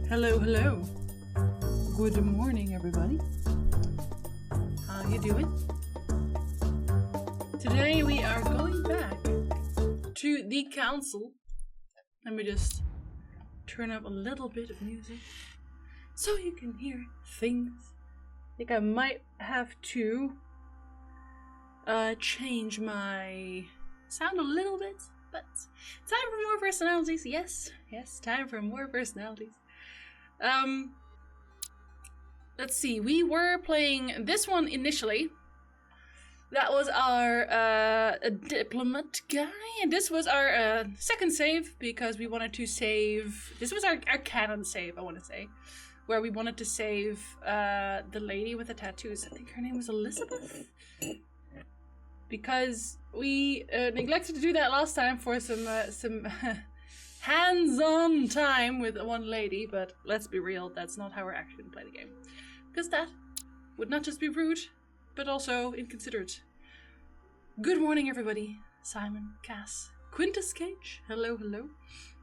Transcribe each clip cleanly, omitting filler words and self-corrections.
Hello, hello. Good morning, everybody. How you doing? Today we are going back to the council. Let me just turn up a little bit of music so you can hear things. I think I might have to change my sound a little bit, but time for more personalities. Yes, time for more personalities. Let's see, we were playing this one initially. That was our diplomat guy, and this was our second save because we wanted to save. This was our canon save, I want to say, where we wanted to save the lady with the tattoos. I think her name was Elizabeth, because we neglected to do that last time for some hands-on time with one lady. But let's be real, that's not how we're actually going to play the game, because that would not just be rude, but also inconsiderate. Good morning, everybody. Simon, Cass, Quintus Cage, hello, hello.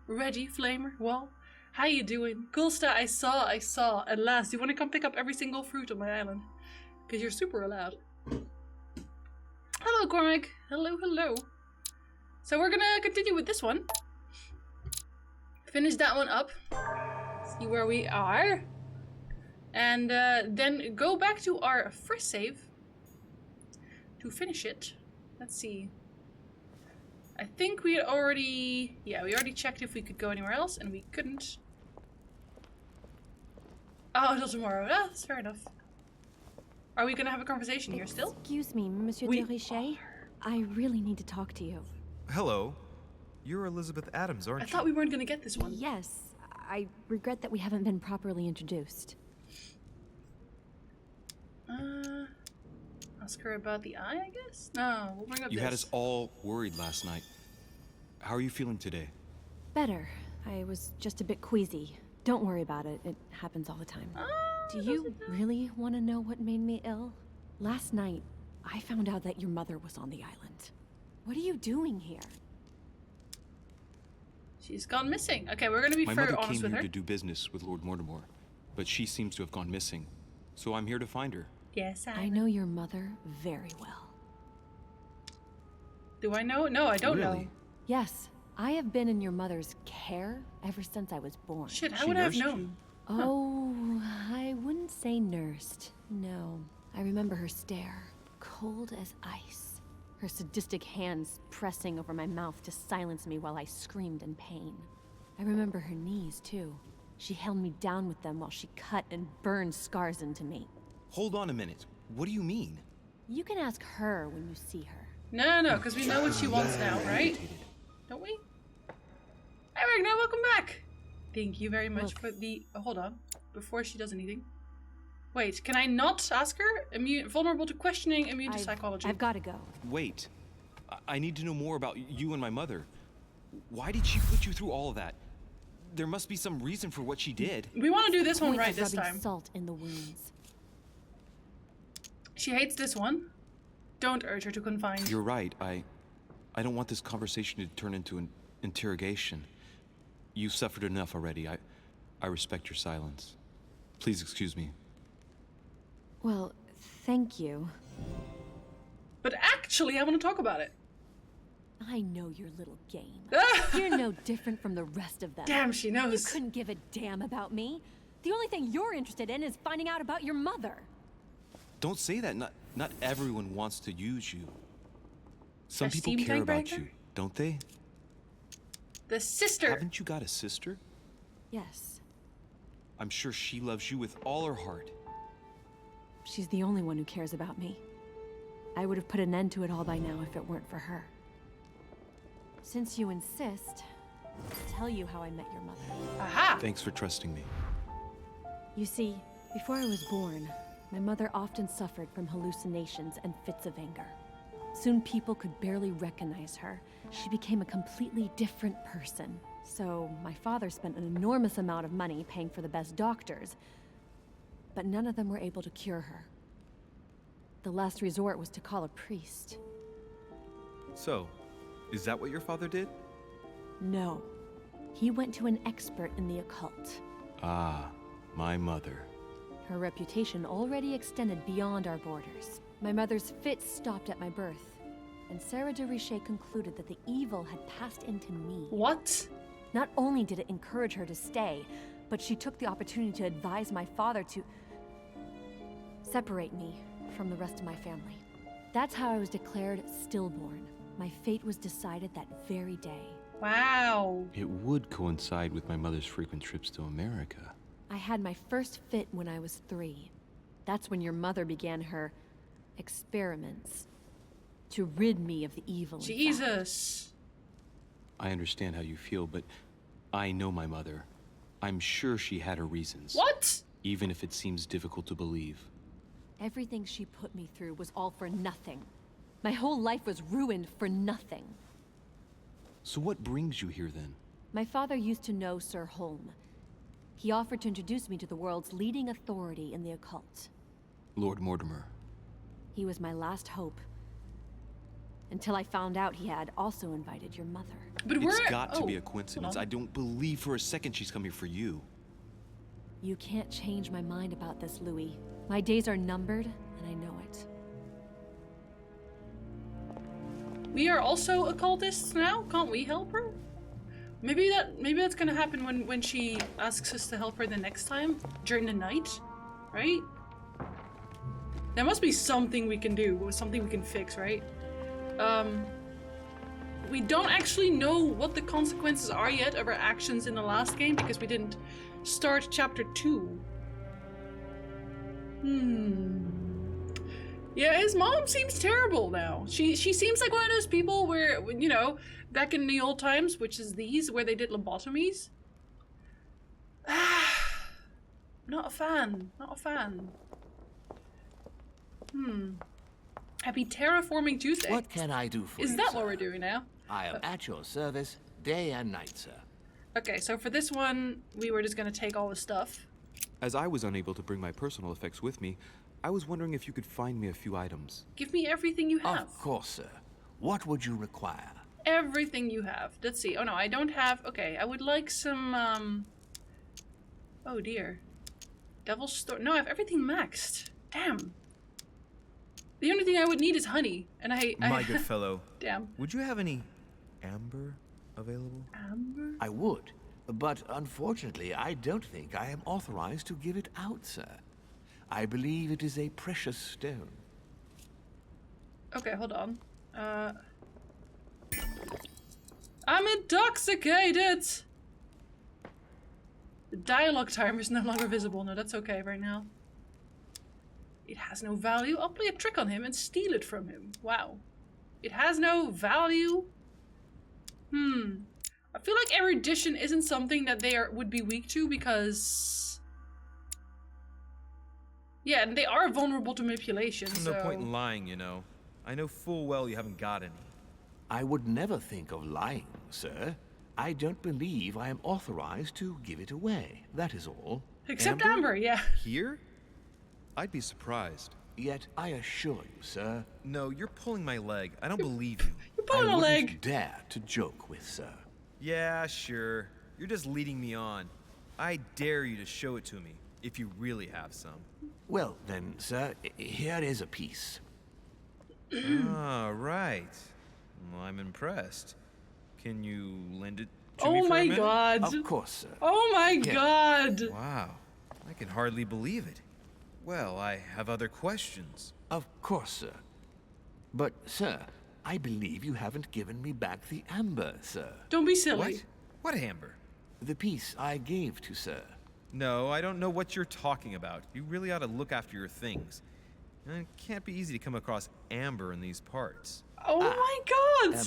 Reggie, Flamer, Wall, how you doing? Coolsta, I saw, at last. You want to come pick up every single fruit on my island? Because you're super allowed. Hello, Cormac. Hello, hello. So we're gonna continue with this one. Finish that one up. See where we are. And then go back to our first save to finish it. Let's see. I think we already... Yeah, we already checked if we could go anywhere else, and we couldn't. Oh, until tomorrow. Ah, that's fair enough. Are we gonna have a conversation here still? Excuse me, Monsieur de Richet. I really need to talk to you. Hello. You're Elizabeth Adams, aren't you? I thought we weren't gonna get this one. Yes. I regret that we haven't been properly introduced. Ask her about the eye, I guess? No, we'll bring up You this. had us all worried last night. How are you feeling today? Better. I was just a bit queasy. Don't worry about it. It happens all the time. Do you really want to know what made me ill? Last night, I found out that your mother was on the island. What are you doing here? She's gone missing. Okay, we're gonna be My fair mother honest came with here her. to do business with Lord Mortimer, but she seems to have gone missing. So I'm here to find her. Yes, I know your mother very well. Do I know? No, I don't know. Really? Yes, I have been in your mother's care ever since I was born. Shit, how She would I have nursed known? you? Oh, I wouldn't say nursed. No. I remember her stare, cold as ice. Her sadistic hands pressing over my mouth to silence me while I screamed in pain. I remember her knees, too. She held me down with them while she cut and burned scars into me. Hold on a minute. What do you mean? You can ask her when you see her. No, because we know what she wants now, right? Don't we? Hey, Ragnar, welcome back! Thank you very much for the... Oh, hold on. Before she does anything. Wait, can I not ask her? Vulnerable to questioning, immune to psychology. I've got to go. Wait. I need to know more about you and my mother. Why did she put you through all of that? There must be some reason for what she did. We want to do this one Point right of this rubbing time. salt in the wounds. She hates this one. Don't urge her to confine. You're right. I don't want this conversation to turn into an interrogation. You've suffered enough already. I respect your silence. Please excuse me. Well, thank you. But actually, I want to talk about it. I know your little game. You're no different from the rest of them. Damn, she You knows. couldn't give a damn about me. The only thing you're interested in is finding out about your mother. Don't say that. Not everyone wants to use you. Some A people steam care tank about breaker? you, don't they? The sister. Haven't you got a sister? Yes, I'm sure she loves you with all her heart. she's the only one who cares about me. I would have put an end to it all by now if it weren't for her. Since you insist, I'll tell you how I met your mother. Aha! Thanks for trusting me. You see, before I was born, my mother often suffered from hallucinations and fits of anger. Soon people could barely recognize her. She became a completely different person. So my father spent an enormous amount of money paying for the best doctors, but none of them were able to cure her. The last resort was to call a priest. So, is that what your father did? No. He went to an expert in the occult. Ah, my mother. Her reputation already extended beyond our borders. My mother's fits stopped at my birth, and Sarah de Richet concluded that the evil had passed into me. What? Not only did it encourage her to stay, but she took the opportunity to advise my father to separate me from the rest of my family. That's how I was declared stillborn. My fate was decided that very day. Wow. It would coincide with my mother's frequent trips to America. I had my first fit when I was 3. That's when your mother began her experiments to rid me of the evil. Jesus. I understand how you feel, but I know my mother. I'm sure she had her reasons. What? Even if it seems difficult to believe. Everything she put me through was all for nothing. My whole life was ruined for nothing. So what brings you here then? My father used to know Sir Holm. He offered to introduce me to the world's leading authority in the occult. Lord Mortimer. He was my last hope. Until I found out he had also invited your mother. But It's we're got to be a hold coincidence. on. I don't believe for a second she's come here for you. You can't change my mind about this, Louis. My days are numbered, and I know it. We are also occultists now. Can't we help her? Maybe that's gonna happen when she asks us to help her the next time during the night, right? There must be something we can do, something we can fix, right? We don't actually know what the consequences are yet of our actions in the last game because we didn't start chapter 2. Yeah, his mom seems terrible now. She seems like one of those people where, you know, back in the old times, which is these, where they did lobotomies. Not a fan. Not a fan. Happy Terraforming Tuesday. What can I do for you, Is that sir? what we're doing now? I am at your service, day and night, sir. Okay, so for this one, we were just gonna take all the stuff. As I was unable to bring my personal effects with me, I was wondering if you could find me a few items. Give me everything you have. Of course, sir. What would you require? Everything you have. Let's see. Oh no, I don't have... Okay, I would like some, Oh dear. Devil's Store... No, I have everything maxed. Damn. The only thing I would need is honey, and My good fellow, Damn. would you have any amber available? Amber? I would, but unfortunately, I don't think I am authorized to give it out, sir. I believe it is a precious stone. Okay, hold on. I'm intoxicated! The dialogue timer is no longer visible. No, that's okay right now. It has no value. I'll play a trick on him and steal it from him. Wow. It has no value? I feel like erudition isn't something that they would be weak to because... Yeah, and they are vulnerable to manipulation, There's so... no point in lying, you know. I know full well you haven't got any. I would never think of lying, sir. I don't believe I am authorized to give it away. That is all. Except Amber, yeah. Here? I'd be surprised. Yet I assure you, sir, No, you're pulling my leg. I don't believe you. You're I pulling a wouldn't leg. dare to joke with, sir. Yeah, sure. You're just leading me on. I dare you to show it to me, if you really have some. Well, then, sir, here is a piece. Ah, right. Well, I'm impressed. Can you lend it to me Oh for a my minute? god. Of course, sir. Oh my Yeah. god. Wow, I can hardly believe it. Well, I have other questions. Of course, sir. But, sir, I believe you haven't given me back the amber, sir. Don't be silly. What? What amber? The piece I gave to sir. No, I don't know what you're talking about. You really ought to look after your things. And it can't be easy to come across amber in these parts. Oh my god.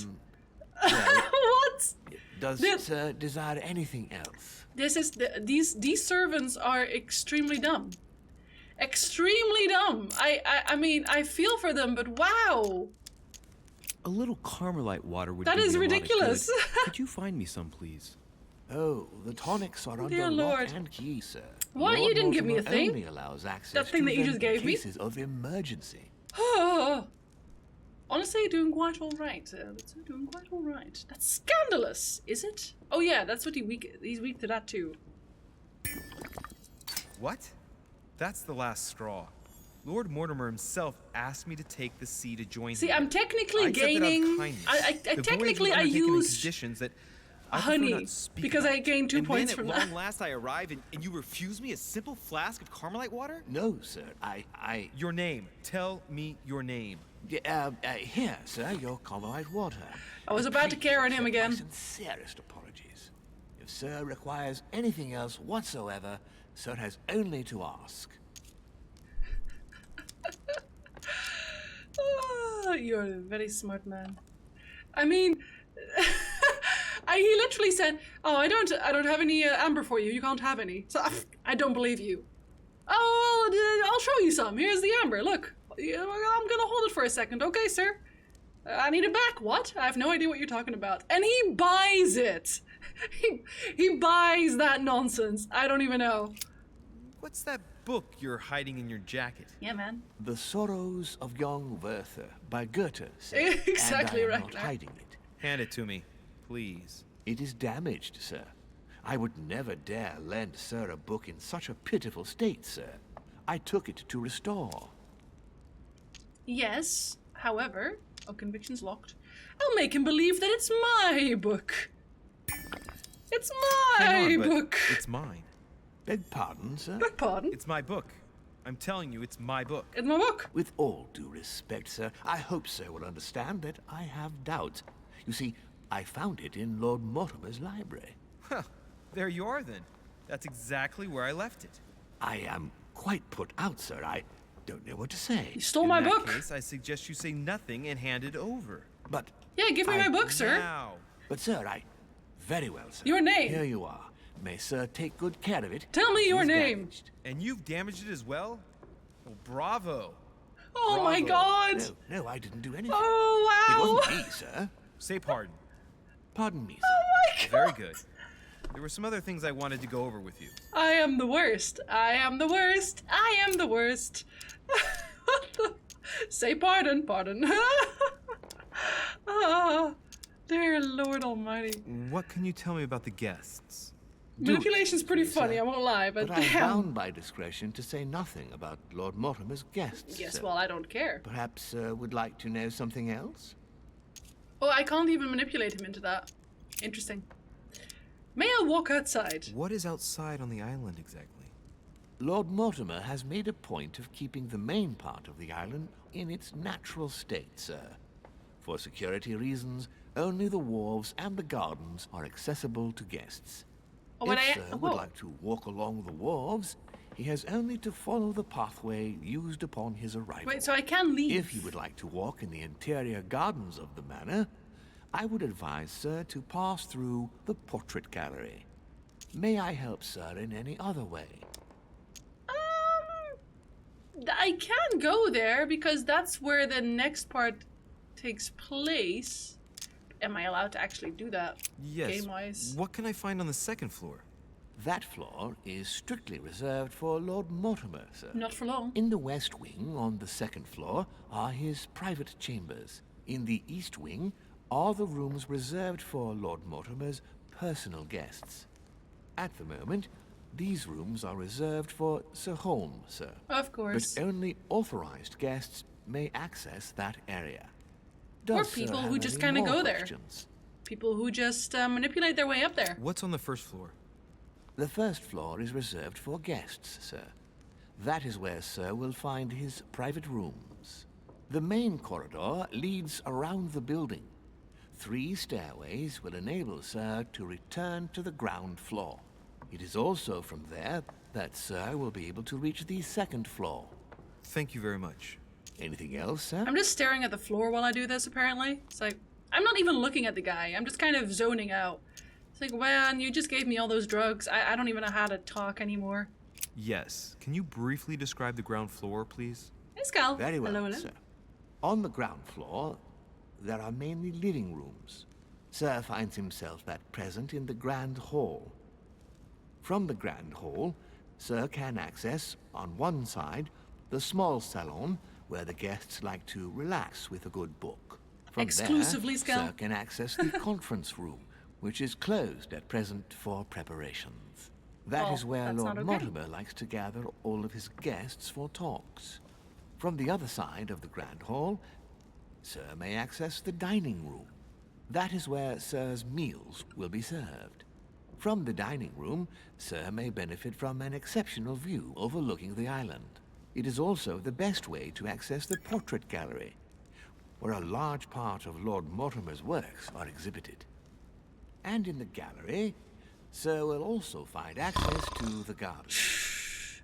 Well, What? does That- sir desire anything else? This is these servants are extremely dumb. Extremely dumb. I mean, I feel for them, but wow. A little Carmelite water would That do is me a lot of ridiculous. good. Could you find me some, please? Oh, the tonics are Dear under lock Lord. and key, sir. What? You Lord didn't give me a Mortimer thing? Only allows access That thing to that you them just in gave me? cases of emergency. Honestly, doing quite all right. That's doing quite all right. That's scandalous, is it? Oh yeah, that's what he's weak to that too. What? That's the last straw. Lord Mortimer himself asked me to take the sea to join See, him. I'm technically I accepted out of gaining. kindness. I The voyage was technically I undertaken in used conditions that I prefer honey not to speak because about. I gained 2 And points then from at that. long last I arrive and you refuse me a simple flask of Carmelite water? No, sir. I... Your name. Tell me your name. Here, sir, your Carmelite water. I was about to Please care on him accept again. My sincerest apologies. If sir requires anything else whatsoever, sir has only to ask. Oh, you're a very smart man. I mean, he literally said, "Oh, I don't have any amber for you. You can't have any." So I don't believe you. Oh, well, I'll show you some. Here's the amber. Look, I'm gonna hold it for a second, okay, sir? I need it back. What? I have no idea what you're talking about. And he buys it. He buys that nonsense. I don't even know. What's that book you're hiding in your jacket? Yeah, man. The Sorrows of Young Werther by Goethe, sir. Exactly and I am right, not right. hiding it. Hand it to me, please. It is damaged, sir. I would never dare lend sir a book in such a pitiful state, sir. I took it to restore. Yes, however, conviction's locked. I'll make him believe that it's my book. It's my Hang on, but book. it's mine. Beg pardon, sir? Beg pardon? It's my book. I'm telling you, it's my book. It's my book. With all due respect, sir, I hope sir will understand that I have doubts. You see, I found it in Lord Mortimer's library. Huh. There you are then. That's exactly where I left it. I am quite put out, sir. I don't know what to say. You stole In my that book. case, I suggest you say nothing and hand it over. But, Yeah, give me my book, sir. Now. sir, very well, sir. Your name. Here you are. May sir take good care of it. Tell me It your is name. damaged. And you've damaged it as well? Well, bravo. Oh my Bravo. god. No, I didn't do anything. Oh It wow. wasn't me, sir. Say pardon. Pardon me, sir. Oh my god. Very good. There were some other things I wanted to go over with you. I am the worst. I am the worst. I am the worst. What the? Say pardon. Pardon. Ah, dear Lord Almighty. What can you tell me about the guests? Manipulation's pretty please, funny, sir. I won't lie, but But I'm damn. bound by discretion to say nothing about Lord Mortimer's guests, Yes, sir. well, I don't care. Perhaps would like to know something else? Oh, I can't even manipulate him into that. Interesting. May I walk outside? What is outside on the island exactly? Lord Mortimer has made a point of keeping the main part of the island in its natural state, sir. For security reasons, only the wharves and the gardens are accessible to guests. Oh, but If I- sir whoa. would like to walk along the wharves, he has only to follow the pathway used upon his arrival. Wait, so I can leave? If he would like to walk in the interior gardens of the manor, I would advise sir to pass through the portrait gallery. May I help sir in any other way? I can go there because that's where the next part takes place. Am I allowed to actually do that? Yes. Game-wise? What can I find on the second floor? That floor is strictly reserved for Lord Mortimer, sir. Not for long. In the west wing, on the second floor, are his private chambers. In the east wing are the rooms reserved for Lord Mortimer's personal guests. At the moment, these rooms are reserved for Sir Holmes, sir. Of course. But only authorized guests may access that area. Or Does sir people have who just any kinda more go there. questions? People who just manipulate their way up there. What's on the first floor? The first floor is reserved for guests, sir. That is where sir will find his private rooms. The main corridor leads around the building. 3 stairways will enable sir to return to the ground floor. It is also from there that sir will be able to reach the second floor. Thank you very much. Anything else, sir? I'm just staring at the floor while I do this, apparently. It's like, I'm not even looking at the guy. I'm just kind of zoning out. It's like, man, you just gave me all those drugs. I don't even know how to talk anymore. Yes. Can you briefly describe the ground floor, please? Hey, Scal. Very well, Hello, hello. sir. On the ground floor, there are mainly living rooms. Sir finds himself at present in the Grand Hall. From the Grand Hall, sir can access, on one side, the small salon, where the guests like to relax with a good book. From Exclusively, there, Scal. sir can access the conference room, which is closed at present for preparations. That Oh, is where that's Lord not okay. Mortimer likes to gather all of his guests for talks. From the other side of the Grand Hall, Sir may access the dining room. That is where Sir's meals will be served. From the dining room, Sir may benefit from an exceptional view overlooking the island. It is also the best way to access the portrait gallery, where a large part of Lord Mortimer's works are exhibited. And in the gallery, Sir will also find access to the garden.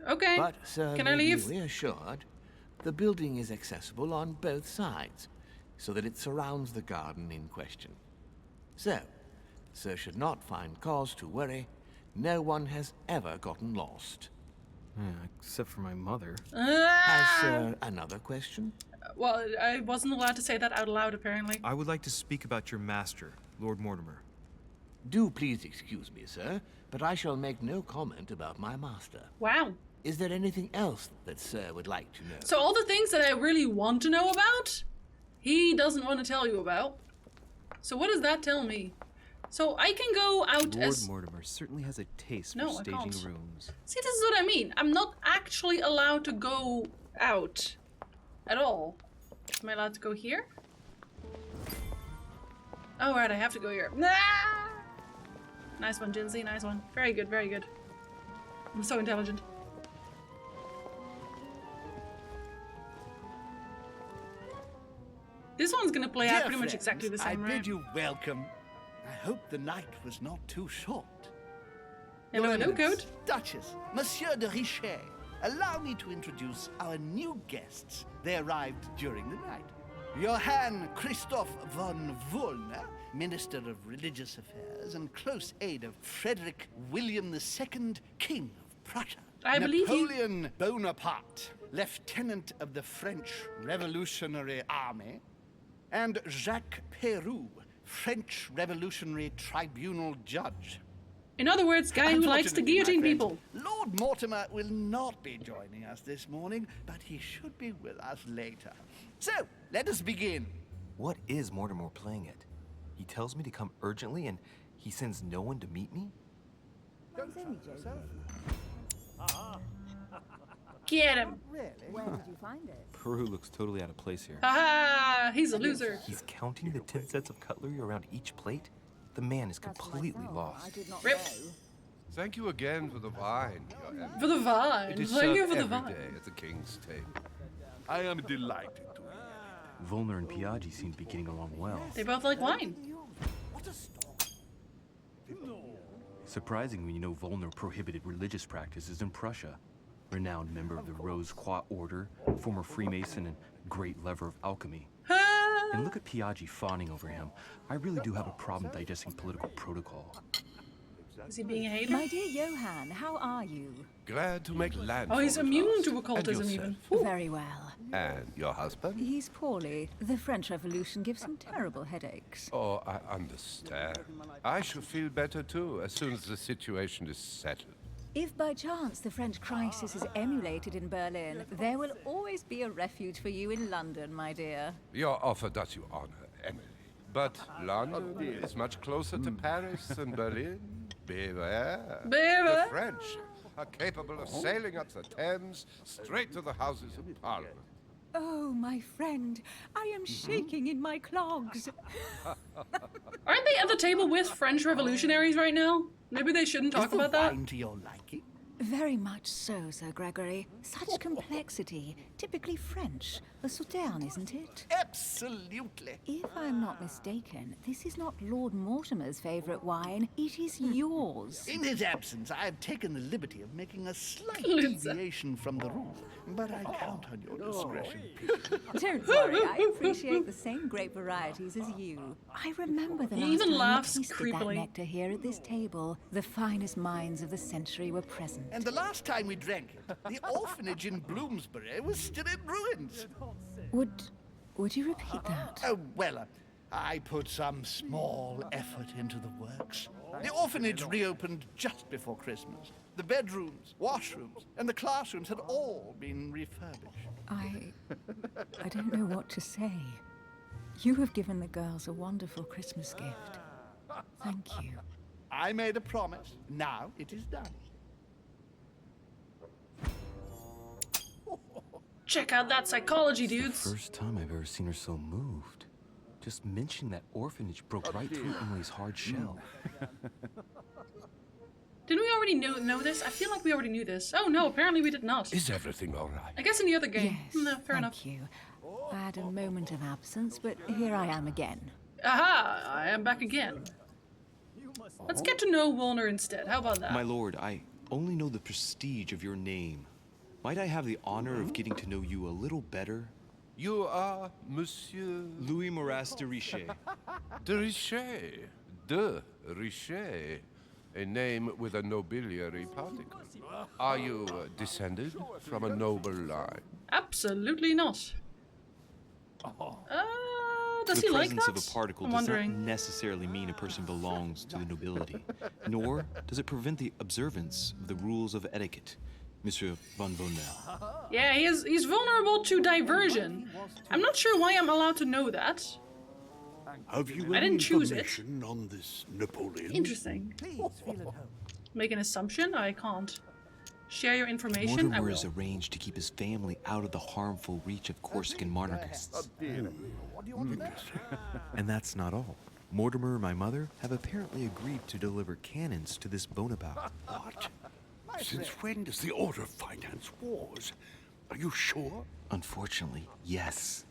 Okay. But Sir Can I may leave? be reassured, the building is accessible on both sides, so that it surrounds the garden in question. So, Sir should not find cause to worry. No one has ever gotten lost. Except for my mother. Has Sir another question? Well, I wasn't allowed to say that out loud, apparently. I would like to speak about your master, Lord Mortimer. Do please excuse me, sir, but I shall make no comment about my master. Wow. Is there anything else that Sir would like to know? So all the things that I really want to know about, he doesn't want to tell you about. So what does that tell me? So I can go out Lord as... Mortimer certainly has a taste No, for I staging can't. rooms. See, this is what I mean. I'm not actually allowed to go out at all. Am I allowed to go here? Oh, right, I have to go here. Ah! Nice one, Jinsey, nice one. Very good, very good. I'm so intelligent. This one's gonna play out Dear pretty much friends, exactly the same, I right? bid you welcome. I hope the night was not too short. Hello, Your hello, Eminence, Code. Duchess, Monsieur de Richet, allow me to introduce our new guests. They arrived during the night. Johann Christoph von Wollner, Minister of Religious Affairs and close aide of Frederick William II, King of Prussia. I believe you. Napoleon Bonaparte, Lieutenant of the French Revolutionary Army, and Jacques Peroux, French Revolutionary Tribunal Judge. In other words, guy who likes to Unfortunately, my guillotine friends, people. Lord Mortimer will not be joining us this morning, but he should be with us later. So, let us begin. What is Mortimer playing at? He tells me to come urgently and he sends no one to meet me? Get him. Where did you find it? Peru looks totally out of place here. Haha, he's a loser. He's counting the 10 sets of cutlery around each plate? The man is completely I lost. did not Rip. know. Thank you again for the wine, Your Eminence. For the vine. It is Thank served you for the every vine. day at the king's table. I am delighted to eat. Volner and Piaggi seem to be getting along well. They both like wine. Surprising when you know Volner prohibited religious practices in Prussia. Renowned member of the Rose Croix Order, former Freemason, and great lover of alchemy. And look at Piaggi fawning over him. I really do have a problem digesting political protocol. Is he being a hater? My dear Johann, how are you? Glad to make land. Oh, he's for us. immune to And occultism even. yourself. Very well. And your husband? He's poorly. The French Revolution gives him terrible headaches. Oh, I understand. I shall feel better too as soon as the situation is settled. If by chance the French crisis is emulated in Berlin, there will always be a refuge for you in London, my dear. Your offer does you honor, Emily. But London is much closer to Paris than Berlin. Beware. Beware. The French are capable of sailing up the Thames straight to the Houses of Parliament. Oh, my friend, I am shaking in my clogs. Aren't they at the table with French revolutionaries right now? Maybe they shouldn't talk Is the about that. wine to your liking? Very much so, Sir Gregory. Such complexity. Typically French. A Sauterne, isn't it? Absolutely. If I'm not mistaken, this is not Lord Mortimer's favourite wine. It is yours. In his absence, I have taken the liberty of making a slight Lindsay. deviation from the rule, but I count on your discretion, Peter. Don't worry, I appreciate the same grape varieties as you. I remember the He last even time laughs we tasted creepily. that nectar here at this table. The finest minds of the century were present. And the last time we drank it, the orphanage in Bloomsbury was still in ruins. Would you repeat that? Oh, well, I put some small effort into the works. The orphanage reopened just before Christmas. The bedrooms, washrooms, and the classrooms had all been refurbished. I don't know what to say. You have given the girls a wonderful Christmas gift. Thank you. I made a promise. Now it is done. Check out that psychology, It's the dudes. first time I've ever seen her so moved. Just mentioning that orphanage broke right through Emily's hard shell. Didn't we already know this? I feel like we already knew this. Oh no, apparently we did not. Is everything all right? I guess in the other game. Yes, No, fair enough. thank you. I had a moment of absence, but here I am again. Aha! I am back again. Let's get to know Wolner instead. How about that? My lord, I only know the prestige of your name. Might I have the honor of getting to know you a little better? You are Monsieur Louis Moras de Richet. de Richet. De Richet. A name with a nobiliary particle. Are you descended from a noble line? Absolutely not. Does The he like presence that? of a particle I'm does not wondering. necessarily mean a person belongs to the nobility, nor does it prevent the observance of the rules of etiquette, Monsieur von Volnel. Yeah, he's vulnerable to diversion. I'm not sure why I'm allowed to know that. Have you I any didn't choose it. information on this Napoleon? Interesting. Make an assumption? I can't. Share your information? I Mortimer will. is arranged to keep his family out of the harmful reach of Corsican monarchists. And that's not all. Mortimer and my mother have apparently agreed to deliver cannons to this Bonaparte. What? Since when does the Order finance wars? Are you sure? Unfortunately, yes.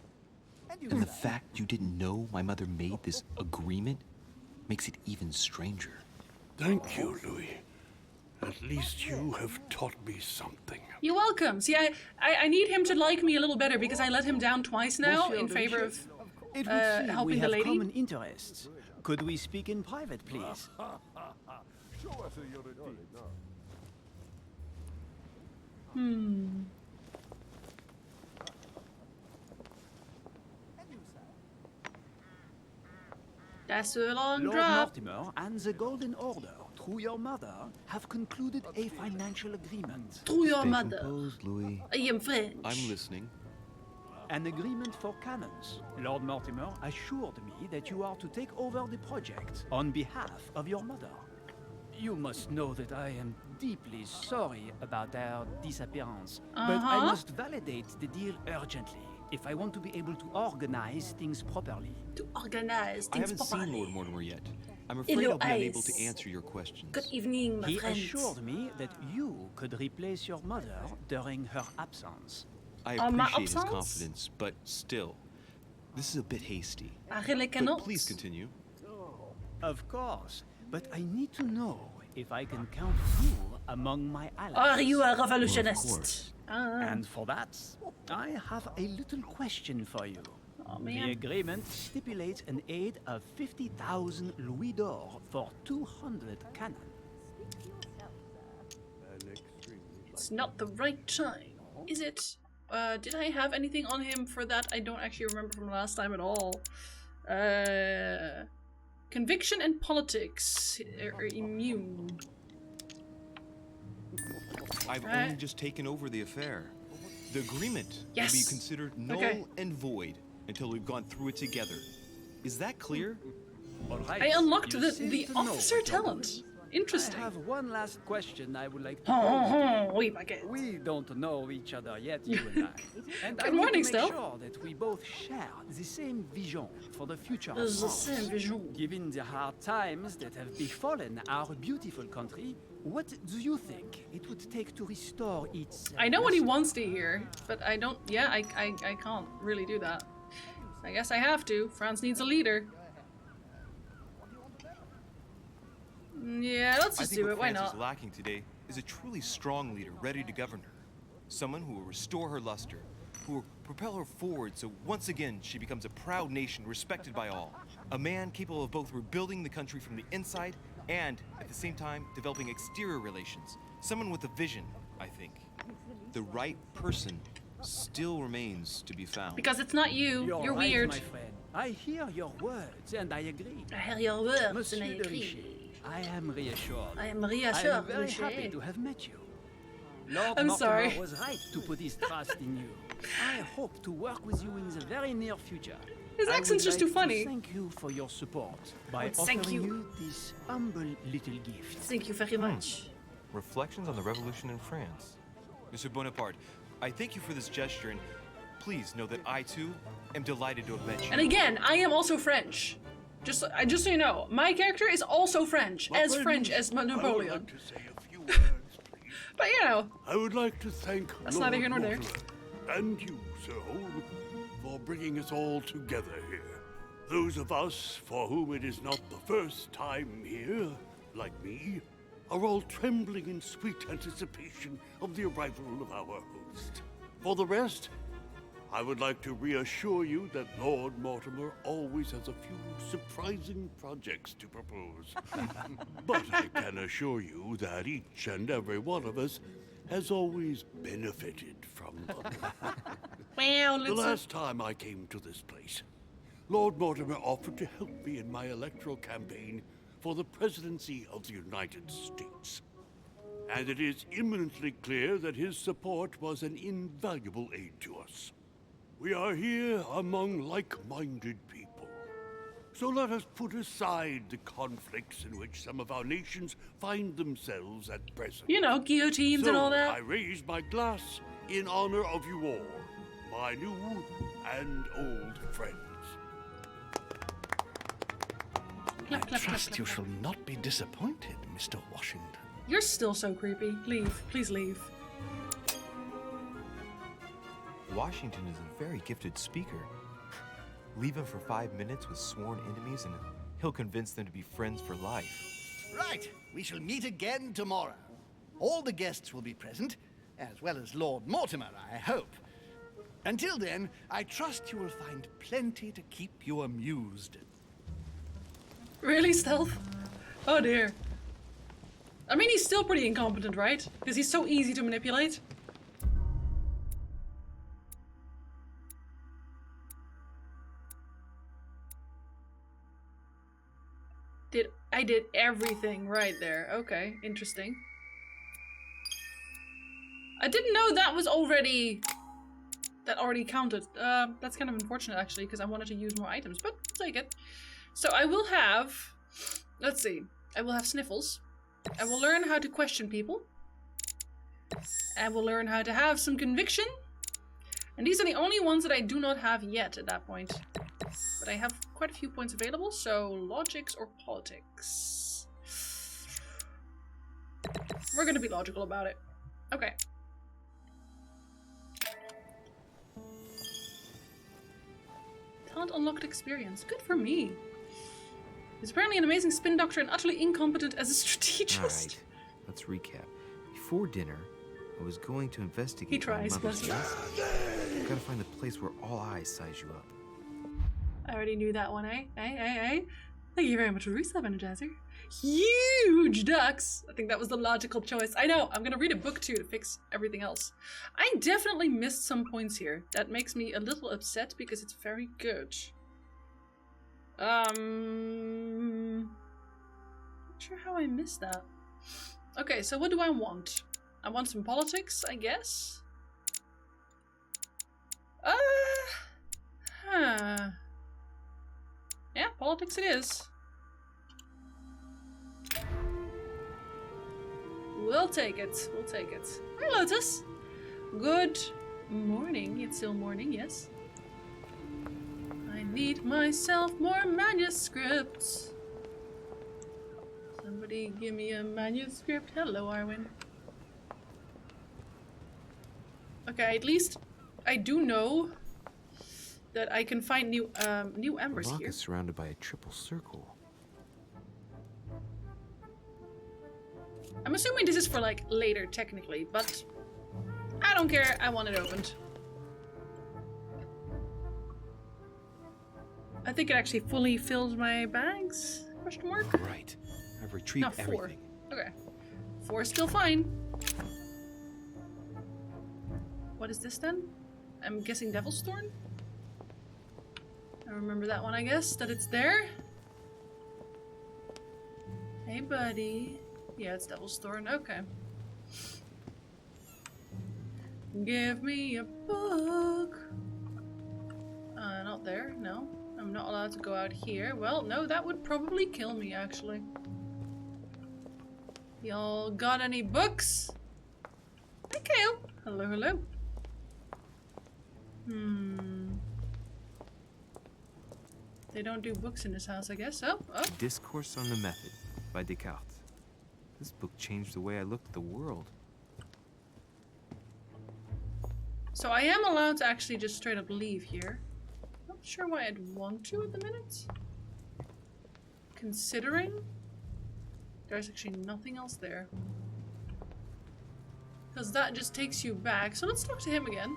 And the fact you didn't know my mother made this agreement makes it even stranger. Thank you, Louis. At least you have taught me something. You're welcome. See, I need him to like me a little better because I let him down twice now in favor of It would seem we helping the have lady. common interests. Could we speak in private, please? That's a long Lord drop. Mortimer and the Golden Order, through your mother, have concluded a financial agreement. Through your Stay mother. composed, Louis. I am French. I'm listening. An agreement for cannons. Lord Mortimer assured me that you are to take over the project on behalf of your mother. You must know that I am deeply sorry about their disappearance, but I must validate the deal urgently if I want to be able to organize things properly. To organize I things haven't seen properly. Lord Mortimer yet. I'm afraid Hello, I'll be unable to eyes. answer your questions. Good evening, my He friends. assured me that you could replace your mother during her absence. I my appreciate his absence? confidence, but still, this is a bit hasty. I really But cannot. please continue. Of course, but I need to know if I can count you among my allies. Are you a Of revolutionist? course. And for that, I have a little question for you. Oh The man. agreement stipulates an aid of 50,000 louis d'or for 200 cannon. It's not the right time, is it? Did I have anything on him for that? I don't actually remember from last time at all. Conviction and politics are immune. I've Right. only just taken over the affair. The agreement Yes. will be considered null Okay. and void until we've gone through it together. Is that clear? All right, I unlocked you the seem to know officer what you're talent. doing. Interesting. I have one last question I would like to Oh, pose. oh, oh, oui, baguette. We don't know each other yet, you and I. And I Good need morning, to Stell. make sure that we both share the same vision for the future of The France. same vision. Given the hard times that have befallen our beautiful country, what do you think it would take to restore its... I know what he wants to hear, but I don't. Yeah, I can't really do that. I guess I have to. France needs a leader. Yeah, let's I just think do what it. Why France is not? lacking today is a truly strong leader ready to govern her. Someone who will restore her luster, who will propel her forward so once again she becomes a proud nation respected by all. A man capable of both rebuilding the country from the inside and, at the same time, developing exterior relations. Someone with a vision, I think. The right person still remains to be found. Because it's not you. You're right, weird. my friend. I hear your words and I agree. I hear your words and I Monsieur de agree. Richet, I am reassured. I am I reassured, am very happy Richet. to have met you. Lord I'm Mortimer sorry. was right to put his trust in you. I hope to work with you in the very near future. His I would accent's just too like to funny. Thank you for your support by Thank offering you. you this humble little gift. Thank you very much. Reflections on the Revolution in France. Monsieur Bonaparte, I thank you for this gesture, and please know that I too am delighted to have met you. And again, I am also French. Just so you know, my character is also French, as French as Napoleon. I would like to say a few words, please. But you know, I would like to thank that's Lord neither here nor there. Mortimer and you, Sir Holm, for bringing us all together here. Those of us for whom it is not the first time here, like me, are all trembling in sweet anticipation of the arrival of our host. For the rest, I would like to reassure you that Lord Mortimer always has a few surprising projects to propose. But I can assure you that each and every one of us has always benefited from them. Well, The last time I came to this place, Lord Mortimer offered to help me in my electoral campaign for the presidency of the United States. And it is imminently clear that his support was an invaluable aid to us. We are here among like-minded people. So let us put aside the conflicts in which some of our nations find themselves at present. You know, guillotines and all that. I raise my glass in honor of you all, my new and old friends. I trust you shall not be disappointed, Mr. Washington. You're still so creepy. Leave. Please leave. Washington is a very gifted speaker. Leave him for 5 minutes with sworn enemies and he'll convince them to be friends for life. Right, we shall meet again tomorrow. All the guests will be present, as well as Lord Mortimer, I hope. Until then, I trust you will find plenty to keep you amused. Really, Stealth? Oh dear. I mean, he's still pretty incompetent, right? Because he's so easy to manipulate. I did everything right there. Okay, interesting. I didn't know that was already... that already counted. That's kind of unfortunate, actually, because I wanted to use more items, but I'll take it. So I will have... let's see. I will have Sniffles. I will learn how to question people. I will learn how to have some conviction. And these are the only ones that I do not have yet at that point. But I have quite a few points available, so logics or politics. We're gonna be logical about it. Okay. Talent unlocked experience. Good for me. He's apparently an amazing spin doctor and utterly incompetent as a strategist. Alright, let's recap. Before dinner, I was going to investigate He tries, my mother's bless death. I've got to find the place where all eyes size you up. I already knew that one, eh? Thank you very much for the resub, Energizer. Huge ducks! I think that was the logical choice. I know, I'm gonna read a book too to fix everything else. I definitely missed some points here. That makes me a little upset because it's very good. Not sure how I missed that. Okay, so what do I want? I want some politics, I guess. Yeah, politics it is. We'll take it. We'll take it. Hi, Lotus. Good morning. It's still morning, yes. I need myself more manuscripts. Somebody give me a manuscript. Hello, Arwen. Okay, at least I do know that I can find new embers The rock here. is surrounded by a triple circle. I'm assuming this is for like later, technically, but I don't care. I want it opened. I think it actually fully fills my bags. Question mark? Right. I've retrieved No, 4. everything. Okay. 4 is still fine. What is this then? I'm guessing Devil's Thorn? I remember that one, I guess, that it's there. Hey, buddy. Yeah, it's Devil's Thorn. Okay. Give me a book. Not there. No. I'm not allowed to go out here. Well, no, that would probably kill me, actually. Y'all got any books? Hi, Kale. Hello, hello. They don't do books in this house, I guess. Oh. Discourse on the Method by Descartes. This book changed the way I looked at the world. So I am allowed to actually just straight up leave here. Not sure why I'd want to at the minute. Considering there's actually nothing else there. Because that just takes you back. So let's talk to him again.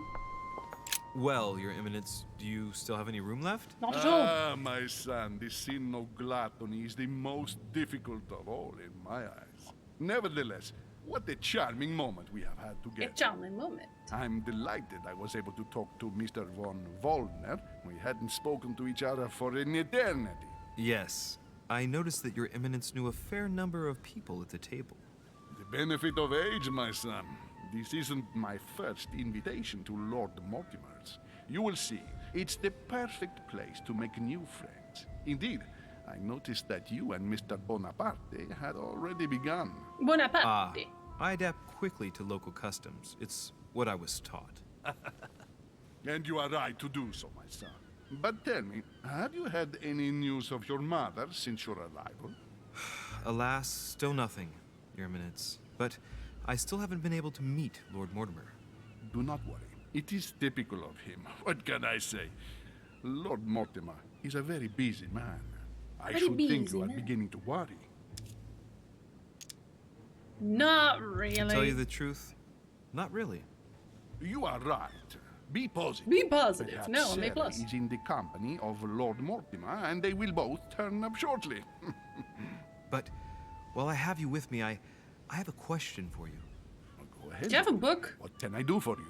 Well, Your Eminence, do you still have any room left? Not at all. Ah, my son, the sin of gluttony is the most difficult of all in my eyes. Nevertheless, what a charming moment we have had together. A charming moment. I'm delighted I was able to talk to Mr. von Wollner. We hadn't spoken to each other for an eternity. Yes. I noticed that Your Eminence knew a fair number of people at the table. The benefit of age, my son. This isn't my first invitation to Lord Mortimer's. You will see, it's the perfect place to make new friends. Indeed, I noticed that you and Mr. Bonaparte had already begun. Bonaparte. I adapt quickly to local customs. It's what I was taught. And you are right to do so, my son. But tell me, have you had any news of your mother since your arrival? Alas, still nothing, Your Eminence. But I still haven't been able to meet Lord Mortimer. Do not worry. It is typical of him. What can I say? Lord Mortimer is a very busy man. I should think you are beginning to worry. Not really. Tell you the truth, not really. You are right. Be positive. Be positive. Perhaps No, make Sarah plus. is in the company of Lord Mortimer, and they will both turn up shortly. But while I have you with me, I have a question for you. Go ahead. Do you have a book? What can I do for you?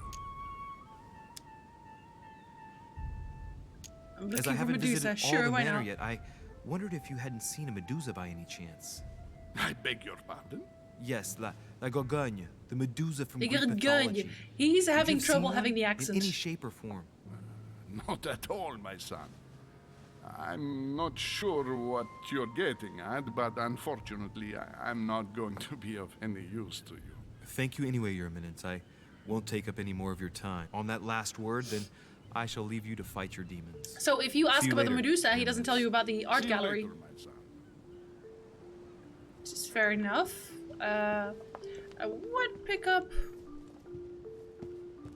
I'm As looking I for haven't Medusa. visited Sure, all the why manor not? yet, I wondered if you hadn't seen a Medusa by any chance. I beg your pardon? Yes, La Gorgogne, the Medusa from The Greek Gorgogne. mythology. He's Have having you trouble seen having one? the accent. In any shape or form. Not at all, my son. I'm not sure what you're getting at, but unfortunately, I'm not going to be of any use to you. Thank you anyway, Your Eminence. I won't take up any more of your time. On that last word, then I shall leave you to fight your demons. So if you ask See you about the later, Medusa, he Your doesn't tell you about the art See you gallery. later, my son. Which is fair enough. I would pick up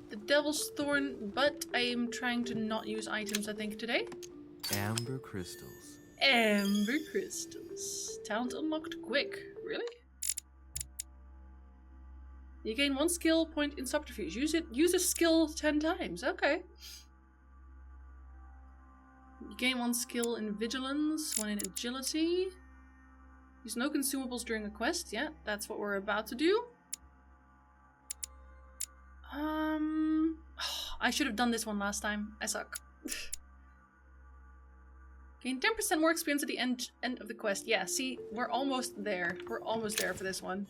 the Devil's Thorn, but I am trying to not use items, I think, today. Amber crystals. Amber crystals. Talent unlocked quick. Really? You gain 1 skill point in subterfuge. Use a skill 10 times. Okay. You gain 1 skill in vigilance, 1 in agility. Use no consumables during a quest. Yeah, that's what we're about to do. I should have done this one last time. I suck. Gain 10% more experience at the end of the quest. Yeah, see, we're almost there. We're almost there for this one.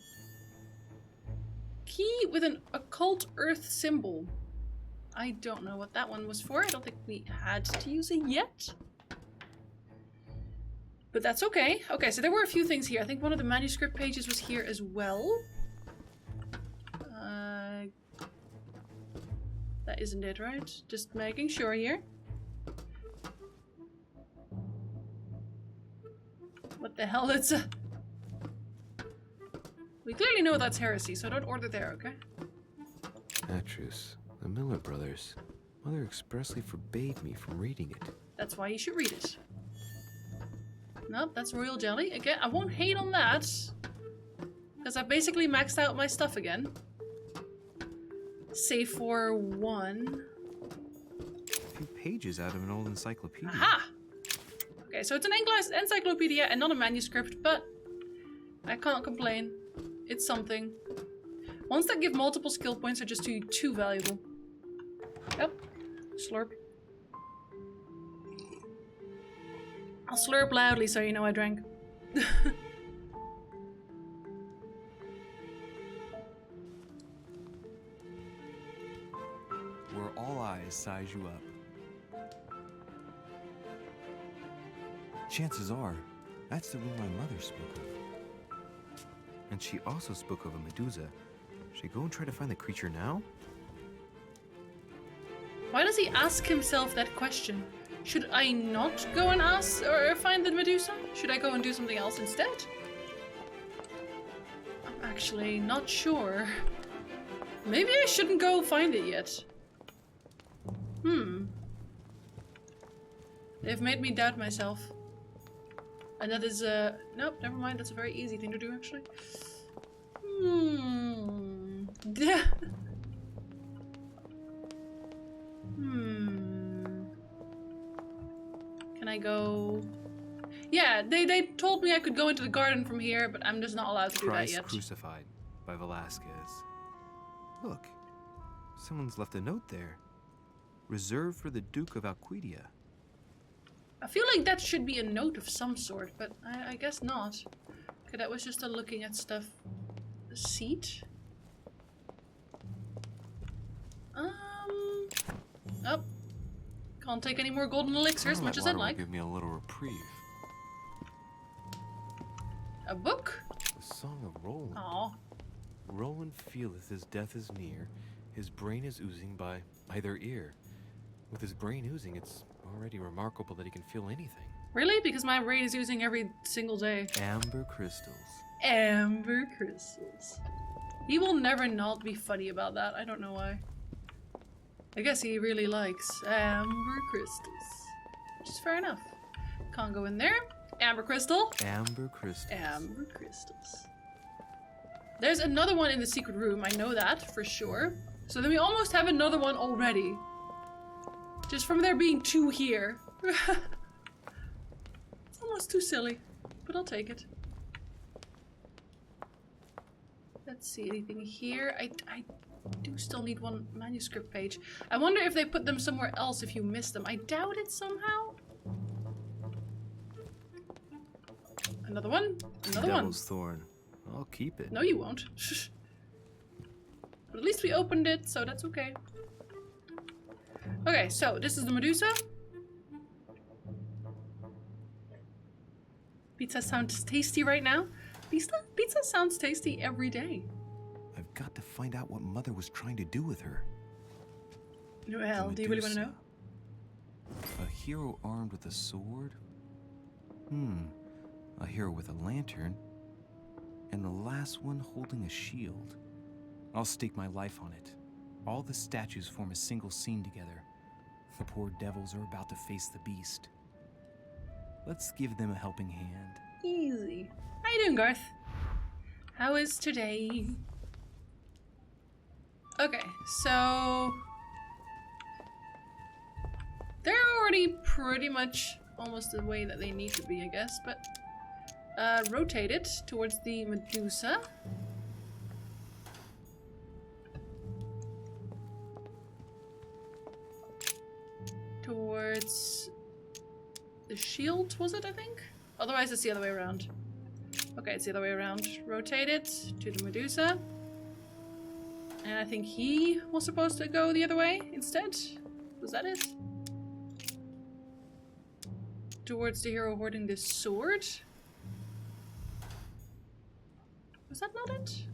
Key with an occult earth symbol. I don't know what that one was for. I don't think we had to use it yet. But that's okay. Okay, so there were a few things here. I think one of the manuscript pages was here as well. That isn't it, right? Just making sure here. What the hell? It's a... We clearly know that's heresy, so don't order there, okay? Atrus, the Miller brothers. Mother expressly forbade me from reading it. That's why you should read it. Nope, that's royal jelly. Again, I won't hate on that. Because I basically maxed out my stuff again. Save for 1. A few pages out of an old encyclopedia. Aha! Okay, so it's an encyclopedia and not a manuscript, but I can't complain. It's something. Ones that give multiple skill points are just too valuable. Yep. Slurp. I'll slurp loudly so you know I drank. Where all eyes size you up. Chances are, that's the room my mother spoke of. And she also spoke of a Medusa. Should I go and try to find the creature now? Why does he ask himself that question? Should I not go and ask or find the Medusa? Should I go and do something else instead? I'm actually not sure. Maybe I shouldn't go find it yet. They've made me doubt myself. And that is, nope, never mind. That's a very easy thing to do, actually. Can I go... Yeah, they told me I could go into the garden from here, but I'm just not allowed to do that Christ yet. Crucified by Velasquez. Look, someone's left a note there. Reserved for the Duke of Alquidia. I feel like that should be a note of some sort, but I guess not. Okay, that was just a looking at stuff. A seat? Oh. Can't take any more golden elixirs, much as I'd like. Give me a little reprieve. A book? The Song of Roland. Aw. Roland feeleth his death is near. His brain is oozing by either ear. With his brain oozing, it's already remarkable that he can feel anything. Really? Because my brain is oozing every single day. Amber crystals. Amber crystals. He will never not be funny about that. I don't know why. I guess he really likes amber crystals. Which is fair enough. Can't go in there. Amber crystal. Amber crystals. Amber crystals. There's another one in the secret room. I know that for sure. So then we almost have another one already. Just from there being two here. It's almost too silly. But I'll take it. Let's see, anything here? I do still need one manuscript page. I wonder if they put them somewhere else if you miss them. I doubt it somehow. Another one. Another one. Devil's Thorn. I'll keep it. No, you won't. But at least we opened it, so that's okay. Okay, so this is the Medusa. Pizza sounds tasty right now. Pizza sounds tasty every day. I've got to find out what Mother was trying to do with her. Well, do you really want to know? A hero armed with a sword? A hero with a lantern? And the last one holding a shield. I'll stake my life on it. All the statues form a single scene together. The poor devils are about to face the beast. Let's give them a helping hand. Easy. How you doing, Garth? How is today? Okay, so... they're already pretty much almost the way that they need to be, I guess, but... rotate it towards the Medusa. Towards the shield, was it, I think? Otherwise it's the other way around. Okay, it's the other way around. Rotate it to the Medusa. And I think he was supposed to go the other way instead. Was that it? Towards the hero holding this sword. Was that not it?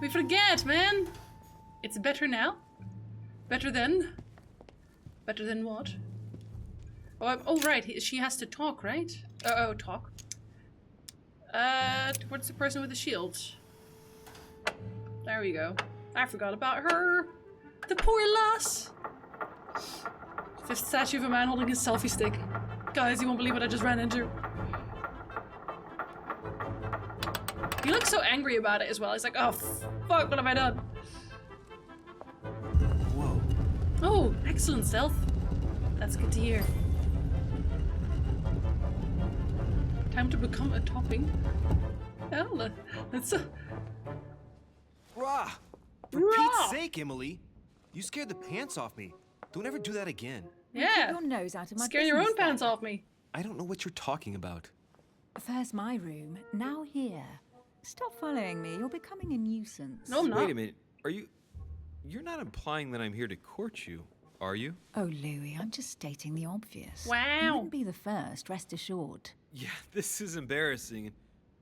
We forget, man! It's better now? Better than? Better than what? Oh, right, she has to talk, right? Talk. Towards the person with the shield. There we go. I forgot about her! The poor lass! The statue of a man holding his selfie stick. Guys, you won't believe what I just ran into. He looks so angry about it as well. He's like, oh, fuck, what have I done? Whoa. Oh, excellent stealth. That's good to hear. Time to become a topping. Hell, that's a... Rah! For Pete's sake, Emily! You scared the pants off me. Don't ever do that again. Yeah. Keep your nose out of my Scare your own business pants then. off me. I don't know what you're talking about. First my room, now here. Stop following me, you're becoming a nuisance. No, I'm not. Wait a minute. Are you... You're not implying that I'm here to court you, are you? Oh, Louis, I'm just stating the obvious. Wow. You wouldn't be the first, rest assured. Yeah, this is embarrassing.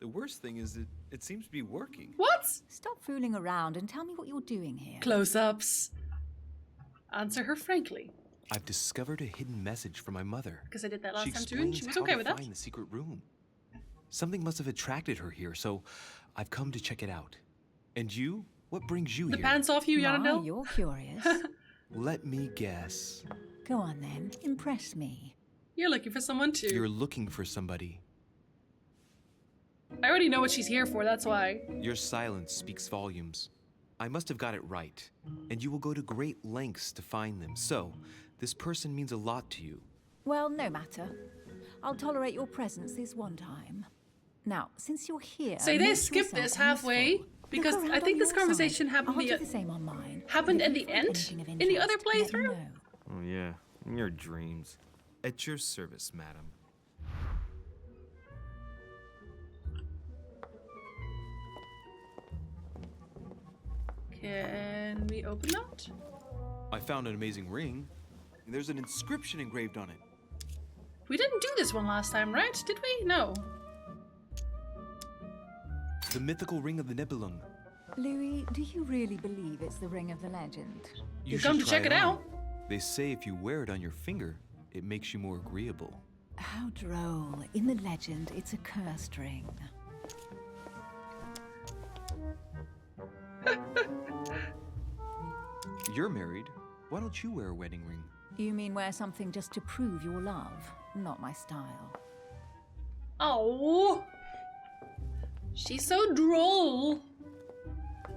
The worst thing is it seems to be working. What? Stop fooling around and tell me what you're doing here. Close-ups. Answer her frankly. I've discovered a hidden message from my mother. Because I did that last time too, and and she was okay with that. Find the secret room. Something must have attracted her here, so I've come to check it out. And you? What brings you The here? pants off you, Yarndale? You're curious. Let me guess. Go on then, impress me. You're looking for someone too. You're looking for somebody. I already know what she's here for, that's why. Your silence speaks volumes. I must have got it right, and you will go to great lengths to find them. So, this person means a lot to you. Well, no matter. I'll tolerate your presence this one time. Now, since you're here... So they skipped this halfway, because I think this conversation happened happened at the end? In the other playthrough? Oh yeah, in your dreams. At your service, madam. Can we open that? I found an amazing ring. There's an inscription engraved on it. We didn't do this one last time, right? Did we? No. The mythical ring of the Nibelung. Louis, do you really believe it's the Ring of the Legend? You come to check it out. They say if you wear it on your finger, it makes you more agreeable. How droll. In the legend, it's a cursed ring. You're married. Why don't you wear a wedding ring? You mean wear something just to prove your love? Not my style. Oh, she's so droll.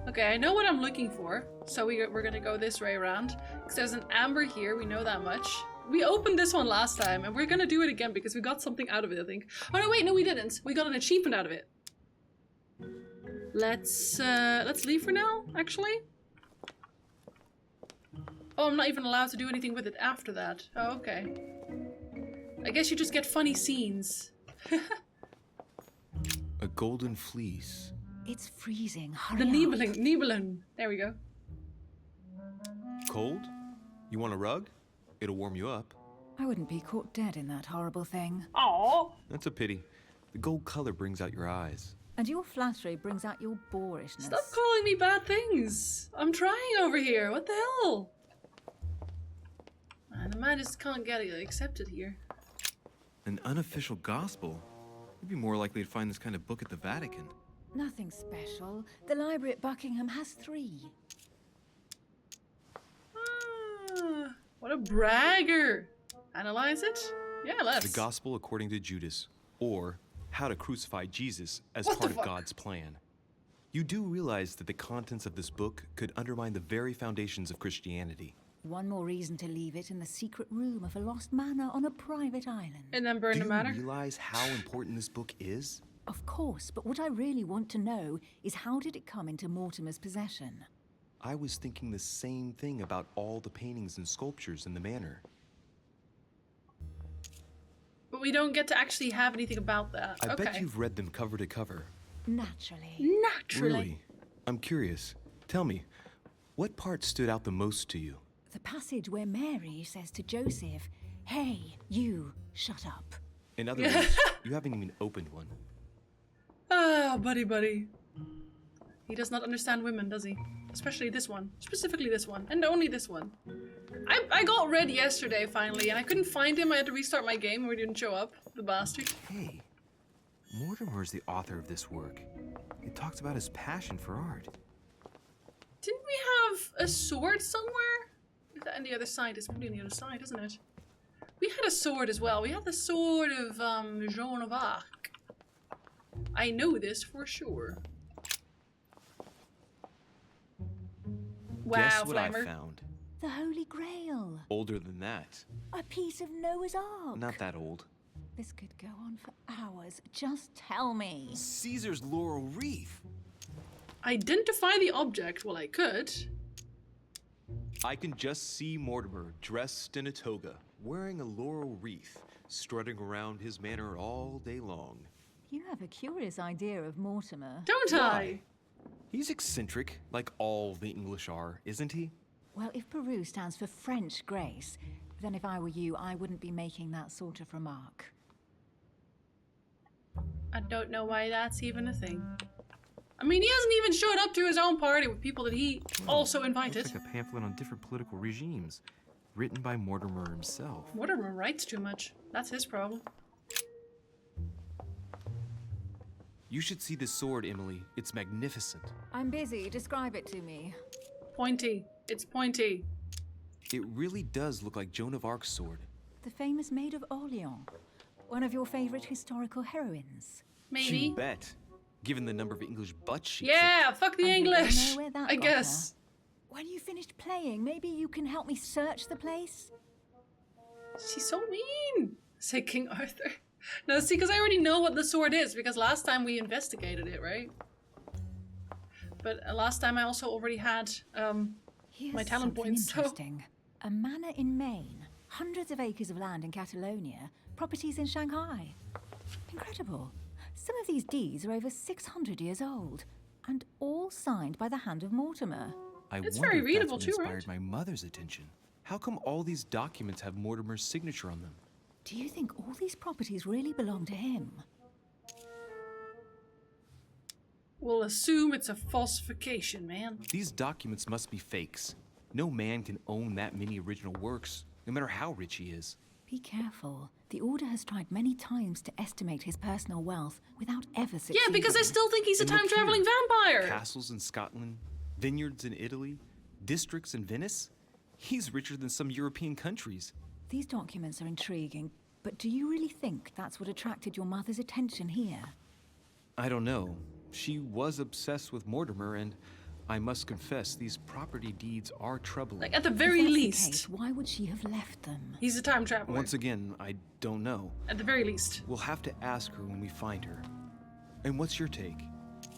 Okay, I know what I'm looking for, so we're gonna go this way around. Because there's an amber here, we know that much. We opened this one last time, and we're gonna do it again because we got something out of it, I think. Oh no, wait, no we didn't. We got an achievement out of it. Let's leave for now, actually. Oh, I'm not even allowed to do anything with it after that. Oh, okay. I guess you just get funny scenes. A golden fleece. It's freezing. Hurry The up. Nibelung. There we go. Cold? You want a rug? It'll warm you up. I wouldn't be caught dead in that horrible thing. Aww. That's a pity. The gold color brings out your eyes. And your flattery brings out your boorishness. Stop calling me bad things. I'm trying over here. What the hell? Man, the man just can't get it accepted here. An unofficial gospel? You'd be more likely to find this kind of book at the Vatican. Nothing special. The library at Buckingham has 3. Ah, what a bragger. Analyze it? Yeah, let's. The Gospel according to Judas, or How to Crucify Jesus as What the part of fuck? God's plan. You do realize that the contents of this book could undermine the very foundations of Christianity. One more reason to leave it in the secret room of a lost manor on a private island. And then burn Do the you manor? realize how important this book is? Of course, but what I really want to know is how did it come into Mortimer's possession? I was thinking the same thing about all the paintings and sculptures in the manor. But we don't get to actually have anything about that. I okay. bet you've read them cover to cover. Naturally. Naturally. Really? I'm curious. Tell me, what part stood out the most to you? The passage where Mary says to Joseph, "Hey, you, shut up." In other words, you haven't even opened one. Ah, buddy. He does not understand women, does he? Especially this one. Specifically this one. And only this one. I got Red yesterday, finally, and I couldn't find him. I had to restart my game where he didn't show up. The bastard. Hey, Mortimer is the author of this work. It talks about his passion for art. Didn't we have a sword somewhere? Is that on the other side? It's probably on the other side, isn't it? We had a sword as well. We had the sword of Joan of Arc. I know this for sure. Wow, Guess what Flamer. I found? The Holy Grail. Older than that. A piece of Noah's Ark. Not that old. This could go on for hours. Just tell me. Caesar's laurel wreath. Identify the object. Well, I could. I can just see Mortimer dressed in a toga, wearing a laurel wreath, strutting around his manor all day long. You have a curious idea of Mortimer. Don't I? He's eccentric, like all the English are, isn't he? Well, if Peru stands for French grace, then if I were you, I wouldn't be making that sort of remark. I don't know why that's even a thing. I mean, he hasn't even showed up to his own party with people that he also invited. Looks like a pamphlet on different political regimes, written by Mortimer himself. Mortimer writes too much. That's his problem. You should see this sword, Emily. It's magnificent. I'm busy. Describe it to me. Pointy. It's pointy. It really does look like Joan of Arc's sword. The famous Maid of Orleans. One of your favorite historical heroines. Maybe. You bet. Given the number of English butt sheets. Yeah, fuck the And you don't English. know where that I got guess. her. When you finished playing, maybe you can help me search the place? She's so mean. Say King Arthur. No, see, because I already know what the sword is, because last time we investigated it, right? But last time I also already had Here's my talent something points, so... interesting. A manor in Maine, hundreds of acres of land in Catalonia, properties in Shanghai. Incredible. Some of these deeds are over 600 years old, and all signed by the hand of Mortimer. It's wonder very if readable that's what too, inspired my mother's attention. How come all these documents have Mortimer's signature on them? Do you think all these properties really belong to him? We'll assume it's a falsification, man. These documents must be fakes. No man can own that many original works, no matter how rich he is. Be careful. The Order has tried many times to estimate his personal wealth without ever succeeding. Yeah, because I still think he's a And look time-traveling here. vampire. Castles in Scotland, vineyards in Italy, districts in Venice. He's richer than some European countries. These documents are intriguing, but do you really think that's what attracted your mother's attention here? I don't know. She was obsessed with Mortimer, and I must confess, these property deeds are troubling. Like, at the If very that's the least. case, why would she have left them? He's a time traveler. Once again, I don't know. At the very least. We'll have to ask her when we find her. And what's your take?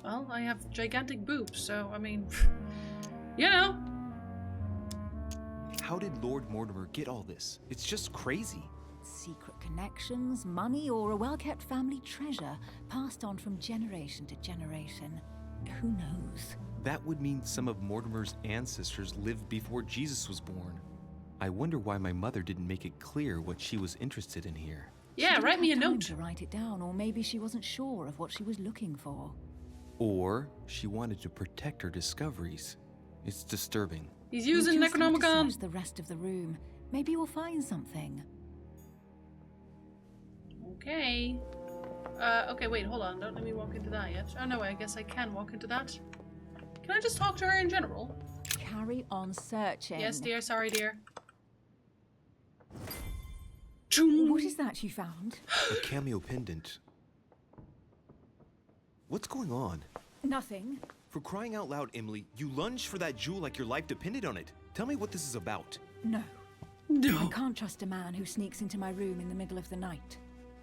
Well, I have gigantic boobs, so, I mean... You know. How did Lord Mortimer get all this? It's just crazy. Secret connections, money, or a well-kept family treasure passed on from generation to generation. Who knows? That would mean some of Mortimer's ancestors lived before Jesus was born. I wonder why my mother didn't make it clear what she was interested in here. Yeah, She write me a didn't have time note. to write it down, or maybe she wasn't sure of what she was looking for. Or she wanted to protect her discoveries. It's disturbing. He's We'll using just have to Necronomicon. search the rest of the room. Maybe we'll find something. Okay. Okay, wait, hold on. Don't let me walk into that yet. Oh, no, I guess I can walk into that. Can I just talk to her in general? Carry on searching. Yes, dear. Sorry, dear. What is that you found? A cameo pendant. What's going on? Nothing. For crying out loud, Emily, you lunged for that jewel like your life depended on it. Tell me what this is about. No. No. I can't trust a man who sneaks into my room in the middle of the night.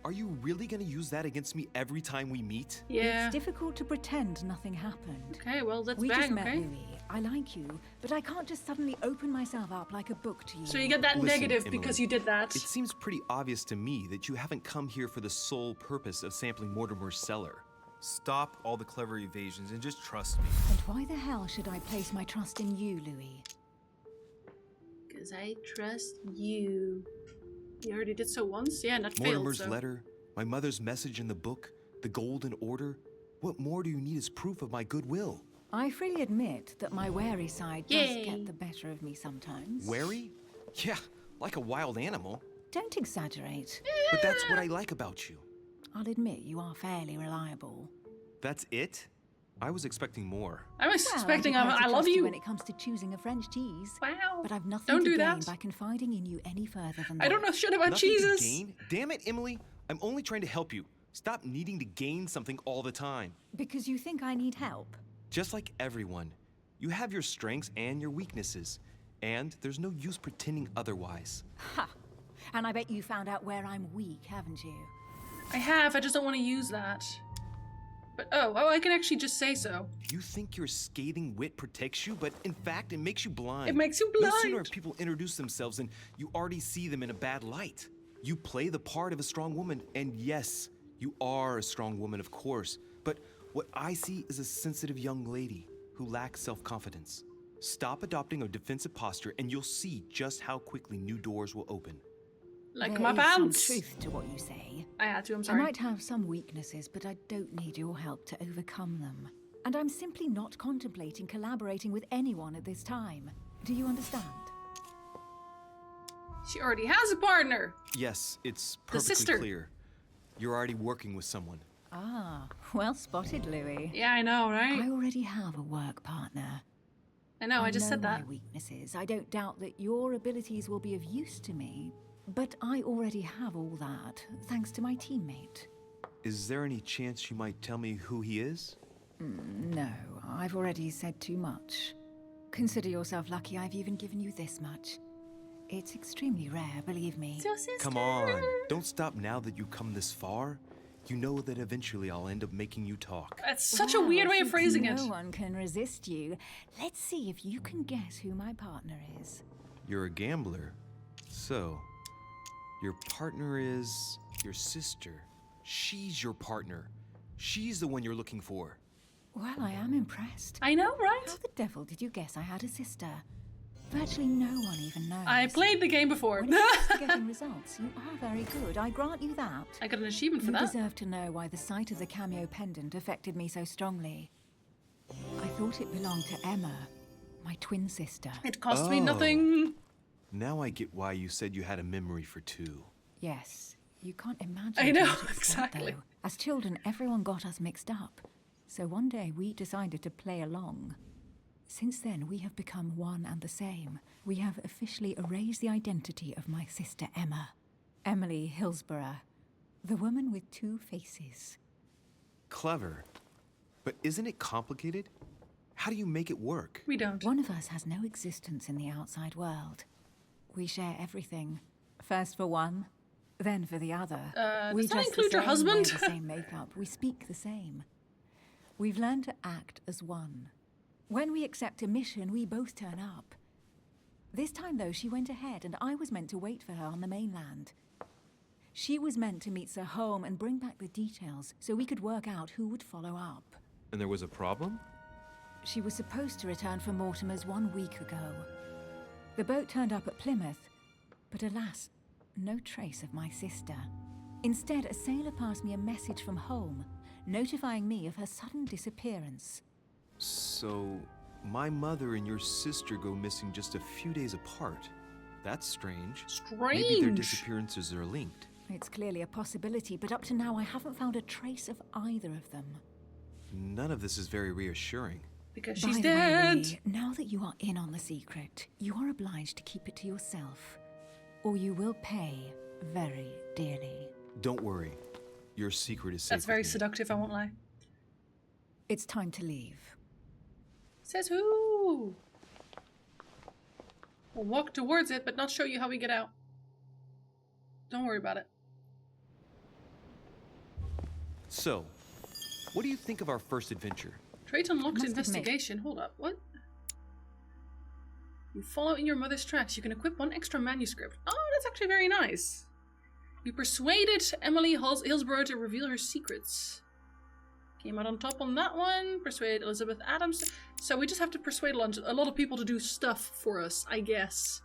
Are you really gonna use that against me every time we meet? Yeah. It's difficult to pretend nothing happened. Okay, well, let's We just bang, met, okay? Louis. I like you, but I can't just suddenly open myself up like a book to you. So you get that Listen, negative Emily, because you did that. It seems pretty obvious to me that you haven't come here for the sole purpose of sampling Mortimer's cellar. Stop all the clever evasions and just trust me. And why the hell should I place my trust in you, Louis? Because I trust you. You already did so once? Yeah, and that Mortimer's failed, so... letter, my mother's message in the book, the Golden Order. What more do you need as proof of my goodwill? I freely admit that my wary side Yay. does get the better of me sometimes. Wary? Yeah, like a wild animal. Don't exaggerate. But that's what I like about you. I'll admit you are fairly reliable. That's it? I was expecting more. I was Well, expecting I'm prepared I to love trust you. when it comes to choosing a French cheese. Wow. But I've nothing Don't to do gain that. by confiding in you any further than that. I don't know shit about Nothing cheeses. to gain? Damn it, Emily. I'm only trying to help you. Stop needing to gain something all the time. Because you think I need help. Just like everyone. You have your strengths and your weaknesses. And there's no use pretending otherwise. Ha! And I bet you found out where I'm weak, haven't you? I have, I just don't want to use that. But oh, I can actually just say so. You think your scathing wit protects you, but in fact, it makes you blind. It makes you No sooner blind. have people introduce themselves and you already see them in a bad light. You play the part of a strong woman, and yes, you are a strong woman, of course. But what I see is a sensitive young lady who lacks self-confidence. Stop adopting a defensive posture, and you'll see just how quickly new doors will open. Like there my is pants. some truth to what you say. I had to, I'm I sorry. might have some weaknesses, but I don't need your help to overcome them. And I'm simply not contemplating collaborating with anyone at this time. Do you understand? She already has a partner. Yes, it's The sister. perfectly clear. You're already working with someone. Ah, well spotted, Louis. Yeah, I know, right? I already have a work partner. I know, I just know said that. my weaknesses. I don't doubt that your abilities will be of use to me, but I already have all that, thanks to my teammate. Is there any chance you might tell me who he is? No, I've already said too much. Consider yourself lucky I've even given you this much. It's extremely rare, believe me. It's your sister. Come on, don't stop now that you've come this far. You know that eventually I'll end up making you talk. That's such a weird way of since phrasing it. No one can resist you. Let's see if you can guess who my partner is. You're a gambler. So, your partner is your sister. She's your partner. She's the one you're looking for. Well, I am impressed. I know, right? How the devil did you guess I had a sister? Virtually no one even knows. I played the game before. When it comes to getting results, you are very good. I grant you that. I got an achievement for You that. deserve to know why the sight of the cameo pendant affected me so strongly. I thought it belonged to Emma, my twin sister. It cost me Oh. nothing. Now I get why you said you had a memory for two. Yes, you can't imagine. I know, how much it felt, exactly. though. As children, everyone got us mixed up. So one day we decided to play along. Since then, we have become one and the same. We have officially erased the identity of my sister Emma. Emily Hillsborough. The woman with two faces. Clever. But isn't it complicated? How do you make it work? We don't. One of us has no existence in the outside world. We share everything. First for one, then for the other. We does that dress include the your same, husband? wear the same makeup. We speak the same. We've learned to act as one. When we accept a mission, we both turn up. This time, though, she went ahead, and I was meant to wait for her on the mainland. She was meant to meet Sir Home and bring back the details so we could work out who would follow up. And there was a problem? She was supposed to return from Mortimer's 1 week ago. The boat turned up at Plymouth, but alas, no trace of my sister. Instead, a sailor passed me a message from home, notifying me of her sudden disappearance. So, my mother and your sister go missing just a few days apart. That's strange. Maybe their Strange. disappearances are linked. It's clearly a possibility, but up to now I haven't found a trace of either of them. None of this is very reassuring. Because By she's the way, dead. Louis, now that you are in on the secret, you are obliged to keep it to yourself, or you will pay very dearly. Don't worry. Your secret is safe. That's very with me. seductive, I won't lie. It's time to leave. Says who? We'll walk towards it, but not show you how we get out. Don't worry about it. So, what do you think of our first adventure? Trait unlocked Must admit- investigation. Hold up, what? You follow in your mother's tracks. You can equip 1 extra manuscript. Oh, that's actually very nice. You persuaded Emily Hillsborough to reveal her secrets. Came out on top on that one. Persuade Elizabeth Adams. So we just have to persuade a lot of people to do stuff for us, I guess.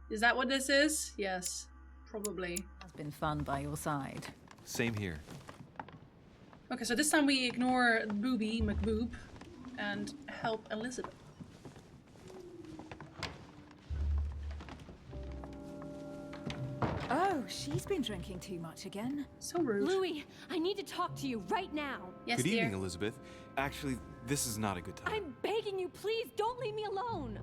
Is that what this is? Yes, probably. Has been fun by your side. Same here. Okay, so this time we ignore Booby McBoob and help Elizabeth. Oh, she's been drinking too much again. So rude. Louis, I need to talk to you right now. Yes, Good dear. evening, Elizabeth. Actually, this is not a good time. I'm begging you, please don't leave me alone.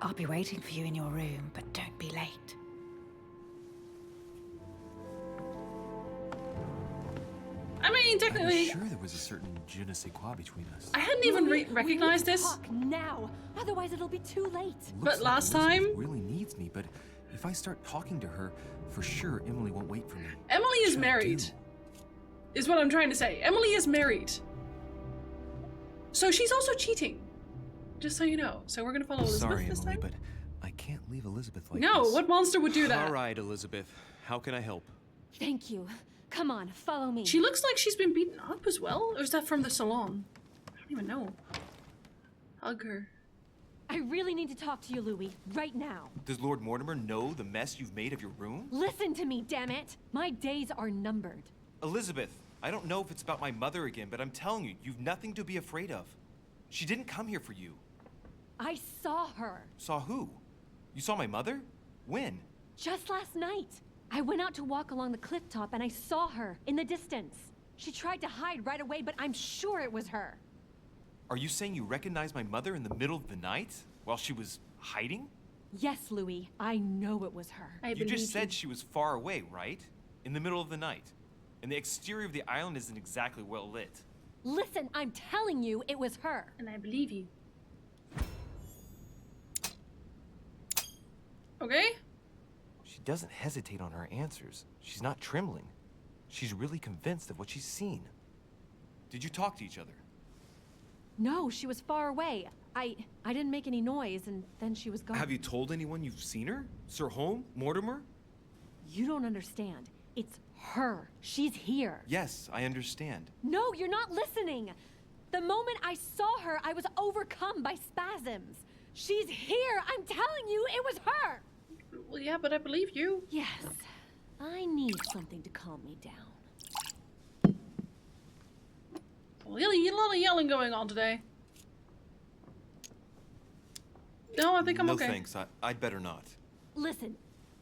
I'll be waiting for you in your room, but don't be late. I mean, I'm technically, sure there was a certain je ne sais quoi between us. I hadn't even Louis, recognized we need to this. Talk now, otherwise it'll be too late. But Looks like last Elizabeth time- really needs me, but if I start talking to her, for sure Emily won't wait for me. Emily is Should I married, do? is what I'm trying to say. Emily is married. So she's also cheating. Just so you know. So we're gonna follow Elizabeth Sorry, this Emily, time? but I can't leave Elizabeth like No, this. what monster would do that? All right, Elizabeth. How can I help? Thank you. Come on, follow me. She looks like she's been beaten up as well. Or is that from the salon? I don't even know. Hug her. I really need to talk to you, Louis, right now. Does Lord Mortimer know the mess you've made of your room? Listen to me, damn it! My days are numbered. Elizabeth, I don't know if it's about my mother again, but I'm telling you, you've nothing to be afraid of. She didn't come here for you. I saw her. Saw who? You saw my mother? When? Just last night. I went out to walk along the cliff top and I saw her in the distance. She tried to hide right away, but I'm sure it was her. Are you saying you recognized my mother in the middle of the night while she was hiding? Yes, Louis. I know it was her. I You believe just said she was far away, right? In the middle of the night. And the exterior of the island isn't exactly well lit. Listen, I'm telling you it was her. And I believe you. Okay? She doesn't hesitate on her answers. She's not trembling. She's really convinced of what she's seen. Did you talk to each other? No, she was far away. I didn't make any noise, and then she was gone. Have you told anyone you've seen her? Sir Holm? Mortimer? You don't understand. It's her. She's here. Yes, I understand. No, you're not listening. The moment I saw her, I was overcome by spasms. She's here. I'm telling you, it was her. Well, yeah, but I believe you. Yes. I need something to calm me down. Really, a lot of yelling going on today. No, I think I'm okay. No thanks, I'd better not. Listen,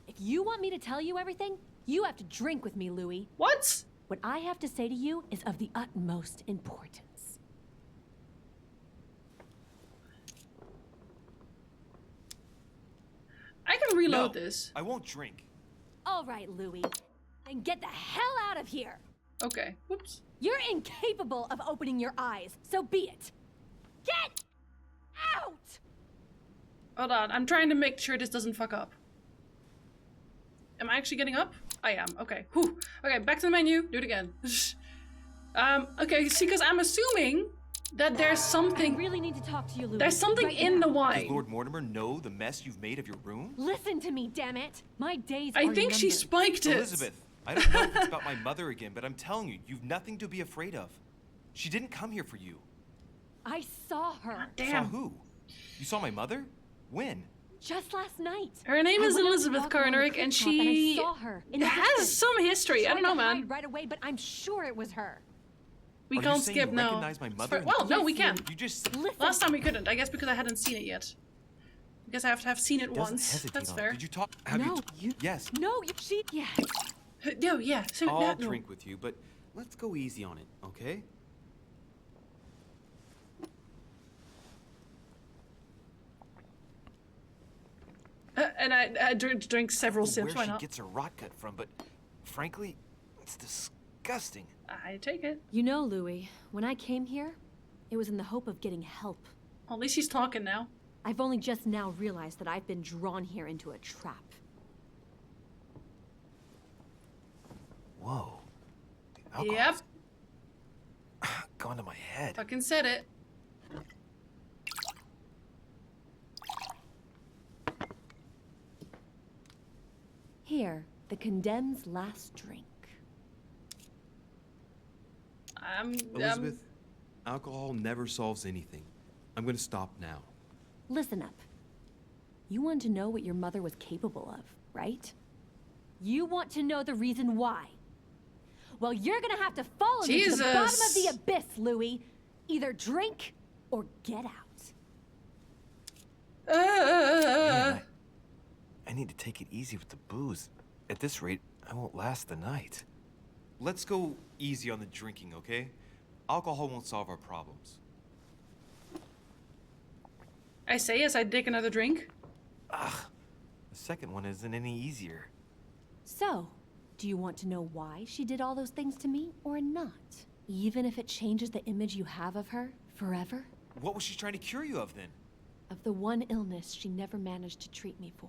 if you want me to tell you everything, you have to drink with me, Louis. What? What I have to say to you is of the utmost importance. I can reload No, this. I won't drink. All right, Louis. Then get the hell out of here. Okay. Whoops. You're incapable of opening your eyes, so be it. Get out! Hold on, I'm trying to make sure this doesn't fuck up. Am I actually getting up? I am. Okay. Whew. Okay, back to the menu. Do it again. Okay, see, because I'm assuming that there's something. I really need to talk to you, Louis. There's something right in now. the wine. Does Lord Mortimer know the mess you've made of your room? Listen to me, damn it. My days I are think she numbered. spiked it. Elizabeth, I don't know if it's about my mother again, but I'm telling you, you've nothing to be afraid of. She didn't come here for you. I saw her. Damn. Saw who? You saw my mother? When? Just last night. Her name I is went out to Elizabeth walk along the Karnerick, cliff and top she I saw her in the has distance. some history. She I don't tried know, to man. hide right away, but I'm sure it was her. We Are can't you saying skip you now. recognize my It's mother? fair- Well, no, we can. You just Listen. Last time we couldn't. I guess because I hadn't seen it yet. I guess I have to have seen it doesn't once. hesitate That's on. fair. Did you talk? Have No, you? Yes. No, she. Yeah. No, yeah. So I'll no. drink with you, but let's go easy on it, okay? And I drink several I don't know sips. where Why she not? gets her rot gut from, but frankly, it's disgusting. I take it. You know, Louis, when I came here, it was in the hope of getting help. At least he's talking now. I've only just now realized that I've been drawn here into a trap. Whoa. The Yep. alcohol's gone to my head. Fucking said it. Here, the condemned's last drink. Elizabeth, alcohol never solves anything. I'm gonna stop now. Listen up. You want to know what your mother was capable of, right? You want to know the reason why. Well, you're gonna have to follow me to the bottom of the abyss, Louis. Either drink or get out. Man, I need to take it easy with the booze. At this rate, I won't last the night. Let's go easy on the drinking, okay? Alcohol won't solve our problems. I say as I take another drink. Ugh, the second one isn't any easier. So, do you want to know why she did all those things to me or not? Even if it changes the image you have of her forever? What was she trying to cure you of then? Of the one illness she never managed to treat me for.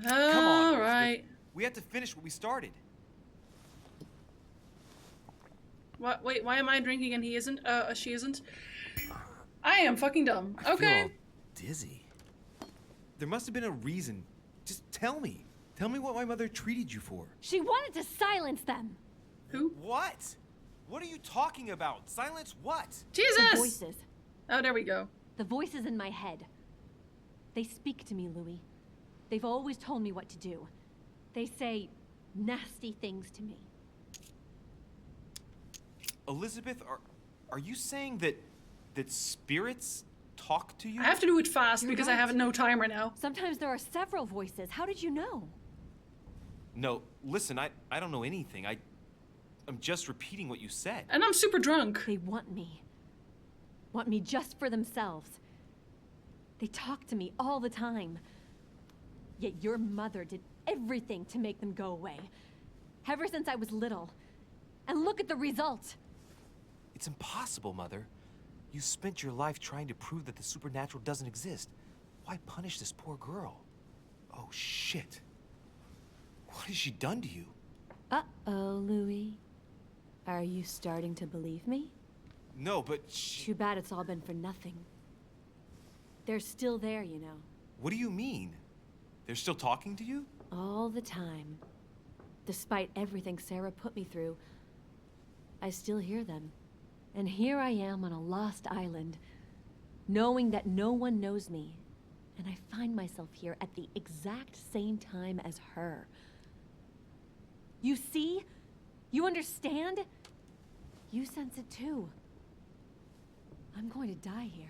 Come on, All right. Elizabeth. We have to finish what we started. What? Wait, why am I drinking and he isn't? She isn't? I am fucking dumb. I Okay. feel all dizzy. There must have been a reason. Just tell me. Tell me what my mother treated you for. She wanted to silence them. Who? What? What are you talking about? Silence what? Jesus! The voices. Oh, there we go. The voices in my head. They speak to me, Louis. They've always told me what to do. They say nasty things to me. Elizabeth, are you saying that spirits talk to you? I have to do it fast You're because right. I have no timer now. Sometimes there are several voices. How did you know? No, listen, I don't know anything. I'm just repeating what you said. And I'm super drunk. They want me. Want me just for themselves. They talk to me all the time. Yet your mother did everything to make them go away. Ever since I was little. And look at the result. It's impossible, Mother. You spent your life trying to prove that the supernatural doesn't exist. Why punish this poor girl? Oh, shit. What has she done to you? Uh-oh, Louis. Are you starting to believe me? No, but Too bad it's all been for nothing. They're still there, you know. What do you mean? They're still talking to you? All the time. Despite everything Sarah put me through, I still hear them. And here I am on a lost island, knowing that no one knows me. And I find myself here at the exact same time as her. You see? You understand? You sense it too. I'm going to die here.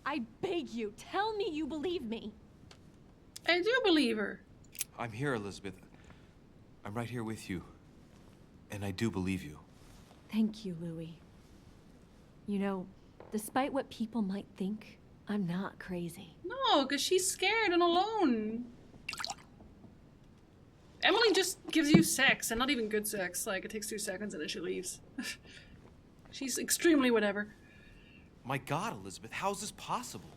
I beg you, tell me you believe me. I do believe her. I'm here, Elizabeth. I'm right here with you. And I do believe you. Thank you, Louis. You know, despite what people might think, I'm not crazy. No, because she's scared and alone. Emily just gives you sex, and not even good sex. Like, it takes 2 seconds and then she leaves. She's extremely whatever. My God, Elizabeth, how is this possible?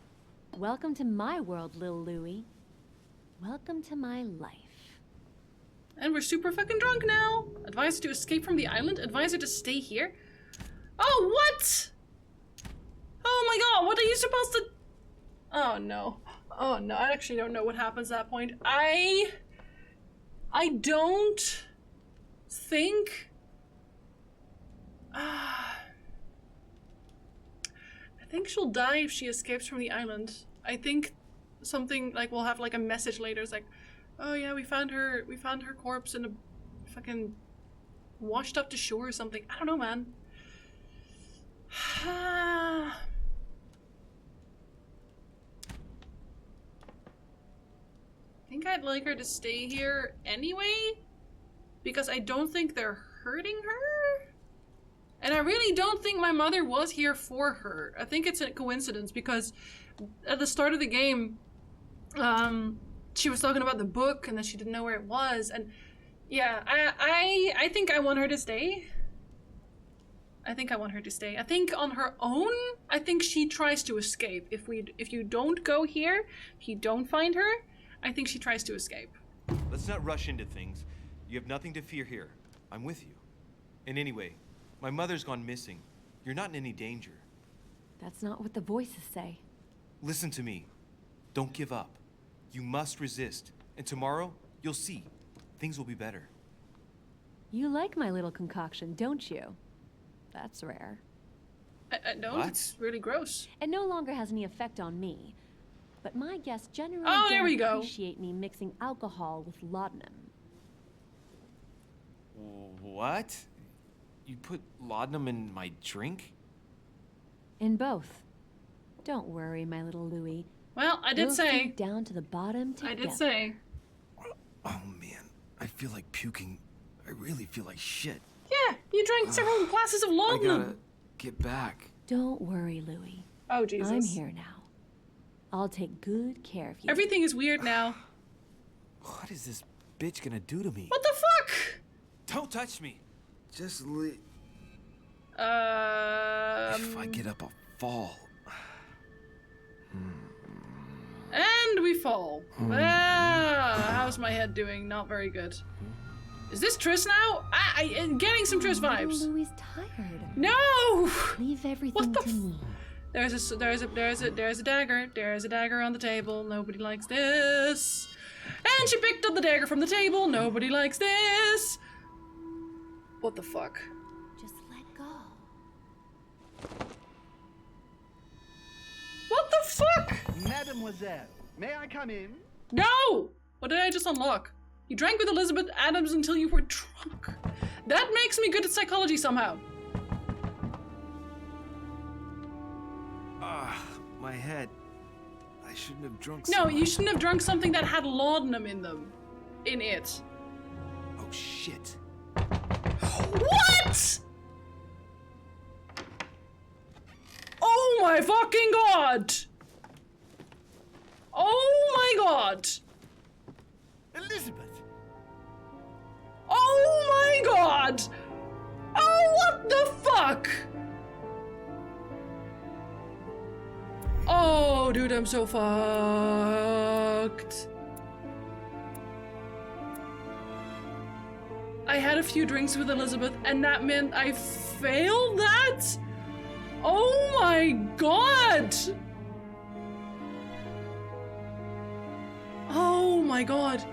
Welcome to my world, Lil Louis. Welcome to my life. And we're super fucking drunk now. Advise her to escape from the island. Advise her to stay here. Oh, what? Oh my God, what are you supposed to... Oh no. Oh no, I actually don't know what happens at that point. I don't think... I think she'll die if she escapes from the island. I think something like we'll have like a message later. It's like, oh yeah, we found her corpse in a fucking washed up to shore or something. I don't know, man. I think I'd like her to stay here anyway, because I don't think they're hurting her. And I really don't think my mother was here for her. I think it's a coincidence because at the start of the game, she was talking about the book and then she didn't know where it was. And yeah, I think I want her to stay. I think I want her to stay. I think on her own, I think she tries to escape. If you don't go here, if you don't find her, I think she tries to escape. Let's not rush into things. You have nothing to fear here. I'm with you. And anyway, my mother's gone missing. You're not in any danger. That's not what the voices say. Listen to me. Don't give up. You must resist. And tomorrow, you'll see. Things will be better. You like my little concoction, don't you? That's rare. I don't. What? It's really gross. It no longer has any effect on me. But my guests generally there we don't go. appreciate me mixing alcohol with laudanum. What? You put laudanum in my drink? In both. Don't worry, my little Louis. Well, I did We'll say. sink down to the bottom together. I did say. Oh man, I feel like puking. I really feel like shit. Yeah, you drank several glasses of I laudanum. gotta get back. Don't worry, Louis. Oh, Jesus. I'm here now. I'll take good care of you. Everything is weird now. What is this bitch gonna do to me? What the fuck? Don't touch me. Just If I get up, I'll fall. And we fall. How's my head doing? Not very good. Is this Triss now? I'm getting some Triss vibes. Louis tired. No! Leave everything to me. There's a dagger. There's a dagger on the table. Nobody likes this. And she picked up the dagger from the table. Nobody likes this. What the fuck? Just let go. What the fuck? Mademoiselle, may I come in? No! What did I just unlock? You drank with Elizabeth Adams until you were drunk. That makes me good at psychology somehow. Ah, my head. I shouldn't have drunk No, so you much. shouldn't have drunk something that had laudanum in them. In it. Oh, shit. What?! Oh my fucking god! Oh my god! Elizabeth! Oh my god! Oh, what the fuck? Oh, dude, I'm so fucked. I had a few drinks with Elizabeth, and that meant I failed that? Oh my god! Oh my god.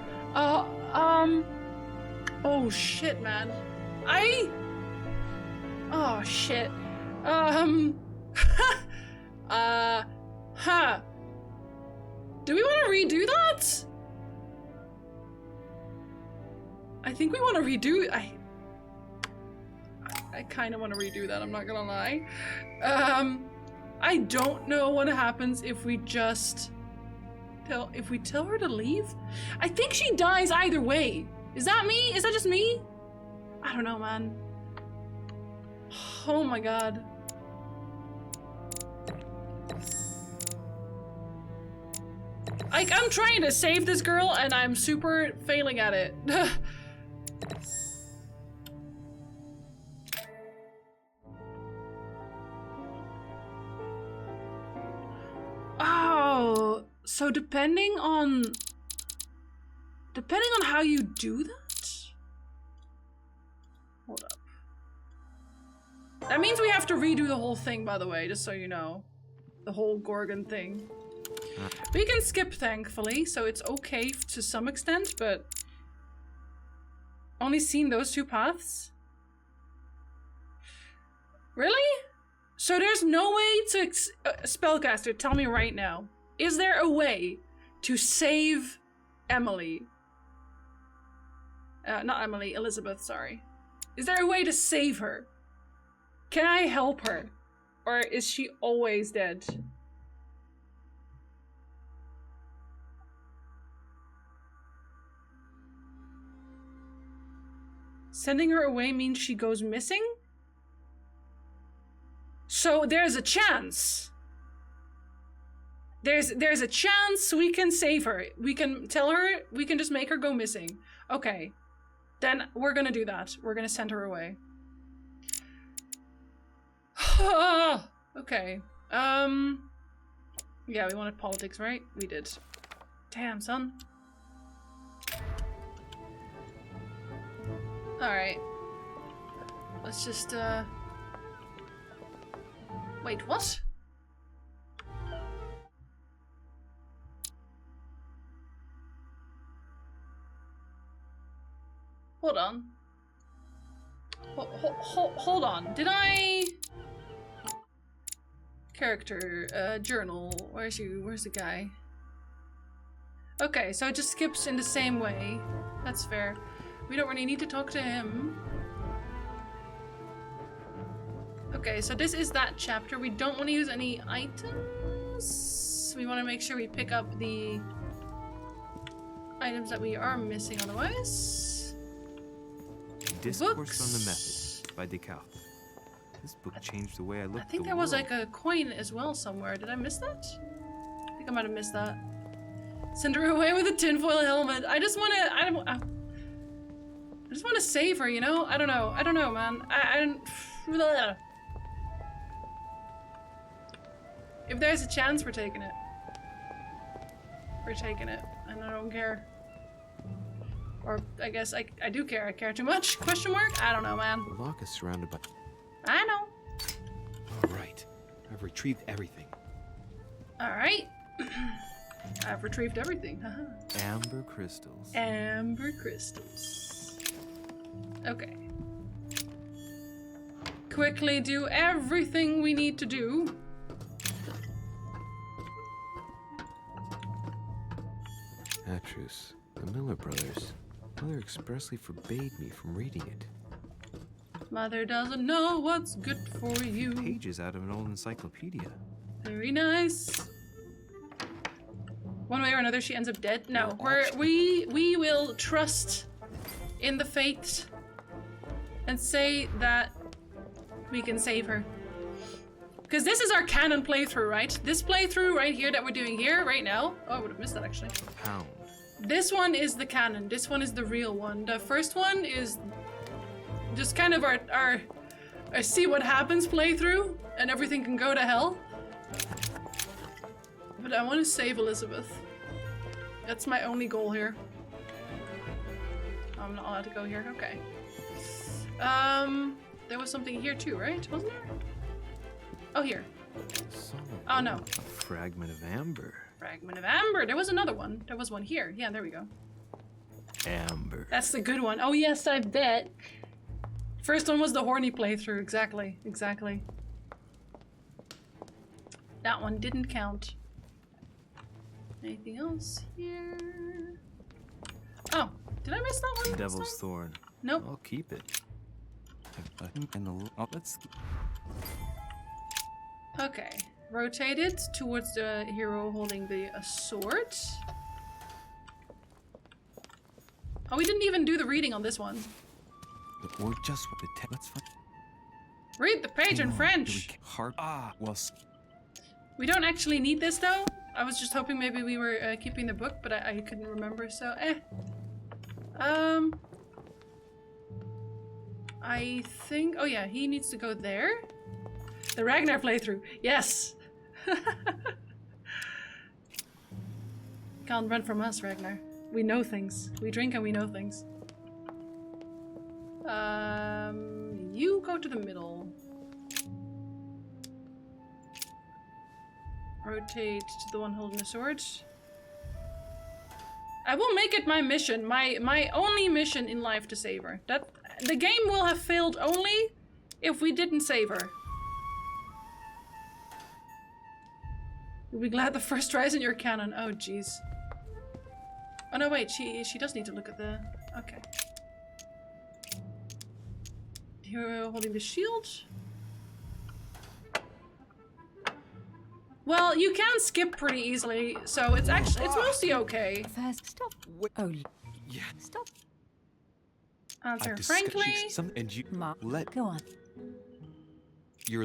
Oh shit, man. Oh shit. Do we want to redo that? I think we want to redo. I kind of want to redo that. I'm not gonna lie. I don't know what happens if we just tell her to leave. I think she dies either way. Is that me? Is that just me? I don't know, man. Oh my god. I'm trying to save this girl and I'm super failing at it. Oh, so depending on how you do that? Hold up. That means we have to redo the whole thing, by the way, just so you know. The whole Gorgon thing. We can skip, thankfully, so it's okay to some extent, but only seen those two paths? Really? So there's no way to spellcaster, tell me right now. Is there a way to save Emily? Not Emily, Elizabeth, sorry. Is there a way to save her? Can I help her? Or is she always dead? Sending her away means she goes missing? So there's a chance. There's a chance we can save her. We can tell her, we can just make her go missing. Okay. Then we're gonna do that. We're gonna send her away. Okay. Yeah, we wanted politics, right? We did. Damn, son. Alright. Let's just, wait, what? Hold on. Hold on. Did I... Character, journal. Where's you? Where's the guy? Okay, so it just skips in the same way. That's fair. We don't really need to talk to him. Okay, so this is that chapter. We don't want to use any items. We want to make sure we pick up the items that we are missing otherwise. Discourse Books. on the Method by Descartes. This book changed the way I looked I at think the there was world. like a coin as well somewhere. Did I miss that? I think I might have missed that. Send her away with a tinfoil helmet. I just want to. I just want to save her, you know? I don't know. I don't know, man. I don't. If there's a chance, we're taking it. We're taking it, and I don't care. Or I guess I do care. I care too much? Question mark? I don't know, man. The lock is surrounded by... I know. All right. I've retrieved everything. All right. I've retrieved everything. Haha. Amber crystals. Amber crystals. Okay. Quickly do everything we need to do. Atrus, the Miller brothers. Mother expressly forbade me from reading it. Mother doesn't know what's good for you. Pages out of an old encyclopedia. Very nice. One way or another, she ends up dead. No, we will trust in the fates and say that we can save her. Because this is our canon playthrough, right? This playthrough right here that we're doing here right now. Oh, I would have missed that actually. Pound. This one is the canon. This one is the real one. The first one is just kind of our see what happens playthrough, and everything can go to hell. But I want to save Elizabeth. That's my only goal here. I'm not allowed to go here. Okay. There was something here too, right? Wasn't there? Oh, here. Oh no. A fragment of amber. Fragment of amber. There was another one. There was one here. Yeah, there we go. Amber. That's the good one. Oh yes, I bet. First one was the horny playthrough. Exactly. Exactly. That one didn't count. Anything else here? Oh, did I miss that one? Devil's Thorn. Nope. I'll keep it. Let's. Okay. Rotate it towards the hero holding the sword. Oh, we didn't even do the reading on this one. Or just what the let's find. Read the page in French. We don't actually need this though. I was just hoping maybe we were keeping the book, but I couldn't remember, so I think, oh yeah, he needs to go there. The Ragnar playthrough, yes! Can't run from us, Ragnar. We know things. We drink and we know things. You go to the middle. Rotate to the one holding the sword. I will make it my mission, my only mission in life to save her. That the game will have failed only if we didn't save her. You'll be glad the first try is in your canon. Oh jeez. Oh no, wait, she does need to look at the... Okay. Hero holding the shield. Well, you can skip pretty easily, so it's actually, it's mostly okay. First, stop. Oh, yeah. Stop. Answer frankly. And you let go on. You're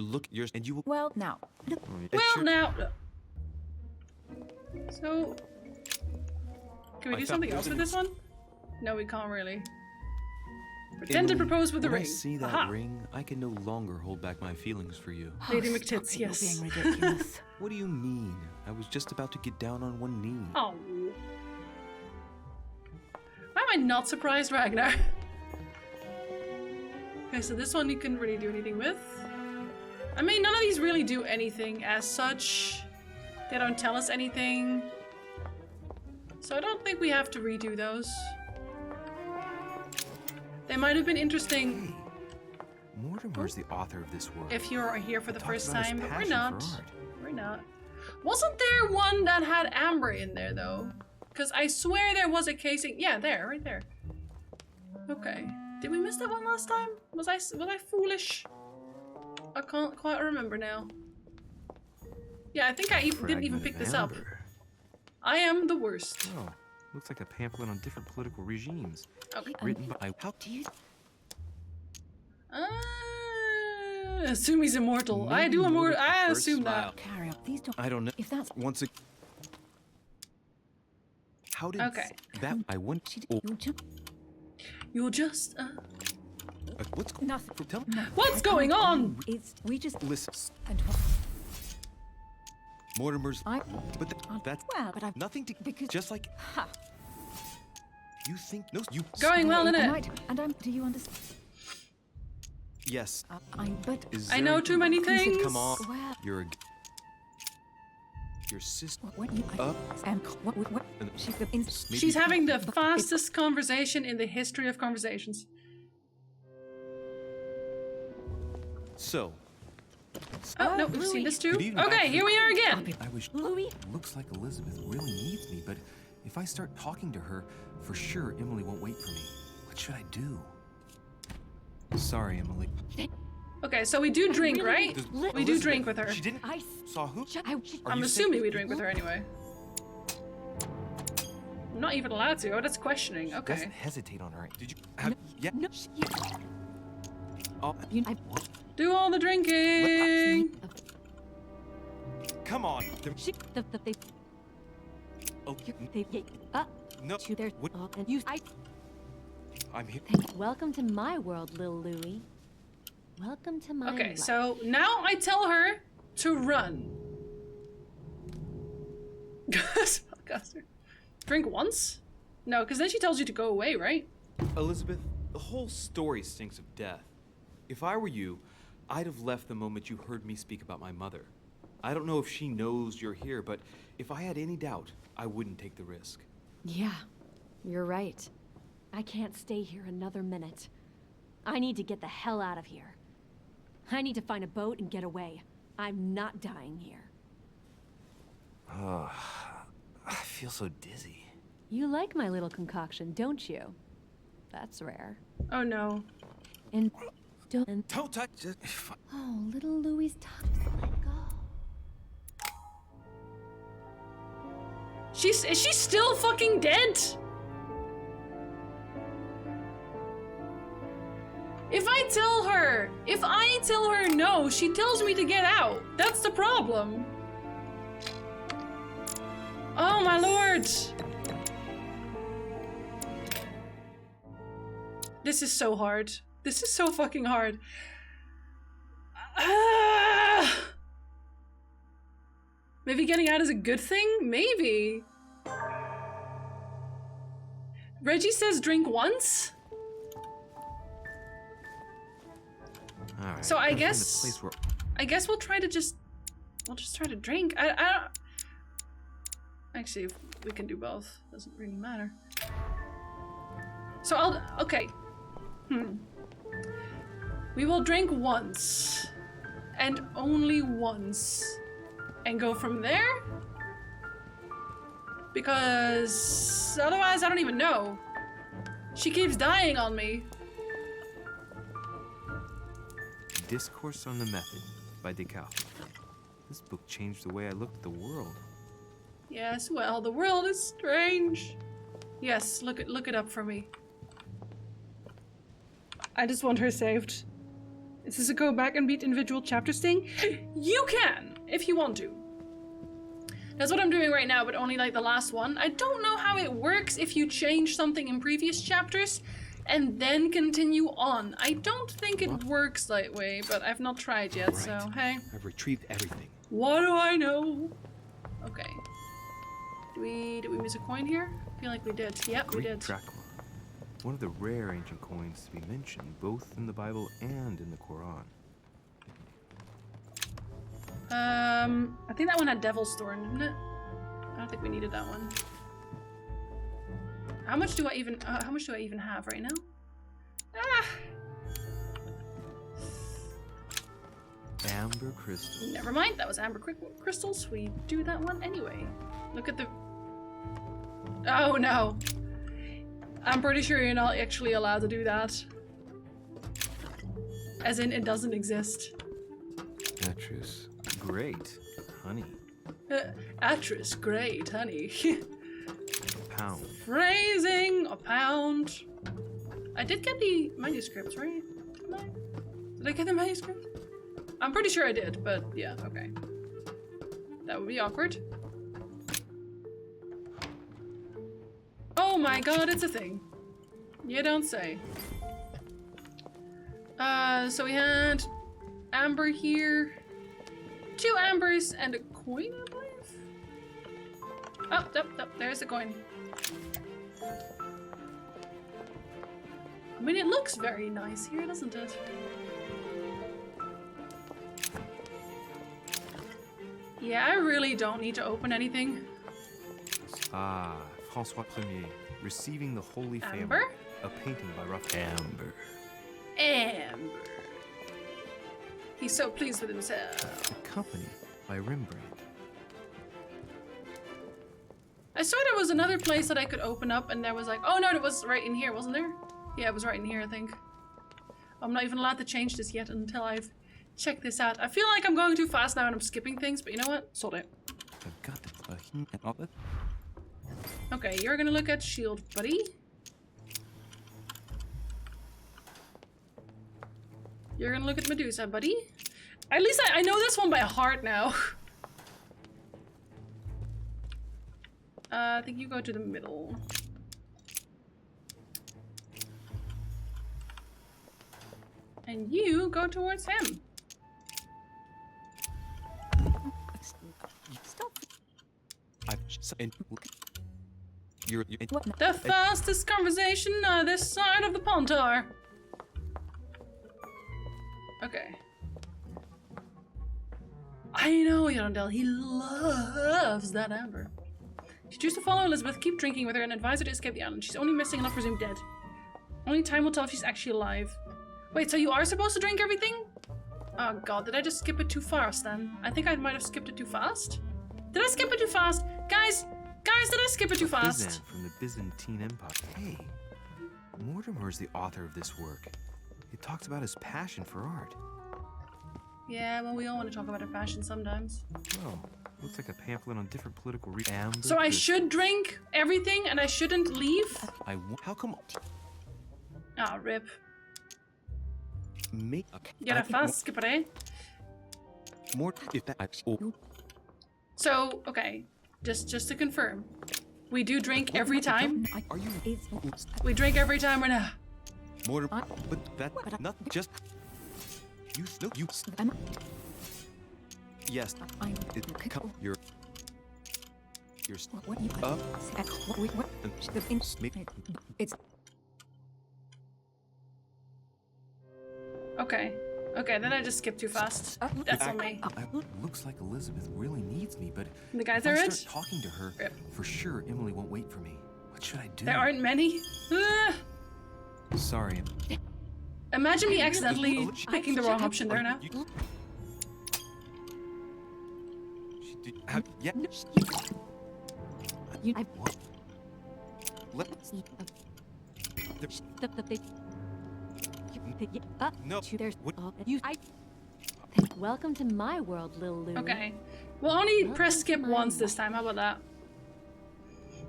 and you will. Well, now. Look. Well, now. So, can we do something else with this one? No, we can't really. Pretend to propose with the ring. When I see that ring, I can no longer hold back my feelings for you. Lady McTits, yes. You're being ridiculous. What do you mean? I was just about to get down on one knee. Oh. Why am I not surprised, Ragnar? Okay, so this one you couldn't really do anything with. I mean, none of these really do anything as such. They don't tell us anything. So I don't think we have to redo those. They might have been interesting. Mortimer's the author of this work. If you're here for the first time, but we're not. We're not. Wasn't there one that had amber in there though? Because I swear there was a casing. Yeah, there, right there. Okay. Did we miss that one last time? Was I foolish? I can't quite remember now. Yeah, I think I didn't even pick this up. I am the worst. Oh, looks like a pamphlet on different political regimes. Okay. Written by how do you? Assume he's immortal. I do immortal. I assume that. Carry up these I don't know. If that's once a. How did that? I went. You'll just. What's nothing? Tell no, what's going on? It's we just listen. And what? Mortimer's. But that's well, but I nothing to because just like. Ha. You think no? You going well in it. And I'm. Do you understand? Yes. But I know too many things. Come on. Well, You're a. your sister up and she's having the fastest conversation in the history of conversations. So, Oh, no, we've seen this too. Good evening. Okay, here we are again. I wish looks like Elizabeth really needs me, but if I start talking to her, for sure Emily won't wait for me. What should I do? Sorry, Emily. Okay, so we do drink, right? We do drink with her. she didn't saw who? I'm assuming we drink with her anyway. I'm not even allowed to. Oh, that's questioning. Okay. Doesn't hesitate on her. Did you? Have, yeah. Oh, Do all the drinking. Come on. Oh, no. What? I'm here. Welcome to my world, Lil Louie. Welcome to my Okay, life. so now I tell her to run. Drink once? No, because then she tells you to go away, right? Elizabeth, the whole story stinks of death. If I were you, I'd have left the moment you heard me speak about my mother. I don't know if she knows you're here, but if I had any doubt, I wouldn't take the risk. Yeah, you're right. I can't stay here another minute. I need to get the hell out of here. I need to find a boat and get away. I'm not dying here. I feel so dizzy. You like my little concoction, don't you? That's rare. Oh no. And don't touch it. Oh, little Louie's tough to let go. Is she still fucking dead? If I tell her no, she tells me to get out. That's the problem. Oh my lord. This is so hard. This is so fucking hard. Maybe getting out is a good thing? Maybe. Reggie says drink once? All right. So I guess we'll try to we'll just try to drink. I don't actually, if we can do both, doesn't really matter. So okay. We will drink once and only once and go from there, because otherwise I don't even know. She keeps dying on me. Discourse on the Method by Descartes. This book changed the way I looked at the world. Yes, well, the world is strange. Yes, look it up for me. I just want her saved. Is this a go back and beat individual chapters thing? You can, if you want to. That's what I'm doing right now, but only like the last one. I don't know how it works if you change something in previous chapters and then continue on. I don't think it works that way, but I've not tried yet, so hey. I've retrieved everything. What do I know? Okay. Did we miss a coin here? I feel like we did. Yep, we did. Drachma. One of the rare ancient coins to be mentioned, both in the Bible and in the Quran. I think that one had Devil's Thorn, didn't it? I don't think we needed that one. How much do I even have right now? Ah! Amber crystal. Never mind, that was amber crystals. We do that one anyway. Look at the... Oh no. I'm pretty sure you're not actually allowed to do that. As in, it doesn't exist. Atris. Great. Honey. Atris, great, honey. Pound. Phrasing, a pound. I did get the manuscripts, right? Did I get the manuscript? I'm pretty sure I did, but yeah, okay. That would be awkward. Oh my god, it's a thing. You don't say. So we had amber here. 2 ambers and a coin, I believe? Oh, there's the coin. I mean, it looks very nice here, doesn't it? Yeah, I really don't need to open anything. Ah, François Ier, Receiving the Holy Family. Amber? A painting by Raphael. Amber. Amber. He's so pleased with himself. The Company by Rembrandt. I swear there was another place that I could open up and there was like, oh no, it was right in here, wasn't there? Yeah, it was right in here, I think. I'm not even allowed to change this yet until I've checked this out. I feel like I'm going too fast now and I'm skipping things, but you know what? Sold it. I've got the Okay, you're gonna look at Shield, buddy. You're gonna look at Medusa, buddy. At least I know this one by heart now. I think you go to the middle. And you go towards him. Stop. The fastest conversation on this side of the Pontar. Okay. I know Yarondel, he loves that Amber. She chooses to follow Elizabeth, keep drinking with her, and advise her to escape the island. She's only missing and not presumed dead. Only time will tell if she's actually alive. Wait, so you are supposed to drink everything? Oh god, did I just skip it too fast then? I think I might have skipped it too fast. Did I skip it too fast? Guys, did I skip it too fast? Byzant from the Byzantine Empire. Hey, Mortimer is the author of this work. It talks about his passion for art. Yeah, well, we all want to talk about our passion sometimes. Oh, looks like a pamphlet on different political So I should drink everything and I shouldn't leave? How come? Ah, rip. Me? Get a fast skipper, eh? More if that. So, okay, just to confirm, we do drink every time. Are you? We drink every time or not? Mortimer, but that not just. You no you. Yes. You're up. It's Okay. Okay, then I just skipped too fast. That's on me. Looks like Elizabeth really needs me, but The guys if are I rich? start talking to her, Rip. for sure Emily won't wait for me. What should I do? There aren't many. Ah. Sorry. Imagine me accidentally picking the wrong option there now. Yeah. What? No. There's What? Welcome to my world, Lil Louie. Okay. We'll only press skip once this time. How about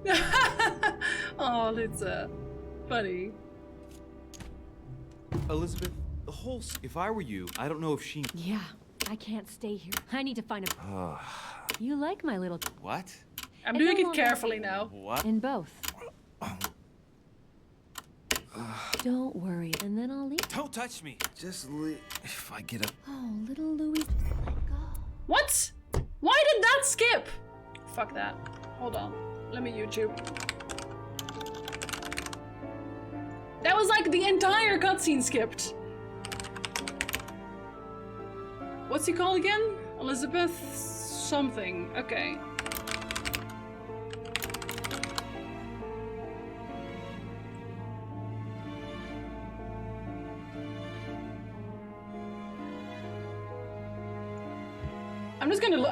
that? Oh, it's funny. Elizabeth, the whole. If I were you, I don't know if she. Yeah, I can't stay here. I need to find a. You like my little. What? I'm I doing no it longer- carefully now. What? In both. Don't worry, and then I'll leave. Don't touch me. Just leave if I get up. Oh, little Louie, let go. What? Why did that skip? Fuck that. Hold on. Let me YouTube. That was like the entire cutscene skipped. What's he called again? Elizabeth something. Okay.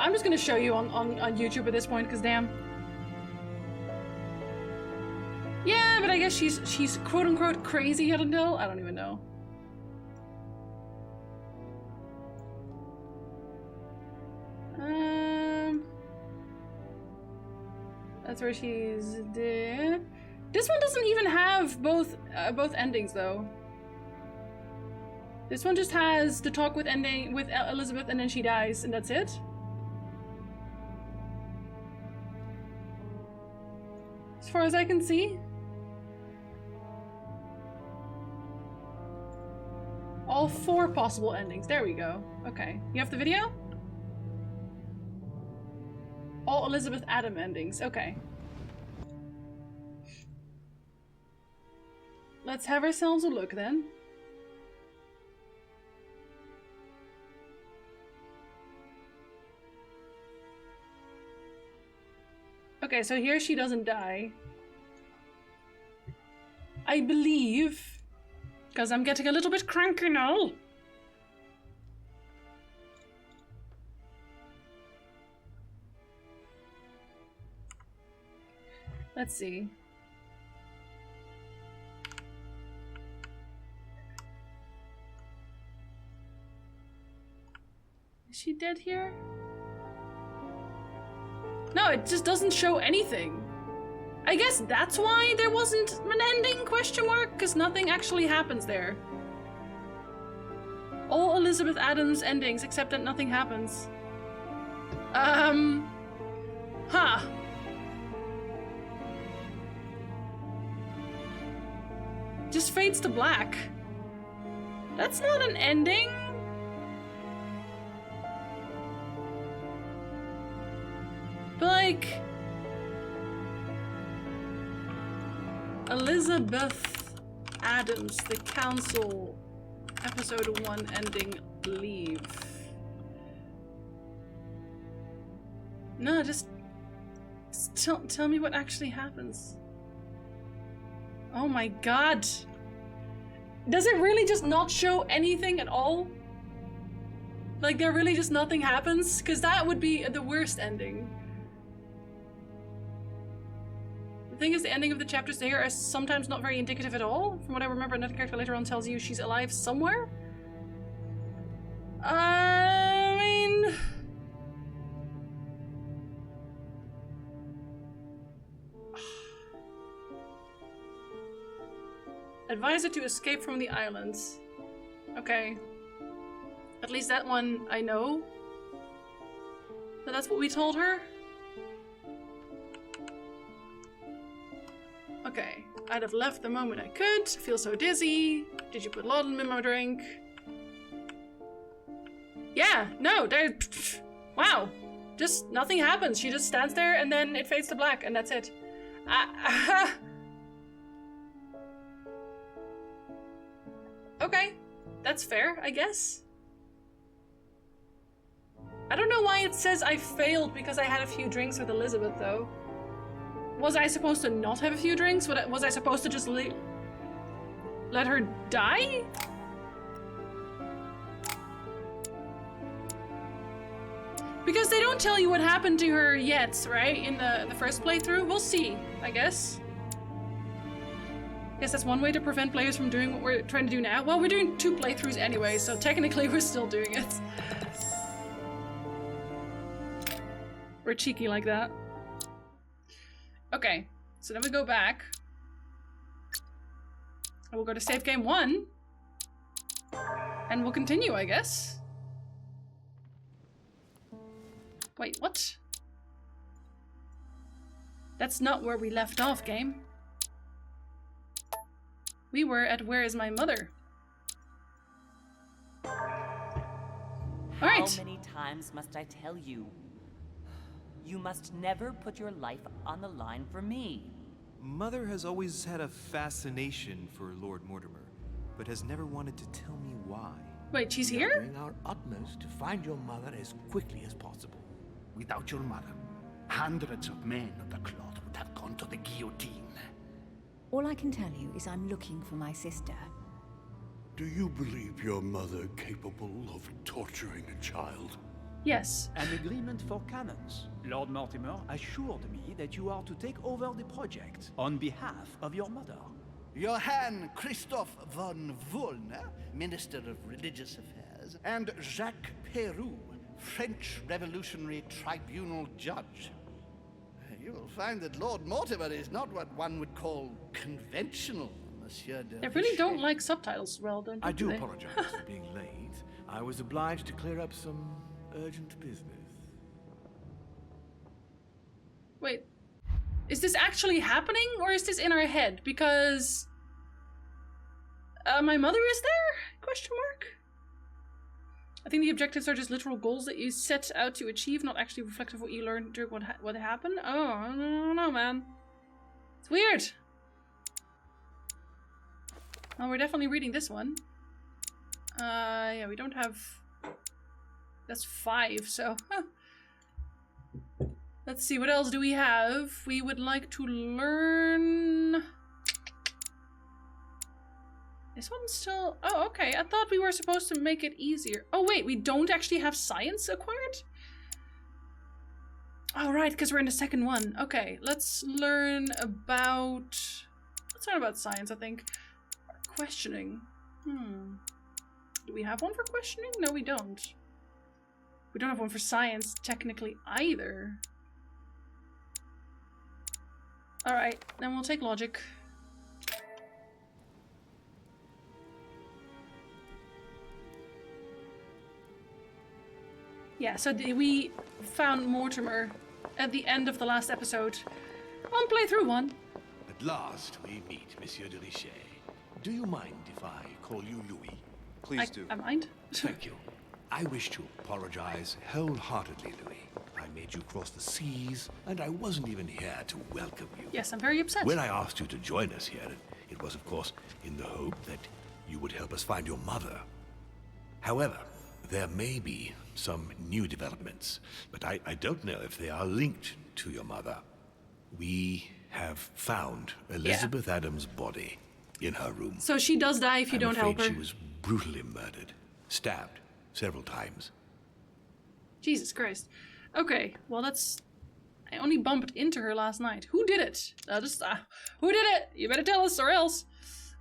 I'm just gonna show you on YouTube at this point, cause damn. Yeah, but I guess she's quote unquote crazy, Yarondel. I don't even know. That's where she's dead. This one doesn't even have both endings though. This one just has the talk with Elizabeth and then she dies and that's it. As far as I can see. All 4 possible endings. There we go. Okay. You have the video? All Elizabeth Adam endings. Okay. Let's have ourselves a look then. Okay, so here she doesn't die. I believe, because I'm getting a little bit cranky now. Let's see. Is she dead here? No, it just doesn't show anything. I guess that's why there wasn't an ending, question mark? Because nothing actually happens there. All Elizabeth Adams endings, except that nothing happens. Huh. Just fades to black. That's not an ending. But like... Elizabeth Adams, The Council, Episode 1 ending, leave. No, just tell me what actually happens. Oh my god. Does it really just not show anything at all? Like there really just nothing happens? Because that would be the worst ending. The thing is, the ending of the chapters there are sometimes not very indicative at all. From what I remember, another character later on tells you she's alive somewhere. I mean... Advise her to escape from the islands. Okay. At least that one I know. But that's what we told her? Okay. I'd have left the moment I could. Feel so dizzy. Did you put laudanum in my drink? Yeah, no, there... Wow. Just nothing happens. She just stands there and then it fades to black and that's it. Okay, that's fair, I guess. I don't know why it says I failed because I had a few drinks with Elizabeth, though. Was I supposed to not have a few drinks? Was I supposed to just let her die? Because they don't tell you what happened to her yet, right? In the first playthrough? We'll see, I guess. Guess that's one way to prevent players from doing what we're trying to do now. Well, we're doing 2 playthroughs anyway, so technically we're still doing it. We're cheeky like that. Okay, so then we go back. And we'll go to save game 1. And we'll continue, I guess. Wait, what? That's not where we left off, game. We were at Where Is My Mother? Alright. How many times must I tell you? You must never put your life on the line for me. Mother has always had a fascination for Lord Mortimer, but has never wanted to tell me why. Wait, she's We here? are doing our utmost to find your mother as quickly as possible. Without your mother, hundreds of men of the cloth would have gone to the guillotine. All I can tell you is I'm looking for my sister. Do you believe your mother capable of torturing a child? Yes. An agreement for cannons. Lord Mortimer assured me that you are to take over the project on behalf of your mother. Johann Christoph von Wollner, Minister of Religious Affairs, and Jacques Peroux, French Revolutionary Tribunal Judge. You will find that Lord Mortimer is not what one would call conventional, Monsieur de They really don't Richet. like subtitles well, don't I do they? apologize for being late. I was obliged to clear up some urgent business. Wait, is this actually happening or is this in our head? Because my mother is there? Question mark. I think the objectives are just literal goals that you set out to achieve, not actually reflective of what you learned during what happened. Oh, I don't know, man. It's weird. Oh, we're definitely reading this one. Yeah, we don't have. That's 5, so. Let's see, what else do we have? We would like to learn... This one's still... Oh, okay. I thought we were supposed to make it easier. Oh, wait, we don't actually have science acquired? Oh, right, because we're in the second one. Okay, let's learn about... Let's learn about science, I think. Questioning. Do we have one for questioning? No, we don't. We don't have one for science, technically, either. Alright, then we'll take logic. Yeah, so we found Mortimer at the end of the last episode on playthrough 1. At last we meet, Monsieur de Richet. Do you mind if I call you Louis? Please do. I mind. Thank you. I wish to apologize wholeheartedly, Louis. I made you cross the seas, and I wasn't even here to welcome you. Yes, I'm very upset. When I asked you to join us here, it was, of course, in the hope that you would help us find your mother. However, there may be some new developments, but I don't know if they are linked to your mother. We have found Elizabeth Adams' body in her room. So she does die if you don't help her. She was brutally murdered, stabbed several times. Jesus Christ. Okay, well that's... I only bumped into her last night. Who did it? Who did it? You better tell us or else.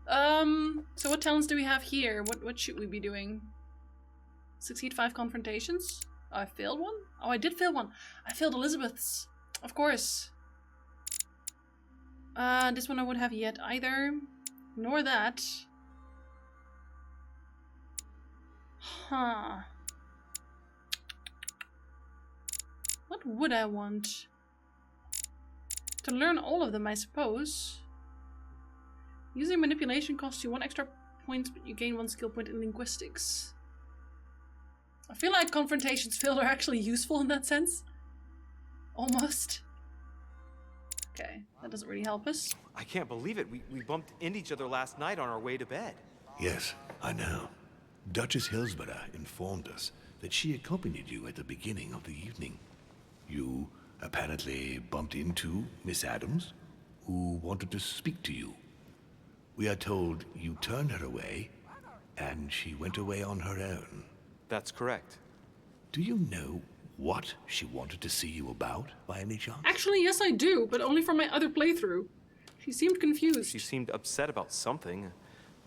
So what talents do we have here? What should we be doing? Succeed 5 confrontations? Oh, I failed one? Oh, I did fail one. I failed Elizabeth's. Of course. This one I wouldn't have yet either. Nor that. Huh. What would I want? To learn all of them, I suppose. Using manipulation costs you 1 extra point, but you gain 1 skill point in linguistics. I feel like confrontations failed are actually useful in that sense. Almost. Okay, that doesn't really help us. I can't believe it. We bumped into each other last night on our way to bed. Yes, I know. Duchess Hillsborough informed us that she accompanied you at the beginning of the evening. You apparently bumped into Miss Adams, who wanted to speak to you. We are told you turned her away, and she went away on her own. That's correct. Do you know what she wanted to see you about, by any chance? Actually, yes I do, but only from my other playthrough. She seemed confused. She seemed upset about something.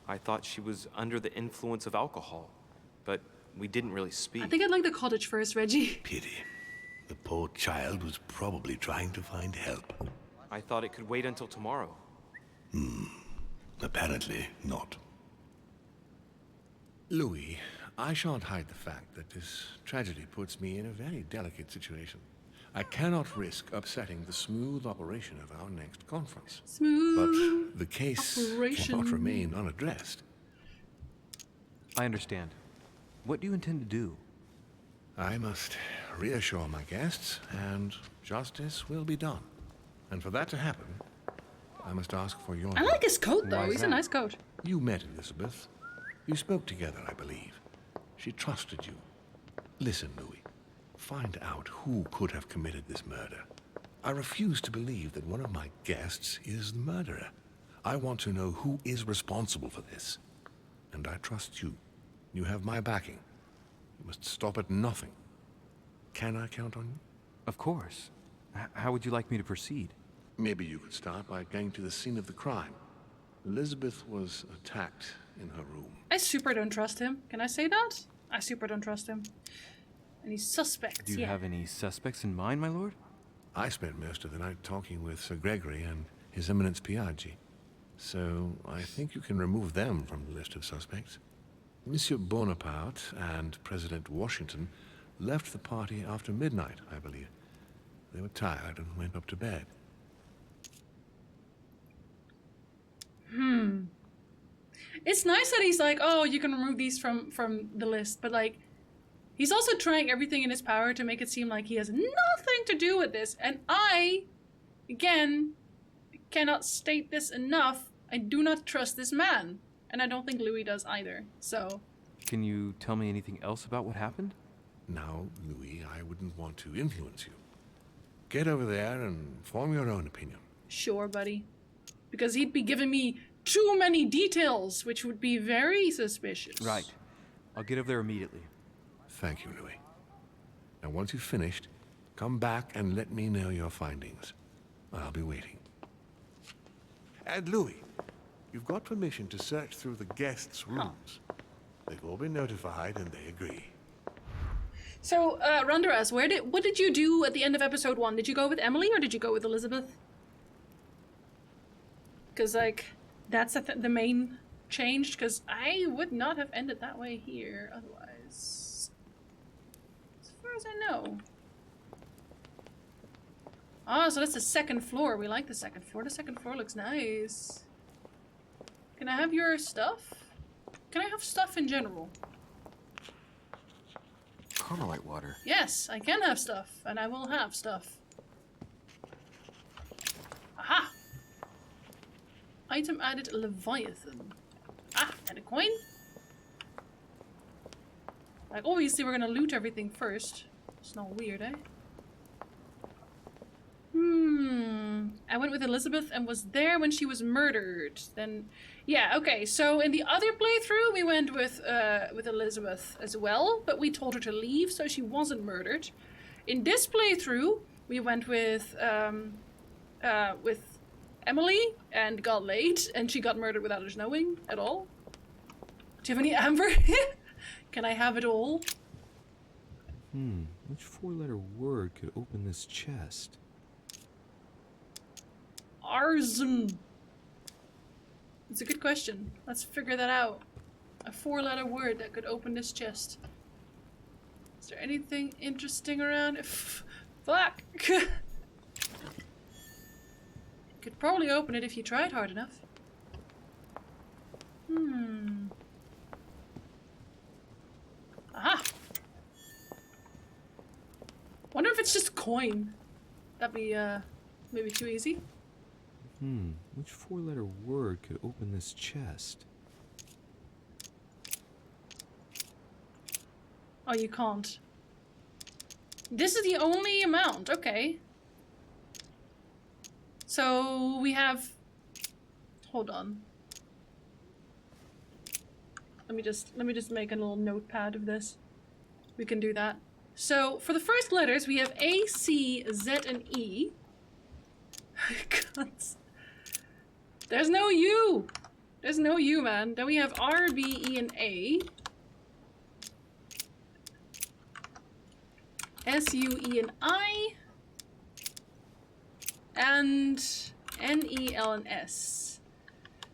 I thought she was under the influence of alcohol, but we didn't really speak. I think I'd like the cottage first, Reggie. Pity. The poor child was probably trying to find help. I thought it could wait until tomorrow. Apparently not. Louis, I shan't hide the fact that this tragedy puts me in a very delicate situation. I cannot risk upsetting the smooth operation of our next conference. Smooth But the case operation. cannot remain unaddressed. I understand. What do you intend to do? I must reassure my guests, and justice will be done. And for that to happen, I must ask for your I like his coat though, Why is he's a that? nice coat. You met Elizabeth. You spoke together, I believe. She trusted you. Listen, Louis. Find out who could have committed this murder. I refuse to believe that one of my guests is the murderer. I want to know who is responsible for this. And I trust you. You have my backing. You must stop at nothing. Can I count on you? Of course. How would you like me to proceed? Maybe you could start by going to the scene of the crime. Elizabeth was attacked in her room. I super don't trust him. Can I say that? I super don't trust him. Any suspects? Do you have any suspects in mind, my lord? I spent most of the night talking with Sir Gregory and His Eminence Piaggi, so I think you can remove them from the list of suspects. Monsieur Bonaparte and President Washington left the party after midnight, I believe. They were tired and went up to bed. It's nice that he's like, oh, you can remove these from the list, but like, he's also trying everything in his power to make it seem like he has nothing to do with this. And I, again, cannot state this enough. I do not trust this man. And I don't think Louis does either, so... Can you tell me anything else about what happened? Now, Louis, I wouldn't want to influence you. get over there and form your own opinion. Sure, buddy. Because he'd be giving me too many details, which would be very suspicious. Right. I'll get over there immediately. Thank you, Louis. Now, once you've finished, come back and let me know your findings. I'll be waiting. And Louis, you've got permission to search through the guests' rooms. They've all been notified and they agree. So, Ronderas, what did you do at the end of episode 1? Did you go with Emily or did you go with Elizabeth? Because, like, that's the main change, because I would not have ended that way here otherwise. As far as I know. Oh, so that's the second floor. We like the second floor. The second floor looks nice. Can I have your stuff? Can I have stuff in general? Carmelite water. Yes, I can have stuff, and I will have stuff. Aha! Item added Leviathan. Ah, and a coin? Like, obviously we're gonna loot everything first. It's not weird, eh? I went with Elizabeth and was there when she was murdered. Then, yeah, okay. So in the other playthrough, we went with Elizabeth as well, but we told her to leave, so she wasn't murdered. In this playthrough, we went with Emily and got late, and she got murdered without us knowing at all. Do you have any amber? Can I have it all? Which four-letter word could open this chest? Arzen. It's a good question. Let's figure that out. A four-letter word that could open this chest. Is there anything interesting around? Fuck! Could probably open it if you tried hard enough. Aha! Wonder if it's just coin. That'd be, maybe too easy. Which four-letter word could open this chest? Oh, you can't. This is the only amount, okay. So we have... Hold on. Let me just make a little notepad of this. We can do that. So for the first letters, we have A, C, Z, and E. There's no U. There's no U, man. Then we have R, B, E, and A. S, U, E, and I. And N, E, L, and S.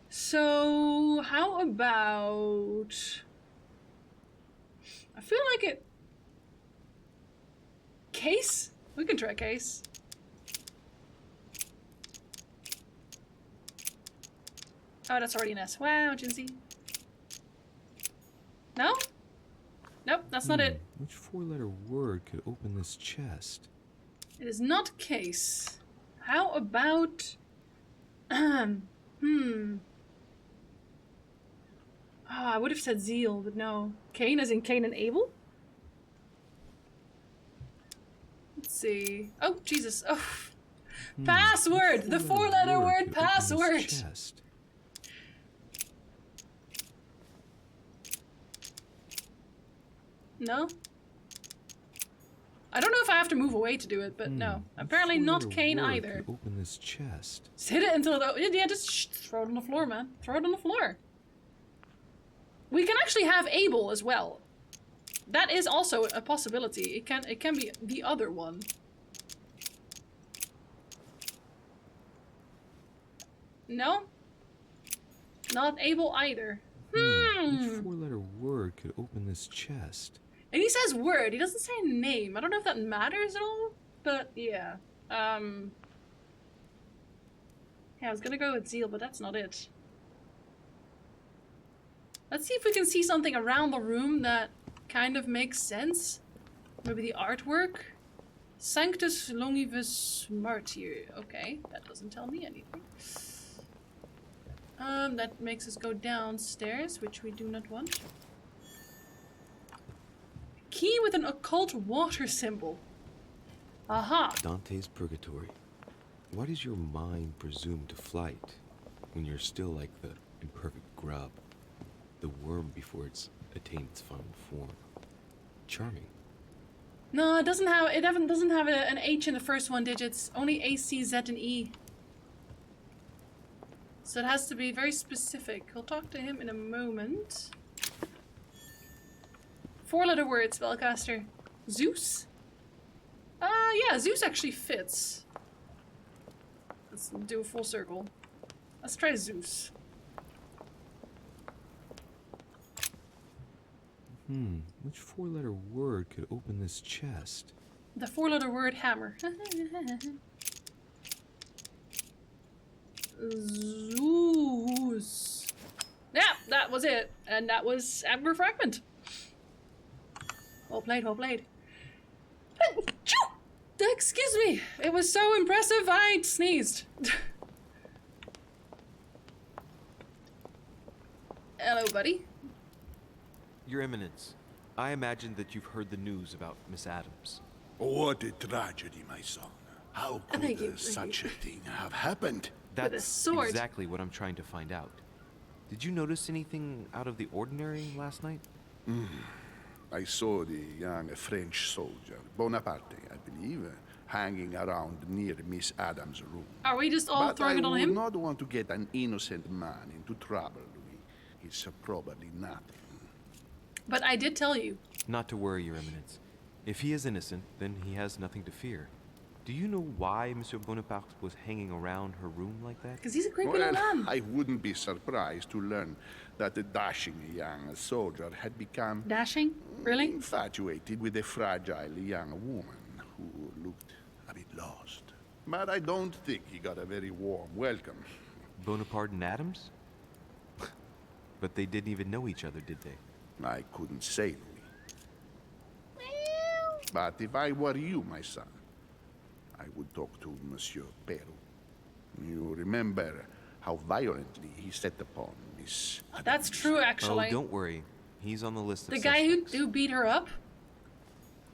So, how about... I feel like it... Case? We can try case. Oh, that's already an S. Wow, Jinsey. No? Nope, that's not it. Which four-letter word could open this chest? It is not case. How about... Oh, I would have said zeal, but no. Cain as in Cain and Abel? Let's see. Oh, Jesus. Oh. Password! The four-letter word password! No? I don't know if I have to move away to do it, but no. Apparently not Cain either. Open this chest. Just hit it until it... Yeah, just throw it on the floor, man. Throw it on the floor. We can actually have Abel as well. That is also a possibility. It can be the other one. No? Not Abel either. Which four-letter word could open this chest? And he says word. He doesn't say name. I don't know if that matters at all, but yeah. Yeah, I was gonna go with zeal, but that's not it. Let's see if we can see something around the room that kind of makes sense. Maybe the artwork. Sanctus Longivus Martyr. Okay, that doesn't tell me anything. That makes us go downstairs, which we do not want. Key with an occult water symbol. Aha! Dante's Purgatory. Why does your mind presume to flight when you're still like the imperfect grub, the worm before it's attained its final form? Charming. No, it doesn't have an H in the first one digits. Only A, C, Z, and E. So it has to be very specific. I'll talk to him in a moment. 4-letter word, spellcaster. Zeus? Yeah, Zeus actually fits. Let's do a full circle. Let's try Zeus. Which 4-letter word could open this chest? The 4-letter word hammer. Zeus. Yeah, that was it. And that was Amber Fragment. Well played, well played. Excuse me. It was so impressive I sneezed. Hello, buddy. Your Eminence, I imagine that you've heard the news about Miss Adams. What a tragedy, my son. How could such a thing have happened? That's exactly what I'm trying to find out. Did you notice anything out of the ordinary last night? I saw the young French soldier, Bonaparte, I believe, hanging around near Miss Adams' room. Are we just all throwing it on him? I would not want to get an innocent man into trouble, Louis. It's probably nothing. But I did tell you. Not to worry, Your Eminence. If he is innocent, then he has nothing to fear. Do you know why Monsieur Bonaparte was hanging around her room like that? Because he's a creepy little man. I wouldn't be surprised to learn that the dashing young soldier had become... Dashing? Really? Infatuated with a fragile young woman who looked a bit lost. But I don't think he got a very warm welcome. Bonaparte and Adams? But they didn't even know each other, did they? I couldn't say, Louis. But if I were you, my son, I would talk to Monsieur Peru. You remember how violently he set upon Miss Adams. That's true, actually. Oh, don't worry. He's on the list of the guy who beat her up?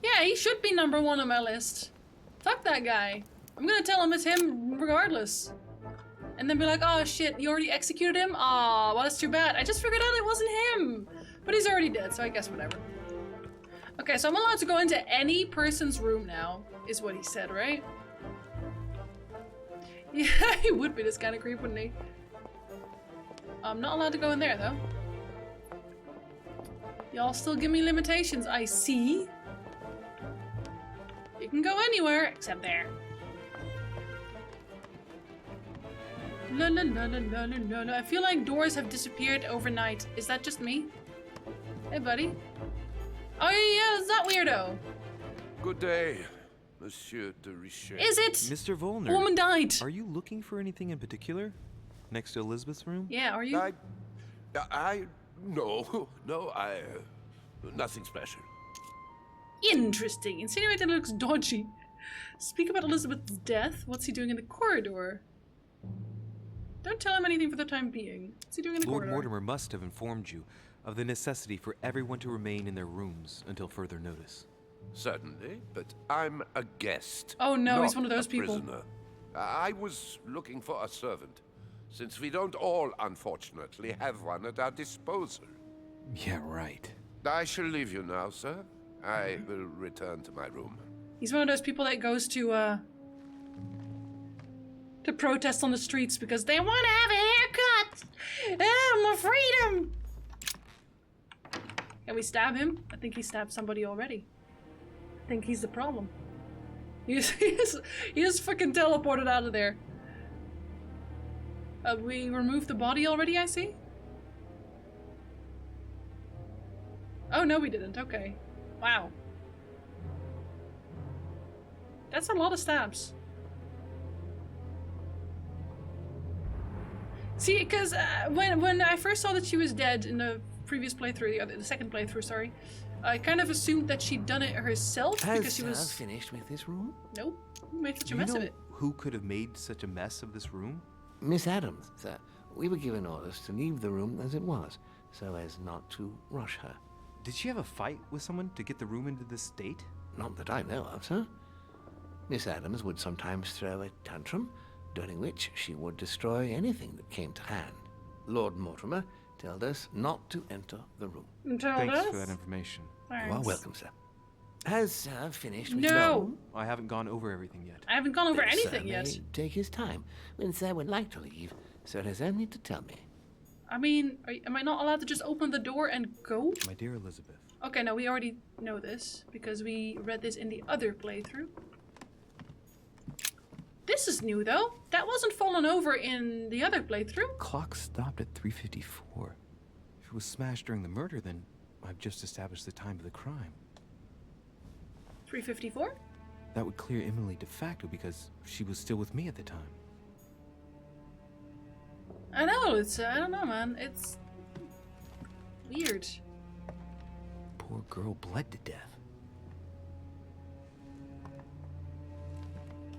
Yeah, he should be #1 on my list. Fuck that guy. I'm gonna tell him it's him regardless. And then be like, oh shit, you already executed him? Aw, well that's too bad. I just figured out it wasn't him. But he's already dead, so I guess whatever. Okay, so I'm allowed to go into any person's room now, is what he said, right? Yeah, he would be this kind of creep, wouldn't he? I'm not allowed to go in there, though. Y'all still give me limitations, I see. You can go anywhere, except there. La la la la la la la. I feel like doors have disappeared overnight. Is that just me? Hey, buddy. Oh, yeah, it's that weirdo. Good day, Monsieur de Richet. Is it? Mr. Volner. A woman died. Are you looking for anything in particular? Next to Elizabeth's room? Yeah, are you? No, nothing special. Interesting. Insinuating looks dodgy. Speak about Elizabeth's death. What's he doing in the corridor? Don't tell him anything for the time being. What's he doing in the corridor? Lord Mortimer must have informed you of the necessity for everyone to remain in their rooms until further notice. Certainly, but I'm a guest. Oh no, he's one of those people. Prisoner. I was looking for a servant, since we don't all, unfortunately, have one at our disposal. Yeah, right. I shall leave you now, sir. I will return to my room. He's one of those people that goes to protest on the streets because they want to have a haircut! My freedom! Can we stab him? I think he stabbed somebody already. I think he's the problem. He just fucking teleported out of there. We removed the body already, I see? Oh, no we didn't. Okay. Wow. That's a lot of stabs. See, because when I first saw that she was dead in the previous playthrough, the second playthrough, sorry, I kind of assumed that she'd done it herself because she was finished with this room? Nope. Who made such a mess of it? Who could have made such a mess of this room? Miss Adams, sir. We were given orders to leave the room as it was, so as not to rush her. Did she have a fight with someone to get the room into this state? Not that I know of, sir. Miss Adams would sometimes throw a tantrum, during which she would destroy anything that came to hand. Lord Mortimer told us not to enter the room. Thanks for that information. You are welcome, sir. Has finished with No! I haven't gone over everything yet. I haven't gone over Sir anything may yet. take his time. When sir would like to leave, sir has only to tell me. I mean, am I not allowed to just open the door and go? My dear Elizabeth. Okay, no, we already know this because we read this in the other playthrough. This is new though. That wasn't fallen over in the other playthrough. Clock stopped at 3:54. If it was smashed during the murder, then I've just established the time of the crime. 3:54? That would clear Emily de facto because she was still with me at the time. I know, it's, I don't know, man. It's weird. Poor girl bled to death.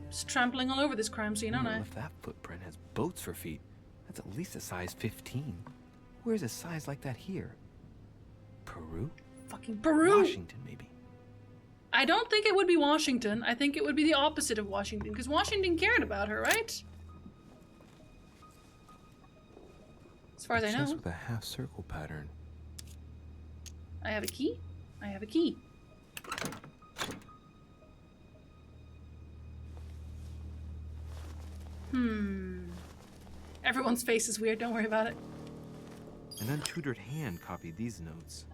Just trampling all over this crime scene, aren't I? If that footprint has boats for feet, that's at least a size 15. Where's a size like that here? Peru? Fucking Peru! Washington, maybe. I don't think it would be Washington. I think it would be the opposite of Washington, because Washington cared about her, right? As far as I know. Chest with a half-circle pattern. I have a key. I have a key. Everyone's face is weird, don't worry about it. An untutored hand copied these notes.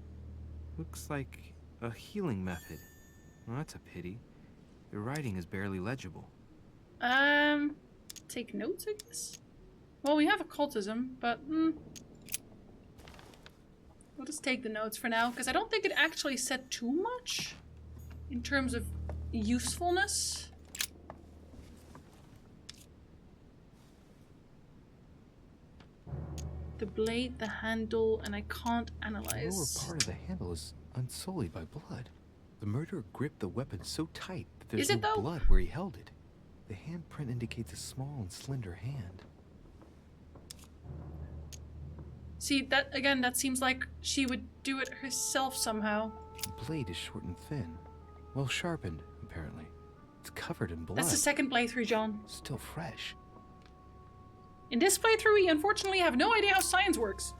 Looks like a healing method. Well, that's a pity. The writing is barely legible. Take notes, I guess? Well, we have occultism, but, we'll just take the notes for now, because I don't think it actually said too much in terms of usefulness. The blade, the handle, and I can't analyze. The lower part of the handle is unsullied by blood. The murderer gripped the weapon so tight that there's no blood where he held it. The handprint indicates a small and slender hand. See, that again, that seems like she would do it herself somehow. The blade is short and thin. Well sharpened, apparently. It's covered in blood. That's the second playthrough, John. Still fresh. In this playthrough, we unfortunately have no idea how science works.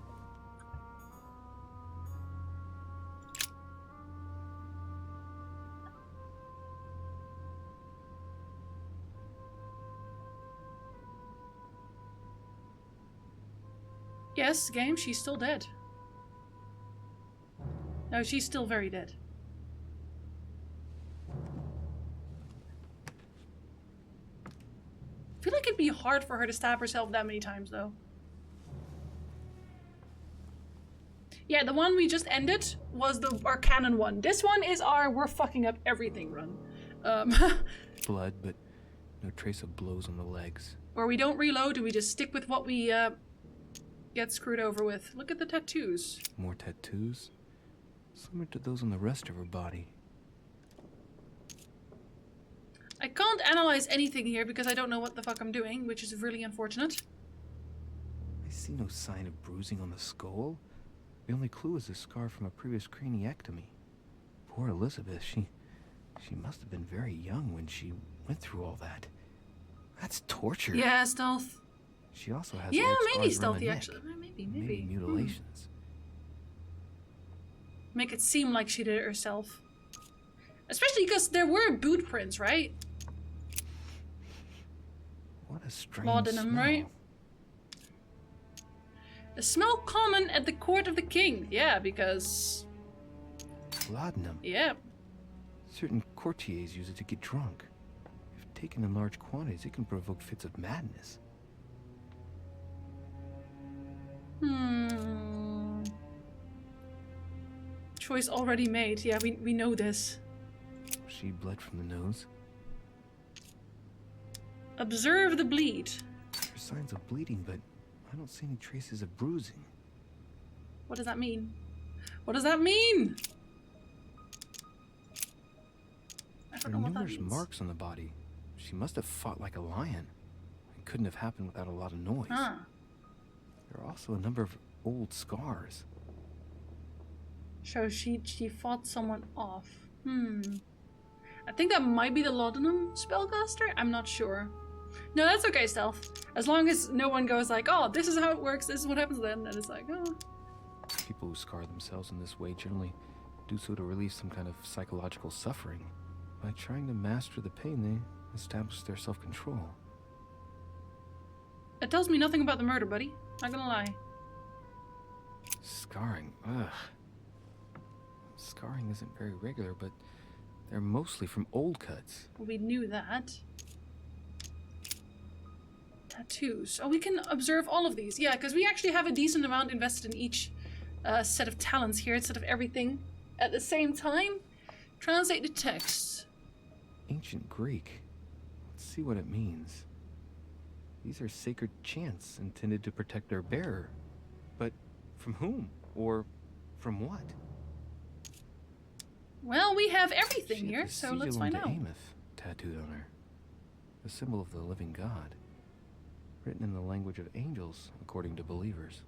Yes, game, she's still dead. No, she's still very dead. I feel like it'd be hard for her to stab herself that many times, though. Yeah, the one we just ended was our canon one. This one is our we're fucking up everything run. Blood, but no trace of blows on the legs. Or we don't reload, and we just stick with what we get screwed over with. Look at the tattoos. More tattoos? Similar to those on the rest of her body. I can't analyze anything here because I don't know what the fuck I'm doing, which is really unfortunate. I see no sign of bruising on the skull. The only clue is a scar from a previous craniectomy. Poor Elizabeth, she must have been very young when she went through all that. That's torture. Yeah, stealth. She also has maybe stealthy actually. Maybe mutilations. Make it seem like she did it herself. Especially because there were boot prints, right? What a strange Laudanum, smell. right? A smell common at the court of the king. Yeah, because... Laudanum. Yeah. Certain courtiers use it to get drunk. If taken in large quantities, it can provoke fits of madness. Choice already made. Yeah, we know this. She bled from the nose. Observe the bleed. There's signs of bleeding, but I don't see any traces of bruising. What does that mean? What does that mean? I don't know what that Numerous means. marks on the body. She must have fought like a lion. It couldn't have happened without a lot of noise. Huh. There are also a number of old scars. So she fought someone off. I think that might be the Laudanum spellcaster. I'm not sure. No, that's okay, Stealth. As long as no one goes like, oh, this is how it works, this is what happens then, and it's like, oh. People who scar themselves in this way generally do so to relieve some kind of psychological suffering. By trying to master the pain, they establish their self-control. It tells me nothing about the murder, buddy. Not gonna lie. Scarring, ugh. Scarring isn't very regular, but they're mostly from old cuts. Well, we knew that. Tattoos. Oh, we can observe all of these. Yeah, because we actually have a decent amount invested in each set of talents here instead of everything at the same time. Translate the text. Ancient Greek. Let's see what it means. These are sacred chants intended to protect their bearer. But from whom? Or from what? Well, we have everything here, so let's find out. Ameth tattooed on her. The symbol of the living God. Written in the language of angels, according to believers.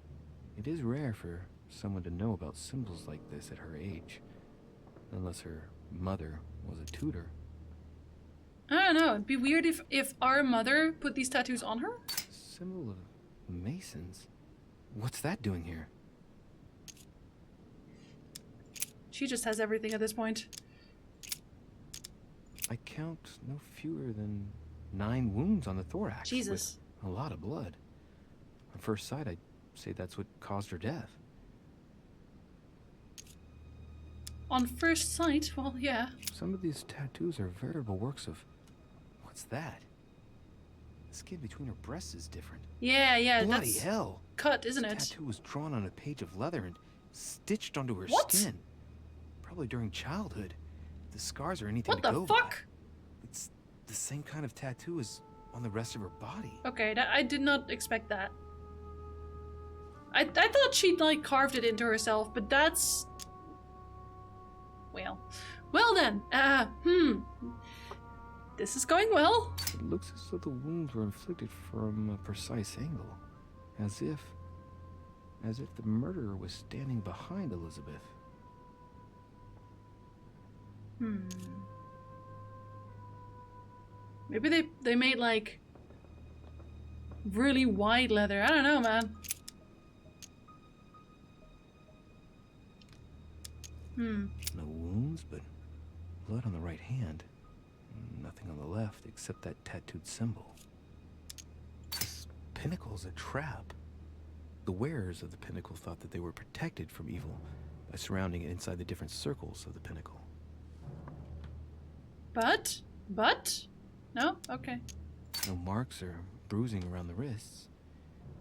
It is rare for someone to know about symbols like this at her age. Unless her mother was a tutor. I don't know, it'd be weird if our mother put these tattoos on her. Symbol of Masons? What's that doing here? She just has everything at this point. I count no fewer than 9 wounds on the thorax. Jesus. With a lot of blood. On first sight, I'd say that's what caused her death. On first sight? Well, yeah. Some of these tattoos are veritable works of... What's that? The skin between her breasts is different. Yeah, Bloody that's hell. Cut, isn't it? This tattoo was drawn on a page of leather and stitched onto her What? skin. Probably during childhood. If the scars are anything What to the go fuck? by. It's the same kind of tattoo as on the rest of her body. Okay, I did not expect that. I thought she'd like carved it into herself, but that's... Well then, this is going well. It looks as though the wounds were inflicted from a precise angle. As if the murderer was standing behind Elizabeth. Maybe they made like really wide leather. I don't know, man. No wounds, but blood on the right hand. Nothing on the left except that tattooed symbol. This pinnacle's a trap. The wearers of the pinnacle thought that they were protected from evil by surrounding it inside the different circles of the pinnacle. But? No? Okay. No marks or bruising around the wrists.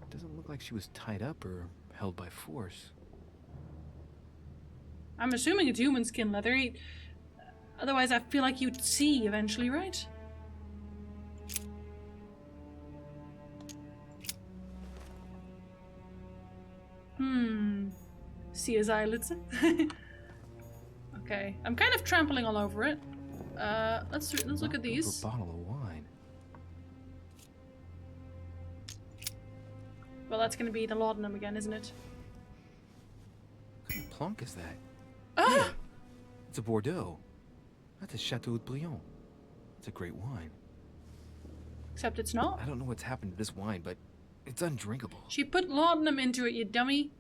It doesn't look like she was tied up or held by force. I'm assuming it's human skin leather. Otherwise, I feel like you'd see eventually, right? See his eyelids. Okay, I'm kind of trampling all over it. Let's look at these. A bottle of wine. Well, that's gonna be the laudanum again, isn't it? What kind of plonk is that? Ah! It's a Bordeaux. That's a Chateau de Briand. It's a great wine. Except it's not. I don't know what's happened to this wine, but it's undrinkable. She put laudanum into it, you dummy.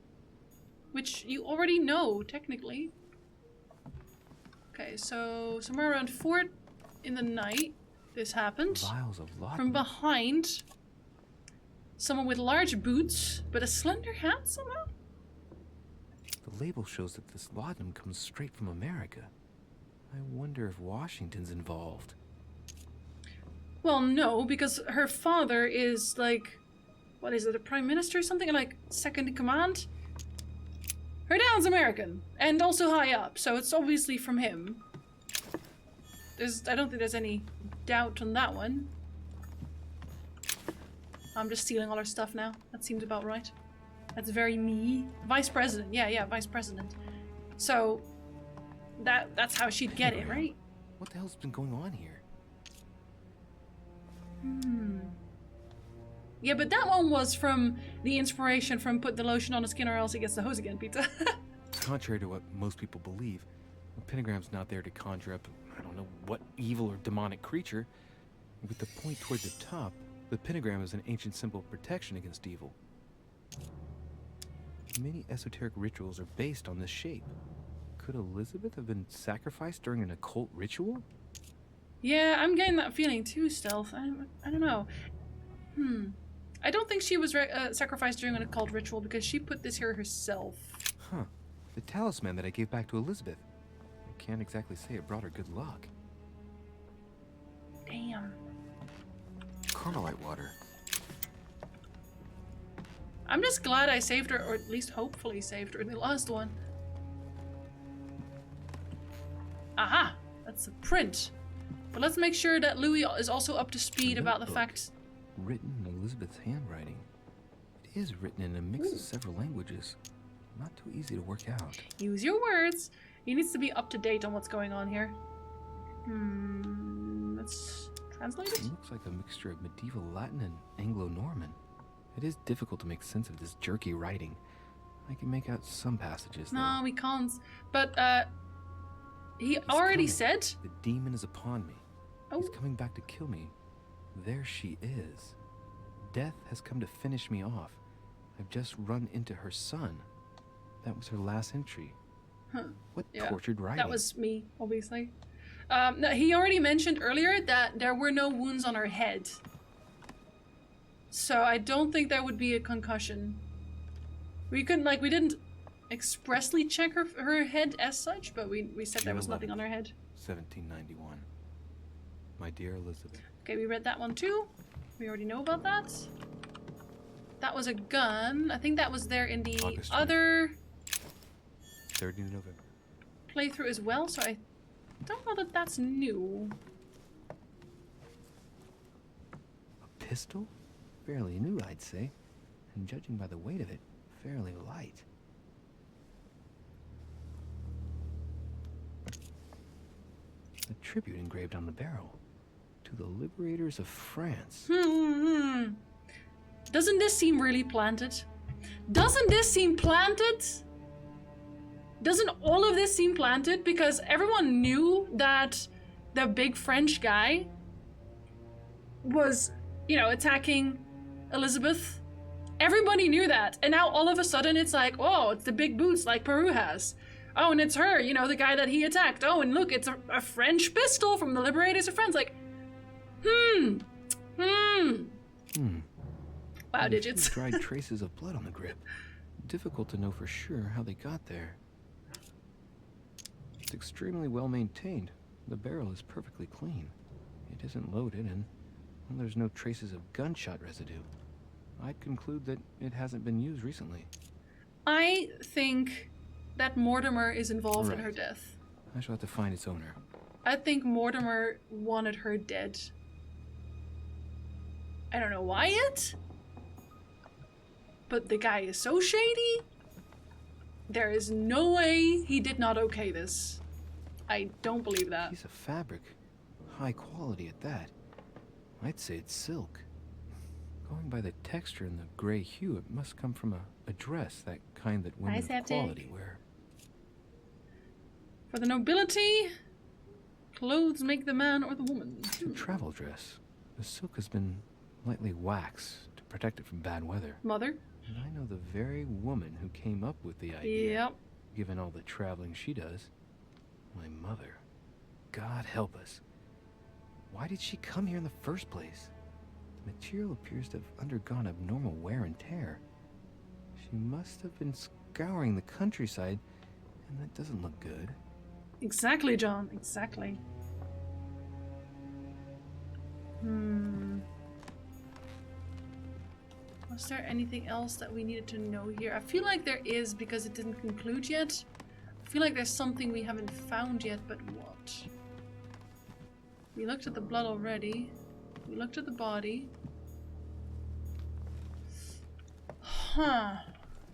Which you already know, technically. Okay, so somewhere around 4 in the night, this happened. Vials of laudanum. From behind, someone with large boots, but a slender hat somehow? The label shows that this laudanum comes straight from America. I wonder if Washington's involved. Well, no, because her father is like, what is it, a prime minister or something? Like, second in command? Her dad's American, and also high up, so it's obviously from him. I don't think there's any doubt on that one. I'm just stealing all her stuff now. That seems about right. That's very me. Vice president, yeah, vice president. So, that's how she'd get it, right? What the hell's been going on here? Yeah, but that one was from the inspiration from put the lotion on the skin or else he gets the hose again, pizza. Contrary to what most people believe, The pentagram's not there to conjure up, I don't know what evil or demonic creature. With the point toward the top, the pentagram is an ancient symbol of protection against evil. Many esoteric rituals are based on this shape. Could Elizabeth have been sacrificed during an occult ritual? Yeah, I'm getting that feeling too, Stealth. I don't know. I don't think she was sacrificed during an occult ritual because she put this here herself. Huh. The talisman that I gave back to Elizabeth. I can't exactly say it brought her good luck. Damn. Carmelite water. I'm just glad I saved her, or at least hopefully saved her in the last one. Aha! That's a print. But let's make sure that Louis is also up to speed about the fact... Written in Elizabeth's handwriting. It is written in a mix of several languages. Not too easy to work out. Use your words. He needs to be up to date on what's going on here. Let's translate it. It looks like a mixture of medieval Latin and Anglo-Norman. It is difficult to make sense of this jerky writing. I can make out some passages, though. No, we can't. But, he He's already coming. said... The demon is upon me. Oh. He's coming back to kill me. There she is. Death has come to finish me off. I've just run into her son. That was her last entry. Huh. What Yeah, tortured writing. that was me, obviously. No, he already mentioned earlier that there were no wounds on her head. So I don't think there would be a concussion. We didn't expressly check her head as such, but we said there was nothing on her head. 1791. My dear Elizabeth. Okay, we read that one too. We already know about that. That was a gun. I think that was there in the August other 30th of November. playthrough as well, so I don't know that that's new. A pistol? Fairly new, I'd say. And judging by the weight of it, fairly light. A tribute engraved on the barrel. To the liberators of France. Doesn't this seem really planted? Doesn't this seem planted? Doesn't all of this seem planted? Because everyone knew that the big French guy was, you know, attacking Elizabeth. Everybody knew that. And now all of a sudden it's like, oh, it's the big boots like Peru has. Oh, and it's her, you know, the guy that he attacked. Oh, and look, it's a French pistol from the Liberators of France. Like, Wow, digits. Dried traces of blood on the grip. Difficult to know for sure how they got there. It's extremely well maintained. The barrel is perfectly clean. It isn't loaded, and well, there's no traces of gunshot residue. I'd conclude that it hasn't been used recently. I think that Mortimer is involved in her Right. death. I shall have to find its owner. I think Mortimer wanted her dead. I don't know why yet, but the guy is so shady. There is no way he did not okay this. I don't believe that. Piece of fabric. High quality at that. I'd say it's silk. Going by the texture and the gray hue, it must come from a dress, that kind that women of quality wear. For the nobility, clothes make the man or the woman. It's a travel dress. The silk has been lightly waxed to protect it from bad weather. Mother? And I know the very woman who came up with the idea. Yep. Given all the traveling she does. My mother. God help us. Why did she come here in the first place? The material appears to have undergone abnormal wear and tear. She must have been scouring the countryside, and that doesn't look good. Exactly, John. Exactly. Was there anything else that we needed to know here? I feel like there is because it didn't conclude yet. I feel like there's something we haven't found yet, but what? We looked at the blood already. We looked at the body. Huh.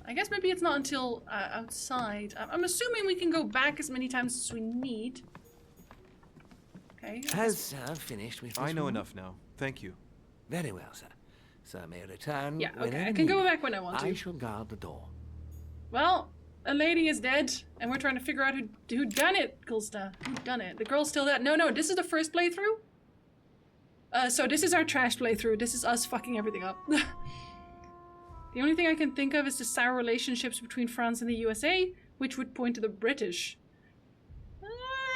I guess maybe it's not until outside. I'm assuming we can go back as many times as we need. Okay. Has Sir finished with this I know room? enough now. Thank you. Very well, sir. Sir may return Yeah, okay, whenever I can go needed. back when I want to. I shall guard the door. Well, a lady is dead, and we're trying to figure out who done it, Gulsta. Who done it? The girl's still dead. No, this is the first playthrough. So this is our trash playthrough. This is us fucking everything up. The only thing I can think of is the sour relationships between France and the USA, which would point to the British.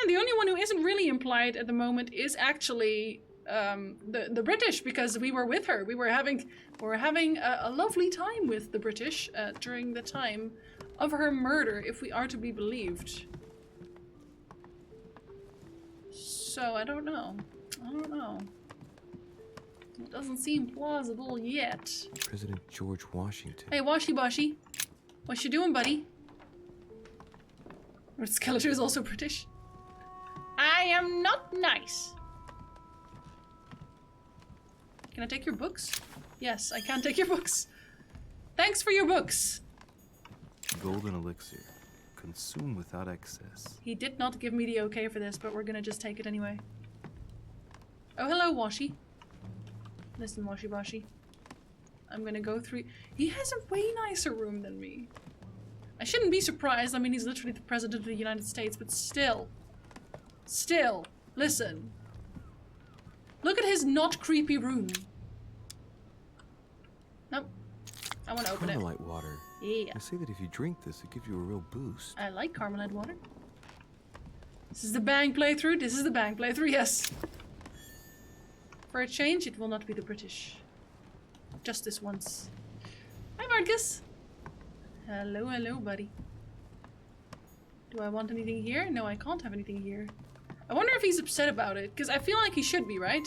The only one who isn't really implied at the moment is actually the British, because we were with her. We were having a lovely time with the British during the time of her murder, if we are to be believed. So I don't know. It doesn't seem plausible yet. President George Washington. Hey, Washy Boshy. What you doing, buddy? Skeletor is also British. I am not nice. Can I take your books? Yes, I can take your books. Thanks for your books. Golden elixir. Consume without excess. He did not give me the okay for this, but we're gonna just take it anyway. Oh, hello, Washy. Listen, Washy Boshy. I'm gonna go through... He has a way nicer room than me. I shouldn't be surprised. I mean, he's literally the president of the United States, but still. Still. Listen. Look at his not creepy room. Nope. I want to open it. Carmelite water. Yeah. They say that if you drink this, it gives you a real boost. I like Carmelite water. This is the bang playthrough. This is the bang playthrough, yes. For a change, it will not be the British. Just this once. Hi, Marcus. Hello, hello, buddy. Do I want anything here? No, I can't have anything here. I wonder if he's upset about it, because I feel like he should be, right?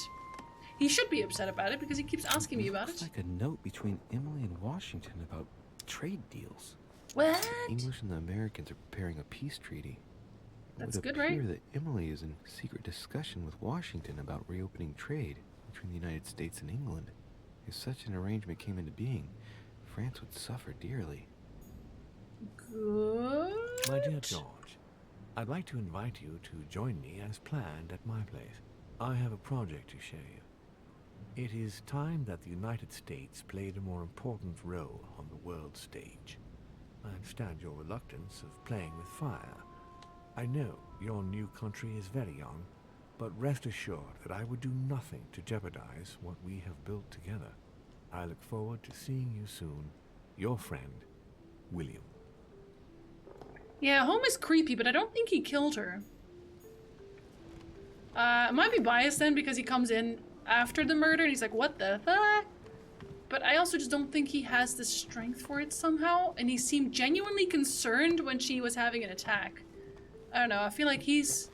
He should be upset about it, because he keeps asking me about it. It's like a note between Emily and Washington about trade deals. What? The English and the Americans are preparing a peace treaty. That's it would good, right? appear that Emily is in secret discussion with Washington about reopening trade between the United States and England. If such an arrangement came into being, France would suffer dearly. Good. My dear George, I'd like to invite you to join me as planned at my place. I have a project to show you. It is time that the United States played a more important role on the world stage. I understand your reluctance of playing with fire. I know your new country is very young, but rest assured that I would do nothing to jeopardize what we have built together. I look forward to seeing you soon. Your friend, William. Yeah, Home is creepy, but I don't think he killed her. I might be biased then because he comes in after the murder and he's like, what the fuck? But I also just don't think he has the strength for it somehow, and he seemed genuinely concerned when she was having an attack. I don't know, I feel like he's...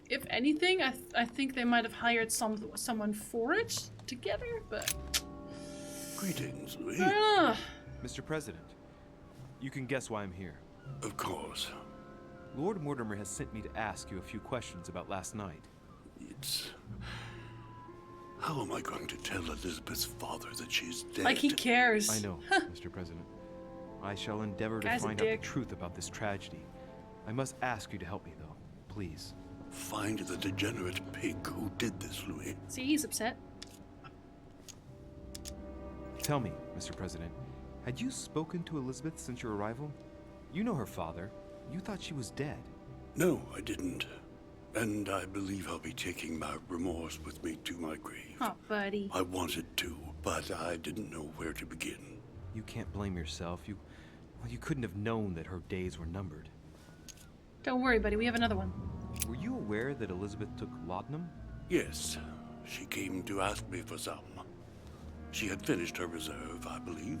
If anything, I think they might have hired someone for it together, but... Greetings, Louis. Mr. President, you can guess why I'm here. Of course. Lord Mortimer has sent me to ask you a few questions about last night. It's... How am I going to tell Elizabeth's father that she's dead? Like he cares. I know, Mr. President. I shall endeavor to find out the truth about this tragedy. I must ask you to help me, though. Please. Find the degenerate pig who did this, Louis. See, he's upset. Tell me, Mr. President, had you spoken to Elizabeth since your arrival? You know her father. You thought she was dead. No, I didn't. And I believe I'll be taking my remorse with me to my grave. Oh, buddy. I wanted to, but I didn't know where to begin. You can't blame yourself. You couldn't have known that her days were numbered. Don't worry, buddy. We have another one. Were you aware that Elizabeth took laudanum? Yes. She came to ask me for some. She had finished her reserve, I believe.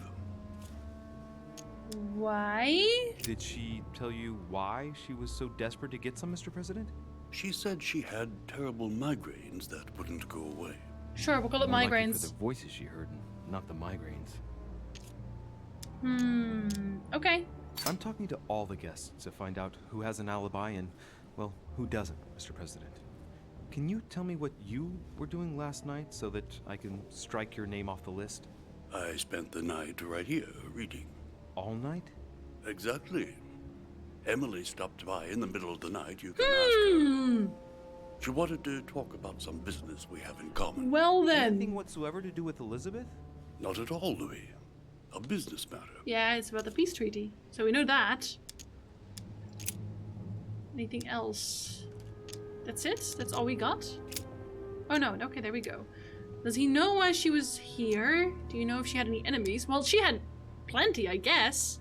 Why? Did she tell you why she was so desperate to get some, Mr. President? She said she had terrible migraines that wouldn't go away. Sure, we'll call it More migraines. likely for the voices she heard, not the migraines. Okay. I'm talking to all the guests to find out who has an alibi and, well, who doesn't, Mr. President. Can you tell me what you were doing last night so that I can strike your name off the list? I spent the night right here, reading. All night? Exactly. Emily stopped by in the middle of the night. You can ask her. She wanted to talk about some business we have in common. Well then. Anything whatsoever to do with Elizabeth? Not at all, Louis. A business matter. Yeah, it's about the peace treaty. So we know that. Anything else? That's it? That's all we got? Oh no, okay, there we go. Does he know why she was here? Do you know if she had any enemies? Well, she had plenty, I guess.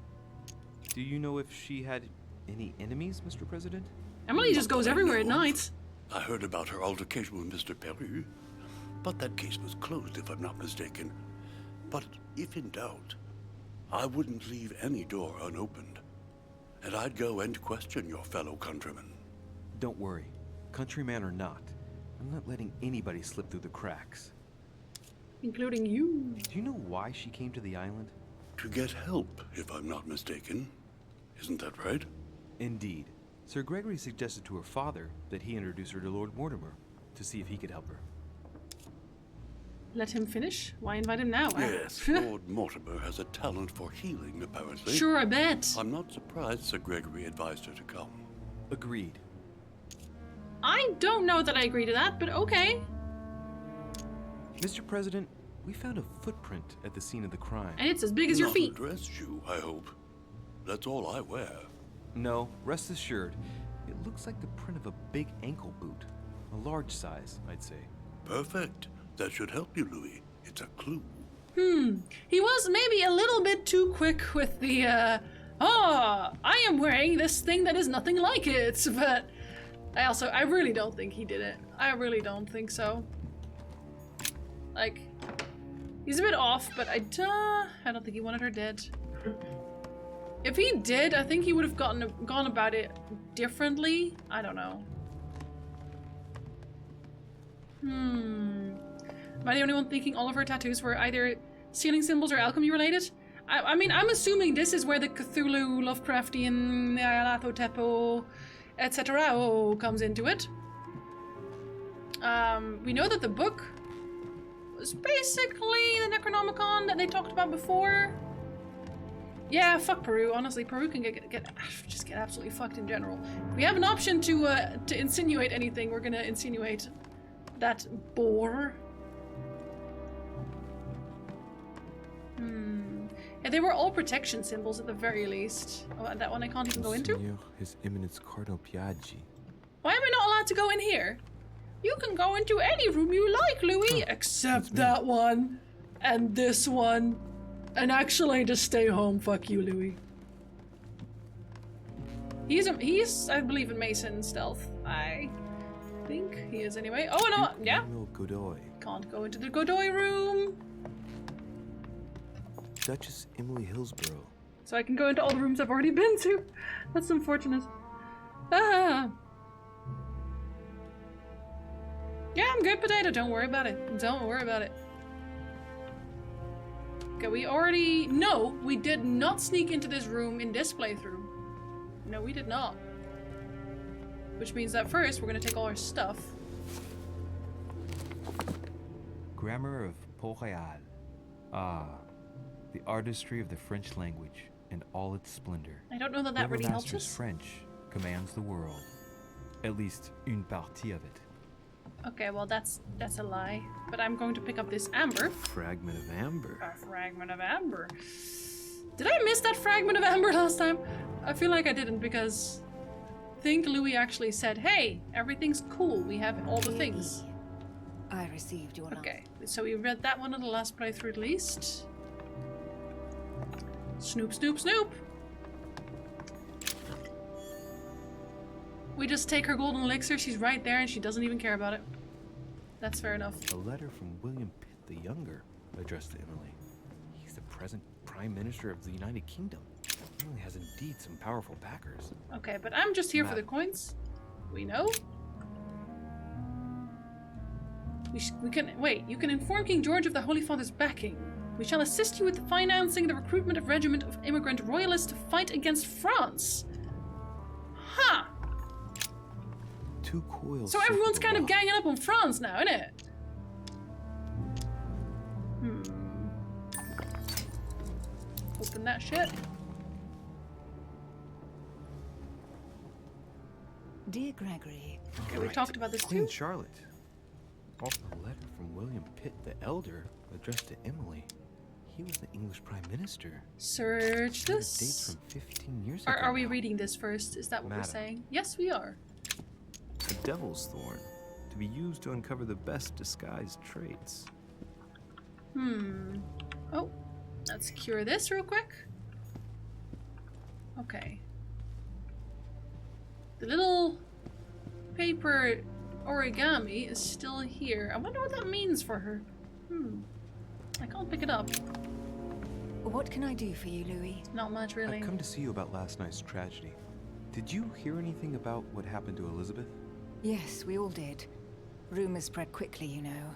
Do you know if she had any enemies, Mr. President? Emily just goes everywhere at night. I heard about her altercation with Mr. Perry, but that case was closed if I'm not mistaken. But if in doubt, I wouldn't leave any door unopened. And I'd go and question your fellow countrymen. Don't worry. Countryman or not, I'm not letting anybody slip through the cracks. Including you. Do you know why she came to the island? To get help, if I'm not mistaken. Isn't that right? Indeed. Sir Gregory suggested to her father that he introduce her to Lord Mortimer to see if he could help her. Let him finish? Why invite him now? Yes, Lord Mortimer has a talent for healing, apparently. Sure, I bet. I'm not surprised Sir Gregory advised her to come. Agreed. I don't know that I agree to that, but okay. Mr. President, we found a footprint at the scene of the crime. And it's as big as your feet. Not a dress shoe, I hope. That's all I wear. No, rest assured. It looks like the print of a big ankle boot. A large size, I'd say. Perfect. That should help you, Louis. It's a clue. He was maybe a little bit too quick with the, I am wearing this thing that is nothing like it, but I really don't think he did it. I really don't think so. Like, he's a bit off, but I don't think he wanted her dead. If he did, I think he would have gone about it differently. I don't know. Am I the only one thinking all of her tattoos were either sealing symbols or alchemy related? I mean, I'm assuming this is where the Cthulhu, Lovecraftian, Nyarlathotep, etc. comes into it. We know that the book was basically the Necronomicon that they talked about before. Yeah, fuck Peru. Honestly, Peru can just get absolutely fucked in general. If we have an option to insinuate anything, we're gonna insinuate that bore. Yeah, they were all protection symbols at the very least. Oh, that one I can't even go into? His Eminence Cardinal Piaggi. Why am I not allowed to go in here? You can go into any room you like, Louis, except that one, and this one, and actually just stay home. Fuck you, Louis. He's I believe in Mason stealth. I think he is anyway. Oh no, yeah. Godoy. Can't go into the Godoy room. Duchess Emily Hillsborough. So I can go into all the rooms I've already been to. That's unfortunate. Ah. Yeah, I'm good, Potato. Don't worry about it. Don't worry about it. Okay, we already... No, we did not sneak into this room in this playthrough. No, we did not. Which means that first, we're gonna take all our stuff. Grammar of Port-Royal. Ah, the artistry of the French language in all its splendor. I don't know that that really helps us. French commands the world. At least une partie of it. Okay, well that's a lie. But I'm going to pick up this amber. Fragment of amber. A fragment of amber. Did I miss that fragment of amber last time? I feel like I didn't because I think Louis actually said, hey, everything's cool. We have all the things. I received your Okay, so we read that one in the last playthrough at least. Snoop, snoop, snoop. We just take her golden elixir. She's right there and she doesn't even care about it. That's fair enough. A letter from William Pitt the Younger addressed to Emily. He's the present Prime Minister of the United Kingdom. Emily has indeed some powerful backers. Okay, but I'm just here for the coins. We know. We can wait. You can inform King George of the Holy Father's backing. We shall assist you with financing the recruitment of regiment of immigrant royalists to fight against France. Huh. 2 coils. So everyone's kind of ganging up on France now, isn't it? Open that shit. Dear Gregory. Okay, we talked about this Queen too. Charlotte. Also a letter from William Pitt the Elder addressed to Emily. He was the English Prime Minister. Search Dates this. from 15 years ago. Are we reading this first? Is that what we're Madam. saying? Yes, we are. A devil's thorn, to be used to uncover the best disguised traits. Oh, let's cure this real quick. Okay. The little paper origami is still here. I wonder what that means for her. I can't pick it up. What can I do for you, Louis? Not much, really. I've come to see you about last night's tragedy. Did you hear anything about what happened to Elizabeth? Yes, we all did. Rumors spread quickly, you know.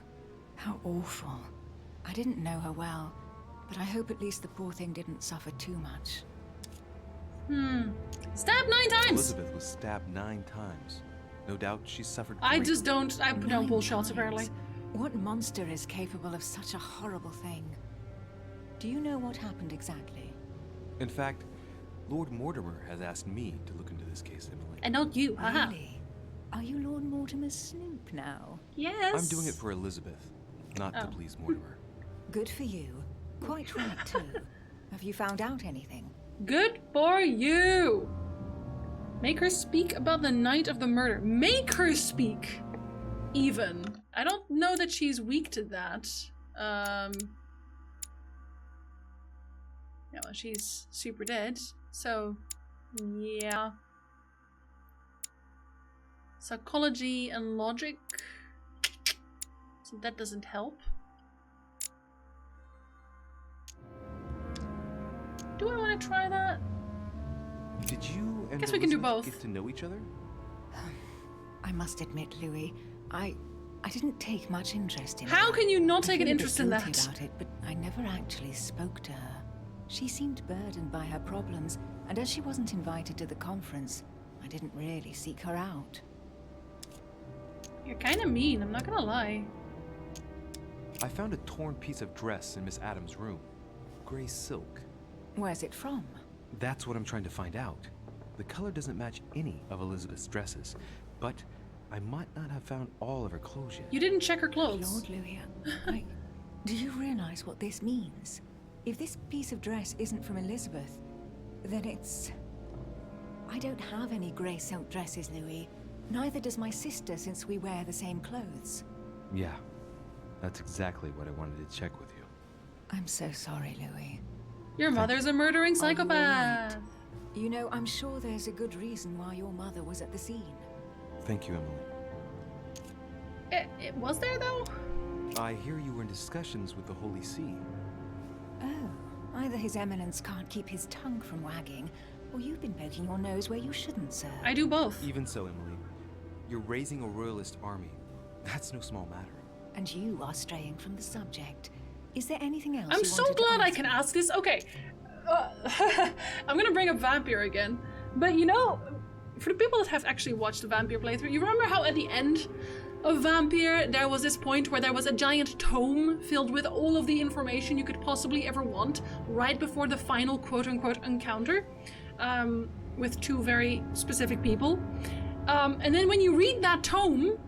How awful. I didn't know her well, but I hope at least the poor thing didn't suffer too much. Stabbed 9 times! Elizabeth was stabbed 9 times. No doubt she suffered I greatly. just don't pull shots, apparently. What monster is capable of such a horrible thing? Do you know what happened exactly? In fact, Lord Mortimer has asked me to look into this case, Emily. And not you, haha. Really? Are you Lord Mortimer's snoop now? Yes. I'm doing it for Elizabeth, not to please Mortimer. Good for you. Quite right, too. Have you found out anything? Good for you! Make her speak about the night of the murder. Make her speak! Even. I don't know that she's weak to that. Yeah, well, she's super dead. So, yeah. Psychology and logic. So that doesn't help. Do I want to try that? Did you and Guess we can do Elizabeth both. get to know each other? I must admit, Louis, I didn't take much interest in How her. can you not I take an feel a bit interest in guilty that? about it, but I never actually spoke to her. She seemed burdened by her problems, and as she wasn't invited to the conference, I didn't really seek her out. You're kind of mean, I'm not gonna lie. I found a torn piece of dress in Miss Adams' room. Gray silk. Where's it from? That's what I'm trying to find out. The color doesn't match any of Elizabeth's dresses, but I might not have found all of her clothes yet. You didn't check her clothes. Lord Louis, do you realize what this means? If this piece of dress isn't from Elizabeth, then it's... I don't have any grey silk dresses, Louis. Neither does my sister, since we wear the same clothes. Yeah, that's exactly what I wanted to check with you. I'm so sorry, Louis. Your mother's a murdering psychopath. You know, I'm sure there's a good reason why your mother was at the scene. Thank you, Emily. It was there, though? I hear you were in discussions with the Holy See. Oh, either His Eminence can't keep his tongue from wagging, or you've been poking your nose where you shouldn't, sir. I do both. Even so, Emily, you're raising a royalist army. That's no small matter. And you are straying from the subject. Is there anything else I'm you so wanted to glad I ask can me? ask this. Okay. I'm gonna bring up Vampire again. But you know, for the people that have actually watched the Vampire playthrough, you remember how at the end of Vampire there was this point where there was a giant tome filled with all of the information you could possibly ever want right before the final quote-unquote encounter with 2 very specific people. And then when you read that tome,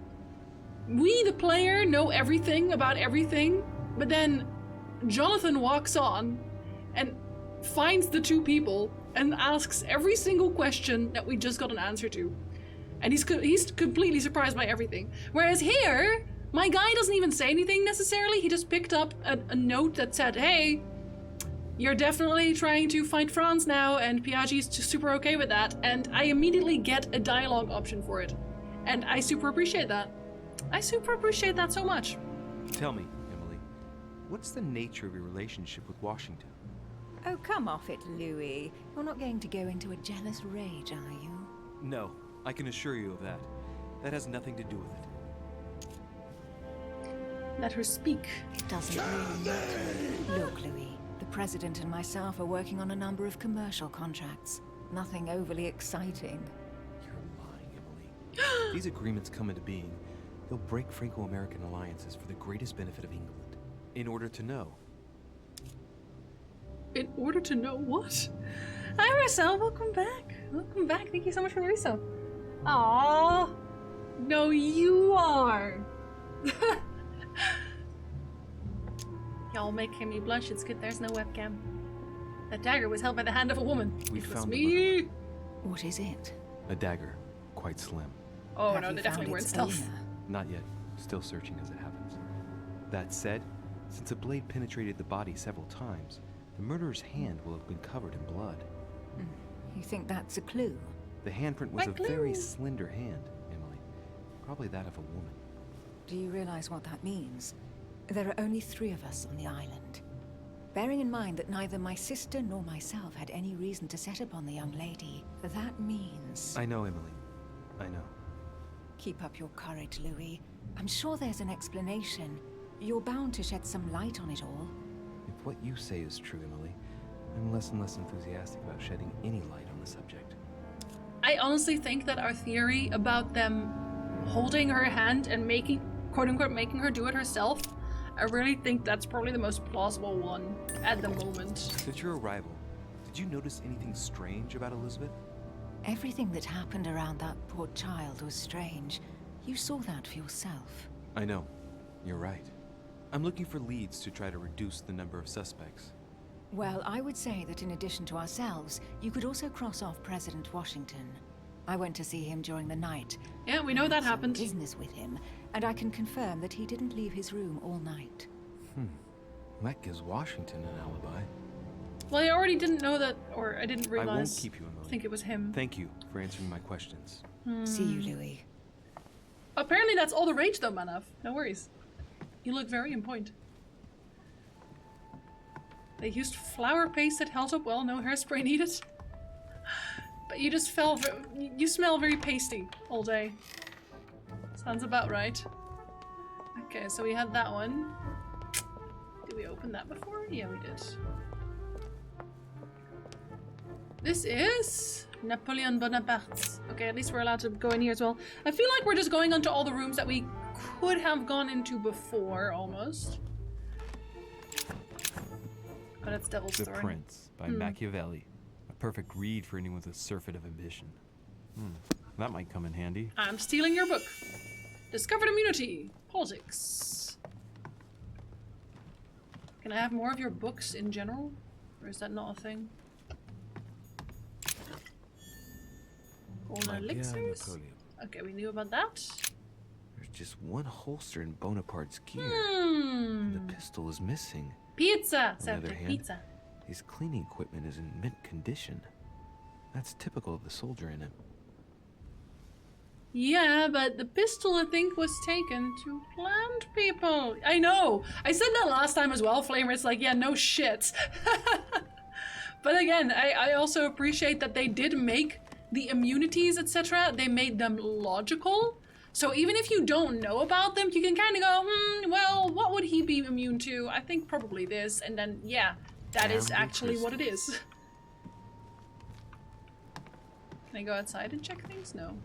we, the player, know everything about everything, but then Jonathan walks on and finds the 2 people and asks every single question that we just got an answer to. And he's completely surprised by everything. Whereas here, my guy doesn't even say anything necessarily. He just picked up a note that said, hey, you're definitely trying to fight France now, and Piaggi's super okay with that. And I immediately get a dialogue option for it. And I super appreciate that. I super appreciate that so much. Tell me, Emily, what's the nature of your relationship with Washington? Oh, come off it, Louis. You're not going to go into a jealous rage, are you? No, I can assure you of that. That has nothing to do with it. Let her speak. It doesn't really matter. Look, Louis, the President and myself are working on a number of commercial contracts. Nothing overly exciting. You're lying, Emily. These agreements come into being. They'll break Franco-American alliances for the greatest benefit of England. In order to know. In order to know what? Hi, Marcel. Welcome back. Welcome back. Thank you so much for the resub. Aww. No, you are. Y'all making me blush. It's good there's no webcam. That dagger was held by the hand of a woman. We It was found me. What is it? A dagger, quite slim. Oh Have no, you they found definitely weren't its stealth. owner? Not yet. Still searching as it happens. That said, since a blade penetrated the body several times, the murderer's hand will have been covered in blood. You think that's a clue? The handprint was My a very clue. slender hand, Emily. Probably that of a woman. Do you realize what that means? There are only 3 of us on the island. Bearing in mind that neither my sister nor myself had any reason to set upon the young lady, that means... I know, Emily. I know. Keep up your courage, Louis. I'm sure there's an explanation. You're bound to shed some light on it all. If what you say is true, Emily, I'm less and less enthusiastic about shedding any light on the subject. I honestly think that our theory about them holding her hand and making, quote unquote, making her do it herself, I really think that's probably the most plausible one at the moment. Since your arrival, did you notice anything strange about Elizabeth? Everything that happened around that poor child was strange. You saw that for yourself. I know. You're right. I'm looking for leads to try to reduce the number of suspects. Well, I would say that in addition to ourselves, you could also cross off President Washington. I went to see him during the night. Yeah, we know that happened. Business with him, and I can confirm that he didn't leave his room all night. That gives Washington an alibi. Well, I already didn't know that, or I didn't realize. I won't keep you, Emily. I think it was him. Thank you for answering my questions. See you, Louis. Apparently that's all the rage though, Manav. No worries. You look very in point. They used flour paste that held up well, no hairspray needed. But you just you smell very pasty all day. Sounds about right. Okay, so we had that one. Did we open that before? Yeah, we did. This is Napoleon Bonaparte. Okay, at least we're allowed to go in here as well. I feel like we're just going onto all the rooms that we could have gone into before, almost. Oh, that's Devil's The Thorn. Prince by Machiavelli. A perfect read for anyone with a surfeit of ambition. That might come in handy. I'm stealing your book. Discovered immunity. Politics. Can I have more of your books in general? Or is that not a thing? Golden elixirs? Napoleon. Okay, we knew about that. There's just one holster in Bonaparte's gear. And the pistol is missing. Pizza! On the other Serve hand, pizza. his cleaning equipment is in mint condition. That's typical of the soldier in him. Yeah, but the pistol, I think, was taken to plant people. I know! I said that last time as well, Flamer. It's like, yeah, no shit. But again, I also appreciate that they did make the immunities, etc. They made them logical. So even if you don't know about them, you can kind of go, well, what would he be immune to? I think probably this. And then, yeah, that is actually what it is. Can I go outside and check things? No.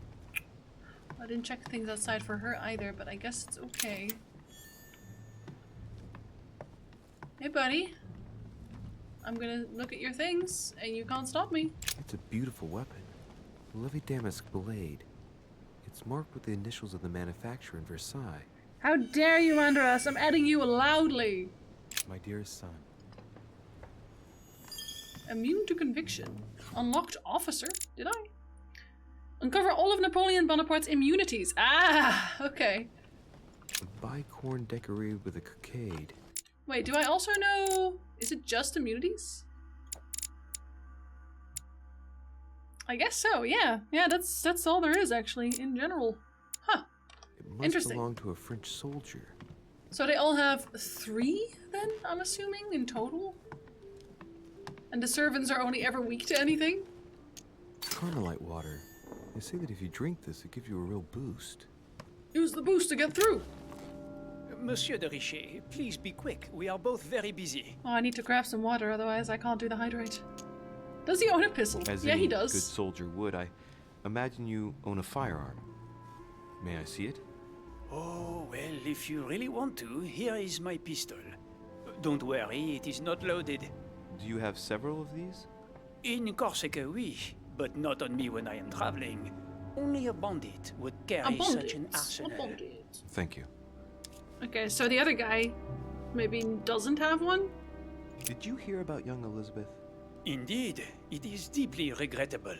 I didn't check things outside for her either, but I guess it's okay. Hey, buddy. I'm gonna look at your things, and you can't stop me. It's a beautiful weapon. A Levi Damask blade. It's marked with the initials of the manufacturer in Versailles. How dare you, Andras? I'm adding you loudly. My dearest son. Immune to conviction. Unlocked officer. Did I? Uncover all of Napoleon Bonaparte's immunities. Ah, okay. A bicorn decorated with a cockade. Wait, do I also know... Is it just immunities? I guess so, yeah. Yeah, that's all there is, actually, in general. Huh. It must Interesting. belong to a French soldier. So they all have 3, then, I'm assuming, in total? And the servants are only ever weak to anything? Carmelite water. They say that if you drink this, it gives you a real boost. Use the boost to get through! Monsieur de Richet, please be quick. We are both very busy. Oh, I need to grab some water, otherwise I can't do the hydrate. Does he own a pistol? As Yeah, any he does. good soldier would, I imagine you own a firearm. May I see it? Oh, well, if you really want to, here is my pistol. Don't worry, it is not loaded. Do you have several of these? In Corsica, oui, but not on me when I am traveling. Only a bandit would carry such an arsenal. Thank you. Okay, so the other guy maybe doesn't have one? Did you hear about young Elizabeth? Indeed, it is deeply regrettable.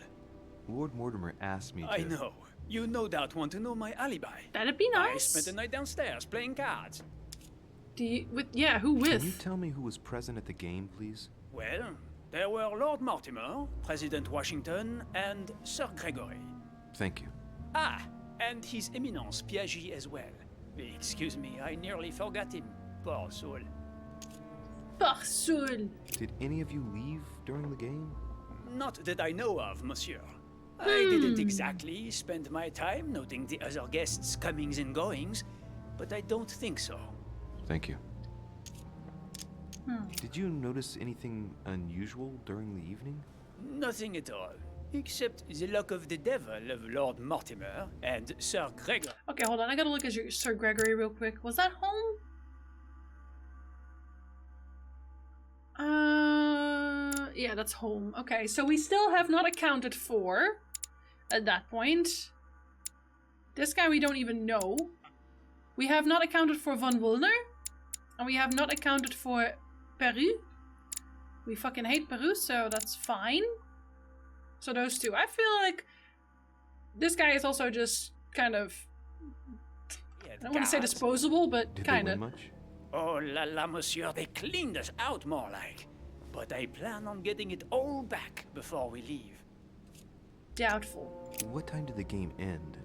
Lord Mortimer asked me to... I know. You no doubt want to know my alibi. That'd be nice. I spent the night downstairs playing cards. Yeah, who with? Can you tell me who was present at the game, please? Well, there were Lord Mortimer, President Washington, and Sir Gregory. Thank you. Ah, and His Eminence Piaggi as well. Excuse me, I nearly forgot him. Poor soul. Poor soul. Did any of you leave during the game? Not that I know of, monsieur. I didn't exactly spend my time noting the other guests' comings and goings, but I don't think so. Thank you. Did you notice anything unusual during the evening? Nothing at all, except the luck of the devil of Lord Mortimer and Sir Gregory. Okay, hold on. I gotta look at your Sir Gregory real quick. Was that home? Yeah, that's home. Okay, so we still have not accounted for at that point. This guy we don't even know. We have not accounted for Von Woolner. And we have not accounted for Peru. We fucking hate Peru, so that's fine. So those two. I feel like this guy is also just kind of... I don't want to say disposable, but kind of. Oh la la, monsieur, they cleaned us out more like. But I plan on getting it all back before we leave. Doubtful. What time did the game end?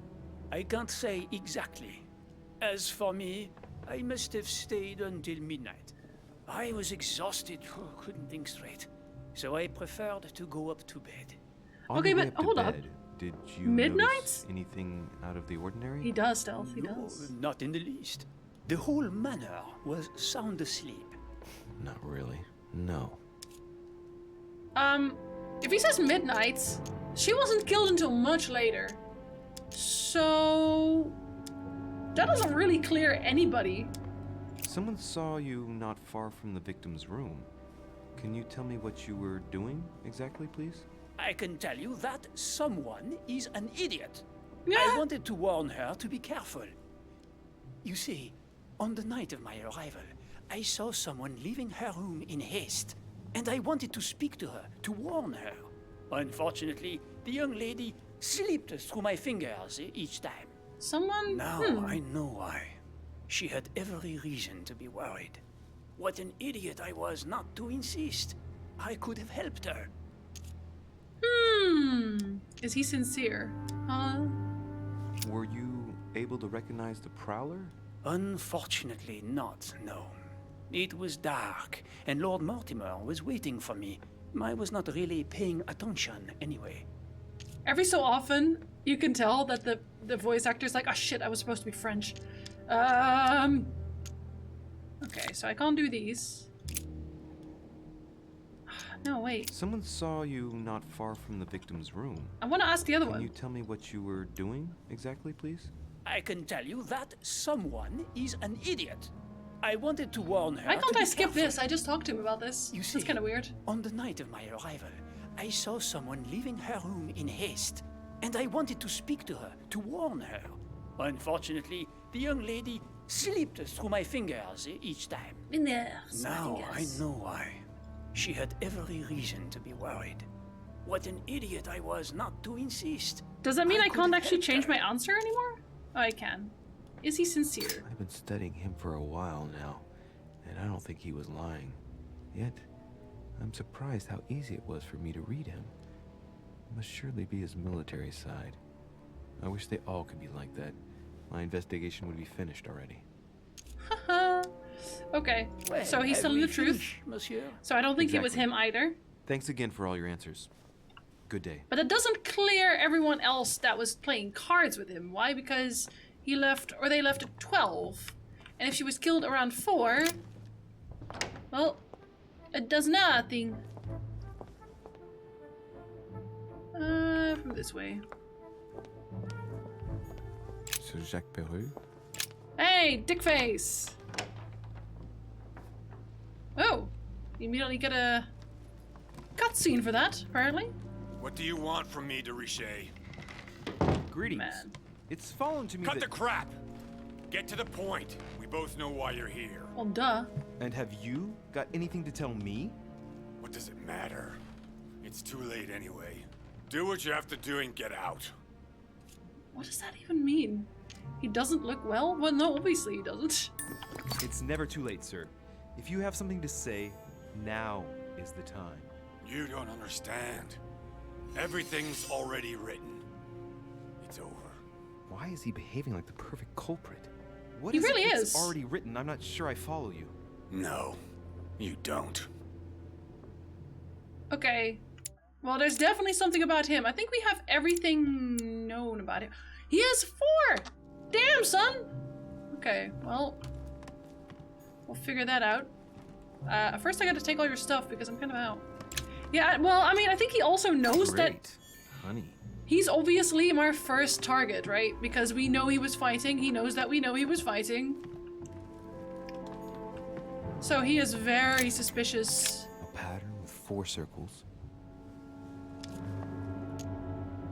I can't say exactly. As for me, I must have stayed until midnight. I was exhausted, couldn't think straight. So I preferred to go up to bed. Okay, but hold up. Did you notice anything out of the ordinary? He does, Stealth. He does. Not in the least. The whole manor was sound asleep. Not really. No. If he says midnight, she wasn't killed until much later. So... that doesn't really clear anybody. Someone saw you not far from the victim's room. Can you tell me what you were doing exactly, please? I can tell you that someone is an idiot. Yeah. I wanted to warn her to be careful. You see, on the night of my arrival, I saw someone leaving her room in haste, and I wanted to speak to her, to warn her. Unfortunately, the young lady slipped through my fingers each time. Someone? Now I know why. She had every reason to be worried. What an idiot I was not to insist. I could have helped her. Is he sincere? Were you able to recognize the Prowler? Unfortunately not, no. It was dark, and Lord Mortimer was waiting for me. I was not really paying attention anyway. Every so often, you can tell that the voice actor's like, oh shit, I was supposed to be French. Okay, so I can't do these. No, wait. Someone saw you not far from the victim's room. I want to ask the other one. Can you tell me what you were doing exactly, please? I can tell you that someone is an idiot. I wanted to warn her. Why can't I skip this? I just talked to him about this. You see, that's kind of weird. On the night of my arrival, I saw someone leaving her room in haste, and I wanted to speak to her, to warn her. Unfortunately, the young lady slipped through my fingers each time. In there. Now I know why. She had every reason to be worried. What an idiot I was not to insist. Does that mean I can't actually change my answer anymore? Oh, I can. Is he sincere? I've been studying him for a while now, and I don't think he was lying. Yet, I'm surprised how easy it was for me to read him. It must surely be his military side. I wish they all could be like that. My investigation would be finished already. Haha. Okay, well, so he's telling the truth. Monsieur. So I don't think it was him either. Thanks again for all your answers. Good day. But it doesn't clear everyone else that was playing cards with him. Why? Because he left, or they left at 12. And if she was killed around 4, well, it does nothing. From this way. Sir Jacques Peru? Hey, dickface! Oh, you immediately get a cutscene for that, apparently. What do you want from me, de Richet? Greetings. Man. It's fallen to me Cut that... the crap! Get to the point. We both know why you're here. Well, duh. And have you got anything to tell me? What does it matter? It's too late anyway. Do what you have to do and get out. What does that even mean? He doesn't look well? Well, no, obviously he doesn't. It's never too late, sir. If you have something to say, now is the time. You don't understand. Everything's already written. It's over. Why is he behaving like the perfect culprit? What He is it really that's is. already written? I'm not sure I follow you. No, you don't. Okay. Well, there's definitely something about him. I think we have everything known about him. He has 4! Damn, son! Okay, well, we'll figure that out. First I gotta take all your stuff because I'm kind of out. Yeah, well, I mean, I think he also knows that Honey. he's obviously my first target, right? Because we know he was fighting. He knows that we know he was fighting. So he is very suspicious. A pattern with 4 circles.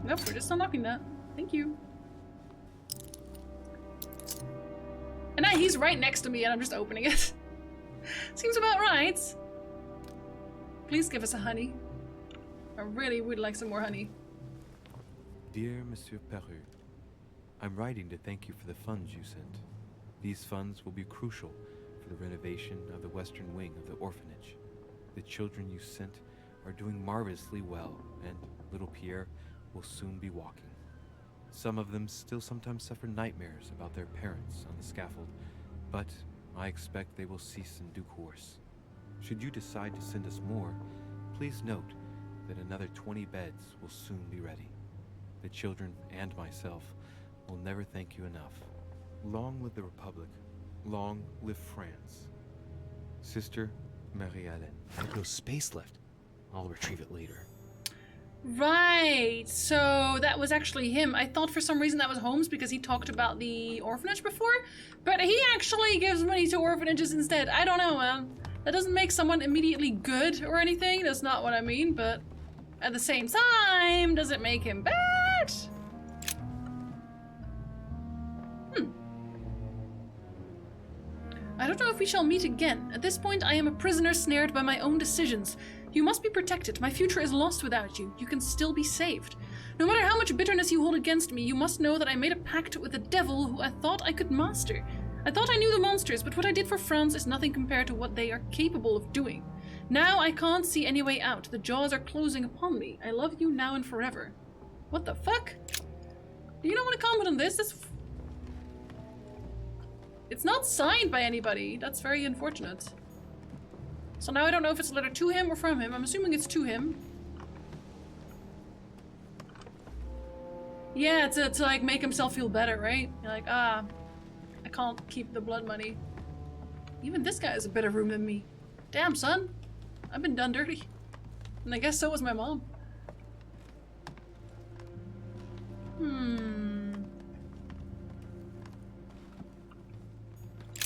Nope, we're just unlocking that. Thank you. And now he's right next to me and I'm just opening it. Seems about right. Please give us a honey. I really would like some more honey. Dear Monsieur Peru, I'm writing to thank you for the funds you sent. These funds will be crucial for the renovation of the western wing of the orphanage. The children you sent are doing marvelously well, and little Pierre will soon be walking. Some of them still sometimes suffer nightmares about their parents on the scaffold, but I expect they will cease in due course. Should you decide to send us more, please note that another 20 beds will soon be ready. The children and myself will never thank you enough. Long live the Republic. Long live France. Sister Marie-Hélène. I have no space left. I'll retrieve it later. Right, so that was actually him. I thought for some reason that was Holmes because he talked about the orphanage before, but he actually gives money to orphanages instead. I don't know, man. That doesn't make someone immediately good or anything. That's not what I mean, but at the same time, does it make him bad? I don't know if we shall meet again. At this point, I am a prisoner snared by my own decisions. You must be protected. My future is lost without you. You can still be saved. No matter how much bitterness you hold against me, you must know that I made a pact with the devil who I thought I could master. I thought I knew the monsters, but what I did for France is nothing compared to what they are capable of doing. Now I can't see any way out. The jaws are closing upon me. I love you now and forever. What the fuck? Do you not want to comment on this? It's not signed by anybody. That's very unfortunate. So now I don't know if it's a letter to him or from him. I'm assuming it's to him. Yeah, to like make himself feel better, right? You're like, I can't keep the blood money. Even this guy has a better room than me. Damn, son. I've been done dirty. And I guess so was my mom.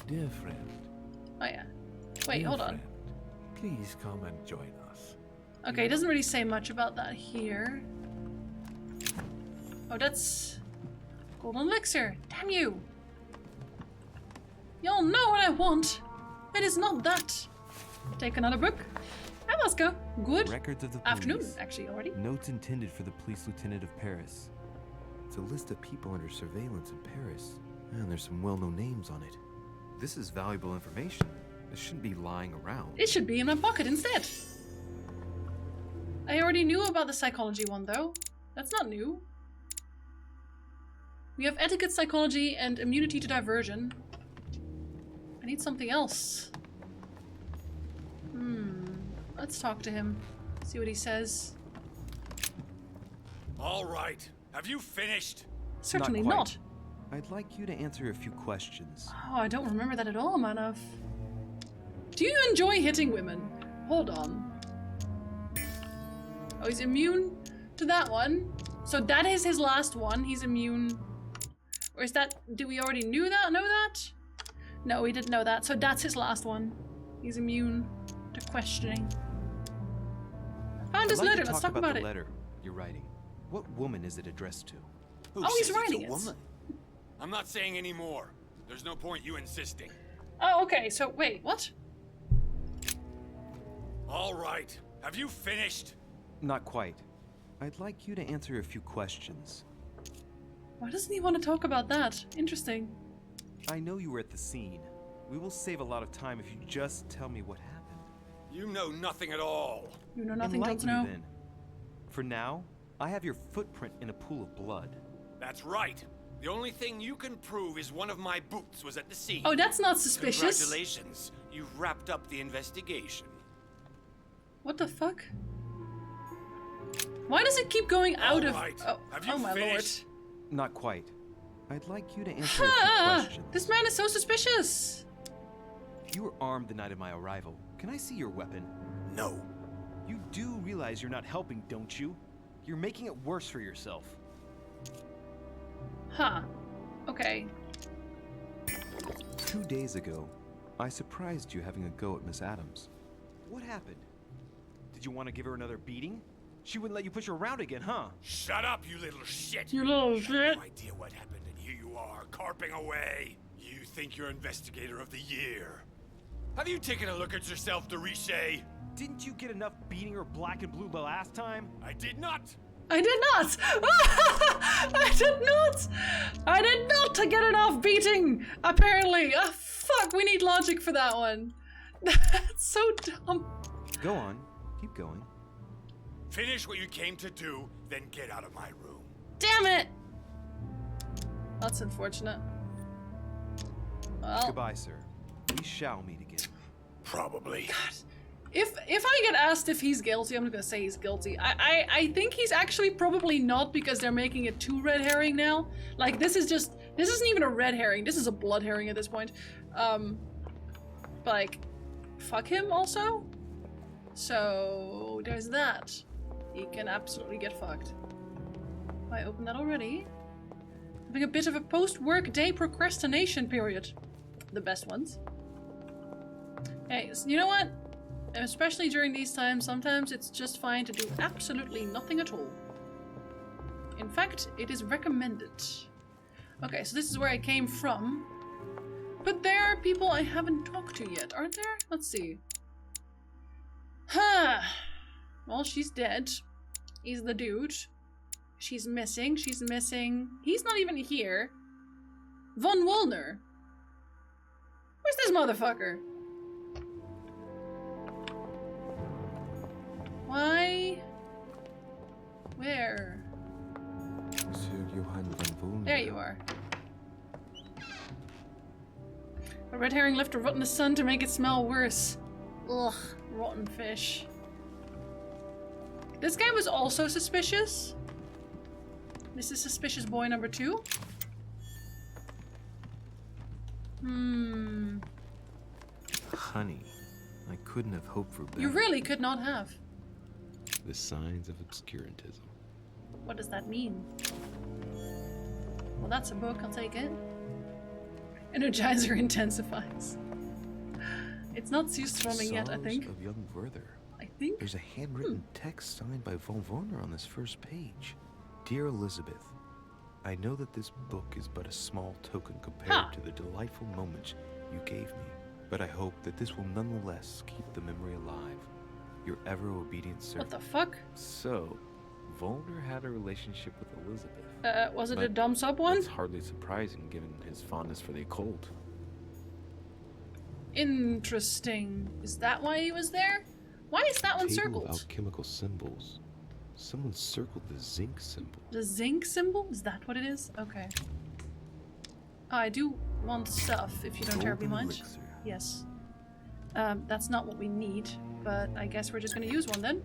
Dear friend. Oh yeah. Wait, hold on. Please come and join us. Okay, it doesn't really say much about that here. Oh, that's golden elixir. Damn you. Y'all know what I want. It is not that. Take another book. And let's go. Good Records of the police. afternoon, actually, already. Notes intended for the police lieutenant of Paris. It's a list of people under surveillance in Paris. And there's some well-known names on it. This is valuable information. This shouldn't be lying around. It should be in my pocket instead. I already knew about the psychology one, though. That's not new. We have etiquette psychology and immunity to diversion. I need something else. Let's talk to him. See what he says. All right. Have you finished? Certainly Not not. quite. I'd like you to answer a few questions. Oh, I don't remember that at all, Manav. Do you enjoy hitting women? Hold on. Oh, he's immune to that one. So that is his last one. He's immune. Or is that... Do we already know that? No, we didn't know that. So that's his last one. He's immune to questioning. Found his letter. Let's talk about the it. letter you're writing. What woman is it addressed to? Who Oh, he's says writing it's a it. woman? I'm not saying any more. There's no point you insisting. Oh, okay. So, wait, what? All right. Have you finished? Not quite. I'd like you to answer a few questions. Why doesn't he want to talk about that? Interesting. I know you were at the scene. We will save a lot of time if you just tell me what happened. You know nothing at all. You know nothing, Enlighten Jon Snow. me then. For now, I have your footprint in a pool of blood. That's right. The only thing you can prove is one of my boots was at the scene. Oh, that's not suspicious. Congratulations. You've wrapped up the investigation. What the fuck? Why does it keep going out of... right. Oh, Have you oh my lord. finished? Not quite. I'd like you to answer a few questions. This man is so suspicious. You were armed the night of my arrival. Can I see your weapon? No. You do realize you're not helping, don't you? You're making it worse for yourself. Huh. Okay. 2 days ago, I surprised you having a go at Miss Adams. What happened? Did you want to give her another beating? She wouldn't let you push her around again, huh? Shut up, you little shit. You little shit. No idea what happened, and here you are, carping away. You think you're Investigator of the Year. Have you taken a look at yourself, de Richet? Didn't you get enough beating her black and blue the last time? I did not. I did not! I did not! I did not get enough beating! Apparently. Ah, fuck, we need logic for that one. That's so dumb. Go on. Keep going. Finish what you came to do, then get out of my room. Damn it! That's unfortunate. Well, Goodbye, sir. We shall meet again. Probably. God. If I get asked if he's guilty, I'm gonna say he's guilty. I think he's actually probably not, because they're making it too red herring now. Like, this isn't even a red herring, this is a blood herring at this point. Like, fuck him also? So, there's that. He can absolutely get fucked. I opened that already. Having a bit of a post-work day procrastination period. The best ones. Hey, so you know what? Especially during these times, sometimes it's just fine to do absolutely nothing at all. In fact, it is recommended. Okay, so this is where I came from. But there are people I haven't talked to yet, aren't there? Let's see. Huh. Well, she's dead. He's the dude. She's missing. She's missing. He's not even here. Von Wollner. Where's this motherfucker? Why? Where? Sir Johann von Wollner. There you are. A red herring left to rot in the sun to make it smell worse. Ugh, rotten fish. This guy was also suspicious. This is suspicious boy number 2. Honey, I couldn't have hoped for better. You really could not have. The signs of obscurantism. What does that mean? Well, that's a book, I'll take it. Energizer intensifies. It's not Süßströmming yet, I think. Of young Werther. I think? There's a handwritten text signed by von Wollner on this first page. Dear Elizabeth, I know that this book is but a small token compared to the delightful moments you gave me, but I hope that this will nonetheless keep the memory alive. Your ever obedient servant. What the fuck? So, Wollner had a relationship with Elizabeth. Was it a dumb sub one? That's hardly surprising given his fondness for the occult. Interesting. Is that why he was there? Why is that one Table circled? of alchemical symbols. Someone circled the zinc symbol. The zinc symbol? Is that what it is? Okay. Oh, I do want stuff, if you don't terribly mind. Elixir. Yes. That's not what we need, but I guess we're just gonna use one then.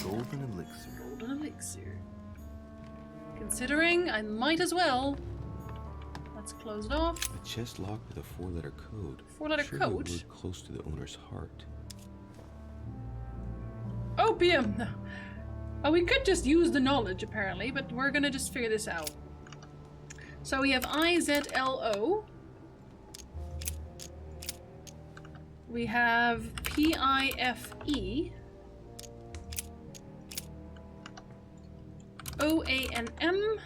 Golden elixir. Golden elixir. Considering, I might as well. Let's close it off. A chest locked with a 4-letter code. 4-letter Surely code? A word close to the owner's heart. Opium! Oh, we could just use the knowledge, apparently, but we're gonna just figure this out. So we have IZLO. We have PIFE. OANM.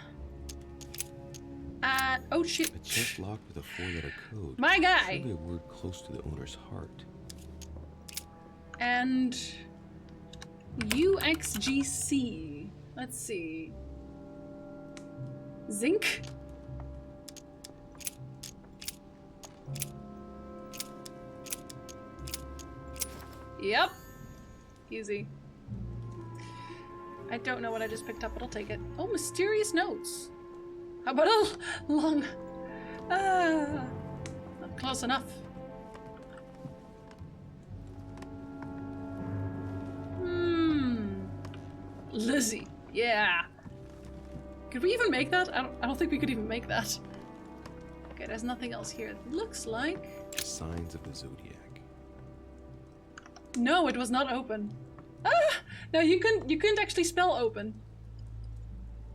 Oh shit. A chest locked with a 4-letter code. My guy! Surely a word close to the owner's heart. And UXGC. Let's see. Zinc? Yep. Easy. I don't know what I just picked up, but I'll take it. Oh, mysterious notes. How about a long... not close enough. Lizzie. Yeah. Could we even make that? I don't think we could even make that. Okay, there's nothing else here. It looks like... Signs of the Zodiac. No, it was not open. Ah! No, you couldn't actually spell open.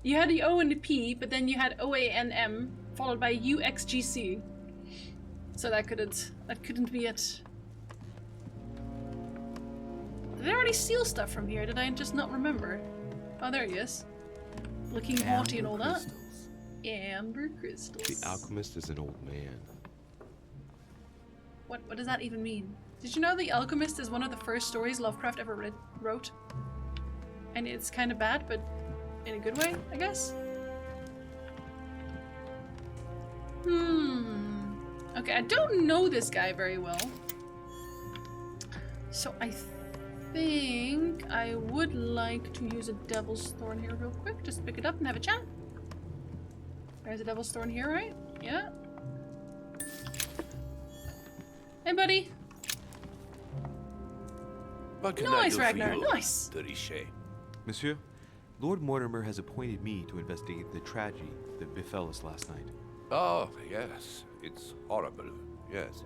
You had the O and the P, but then you had OANM followed by UXGC. So that couldn't be it. Did I already steal stuff from here? Did I just not remember? Oh, there he is. Looking haughty and all that. Amber crystals. The alchemist is an old man. What does that even mean? Did you know The Alchemist is one of the first stories Lovecraft ever wrote? And it's kind of bad, but in a good way, I guess? Okay, I don't know this guy very well. So I think I would like to use a Devil's Thorn here real quick. Just pick it up and have a chat. There's a Devil's Thorn here, right? Yeah. Hey, buddy. What can nice, I do Ragnar. for you, Nice. de Richet? Monsieur, Lord Mortimer has appointed me to investigate the tragedy that befell us last night. Oh, yes. It's horrible. Yes.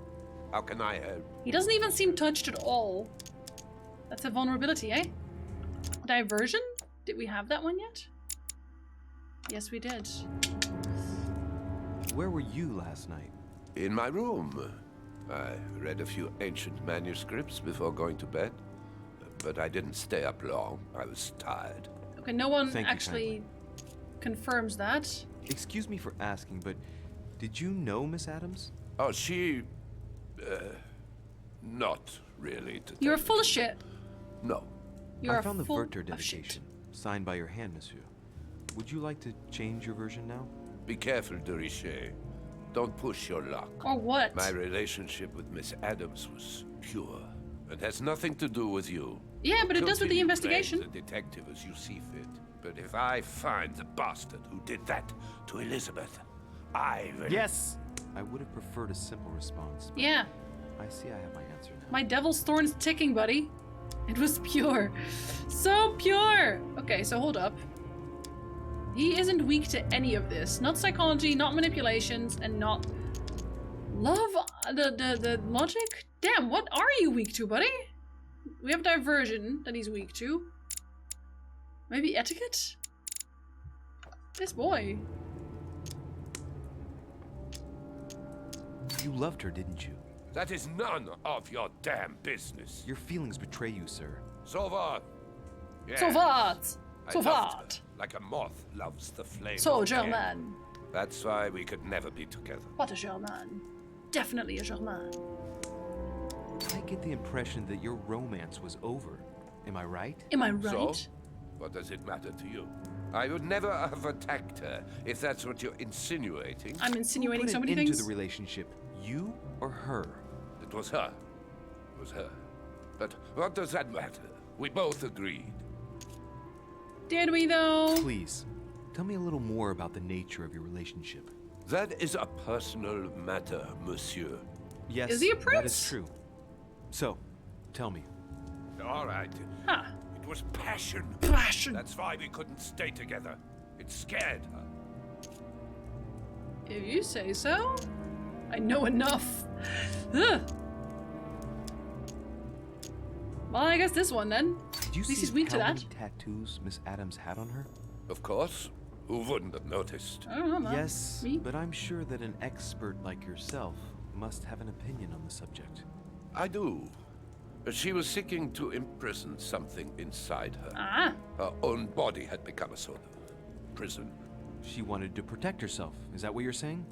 How can I help? He doesn't even seem touched at all. That's a vulnerability, eh? Diversion? Did we have that one yet? Yes, we did. Where were you last night? In my room. I read a few ancient manuscripts before going to bed. But I didn't stay up long. I was tired. Okay, no one Thank you actually confirms that. Excuse me for asking, but did you know Miss Adams? Oh, she... not really. You're full of shit. No. You're I found the full Werther of dedication, signed by your hand, Monsieur. Would you like to change your version now? Be careful, de Richet. Don't push your luck. Or what? My relationship with Miss Adams was pure. It has nothing to do with you. Yeah, but it does with the Continue investigation. playing the detective as you see fit. But if I find the bastard who did that to Elizabeth, I will... Yes! I would have preferred a simple response. But Yeah. I see I have my answer now. My Devil's Thorn's ticking, buddy. It was pure. So pure! Okay, so hold up. He isn't weak to any of this. Not psychology, not manipulations, and not... love? The logic? Damn, what are you weak to, buddy? We have diversion that he's weak to. Maybe etiquette? This boy. You loved her, didn't you? That is none of your damn business. Your feelings betray you, sir. So what? Yes. So what? I So loved what? her, like a moth loves the flame. So of air. German. That's why we could never be together. What a German. Definitely a German. I get the impression that your romance was over. Am I right? Am I right? So, what does it matter to you? I would never have attacked her, if that's what you're insinuating. I'm insinuating Who so put many an end things. to the relationship, you or her? It was her. It was her. But what does that matter? We both agreed. Did we though? Please, tell me a little more about the nature of your relationship. That is a personal matter, monsieur. Yes, Is he a that prince? is true. So, tell me. All right. Huh. It was passion. Passion. That's why we couldn't stay together. It scared her. If you say so. I know enough. Ugh. Well, I guess this one then. Did you At least see he's weak to how that. many tattoos Miss Adams had on her? Of course. Who wouldn't have noticed? I don't know, man. Yes, Me? but I'm sure that an expert like yourself must have an opinion on the subject. I do. She was seeking to imprison something inside her. Ah. Her own body had become a sort of prison. She wanted to protect herself. Is that what you're saying?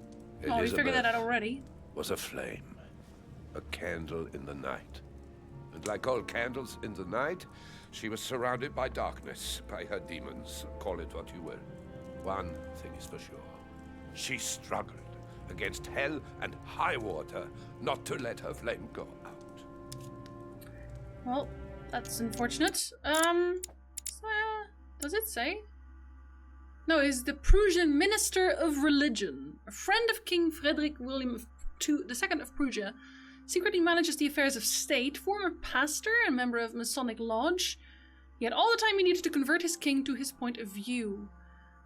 Oh, we figured that out Elizabeth already. was a flame, a candle in the night. And like all candles in the night, she was surrounded by darkness, by her demons, call it what you will. One thing is for sure. She struggled against hell and high water not to let her flame go out. Well, that's unfortunate. Does it say? No, he's the Prussian Minister of Religion, a friend of King Frederick William II of Prussia, secretly manages the affairs of state, former pastor and member of Masonic Lodge. He had all the time he needed to convert his king to his point of view.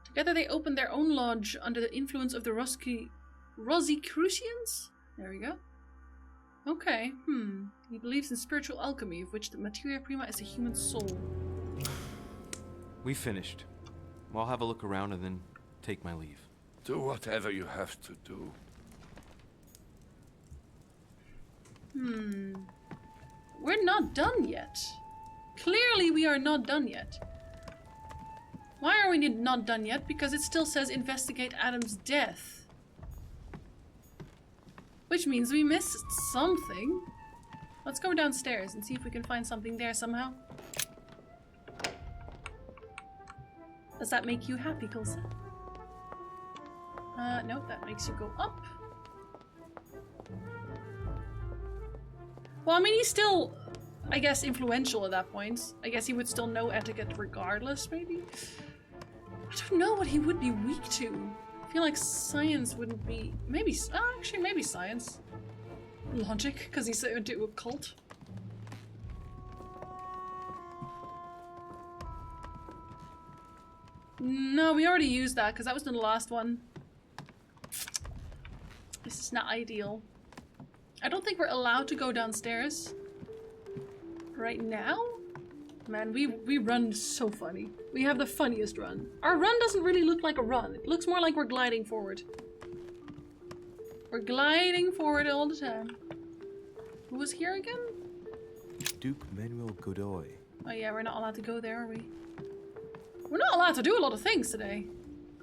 Together they opened their own lodge under the influence of the Rosicrucians? There we go. Okay, He believes in spiritual alchemy, of which the materia prima is the human soul. We finished. I'll have a look around and then take my leave. Do whatever you have to do. We're not done yet. Clearly we are not done yet. Why are we not done yet? Because it still says investigate Adam's death. Which means we missed something. Let's go downstairs and see if we can find something there somehow. Does that make you happy, Kulsa? Nope, that makes you go up. Well, I mean, he's still, I guess, influential at that point. I guess he would still know etiquette regardless, maybe? I don't know what he would be weak to. I feel like science wouldn't be... Maybe... actually, maybe science. Logic, because he's into a cult. No, we already used that, because that was the last one. This is not ideal. I don't think we're allowed to go downstairs. Right now? Man, we run so funny. We have the funniest run. Our run doesn't really look like a run. It looks more like we're gliding forward. We're gliding forward all the time. Who was here again? Duke Manuel Godoy. Oh yeah, we're not allowed to go there, are we? We're not allowed to do a lot of things today.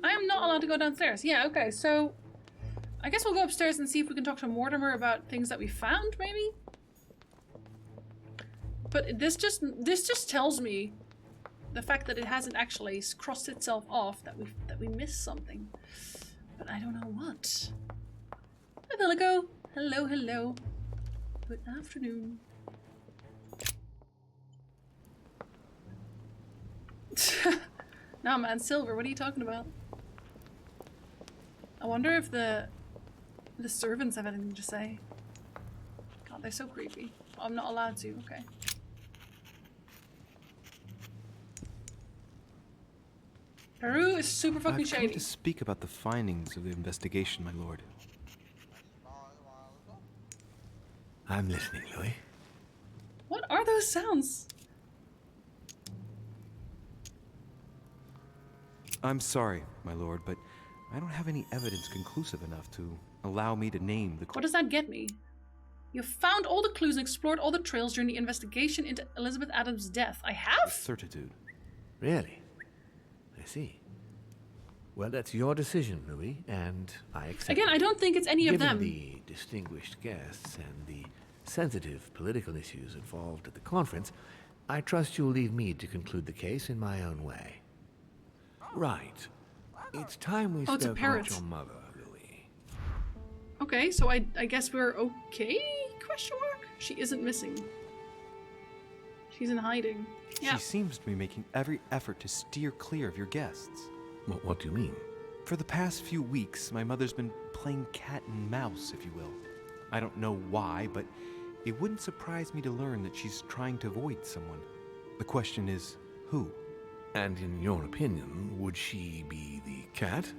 I am not allowed to go downstairs. Yeah, okay, so... I guess we'll go upstairs and see if we can talk to Mortimer about things that we found, maybe? But this just tells me the fact that it hasn't actually crossed itself off that we missed something. But I don't know what. Hi, Viligo. Hello, hello. Good afternoon. Nah, man, Silver, what are you talking about? I wonder if the servants have anything to say. God, they're so creepy. Oh, I'm not allowed to, okay. Peru is super fucking shady. I've come to speak about the findings of the investigation, my lord. I'm listening, Louis. What are those sounds? I'm sorry, my lord, but I don't have any evidence conclusive enough to allow me to name the... What does that get me? You've found all the clues and explored all the trails during the investigation into Elizabeth Adams' death. I have? Certitude. Really? I see. Well, that's your decision, Louis, and I accept Again, it. I don't think it's any of them. Given the distinguished guests and the sensitive political issues involved at the conference, I trust you'll leave me to conclude the case in my own way. Right. It's time we spoke about your mother, Louis. Okay, so I guess we're okay? Question mark? She isn't missing. She's in hiding. Yeah. She seems to be making every effort to steer clear of your guests. What do you mean? For the past few weeks, my mother's been playing cat and mouse, if you will. I don't know why, but it wouldn't surprise me to learn that she's trying to avoid someone. The question is, who? And in your opinion, would she be the cat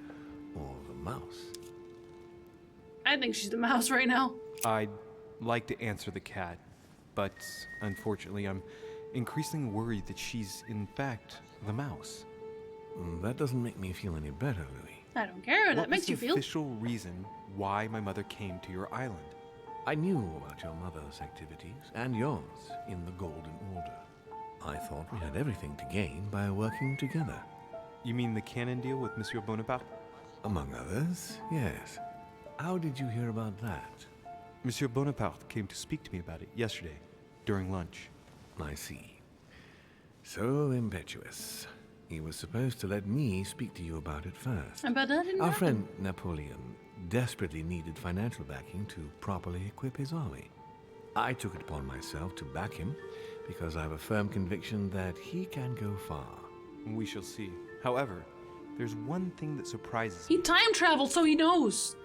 or the mouse? I think she's the mouse right now. I'd like to answer the cat, but unfortunately I'm increasingly worried that she's in fact the mouse. That doesn't make me feel any better, Louis. I don't care. That makes you feel. What was the official reason why my mother came to your island? I knew about your mother's activities and yours in the Golden Order. I thought we had everything to gain by working together. You mean the canon deal with Monsieur Bonaparte? Among others, yes. How did you hear about that? Monsieur Bonaparte came to speak to me about it yesterday, during lunch. I see. So impetuous. He was supposed to let me speak to you about it first. But that didn't Our happen. friend Napoleon desperately needed financial backing to properly equip his army. I took it upon myself to back him because I have a firm conviction that he can go far. We shall see. However, there's one thing that surprises me. He time traveled, so he knows.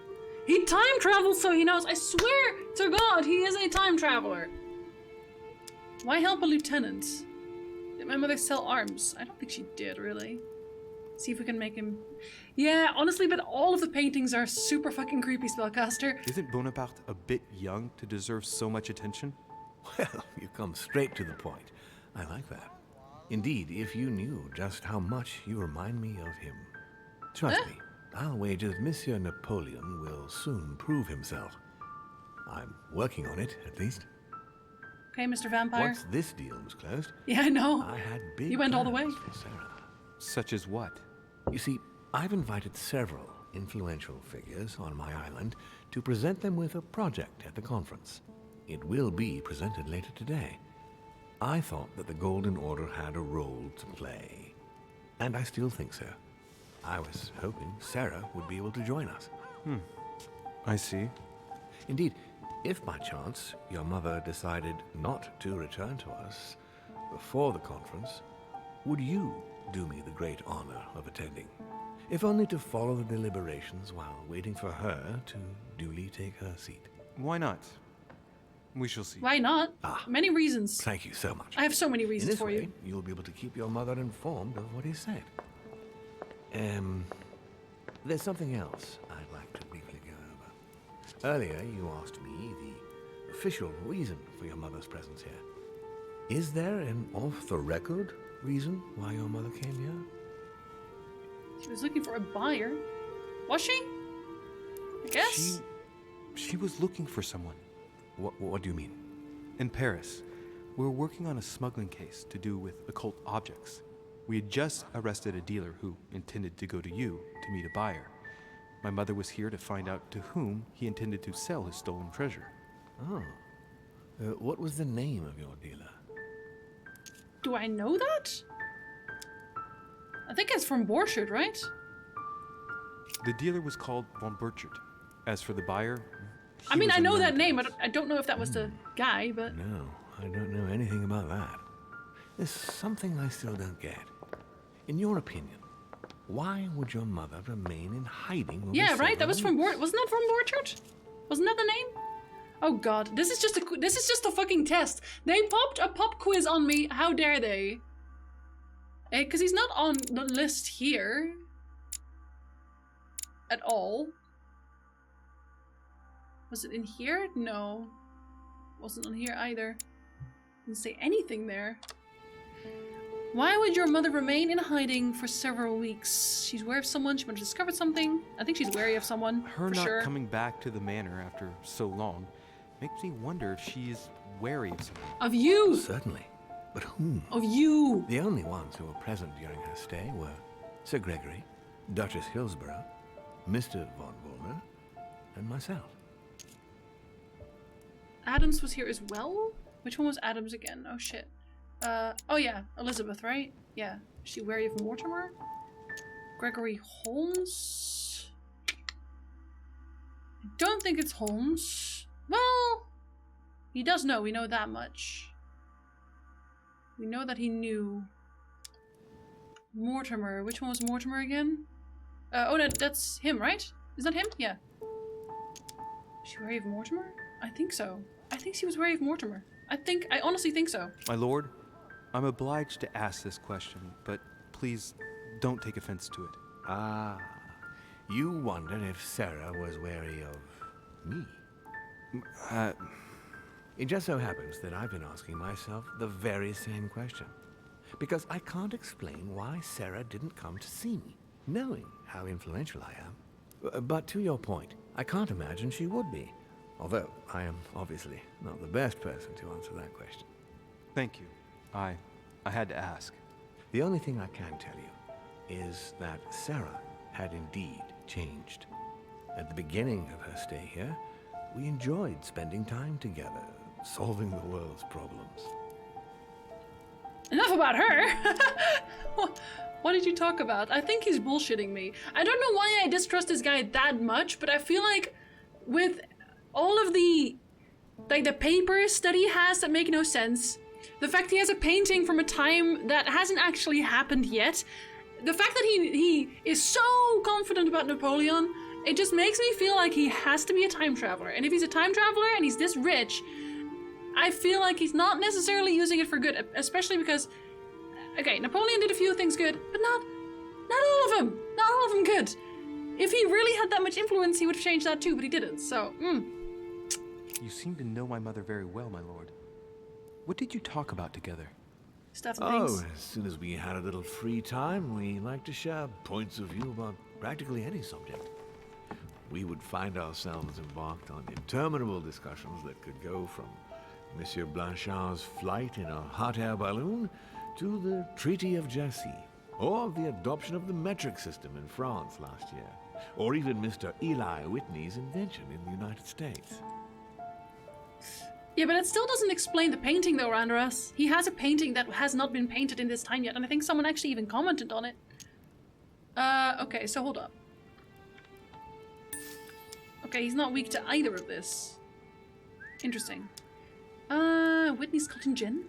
He time traveled, so he knows. I swear to God, he is a time traveler. Why help a lieutenant? Did my mother sell arms? I don't think she did, really. See if we can make him... Yeah, honestly, but all of the paintings are super fucking creepy, Spellcaster. Isn't Bonaparte a bit young to deserve so much attention? Well, you come straight to the point. I like that. Indeed, if you knew just how much you remind me of him. Trust me, I'll wager that Monsieur Napoleon will soon prove himself. I'm working on it, at least. Okay, Mr. Vampire. Once this deal was closed, Yeah, I know. I had big You went all the way. plans for Sarah. Such as what? You see, I've invited several influential figures on my island to present them with a project at the conference. It will be presented later today. I thought that the Golden Order had a role to play. And I still think so. I was hoping Sarah would be able to join us. I see. Indeed, if by chance your mother decided not to return to us before the conference, would you do me the great honor of attending? If only to follow the deliberations while waiting for her to duly take her seat. Why not? We shall see. Why not? Many reasons. Thank you so much. I have so many In reasons this for way, you. you'll be able to keep your mother informed of what he said. There's something else I'd like to briefly go over. Earlier, you asked me the official reason for your mother's presence here. Is there an off-the-record reason why your mother came here? She was looking for a buyer. Was she? I guess. She was looking for someone. What do you mean? In Paris, we were working on a smuggling case to do with occult objects. We had just arrested a dealer who intended to go to you to meet a buyer. My mother was here to find out to whom he intended to sell his stolen treasure. Oh. What was the name of your dealer? Do I know that? I think it's from Borchard, right? The dealer was called von Burchard. As for the buyer... I mean, I know that name. I don't know if that was the guy, but... No, I don't know anything about that. There's something I still don't get. In your opinion, why would your mother remain in hiding? Yeah, right. That was from Wasn't that from Borchard? Wasn't that the name? Oh God, this is just a fucking test. They popped a pop quiz on me. How dare they? Because he's not on the list here at all. Was it in here? No. Wasn't on here either. Didn't say anything there. Why would your mother remain in hiding for several weeks? She's wary of someone. She might have discovered something. I think she's wary of someone. Her for not sure. coming back to the manor after so long makes me wonder if she is wary of someone. Of you! Certainly. But whom? Of you! The only ones who were present during her stay were Sir Gregory, Duchess Hillsborough, Mr. von Wollner, and myself. Adams was here as well? Which one was Adams again? Oh shit. Oh yeah, Elizabeth, right? Yeah. Is she wary of Mortimer? Gregory Holmes? I don't think it's Holmes. Well, he does know. We know that much. We know that he knew. Mortimer. Which one was Mortimer again? Oh, that's him, right? Is that him? Yeah. Is she wary of Mortimer? I think so. I think she was wary of Mortimer. I honestly think so. My lord, I'm obliged to ask this question, but please don't take offense to it. Ah, you wondered if Sarah was wary of me. It just so happens that I've been asking myself the very same question. Because I can't explain why Sarah didn't come to see me, knowing how influential I am. But to your point, I can't imagine she would be. Although I am obviously not the best person to answer that question. Thank you. I had to ask. The only thing I can tell you is that Sarah had indeed changed. At the beginning of her stay here, we enjoyed spending time together, solving the world's problems. Enough about her! What did you talk about? I think he's bullshitting me. I don't know why I distrust this guy that much, but I feel like with all of the papers that he has that make no sense, the fact he has a painting from a time that hasn't actually happened yet, the fact that he is so confident about Napoleon, it just makes me feel like he has to be a time traveler. And if he's a time traveler and he's this rich, I feel like he's not necessarily using it for good, especially because, okay, Napoleon did a few things good, but not all of them. Not all of them good. If he really had that much influence, he would have changed that too, but he didn't, so, You seem to know my mother very well, my lord. What did you talk about together? Stuff and things. Oh, as soon as we had a little free time, we like to share points of view about practically any subject. We would find ourselves embarked on interminable discussions that could go from Monsieur Blanchard's flight in a hot air balloon to the Treaty of Jassy, or the adoption of the metric system in France last year, or even Mr. Eli Whitney's invention in the United States. Yeah, but it still doesn't explain the painting though, Randaras. He has a painting that has not been painted in this time yet, and I think someone actually even commented on it. Okay, so hold up. Okay, he's not weak to either of this. Interesting. Whitney's cotton gin?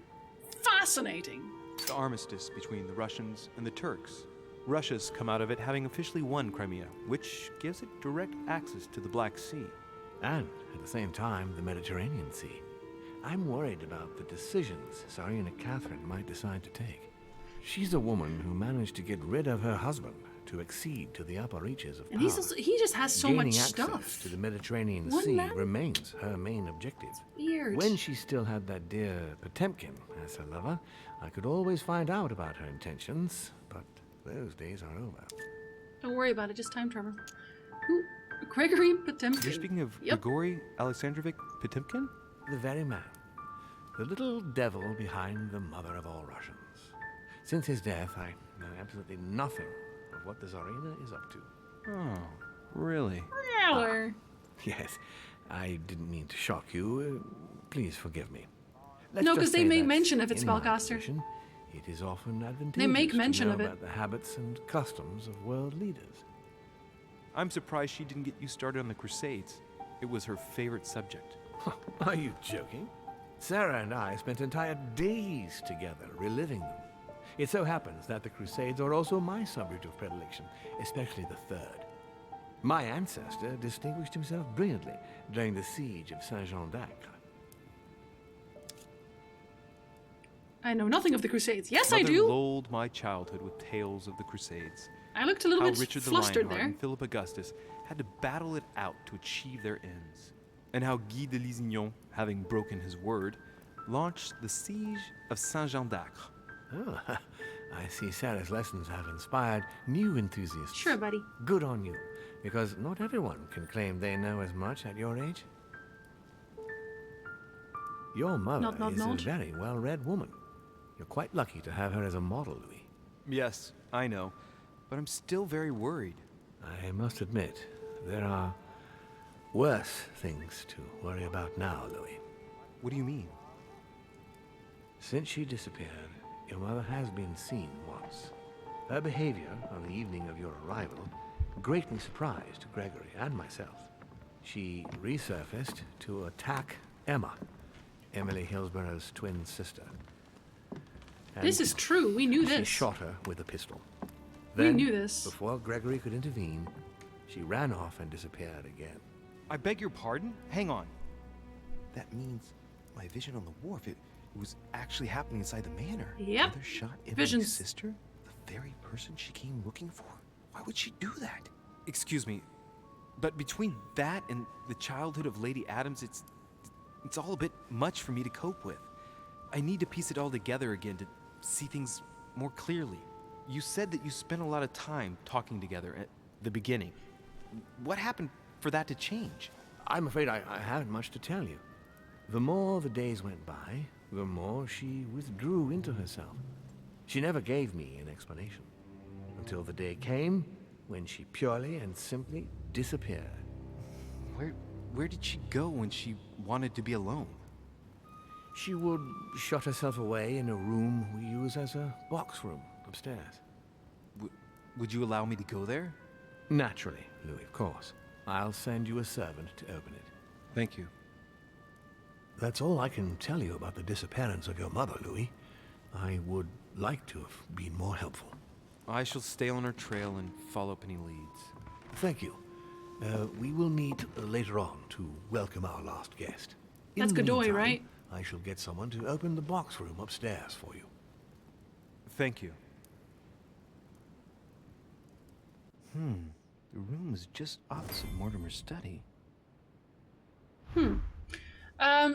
Fascinating! The armistice between the Russians and the Turks. Russia's come out of it having officially won Crimea, which gives it direct access to the Black Sea. And, at the same time, the Mediterranean Sea. I'm worried about the decisions Tsarina Catherine might decide to take. She's a woman who managed to get rid of her husband to accede to the upper reaches of And power. he just has so Gaining much access stuff. to the Mediterranean One Sea man? remains her main objective. Weird. When she still had that dear Potemkin as her lover, I could always find out about her intentions, but those days are over. Don't worry about it, just time travel. Who? Gregory Potemkin. You're speaking of Yep. Grigory Alexandrovich Potemkin? The very man. The little devil behind the mother of all Russians. Since his death, I know absolutely nothing of what the Tsarina is up to. Oh, really? Really? Yes, I didn't mean to shock you. Please forgive me. No, just because they say make that mention of it, in my spellcaster. position, it is often advantageous They make mention to know of it. about the habits and customs of world leaders. I'm surprised she didn't get you started on the Crusades. It was her favorite subject. Are you joking? Sarah and I spent entire days together reliving them. It so happens that the Crusades are also my subject of predilection, especially the third. My ancestor distinguished himself brilliantly during the siege of Saint-Jean d'Acre. I know nothing of the Crusades. Yes, I Mother do. lulled my childhood with tales of the Crusades. I looked a little How bit Richard the flustered Lionheart there. and Philip Augustus had to battle it out to achieve their ends. And how Guy de Lusignan, having broken his word, launched the siege of Saint-Jean d'Acre. Oh, I see Sarah's lessons have inspired new enthusiasts. Sure, buddy. Good on you, because not everyone can claim they know as much at your age. Your mother Nod, nod, is nod. a very well-read woman. You're quite lucky to have her as a model, Louis. Yes, I know, but I'm still very worried. I must admit, there are worse things to worry about now, Louis. What do you mean? Since she disappeared, your mother has been seen once. Her behavior on the evening of your arrival greatly surprised Gregory and myself. She resurfaced to attack Emma, Emily Hillsborough's twin sister. This is true. We knew She this. shot her with a pistol. We Then, knew this. Before Gregory could intervene, she ran off and disappeared again. I beg your pardon? Hang on. That means my vision on the wharf, it was actually happening inside the manor. Yep. Mother shot Emily's Visions. sister? The very person she came looking for? Why would she do that? Excuse me, but between that and the childhood of Lady Adams, it's all a bit much for me to cope with. I need to piece it all together again to see things more clearly. You said that you spent a lot of time talking together at the beginning. What happened for that to change? I'm afraid I haven't much to tell you. The more the days went by, the more she withdrew into herself. She never gave me an explanation. Until the day came when she purely and simply disappeared. Where did she go when she wanted to be alone? She would shut herself away in a room we use as a box room upstairs. Would you allow me to go there? Naturally, Louis, of course. I'll send you a servant to open it. Thank you. That's all I can tell you about the disappearance of your mother, Louis. I would like to have been more helpful. I shall stay on her trail and follow up any leads. Thank you. We will meet later on to welcome our last guest. That's Godoy, right? I shall get someone to open the box room upstairs for you. Thank you. The room is just opposite Mortimer's study.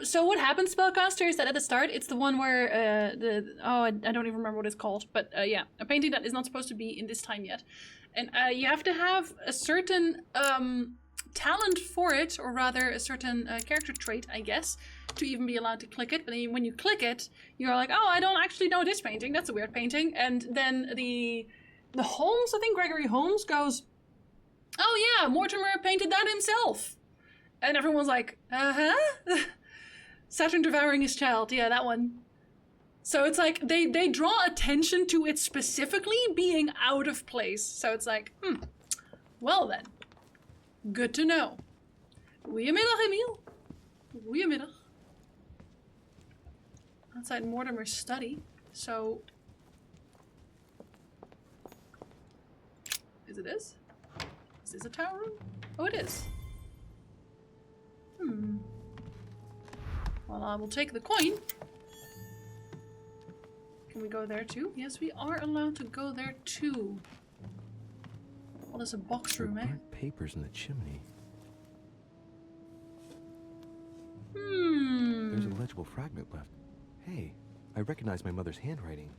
So what happens, Spellcaster, is that at the start, it's the one where, I don't even remember what it's called, but yeah, a painting that is not supposed to be in this time yet. And you have to have a certain talent for it, or rather a certain character trait, I guess, to even be allowed to click it. But then when you click it, you're like, oh, I don't actually know this painting, that's a weird painting. And then the Holmes, I think Gregory Holmes goes, oh yeah, Mortimer painted that himself. And everyone's like, Saturn devouring his child, yeah, that one. So it's like, they draw attention to it specifically being out of place. So it's like, well then, good to know. Goedemiddag, Emile. Goedemiddag. Outside Mortimer's study, so... Is it this? Is this a tower room? Oh, it is. Well, I will take the coin. Can we go there too? Yes, we are allowed to go there too. Well, there's a box room, eh? Papers in the chimney. There's a legible fragment left. Hey, I recognize my mother's handwriting.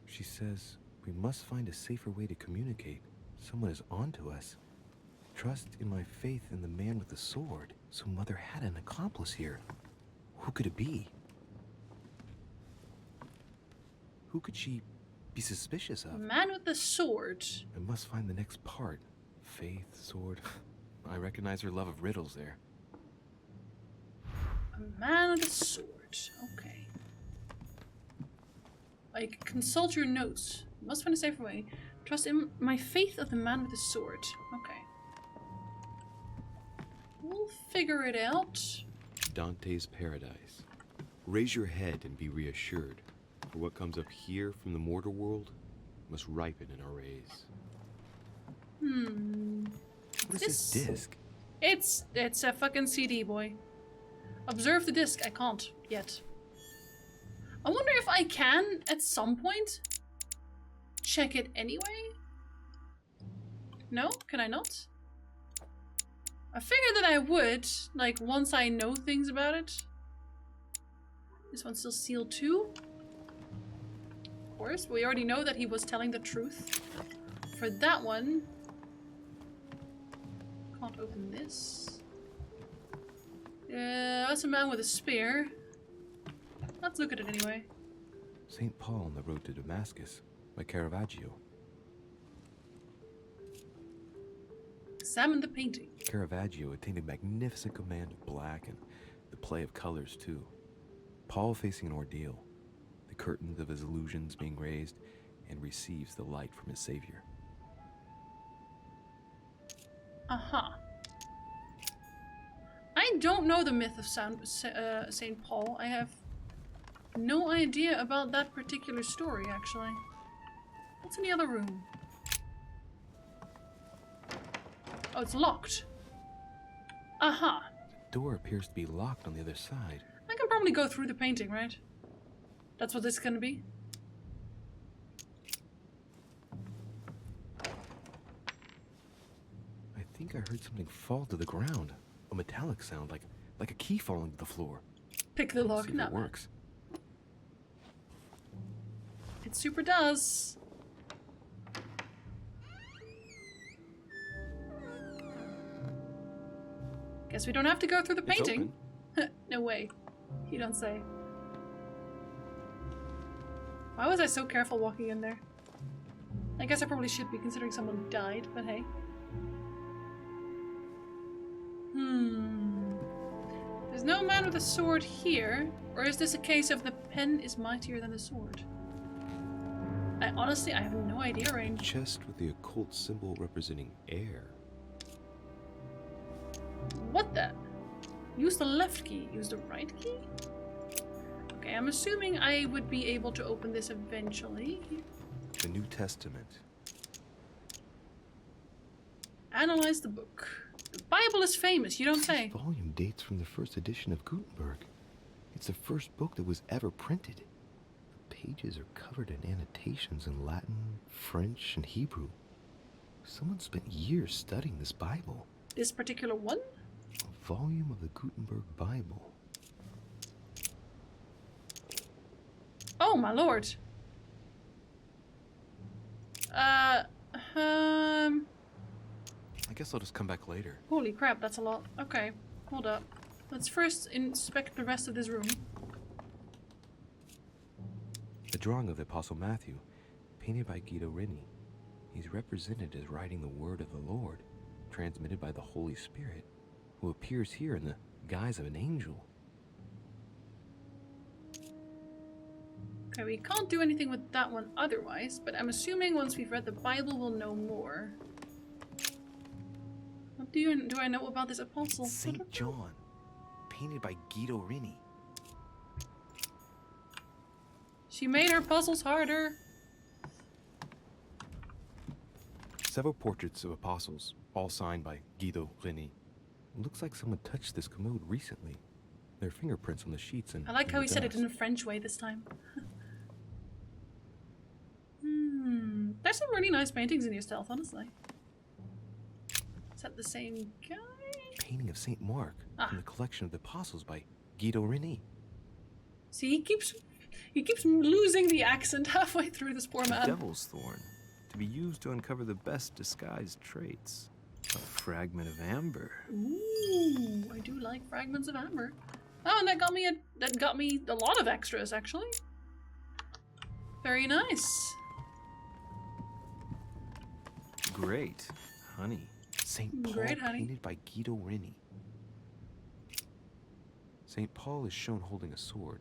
She says, we must find a safer way to communicate. Someone is onto us. Trust in my faith in the man with the sword. So Mother had an accomplice here. Who could it be? Who could she be suspicious of? Man with the sword. I must find the next part. Faith, sword. I recognize her love of riddles there. A man with a sword. Okay. Like, consult your notes. Must find a safer way. Trust in my faith of the man with the sword. Okay. We'll figure it out. Dante's Paradise. Raise your head and be reassured. For what comes up here from the mortar world must ripen in our rays. What is this disc? It's a fucking CD, boy. Observe the disc. I can't yet. I wonder if I can at some point check it anyway. No, can I not? I figured that I would, like, once I know things about it. This one's still sealed too. Of course, we already know that he was telling the truth. For that one, can't open this. That's a man with a spear. Let's look at it anyway. St. Paul on the road to Damascus by Caravaggio. Examine the painting. Caravaggio attained a magnificent command of black and the play of colors too. Paul facing an ordeal, the curtains of his illusions being raised, and receives the light from his Savior. I don't know the myth of St. Paul. I have no idea about that particular story, actually. What's in the other room? Oh, it's locked. The door appears to be locked on the other side. I can probably go through the painting, right? That's what this is gonna be? I think I heard something fall to the ground. A metallic sound, like a key falling to the floor. Pick the lock. See if it works. It super does. Guess we don't have to go through the painting. No way. You don't say. Why was I so careful walking in there? I guess I probably should be, considering someone died, but hey. There's no man with a sword here. Or is this a case of the pen is mightier than the sword? I have no idea, Rain. Chest with the occult symbol representing air. What the? Use the left key. Use the right key? Okay, I'm assuming I would be able to open this eventually. The New Testament. Analyze the book. The Bible is famous, you don't say. This volume dates from the first edition of Gutenberg. It's the first book that was ever printed. The pages are covered in annotations in Latin, French, and Hebrew. Someone spent years studying this Bible. This particular one? A volume of the Gutenberg Bible. Oh, my lord. I guess I'll just come back later. Holy crap, that's a lot. Okay, hold up. Let's first inspect the rest of this room. A drawing of the Apostle Matthew, painted by Guido Reni. He's represented as writing the word of the Lord, transmitted by the Holy Spirit, who appears here in the guise of an angel. Okay, we can't do anything with that one otherwise, but I'm assuming once we've read the Bible, we'll know more. What do I know about this apostle? St. John, painted by Guido Reni. She made her puzzles harder. Several portraits of apostles, all signed by Guido Reni. Looks like someone touched this commode recently. There are fingerprints on the sheets and I like how he said it in a French way this time. There's some really nice paintings in your stealth, honestly. Is that the same guy? Painting of St. Mark from the collection of the apostles by Guido Reni. See, he keeps losing the accent halfway through, this poor man. Devil's thorn, to be used to uncover the best disguised traits. A fragment of amber. Ooh, I do like fragments of amber. Oh, and that got me a lot of extras, actually. Very nice. Great, honey. St. Paul, painted by Guido Reni. St. Paul is shown holding a sword.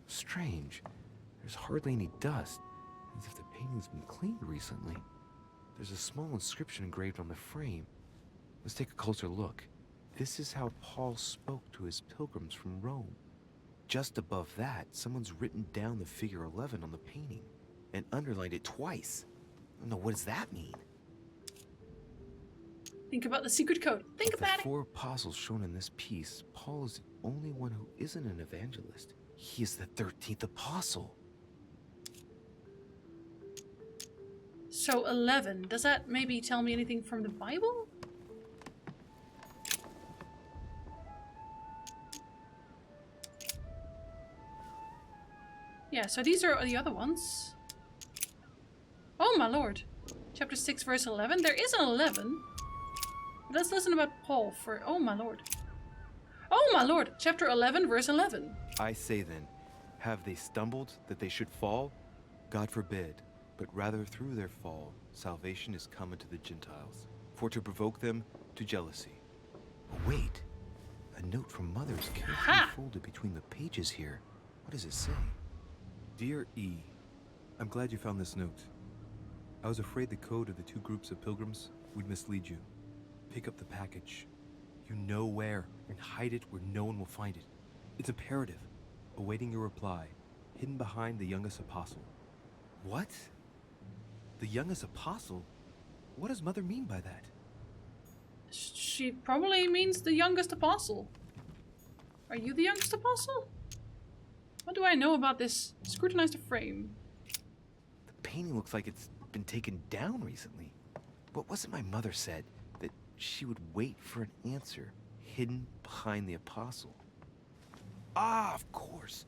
Strange. There's hardly any dust, as if the painting's been cleaned recently. There's a small inscription engraved on the frame. Let's take a closer look. This is how Paul spoke to his pilgrims from Rome. Just above that, someone's written down the figure 11 on the painting and underlined it twice. No, what does that mean? Think about the secret code. Think about it. The four apostles shown in this piece, Paul is the only one who isn't an evangelist. He is the 13th apostle. So 11, does that maybe tell me anything from the Bible? Yeah, so these are the other ones. Oh my lord. Chapter 6 verse 11. There is an 11. Let's listen about Paul for... Oh my lord. Oh my lord. Chapter 11 verse 11. I say then, have they stumbled that they should fall? God forbid. But rather through their fall, salvation is come unto the Gentiles, for to provoke them to jealousy. Oh, wait, a note from Mother is carefully folded between the pages here. What does it say? Dear E, I'm glad you found this note. I was afraid the code of the two groups of pilgrims would mislead you. Pick up the package. You know where, and hide it where no one will find it. It's imperative. Awaiting your reply, hidden behind the youngest apostle. What? The youngest apostle? What does Mother mean by that? She probably means the youngest apostle. Are you the youngest apostle? What do I know about this? Scrutinize the frame. The painting looks like it's been taken down recently. What was it my mother said? That she would wait for an answer hidden behind the apostle. Ah, of course.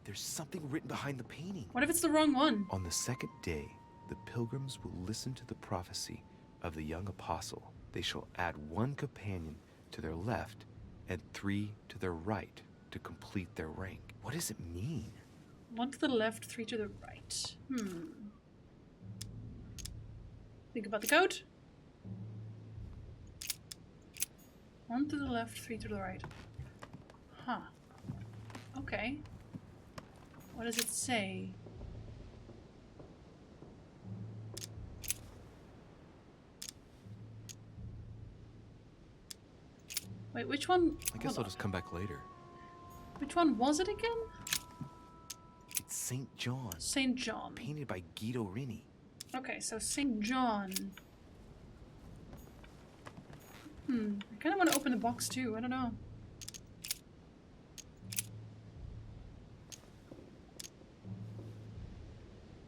There's something written behind the painting. What if it's the wrong one? On the second day, the pilgrims will listen to the prophecy of the young apostle. They shall add one companion to their left and 3 to their right to complete their rank. What does it mean? 1 to the left, 3 to the right. Think about the code. 1 to the left, 3 to the right. Huh. Okay. What does it say? Wait, which one? I guess I'll just come back later. Which one was it again? It's St. John. St. John. Painted by Guido Rini. Okay, so St. John. I kind of want to open the box too. I don't know.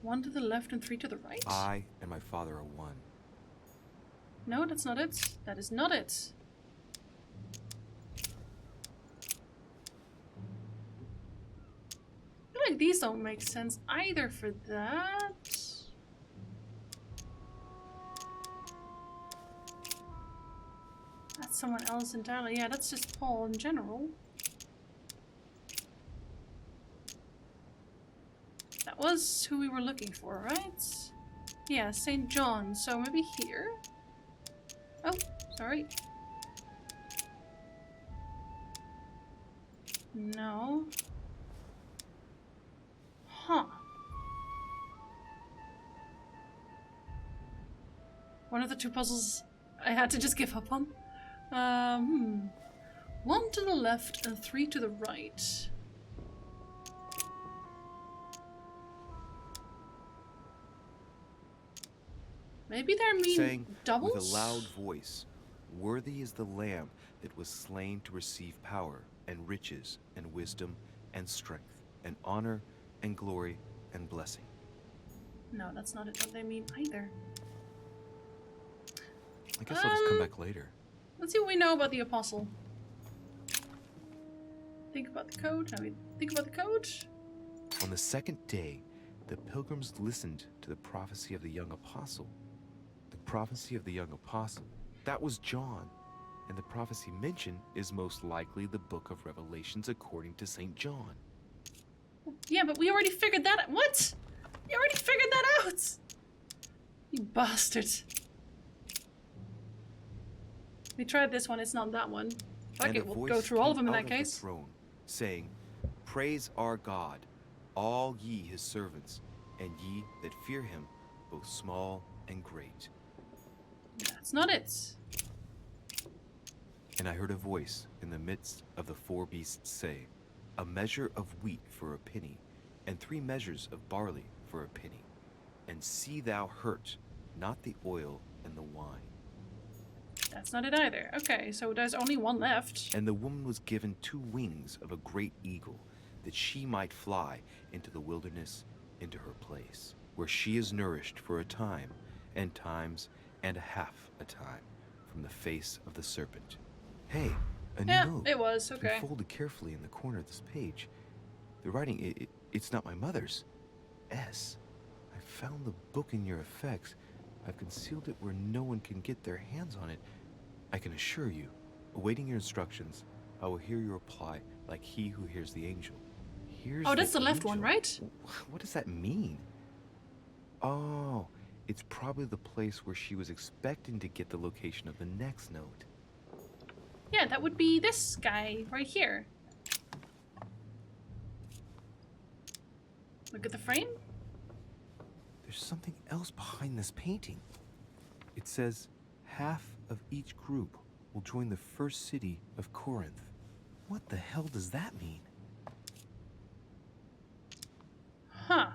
One to the left and 3 to the right? I and my father are one. No, that's not it. That is not it. I feel like these don't make sense either for that. That's someone else entirely. Yeah, that's just Paul in general. That was who we were looking for, right? Yeah, St. John. So maybe here? Oh, sorry. No. Huh. One of the two puzzles I had to just give up on. 1 to the left and 3 to the right. Maybe they're mean doubles? With a loud voice, "Worthy is the Lamb that was slain to receive power and riches and wisdom and strength and honor and glory and blessing." No, that's not what they mean either. I guess I'll just come back later. Let's see what we know about the apostle. Think about the code. Now we think about the code. On the second day, the pilgrims listened to the prophecy of the young apostle. The prophecy of the young apostle. That was John. And the prophecy mentioned is most likely the book of Revelations according to St. John. Yeah, but we already figured that out. What? You already figured that out! You bastard. We tried this one, it's not that one. Okay, we'll go through all of them in that case. The throne, saying, "Praise our God, all ye his servants, and ye that fear him, both small and great." That's not it. And I heard a voice in the midst of the 4 beasts say, "A measure of wheat for a penny, and 3 measures of barley for a penny. And see thou hurt not the oil and the wine." That's not it either. Okay, so there's only one left. And the woman was given 2 wings of a great eagle, that she might fly into the wilderness, into her place, where she is nourished for a time, and times, and a half a time, from the face of the serpent. Hey, a note. It was, okay. It's been folded carefully in the corner of this page. The writing, it's not my mother's. S. I found the book in your effects. I've concealed it where no one can get their hands on it. I can assure you, awaiting your instructions, I will hear your reply like he who hears the angel. Here's that's the left one, right? What does that mean? Oh, it's probably the place where she was expecting to get the location of the next note. Yeah, that would be this guy right here. Look at the frame. There's something else behind this painting. It says, "Half of each group will join the first city of Corinth." What the hell does that mean? Huh.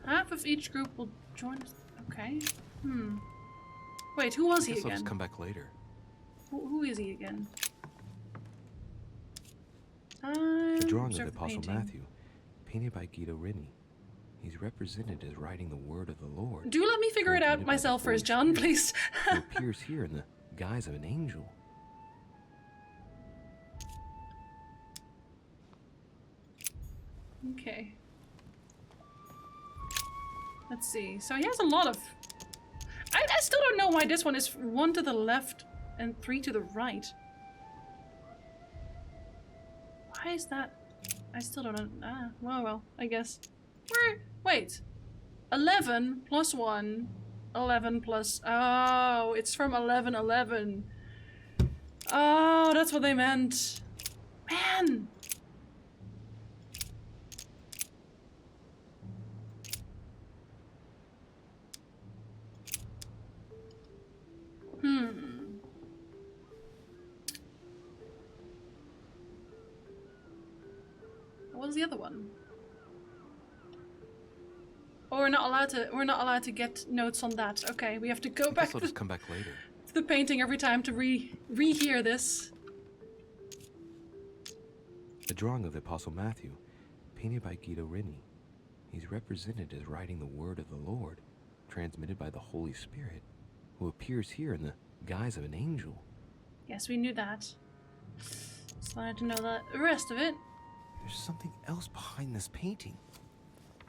Half of each group will join us. Okay. Wait, who was he again? I'll just come back later. Who is he again? The drawing of the Apostle Matthew, painted by Guido Rini. He's represented as writing the word of the Lord. Do let me figure it out myself first, John, please. Who appears here in the guise of an angel. Okay. Let's see. So he has a lot of... I still don't know why this one is 1 to the left and 3 to the right. Why is that? I still don't know. Well, I guess. Wait. 11 plus 1. 11 plus... Oh, it's from 11:11. Oh, that's what they meant. Man! What was the other one? Oh, we're not allowed to get notes on that. Okay, we have to go back. I'll just come back later. To the painting every time to rehear this. A drawing of the Apostle Matthew, painted by Guido Reni. He's represented as writing the word of the Lord, transmitted by the Holy Spirit, who appears here in the guise of an angel. Yes, we knew that. Just wanted to know the rest of it. There's something else behind this painting.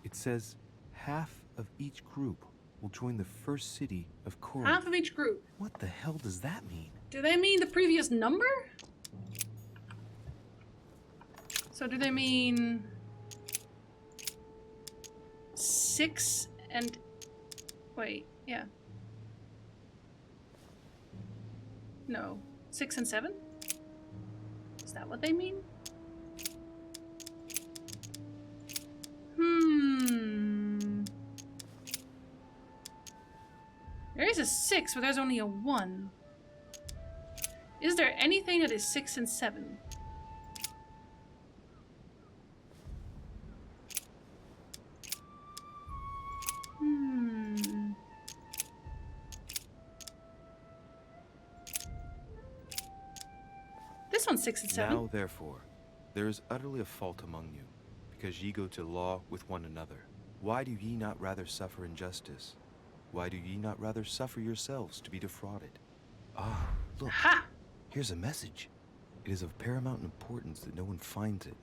It says, half of each group will join the first city of Corinth. Half of each group. What the hell does that mean? Do they mean the previous number? So do they mean 6 and... Wait, yeah. No, 6 and 7? Is that what they mean? There is a 6, but there's only a 1. Is there anything that is 6 and 7? This one's 6 and 7. Now, therefore, there is utterly a fault among you, because ye go to law with one another. Why do ye not rather suffer injustice? Why do ye not rather suffer yourselves to be defrauded? Ah, look. Ha! Here's a message. It is of paramount importance that no one finds it.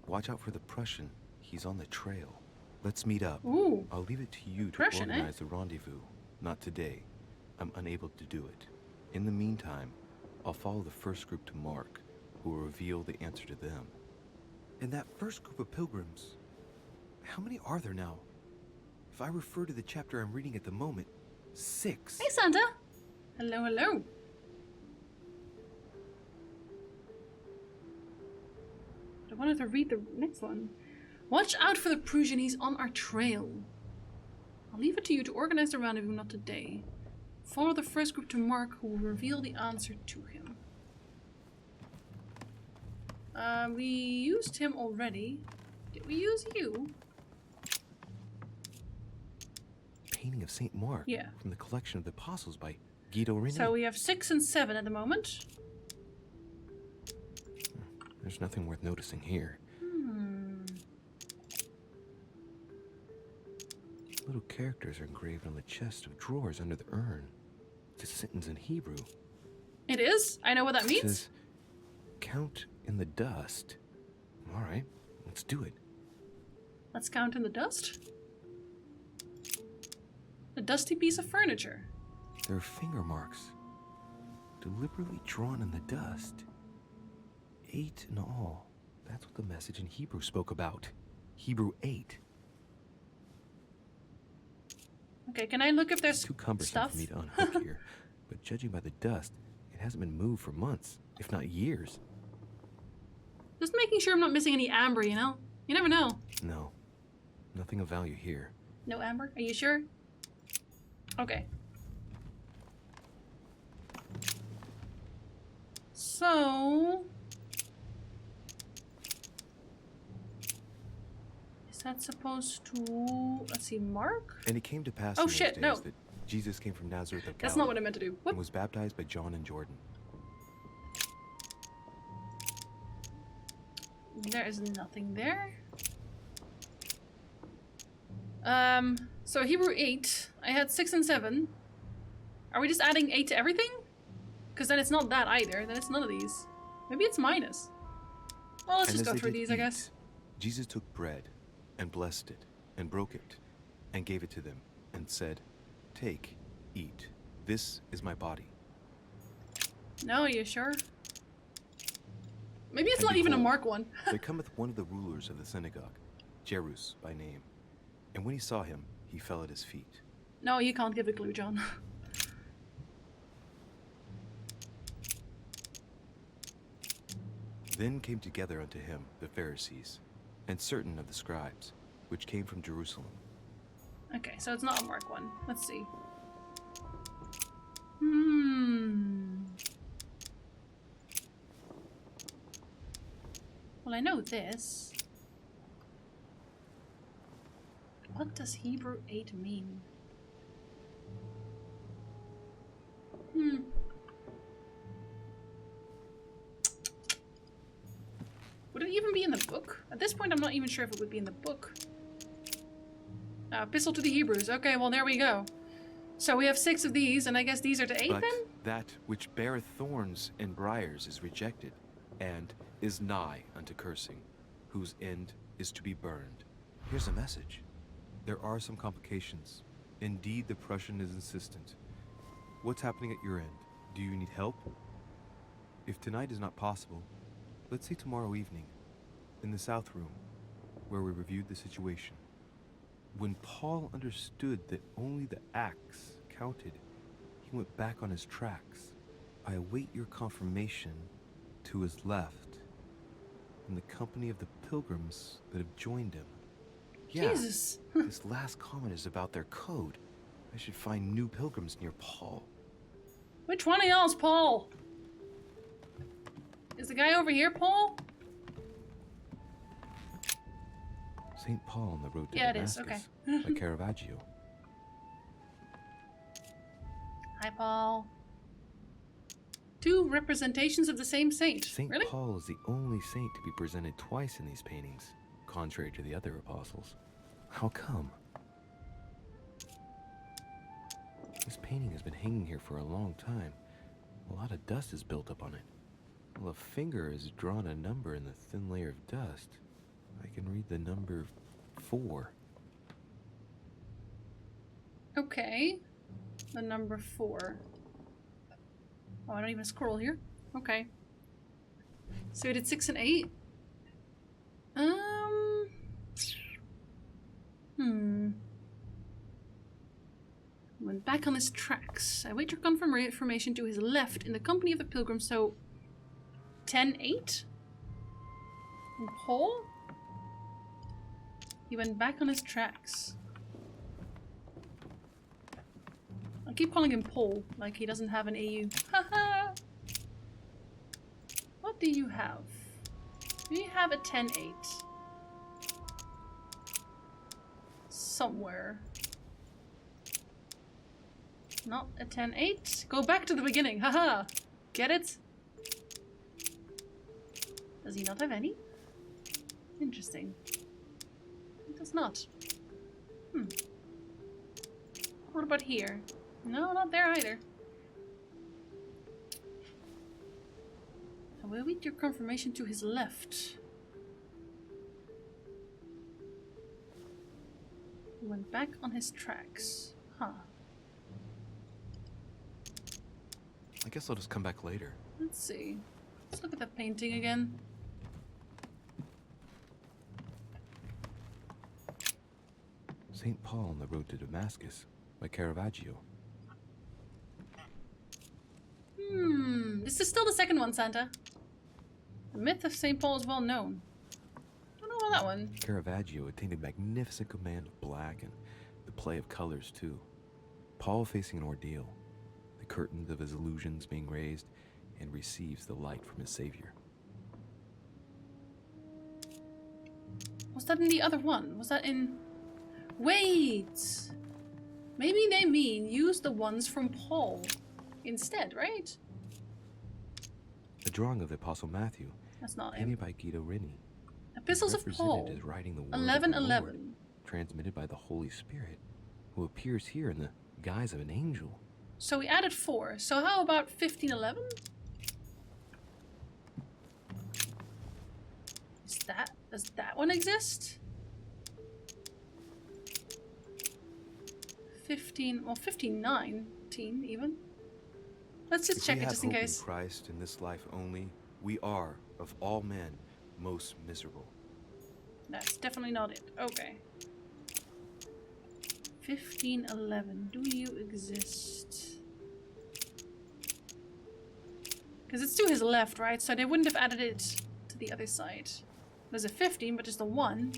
Watch out for the Prussian. He's on the trail. Let's meet up. Ooh. I'll leave it to you to Prussian, organize the rendezvous. Not today. I'm unable to do it. In the meantime, I'll follow the first group to Mark, who will reveal the answer to them. And that first group of pilgrims, how many are there now? If I refer to the chapter I'm reading at the moment, 6. Hey, Santa. Hello, hello. I wanted to read the next one. Watch out for the Prussian. He's on our trail. I'll leave it to you to organize the rendezvous, not today. Follow the first group to Mark, who will reveal the answer to him. We used him already. Did we use you? Painting of St. Mark. Yeah. From the collection of the Apostles by Guido Reni. So we have 6 and 7 at the moment. There's nothing worth noticing here. Little characters are engraved on the chest of drawers under the urn. It's a sentence in Hebrew. It is? I know what that means. It says, count in the dust. All right, let's do it. Let's count in the dust. A dusty piece of furniture. There are finger marks, deliberately drawn in the dust. 8 in all. That's what the message in Hebrew spoke about. Hebrew 8. Okay, can I look if there's too cumbersome stuff? for me to unhook here, but judging by the dust, it hasn't been moved for months, if not years. Just making sure I'm not missing any amber, you know? You never know. No, nothing of value here. No amber? Are you sure? Okay. So... is that supposed to... let's see, Mark? And it came to pass Oh, in those shit, days no. that Jesus came from Nazareth of That's Galilee not what I meant to do. Whoop. and was baptized by John in Jordan. There is nothing there. So Hebrew 8. I had 6 and 7. Are we just adding 8 to everything? Because then it's not that either. Then it's none of these. Maybe it's minus. Well, let's And just as go they through did these, I eat, guess. Jesus took bread and blessed it and broke it and gave it to them and said, "Take, eat. This is my body." No, are you sure? Maybe it's And not even a behold, Mark one. there cometh one of the rulers of the synagogue, Jairus by name. And when he saw him, he fell at his feet. No, you can't give a clue, John. Then came together unto him the Pharisees, and certain of the scribes, which came from Jerusalem. Okay, so it's not a Mark 1. Let's see. Well, I know this. What does Hebrew 8 mean? Would it even be in the book? At this point, I'm not even sure if it would be in the book. Epistle to the Hebrews. Okay, well, there we go. So we have 6 of these, and I guess these are to 8 but then? That which beareth thorns and briars is rejected, and is nigh unto cursing, whose end is to be burned. Here's a message. There are some complications. Indeed, the Prussian is insistent. What's happening at your end? Do you need help? If tonight is not possible, let's see tomorrow evening, in the South Room, where we reviewed the situation. When Paul understood that only the axe counted, he went back on his tracks. I await your confirmation to his left, in the company of the pilgrims that have joined him. Yeah, Jesus. This last comment is about their code. I should find new pilgrims near Paul. Which one of y'all's Paul? Is the guy over here Paul? St. Paul on the road to Yeah, Damascus, it is. Okay. by Caravaggio. Hi, Paul. 2 representations of the same saint. St. Really? Paul is the only saint to be presented twice in these paintings, contrary to the other apostles. How come? This painting has been hanging here for a long time. A lot of dust is built up on it. Well, a finger has drawn a number in the thin layer of dust. I can read the number 4. Okay. The number 4. Oh, I don't even scroll here. Okay. So we did 6 and 8. Went back on his tracks. I wait your confirmation to his left in the company of the pilgrims. So 10-8? And Paul? He went back on his tracks. I keep calling him Paul, like he doesn't have an AU. Haha! What do you have? Do you have a 10-8? Somewhere. Not a 10-8? Go back to the beginning, haha! Get it? Does he not have any? Interesting. He does not. What about here? No, not there either. I will read your confirmation to his left. He went back on his tracks. Huh. I guess I'll just come back later. Let's see. Let's look at that painting again. St. Paul on the road to Damascus by Caravaggio. This is still the second one, Santa. The myth of St. Paul is well known. I don't know about that one. Caravaggio attained a magnificent command of black and the play of colors too. Paul facing an ordeal, the curtains of his illusions being raised, and receives the light from his Savior. Was that in the other one? Was that in... Wait! Maybe they mean use the ones from Paul instead, right? A drawing of the Apostle Matthew, That's not him. painted by Guido Reni. Epistles of Paul. Represented as writing the word 11:11. transmitted by the Holy Spirit, who appears here in the guise of an angel. So we added 4. So how about 15:11? Does that one exist? 15:19 even. Let's just check it just in case. If we have hope in Christ in this life only, we are, of all men, most miserable. That's definitely not it. Okay. 15:11. Do you exist? Because it's to his left, right? So they wouldn't have added it to the other side? There's a 15, but just a 1.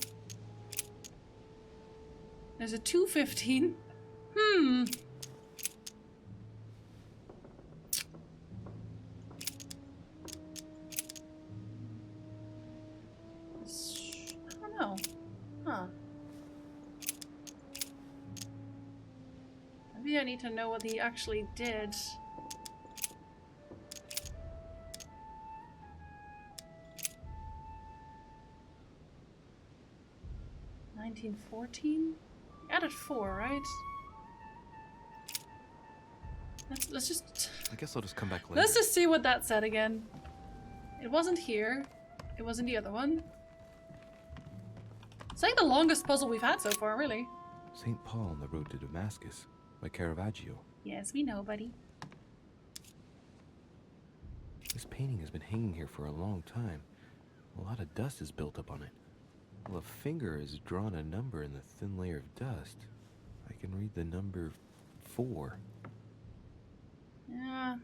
There's a 215. Hmm. I don't know. Huh. Maybe I need to know what he actually did. $1914? Added 4, right? Let's just... I guess I'll just come back later. Let's just see what that said again. It wasn't here. It wasn't the other one. It's like the longest puzzle we've had so far, really. St. Paul on the road to Damascus by Caravaggio. Yes, we know, buddy. This painting has been hanging here for a long time. A lot of dust is built up on it. Well, a finger has drawn a number in the thin layer of dust. I can read the number 4. Yeah,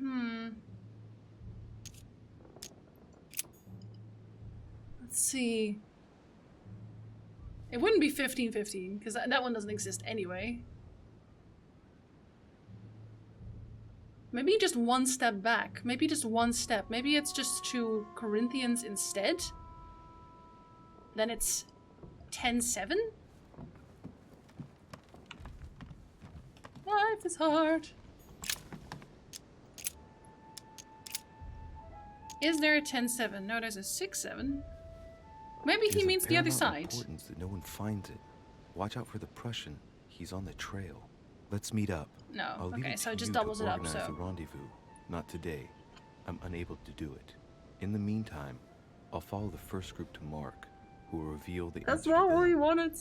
Let's see. It wouldn't be 1515, because that one doesn't exist anyway. Maybe just one step back. Maybe just one step. Maybe it's just to Corinthians instead. Then it's 10-7? Life is hard. Is there a 10-7? No, there's a 6-7. Maybe he means the other side. Importance that no one finds it. Watch out for the Prussian. He's on the trail. Let's meet up. No. I'll leave Okay, it so to it just you doubles to it up, organize so. the rendezvous. Not today. I'm unable to do it. In the meantime, I'll follow the first group to Mark, who will reveal the That's answer not to what them. he wanted.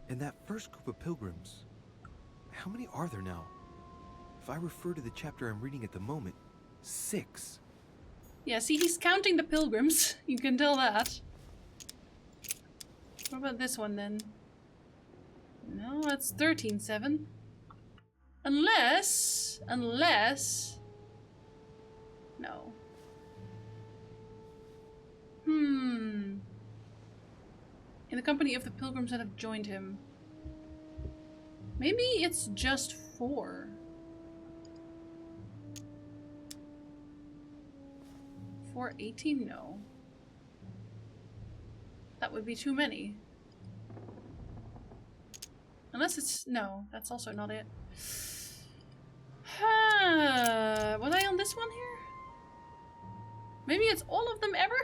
And that first group of pilgrims, how many are there now? If I refer to the chapter I'm reading at the moment, 6. Yeah, see, he's counting the pilgrims. You can tell that. What about this one then? No, that's 13-7. Unless... No. In the company of the pilgrims that have joined him. Maybe it's just 4. 418? No. That would be too many. Unless it's... No, that's also not it. Was I on this one here? Maybe it's all of them ever?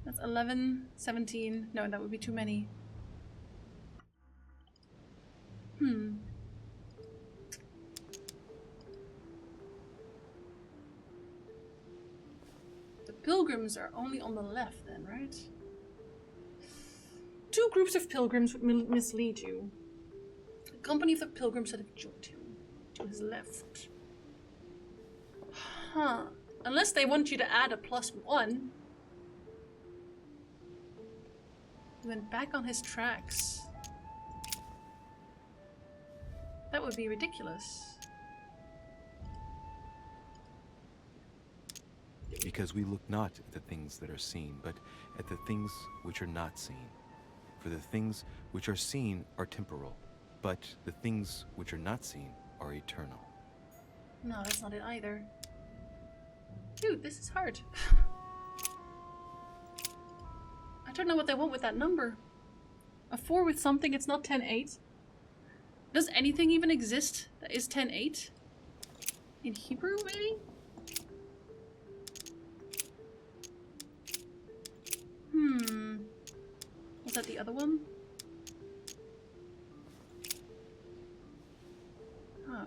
That's 11, 17. No, that would be too many. The pilgrims are only on the left then, right? 2 groups of pilgrims would mislead you. The company of the pilgrims that have joined him. To his left. Huh. Unless they want you to add a +1. He went back on his tracks. That would be ridiculous. Because we look not at the things that are seen, but at the things which are not seen. For the things which are seen are temporal, but the things which are not seen are eternal. No, that's not it either. Dude, this is hard. I don't know what they want with that number. A 4 with something, it's not 10-8. Does anything even exist that is 10-8? In Hebrew, maybe? Was that the other one? Huh.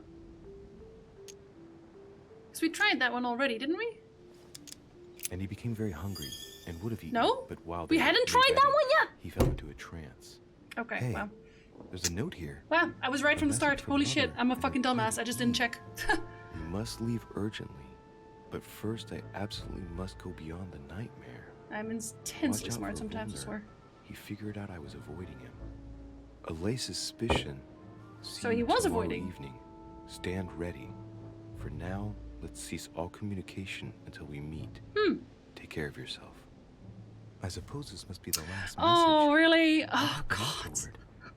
Because we tried that one already, didn't we? And he became very hungry and would have eaten. No? But while We they hadn't made tried that ready, one yet? He fell into a trance. Okay, Hey, well. there's a note here. Wow, I was right A from the message start. from Holy shit, Mother I'm a in fucking the dumbass. I just didn't check. You must leave urgently, but first I absolutely must go beyond the nightmare. I'm intensely Watch out smart for sometimes, I Volner. swear. He figured out I was avoiding him. Allay suspicion. So See he you was tomorrow avoiding. Evening. Stand ready. For now, let's cease all communication until we meet. Take care of yourself. I suppose this must be the last message. Oh, really? Oh, God.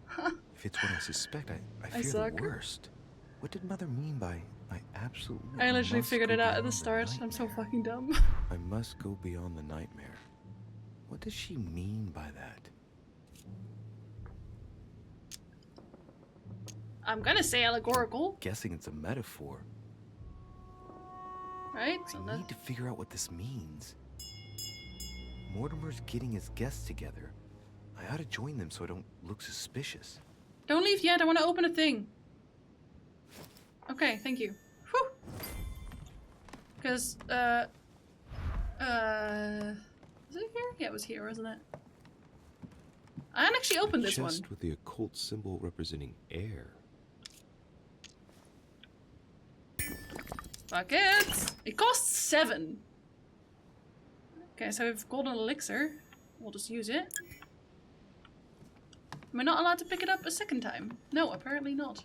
Forward. If it's what I suspect, I fear suck. the worst. What did Mother mean by I absolutely I literally must figured go it out at the beyond start. nightmare? I'm so fucking dumb. I must go beyond the nightmare. What does she mean by that? I'm gonna say allegorical. Guessing it's a metaphor. Right? So I need to figure out what this means. Mortimer's getting his guests together. I ought to join them so I don't look suspicious. Don't leave yet. I want to open a thing. Okay, thank you. Whew. Because, was it here? Yeah, it was here, wasn't it? I actually opened this one. Chest with the occult symbol representing air. Buckets! It costs 7. Okay, so we have golden elixir. We'll just use it. Am I not allowed to pick it up a second time? No, apparently not.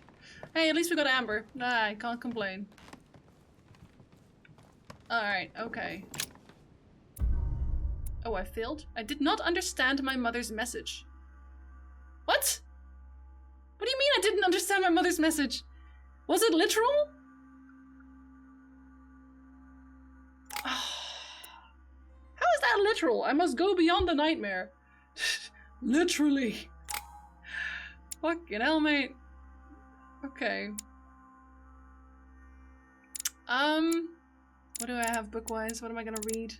Hey, at least we got amber. Nah, I can't complain. Alright, okay. Oh, I failed? I did not understand my mother's message. What? What do you mean I didn't understand my mother's message? Was it literal? How is that literal? I must go beyond the nightmare. Literally. Fucking hell, mate. Okay. What do I have book-wise? What am I gonna read?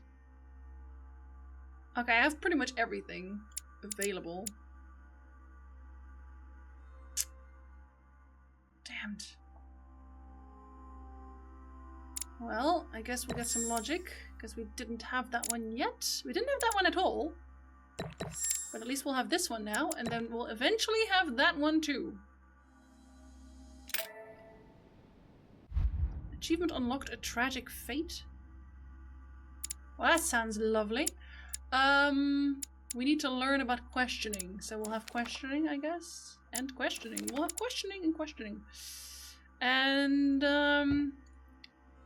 Okay, I have pretty much everything available. Damned. Well, I guess we'll get some logic, because we didn't have that one yet. We didn't have that one at all. But at least we'll have this one now, and then we'll eventually have that one too. Achievement unlocked, a tragic fate. Well, that sounds lovely. We need to learn about questioning, so we'll have questioning, I guess, and questioning. We'll have questioning and questioning. And,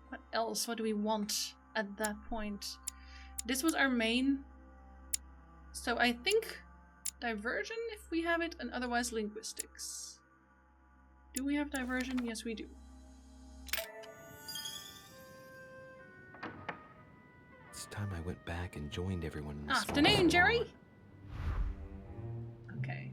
what else? What do we want at that point? This was our main. So I think diversion if we have it, and otherwise linguistics. Do we have diversion? Yes, we do. It's time I went back and joined everyone in this Afternoon, Jerry! Okay.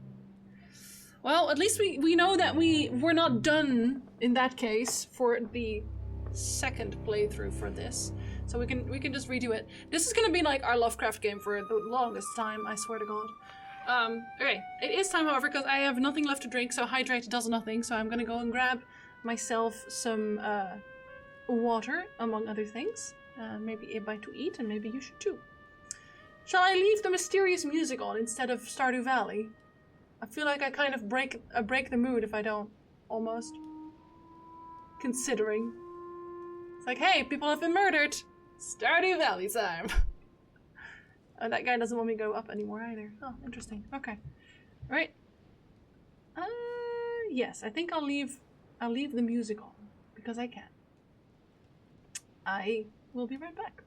Well, at least we know that we're not done in that case for the second playthrough for this. So we can just redo it. This is gonna be like our Lovecraft game for the longest time, I swear to God. Okay, it is time, however, because I have nothing left to drink, so hydrate does nothing, so I'm gonna go and grab myself some water, among other things. Maybe a bite to eat, and maybe you should too. Shall I leave the mysterious music on instead of Stardew Valley? I feel like I kind of break the mood if I don't, almost. Considering. It's like, hey, people have been murdered! Stardew Valley time! Oh, that guy doesn't want me to go up anymore either. Oh, interesting. Okay. Right. Yes, I think I'll leave the music on, because I can. I will be right back.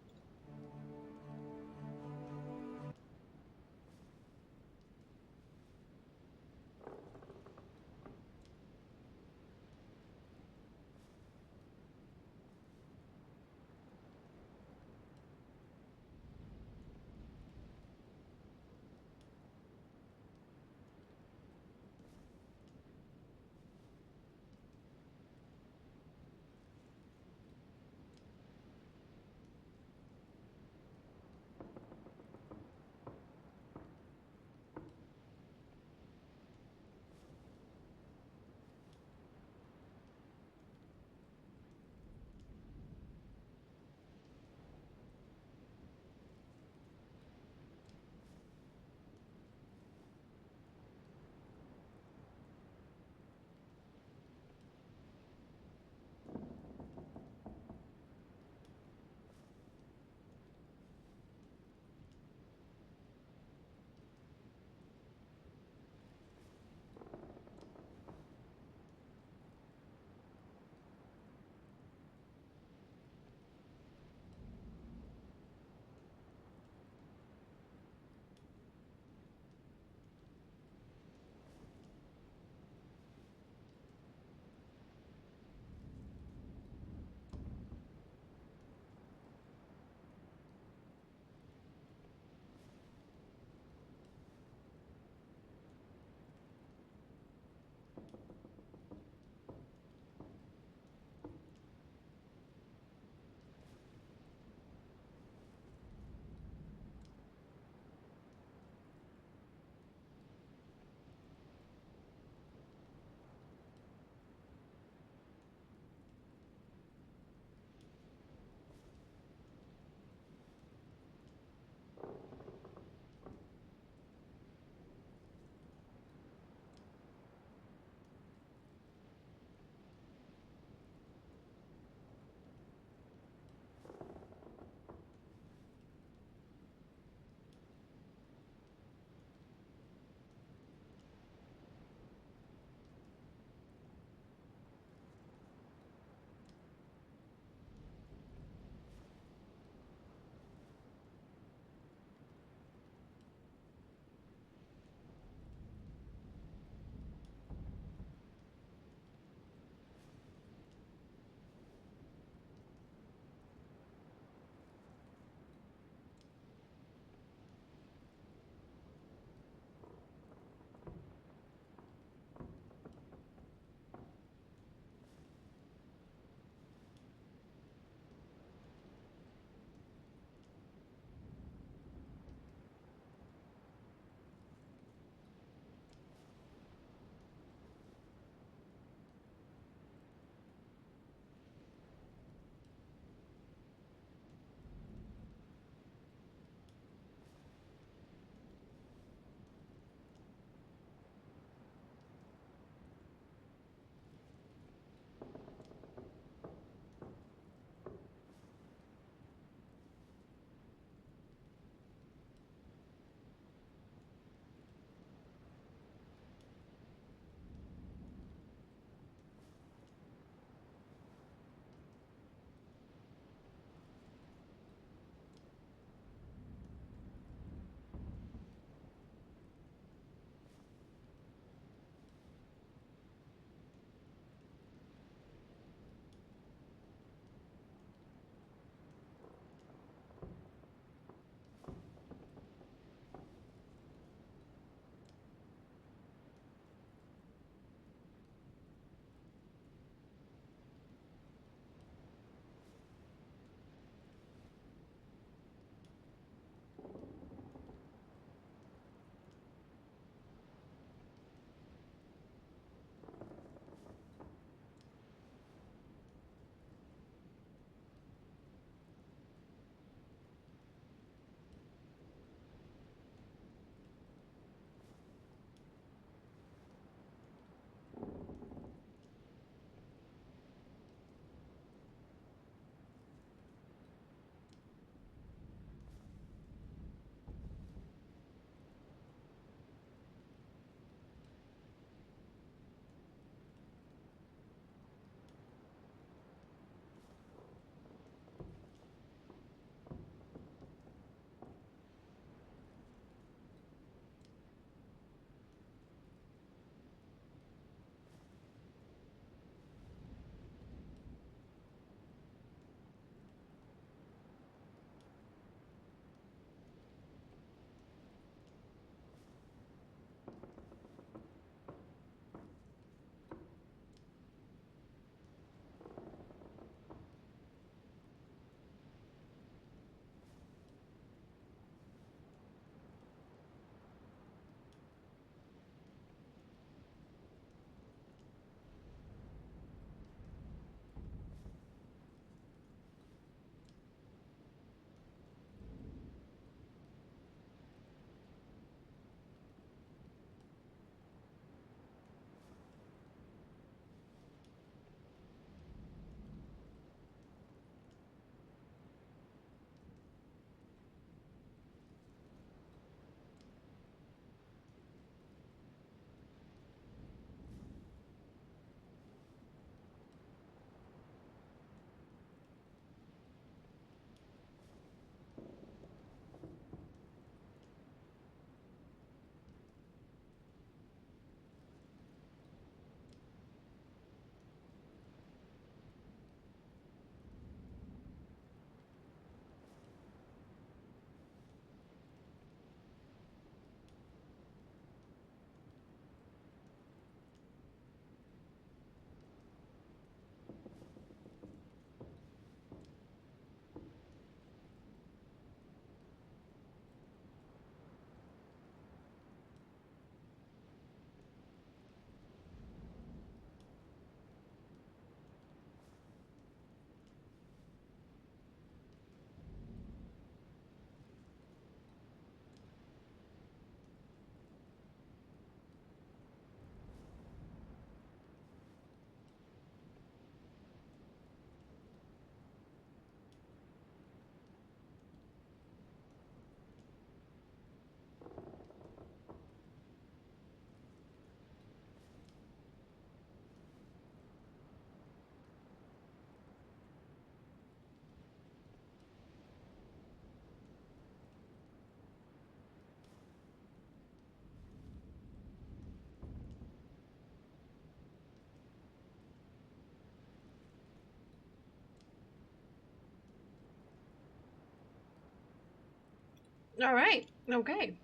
Alright, okay.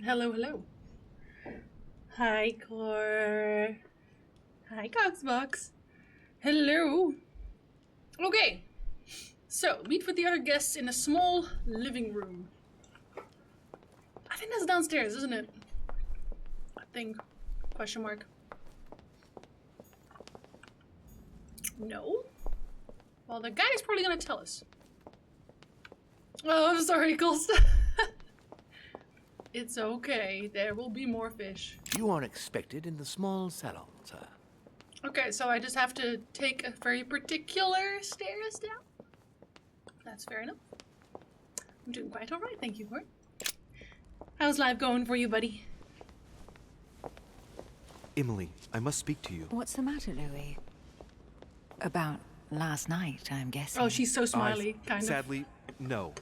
Hello, hello. Hi, Core. Hi, Coxbox. Hello. Okay. So, meet with the other guests in a small living room. I think that's downstairs, isn't it? I think. Question mark. No? Well, the guy's probably gonna tell us. Oh, I'm sorry, Ghost. It's okay. There will be more fish. You are expected in the small salon, sir. Okay, so I just have to take a very particular stairs down? That's fair enough. I'm doing quite alright, thank you, Gord. How's life going for you, buddy? Emily, I must speak to you. What's the matter, Louis? About last night, I'm guessing. Oh, she's so smiley, kind of. Sadly, no.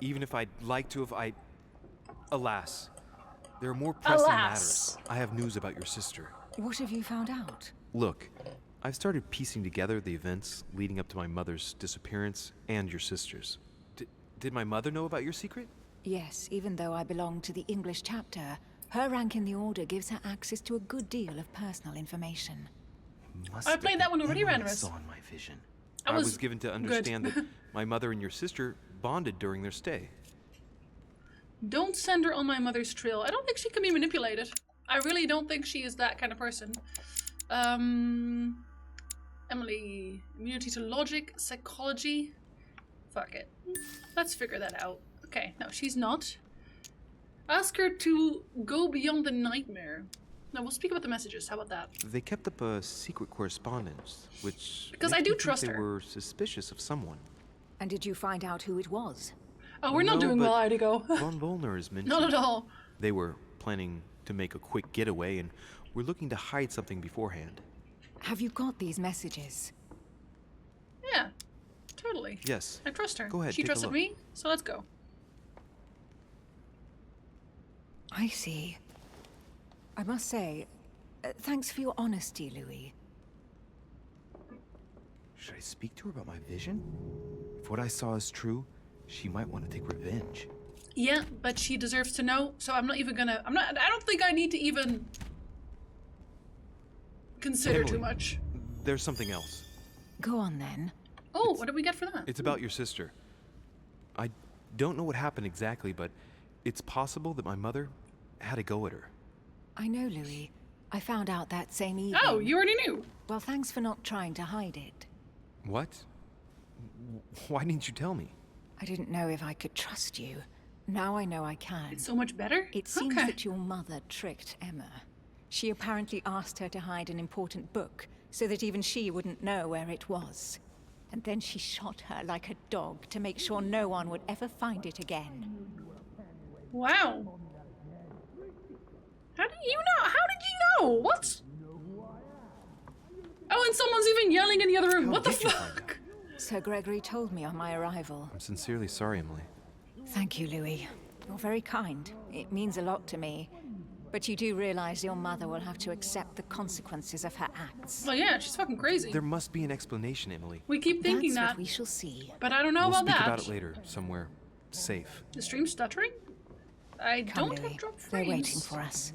Even if I'd like to have, alas, there are more pressing matters. I have news about your sister. What have you found out? Look, I've started piecing together the events leading up to my mother's disappearance and your sister's. Did my mother know about your secret? Yes, even though I belong to the English chapter, her rank in the Order gives her access to a good deal of personal information. I played that one already, Randomous. Saw in my vision. I was given to understand that my mother and your sister bonded during their stay. Don't send her on my mother's trail. I don't think she can be manipulated. I really don't think she is that kind of person. Emily, immunity to logic, psychology. Fuck it. Let's figure that out. Okay, no, she's not. Ask her to go beyond the nightmare. No, we'll speak about the messages. How about that? They kept up a secret correspondence, which because makes I do me think trust they her. were suspicious of someone. And did you find out who it was? Oh, we're not doing well, Idigo. Von Volner is mentioned. Not at all. They were planning to make a quick getaway, and we're looking to hide something beforehand. Have you got these messages? Yeah, totally. Yes. I trust her. Go ahead, She take a trusted look. me, so let's go. I see. I must say, thanks for your honesty, Louis. Should I speak to her about my vision? If what I saw is true, she might want to take revenge. Yeah, but she deserves to know, so I'm not even gonna... I don't think I need to even consider Emily, too much. There's something else. Go on, then. Oh, what did we get for that? It's about your sister. I don't know what happened exactly, but it's possible that my mother had a go at her. I know, Louis. I found out that same evening. Oh, you already knew. Well, thanks for not trying to hide it. What? Why didn't you tell me? I didn't know if I could trust you. Now I know I can. It's so much better? It seems that your mother tricked Emma. She apparently asked her to hide an important book, so that even she wouldn't know where it was. And then she shot her like a dog to make sure no one would ever find it again. Wow. How did you know? How did you know? What? Oh, and someone's even yelling in the other room. What the fuck? Sir Gregory told me on my arrival. I'm sincerely sorry, Emily. Thank you, Louis. You're very kind. It means a lot to me. But you do realize your mother will have to accept the consequences of her acts. Well, yeah, she's fucking crazy. There must be an explanation, Emily. We keep thinking That's that. what we shall see. But I don't know We'll about speak that. about it later, somewhere safe. The stream's stuttering? I Come, don't Louis. have drop frames. They're waiting for us.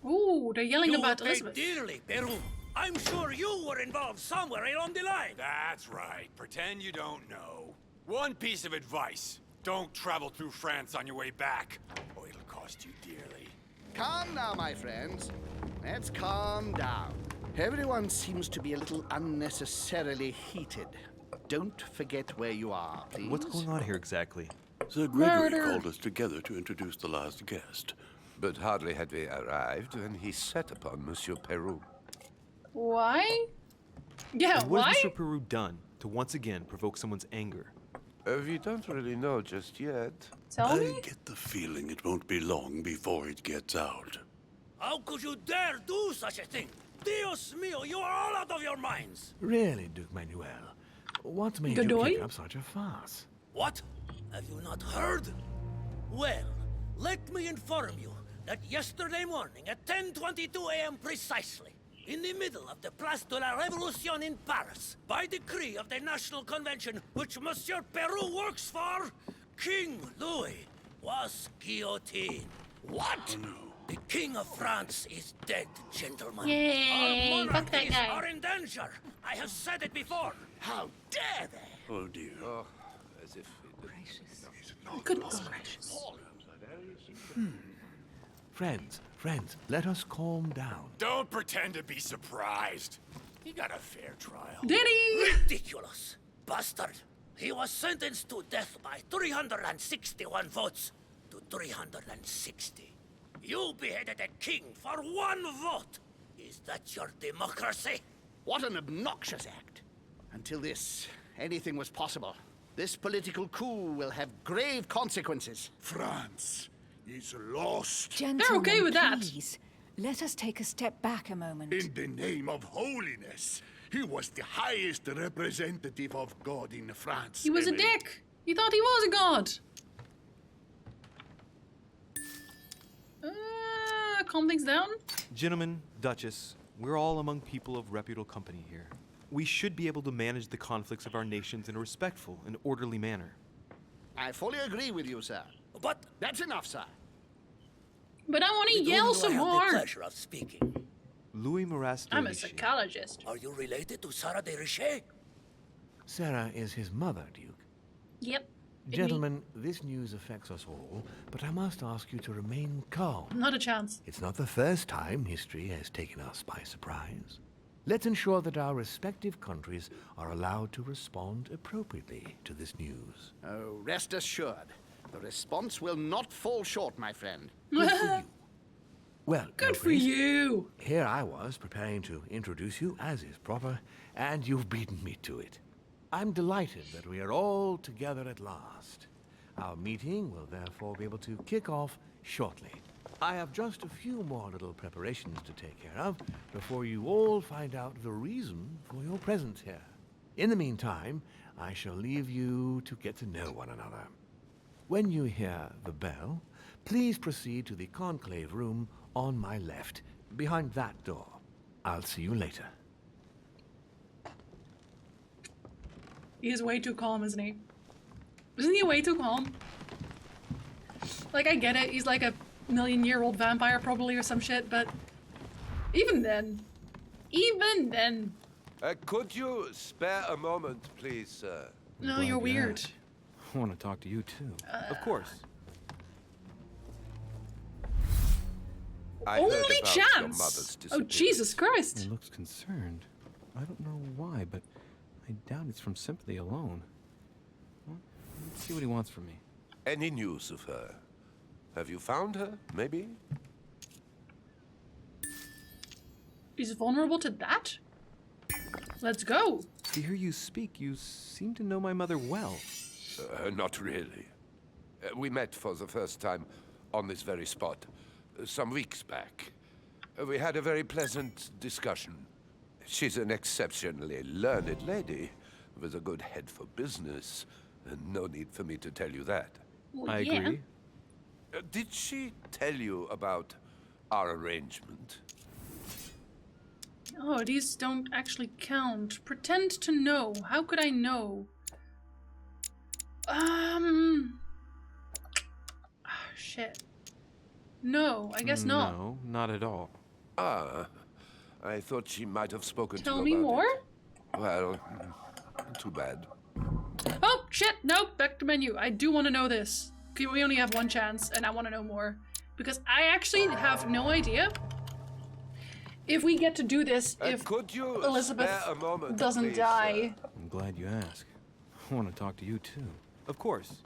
Ooh, they're yelling You about will pay Elizabeth. dearly, Peru. I'm sure you were involved somewhere along the line. That's right. Pretend you don't know. One piece of advice. Don't travel through France on your way back, or it'll cost you dearly. Calm now, my friends. Let's calm down. Everyone seems to be a little unnecessarily heated. Don't forget where you are, please. What's going on here exactly? Sir Gregory called us together to introduce the last guest. But hardly had we arrived when he set upon Monsieur Peru. Why? Yeah, And what why? has Mr. Peru done to once again provoke someone's anger? We don't really know just yet. Tell me? I get the feeling it won't be long before it gets out. How could you dare do such a thing? Dios mío, you are all out of your minds. Really, Duke Manuel? What made you Godoy? kick up such a fuss? What? Have you not heard? Well, let me inform you that yesterday morning at 10:22 a.m. precisely, in the middle of the Place de la Révolution in Paris, by decree of the National Convention, which Monsieur Peru works for, King Louis was guillotined. What? The King of France is dead, gentlemen. Yay, Our fuck that monarchies guy. are in danger. I have said it before. How dare they? Oh dear. Oh, as if... Goodness gracious. Friends, let us calm down. Don't pretend to be surprised. He got a fair trial. Did he? Ridiculous. Bastard. He was sentenced to death by 361 votes to 360. You beheaded a king for 1 vote. Is that your democracy? What an obnoxious act. Until this, anything was possible. This political coup will have grave consequences. France is lost. Gentlemen, okay with that. please, let us take a step back a moment. In the name of holiness, he was the highest representative of God in France. He was a Emily. dick. He thought he was a god. Calm things down. Gentlemen, Duchess, we're all among people of reputable company here. We should be able to manage the conflicts of our nations in a respectful and orderly manner. I fully agree with you, sir. But that's enough, sir. But I want to with whom yell do some I have more. the pleasure of speaking. Louis Maras de I'm a Richelieu. psychologist. Are you related to Sarah de Richet? Sarah is his mother, Duke. Yep. Gentlemen, this news affects us all, but I must ask you to remain calm. Not a chance. It's not the first time history has taken us by surprise. Let's ensure that our respective countries are allowed to respond appropriately to this news. Oh, rest assured. The response will not fall short, my friend. Well, Good for Grace, you. Here I was preparing to introduce you as is proper, and you've beaten me to it. I'm delighted that we are all together at last. Our meeting will therefore be able to kick off shortly. I have just a few more little preparations to take care of before you all find out the reason for your presence here. In the meantime, I shall leave you to get to know one another. When you hear the bell, please proceed to the conclave room on my left, behind that door. I'll see you later. He's way too calm, isn't he? Isn't he way too calm? Like, I get it. He's like a million-year-old vampire probably or some shit, but even then. could you spare a moment, please, sir? No, Glad you're you weird. asked. I want to talk to you too. Of course. I heard Only about your chance! mother's Oh, disappearance. Jesus Christ! He looks concerned. I don't know why, but I doubt it's from sympathy alone. Well, let's see what he wants from me. Any news of her? Have you found her, maybe? He's vulnerable to that? Let's go. To hear you speak, you seem to know my mother well. Not really. We met for the first time on this very spot some weeks back. We had a very pleasant discussion. She's an exceptionally learned lady with a good head for business. No need for me to tell you that. Well, I yeah. agree. Did she tell you about our arrangement? Oh, these don't actually count. Pretend to know. How could I know? Shit. No, I guess not. No, not at all. Ah, I thought she might have spoken to you Tell me about more? it. Well, too bad. Oh, shit! Nope, back to menu. I do want to know this. Okay, we only have one chance, and I want to know more. Because I actually have no idea if we get to do this if could you Elizabeth spare a moment, doesn't please, die. I'm glad you asked. I want to talk to you too. Of course.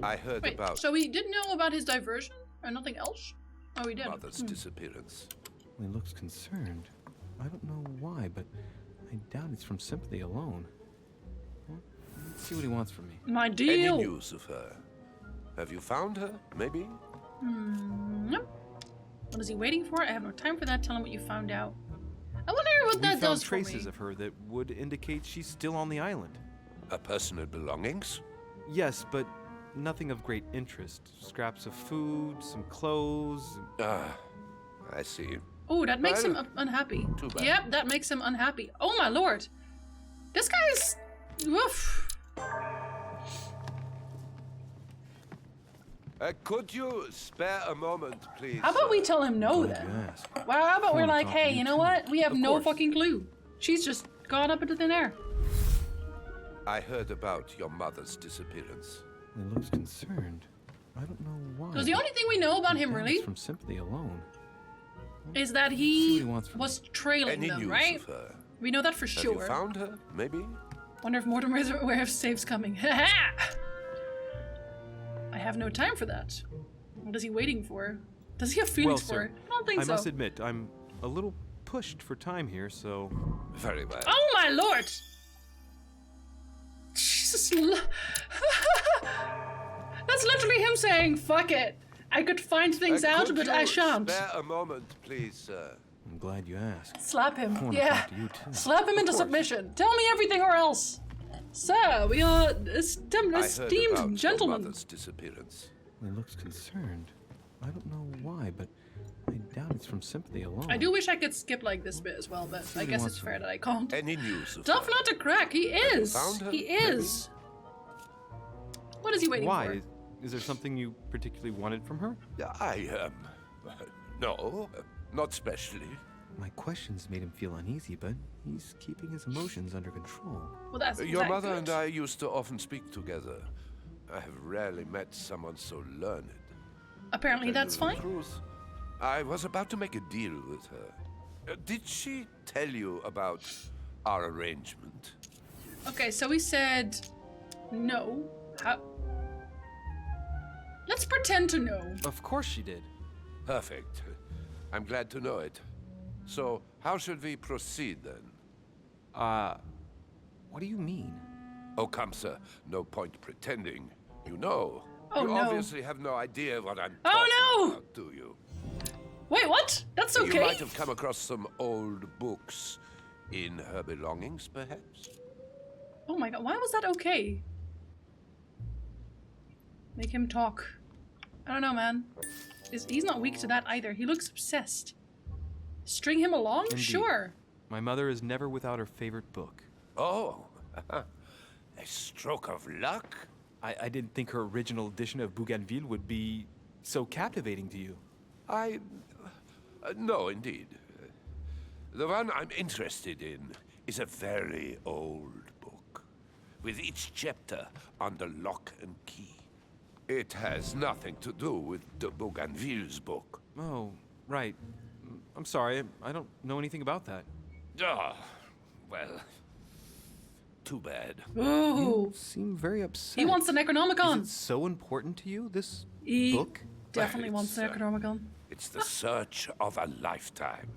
I heard Wait, about so we didn't know about his diversion? Or nothing else? Oh, we did. mother's disappearance. He looks concerned. I don't know why, but I doubt it's from sympathy alone. Well, let's see what he wants from me. My deal. Any news of her? Have you found her, maybe? No. What is he waiting for? I have no time for that. Tell him what you found out. I wonder what We that found does traces for me. of her that would indicate she's still on the island. Her personal belongings? Yes, but nothing of great interest. Scraps of food, some clothes. I see. Oh, that makes Well, him unhappy. too bad. Yep, that makes him unhappy. Oh my lord. This guy's... Woof. Could you spare a moment, please? How about we tell him no then? Well, how about we're like, hey, you know what? We have no fucking clue. She's just gone up into thin air. I heard about your mother's disappearance. He looks concerned. I don't know why. Because the only thing we know about him, That's really, from sympathy alone. is that he was trailing Any them, news right? of her? We know that for Have sure. you found her? Maybe. Wonder if Mortimer's aware of Save's coming. I have no time for that. What is he waiting for? Does he have feelings for it? I don't think so. I must admit, I'm a little pushed for time here, so... Very well. Oh my lord! Jesus. That's literally him saying, fuck it. I could find things out, Could but you I shan't. Spare a moment, please, sir. I'm glad you asked. Slap him. I wanna Yeah. talk to you too. Slap him into submission. Tell me everything or else. Sir, we are esteemed I heard about your gentlemen. mother's disappearance. He looks concerned. I don't know why, but I doubt it's from sympathy alone. I do wish I could skip like this bit as well, but I guess it's fair that I can't. Any news of Tough not to crack. He is. found her? He is. What is he waiting Why? for? Is there something you particularly wanted from her? No, not specially. My questions made him feel uneasy, but he's keeping his emotions under control. Well, that's Your mother and I used to often speak together. I have rarely met someone so learned. Apparently Tell that's you the fine. truth, I was about to make a deal with her. Did she tell you about our arrangement? Okay, so we said no. How? Let's pretend to know. Of course she did. Perfect. I'm glad to know it. So, how should we proceed then? What do you mean? Oh, come, sir. No point pretending. You know. Oh, you no. obviously have no idea what I'm Oh, talking no! about, do you? Wait, what? That's okay. You might have come across some old books in her belongings, perhaps? Oh my god, why was that okay? Make him talk. I don't know, man. He's not weak to that either. He looks obsessed. String him along? Indeed. Sure. My mother is never without her favorite book. Oh, a stroke of luck? I didn't think her original edition of Bougainville would be so captivating to you. No, indeed. The one I'm interested in is a very old book, with each chapter under lock and key. It has nothing to do with de Bougainville's book. Oh, right. I'm sorry, I don't know anything about that. Ah, well, too bad. Ooh. You seem very upset. He wants the Necronomicon. Is it so important to you, this He book? definitely wants the Necronomicon. It's the search of a lifetime.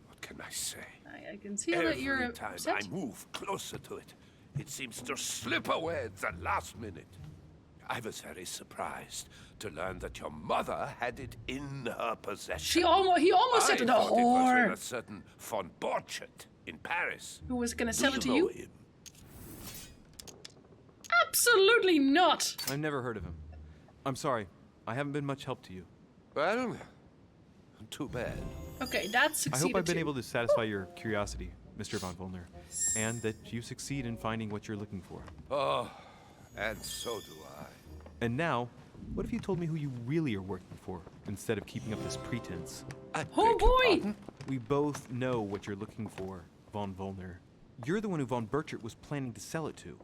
What can I say? I can see that you're Every time upset. I move closer to it, it seems to slip away at the last minute. I was very surprised to learn that your mother had it in her possession. He almost said it a I thought it was whore. with a certain von Borchardt in Paris. Who was gonna sell it to know you? him? Absolutely not. I've never heard of him. I'm sorry, I haven't been much help to you. Well, too bad. Okay, that I succeeded hope I've been too. able to satisfy your curiosity, Mr. von Volner, and that you succeed in finding what you're looking for. Oh, and so do I. And now, what if you told me who you really are working for, instead of keeping up this pretense? Oh boy! We both know what you're looking for, von Volner. You're the one who von Burchard was planning to sell it to.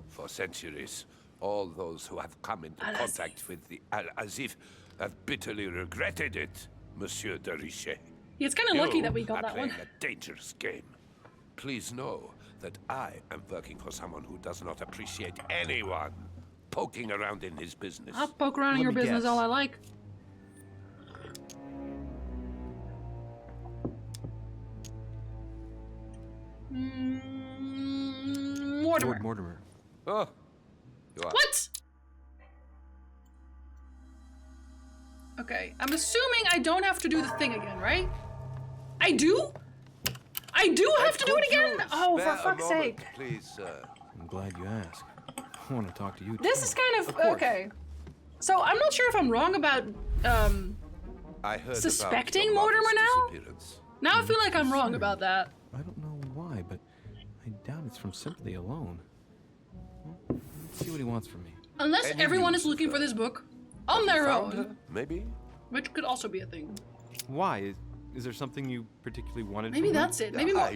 For centuries, all those who have come into contact with the Al-Azif have bitterly regretted it, Monsieur de Richet. It's kind of lucky that we got are that one. playing a dangerous game. Please know that I am working for someone who does not appreciate anyone poking around in his business. I'll poke around in your business all I like. Mortimer. Lord Mortimer. Oh, you are. What? Okay, I'm assuming I don't have to do the thing again, right? I do? I do have to do it again? Oh, for fuck's sake. Please, sir. I'm glad you asked. I want to talk to you This too. is kind of okay. So I'm not sure if I'm wrong about I heard suspecting about your Mortimer mother's now? disappearance. Now I feel like I'm wrong about that. I don't know why, but I doubt it's from sympathy alone. Well, let's see what he wants from me. Unless everyone is looking for this book on their Found own. her, maybe? Which could also be a thing. Why? Is there something you particularly wanted Maybe from her? that's it. Maybe more.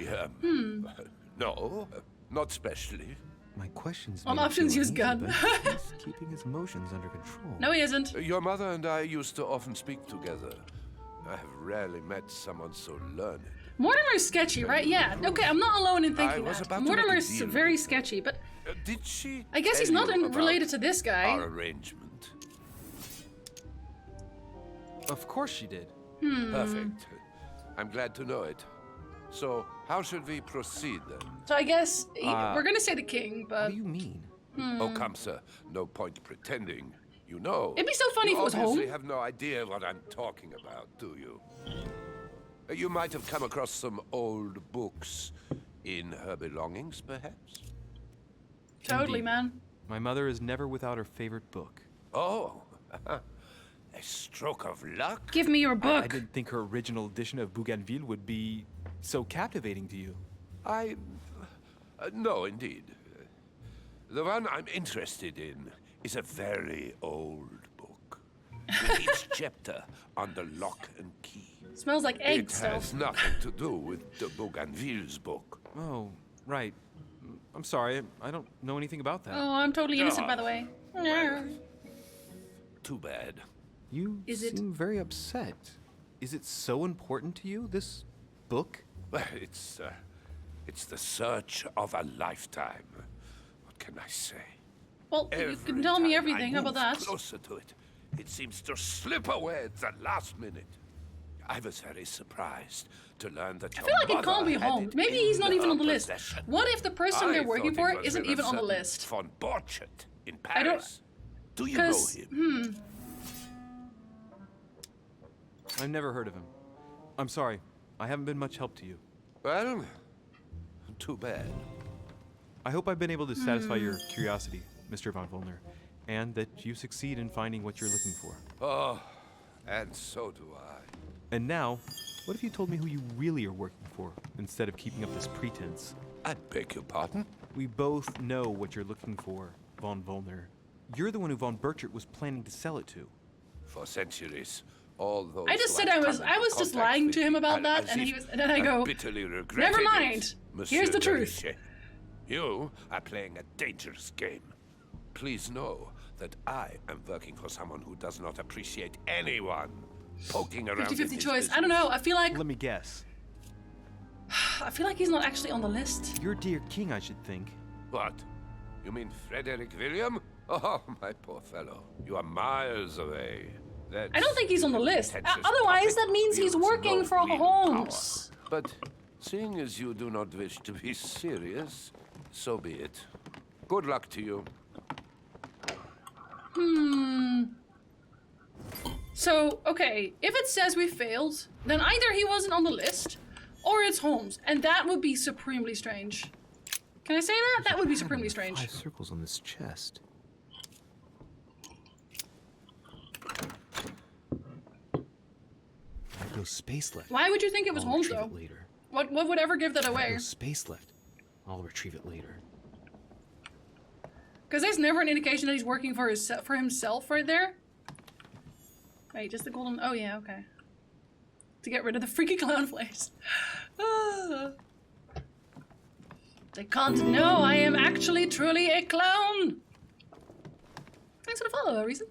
No, not specially. My questions On may options, feel use uneasy, gun. but he's keeping his emotions under control. No, he isn't. Your mother and I used to often speak together. I have rarely met someone so learned. Mortimer's sketchy, right? Yeah. Okay, I'm not alone in thinking was that. about to make a Mortimer's deal very with sketchy, but Did she I guess he's tell not you about related to this guy. our arrangement? Of course she did. Perfect. I'm glad to know it. So, how should we proceed then? So I guess we're gonna say the king, but What do you mean? Oh, come, sir. No point pretending. You know. It'd be so funny you if it was obviously home. have no idea what I'm talking about, do you? You might have come across some old books in her belongings, perhaps? totally, Indeed. man. My mother is never without her favorite book. Oh, a stroke of luck? Give me your I book. didn't think her original edition of Bougainville would be so captivating to you. No, indeed. The one I'm interested in is a very old book. With each chapter under lock and key. Smells like eggs, It though. has nothing to do with the Bougainville's book. Oh, right. I'm sorry. I don't know anything about that. Oh, I'm totally innocent, by the way. Too bad. You Is it- seem very upset. Is it so important to you, this book? Well, it's the search of a lifetime. What can I say? Well, you Every can tell me time everything. I How about move that? closer to it, it seems to slip away at the last minute. I was very surprised to learn that I feel like it can't be home. Maybe he's not even on the list. What if the person they're working for isn't even on the list? Von Borchardt in I don't- Paris. Do you know 'Cause, him? I've never heard of him. I'm sorry. I haven't been much help to you. Well, too bad. I hope I've been able to satisfy your curiosity, Mr. von Volner, and that you succeed in finding what you're looking for. Oh, and so do I. And now, what if you told me who you really are working for, instead of keeping up this pretense? I beg your pardon? We both know what you're looking for, von Volner. You're the one who von Burchard was planning to sell it to. For centuries, all those I just who said I've I was come into just contact lying with to him about as that, if and then I have go, bitterly regretted never it, mind. Monsieur Here's the de truth. Richet. You are playing a dangerous game. Please know that I am working for someone who does not appreciate anyone poking around in 50-50 his choice. I don't know. I feel like Let me guess. he's not actually on the list. Your dear king, I should think. What? You mean Frederick William? Oh, my poor fellow. You are miles away. I don't think he's on the list. Pretentious Otherwise, puppet that means he's wields working no for real Holmes. power. But seeing as you do not wish to be serious, so be it. Good luck to you. So, okay, if it says we failed, then either he wasn't on the list, or it's Holmes, and that would be supremely strange. Can I say that? That would be supremely strange. 5 circles on this chest. No space left. Why would you think it was I'll Holmes, retrieve though? it later. What would ever give that away? No space left. I'll retrieve it later. Because there's never an indication that he's working for himself right there. Wait, just the golden... Oh, yeah, okay. To get rid of the freaky clown place. Ah. They can't know I am actually truly a clown. Thanks for the follow, Reason.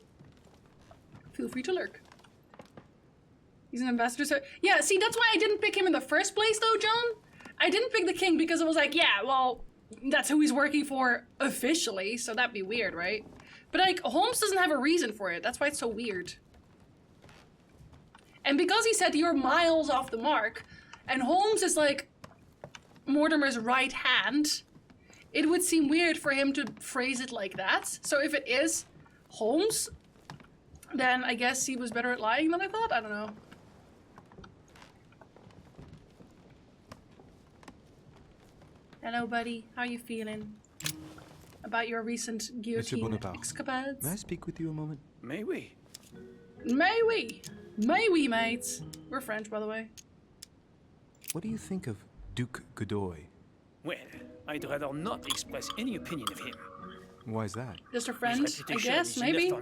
Feel free to lurk. He's an ambassador, so... Yeah, see, that's why I didn't pick him in the first place, though, John. I didn't pick the king because it was like, yeah, well, that's who he's working for officially, so that'd be weird, right? But, like, Holmes doesn't have a reason for it. That's why it's so weird. And because he said you're miles off the mark, and Holmes is, like, Mortimer's right hand, it would seem weird for him to phrase it like that. So if it is Holmes, then I guess he was better at lying than I thought. I don't know. Hello, buddy. How you feeling about your recent Mr. guillotine Bonaparte, escapades? may I speak with you a moment? May we? May we? May we, mates? We're French, by the way. What do you think of Duke Godoy? Well, I'd rather not express any opinion of him. Why is that? Just a friend, I guess, maybe?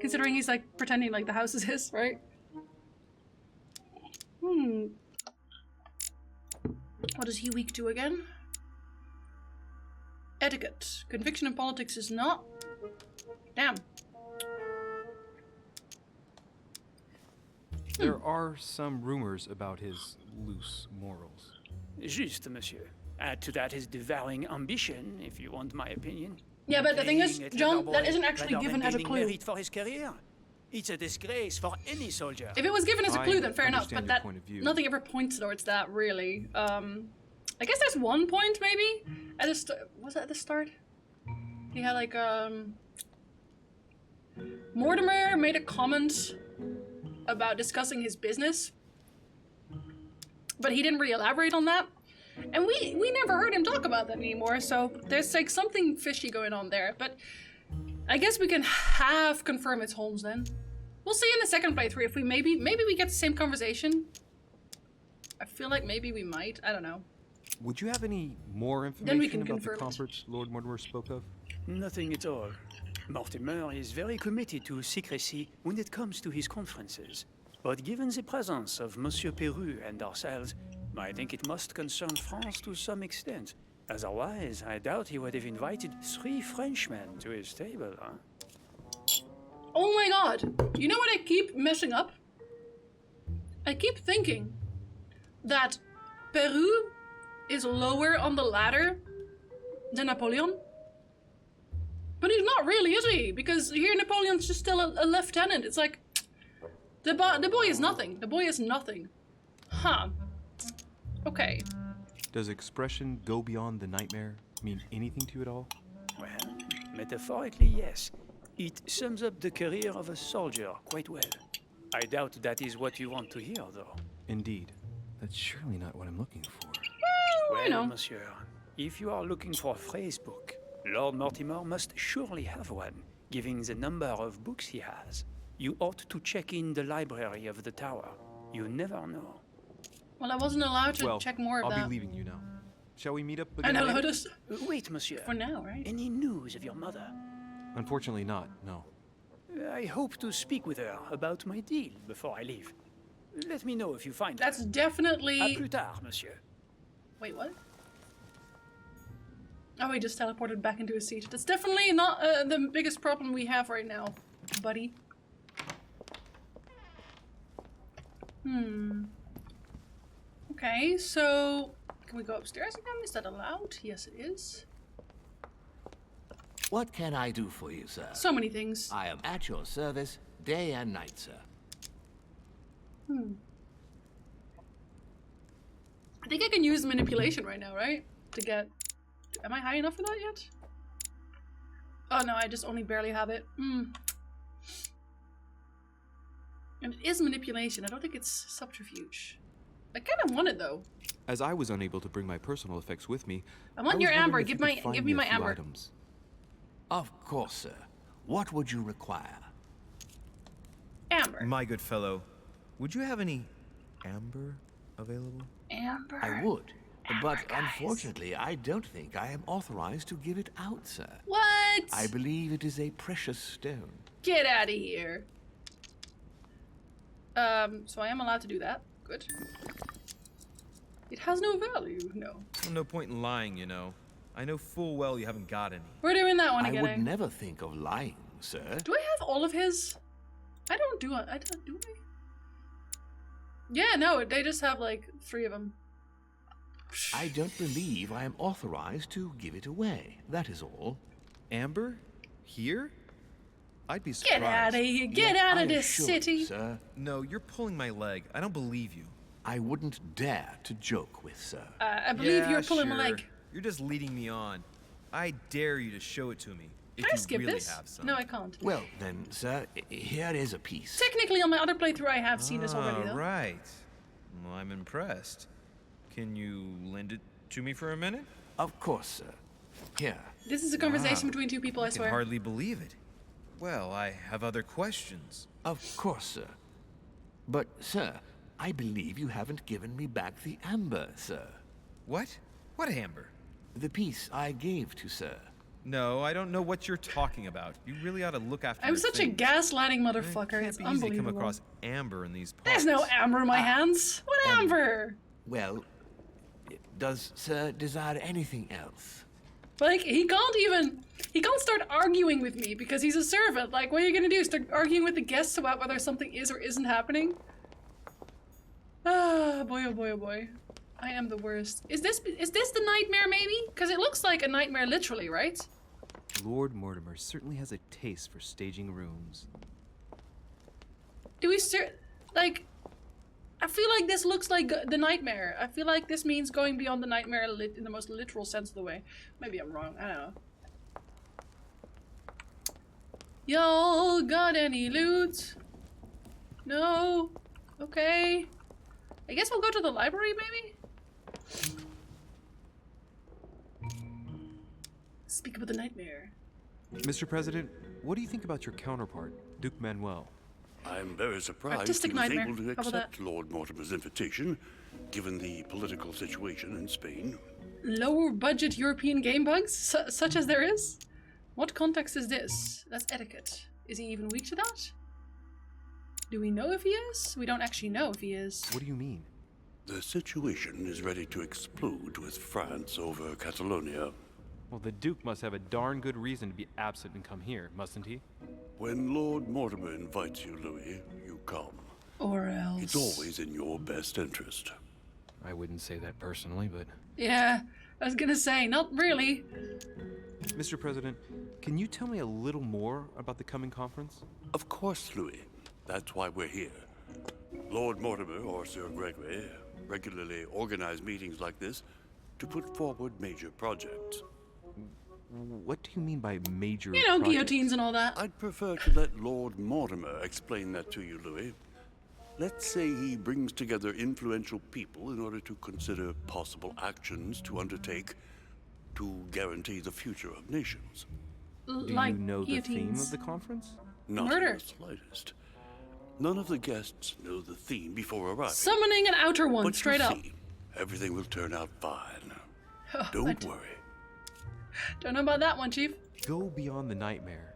Considering he's like pretending like the house is his, right? What is he weak to again? Etiquette. Conviction in politics is not. Damn. There are some rumors about his loose morals. Juste, monsieur. Add to that his devouring ambition, if you want my opinion. Yeah, but the thing is, John, that isn't actually given as a clue. Merit for his career. It's a disgrace for any soldier. If it was given as a clue, then fair enough. But that nothing ever points towards that, really. I guess there's one point maybe at the start. Was it at the start? He had like Mortimer made a comment about discussing his business, but he didn't really elaborate on that. And we never heard him talk about that anymore, so there's like something fishy going on there. But I guess we can half confirm it's Holmes then. We'll see in the second playthrough if we maybe we get the same conversation. I feel like maybe we might. I don't know. Would you have any more information about the conference Lord Mortimer spoke of? Nothing at all. Mortimer is very committed to secrecy when it comes to his conferences. But given the presence of Monsieur Peru and ourselves, I think it must concern France to some extent. Otherwise, I doubt he would have invited 3 Frenchmen to his table, huh? Oh my god! You know what I keep messing up? I keep thinking that Peru is lower on the ladder than Napoleon. But he's not really, is he? Because here Napoleon's just still a lieutenant. It's like, the boy is nothing. The boy is nothing. Huh. Okay. Does expression go beyond the nightmare mean anything to you at all? Well, metaphorically, yes. It sums up the career of a soldier quite well. I doubt that is what you want to hear, though. Indeed. That's surely not what I'm looking for. Well, I know. monsieur, if you are looking for a phrase book, Lord Mortimer must surely have one, given the number of books he has. You ought to check in the library of the tower. You never know. Well, I wasn't allowed to check more of that. I'll be leaving you now. Shall we meet up again? I know, later? Wait, monsieur. For now, right? Any news of your mother? Unfortunately not, no. I hope to speak with her about my deal before I leave. Let me know if you find That's her. definitely... À plus tard, monsieur. Wait, what? Oh, he just teleported back into his seat. That's definitely not the biggest problem we have right now, buddy. Okay, so... Can we go upstairs again? Is that allowed? Yes, it is. What can I do for you, sir? So many things. I am at your service, day and night, sir. I think I can use manipulation right now, right? To get... Am I high enough for that yet? Oh no, I just only barely have it. And it is manipulation. I don't think it's subterfuge. I kind of want it though. As I was unable to bring my personal effects with me, I want your amber. Give me my amber. Items. Of course, sir. What would you require? Amber. My good fellow, would you have any amber available? Amber. I would. Amber, But guys. unfortunately, I don't think I am authorized to give it out, sir. What? I believe it is a precious stone. Get out of here. So I am allowed to do that. Good. It has no value, no. Well, no point in lying, you know. I know full well you haven't got any. We're doing that one again. I would never think of lying, sir. Do I have all of his? I don't do it. I don't do I? Yeah, no, they just have like 3 of them. I don't believe I am authorized to give it away. That is all. Amber? Here? I'd be surprised. Get out of here. Get out of this city. Sir. No, you're pulling my leg. I don't believe you. I wouldn't dare to joke with, sir. I believe you're pulling my sure. leg. You're just leading me on. I dare you to show it to me. If Can I you skip really this? have some. No, I can't. Well, then, sir, here is a piece. Technically, on my other playthrough, I have seen this already, though. Right. Well, I'm impressed. Can you lend it to me for a minute? Of course, sir. Here. This is a conversation between 2 people, I I can swear. hardly believe it. Well, I have other questions. Of course, sir. But, sir, I believe you haven't given me back the amber, sir. What? What amber? The piece I gave to sir. No, I don't know what you're talking about. You really ought to look after I'm your such things. a gaslighting motherfucker. It's It can't be easy to come unbelievable. across amber in these parts. There's no amber in my hands. What amber? Well, does sir desire anything else? Like, he can't start arguing with me because he's a servant. Like, what are you gonna do? Start arguing with the guests about whether something is or isn't happening? Ah, boy, oh boy, oh boy. I am the worst. Is this the nightmare, maybe? Because it looks like a nightmare literally, right? Lord Mortimer certainly has a taste for staging rooms. Do we like, I feel like this looks like the nightmare. I feel like this means going beyond the nightmare in the most literal sense of the way. Maybe I'm wrong, I don't know. Y'all got any loot? No? Okay. I guess we'll go to the library, maybe? Speak about the nightmare. Mr. President, what do you think about your counterpart, Duke Manuel? I'm very surprised Artistic he was nightmare. able to How about accept that? Lord Mortimer's invitation, given the political situation in Spain. Lower budget European game bugs, such as there is? What context is this? That's etiquette. Is he even weak to that? Do we know if he is? We don't actually know if he is. What do you mean? The situation is ready to explode with France over Catalonia. Well, the Duke must have a darn good reason to be absent and come here, mustn't he? When Lord Mortimer invites you, Louis, you come. Or else. It's always in your best interest. I wouldn't say that personally, but... Yeah, I was gonna say, not really. Mr. President, can you tell me a little more about the coming conference? Of course, Louis. That's why we're here. Lord Mortimer or Sir Gregory regularly organize meetings like this to put forward major projects. What do you mean by major You know, projects? guillotines and all that. I'd prefer to let Lord Mortimer explain that to you, Louis. Let's say he brings together influential people in order to consider possible actions to undertake to guarantee the future of nations. Do Like you know the theme guillotines. of the conference? Not Murder. in the slightest. None of the guests know the theme before arriving. Summoning an outer one, But straight you'll up. see, everything will turn out fine. Oh, Don't worry. Don't know about that one, Chief. Go beyond the nightmare.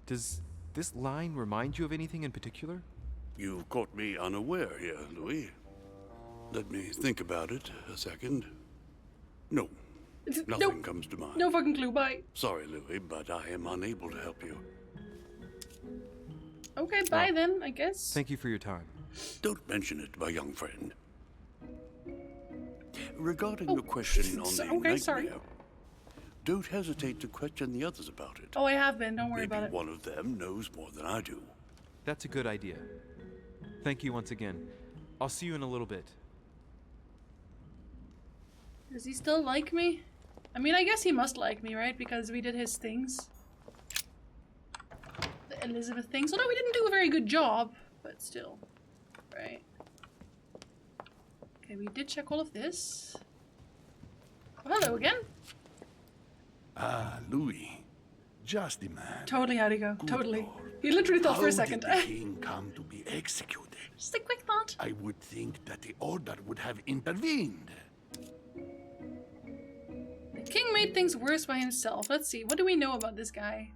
Does this line remind you of anything in particular? You've caught me unaware here, Louis. Let me think about it a second. No, nothing comes to mind. No fucking clue, bye. Sorry, Louis, but I am unable to help you. Okay, bye then, I guess. Thank you for your time. Don't mention it, my young friend. Regarding your question on the okay, nightmare, sorry. don't hesitate to question the others about it. Oh, I have been, don't worry Maybe about it. one of them knows more than I do. That's a good idea. Thank you once again. I'll see you in a little bit. Does he still like me? I mean, I guess he must like me, right? Because we did his things. The Elizabeth things. Although we didn't do a very good job, but still. Right. Okay, we did check all of this. Oh, hello again. Ah, Louis. Just the man. Totally how'd he go. Totally. He literally thought for a second. How did the king come to be executed? Just a quick thought. I would think that the order would have intervened. The king made things worse by himself. Let's see. What do we know about this guy?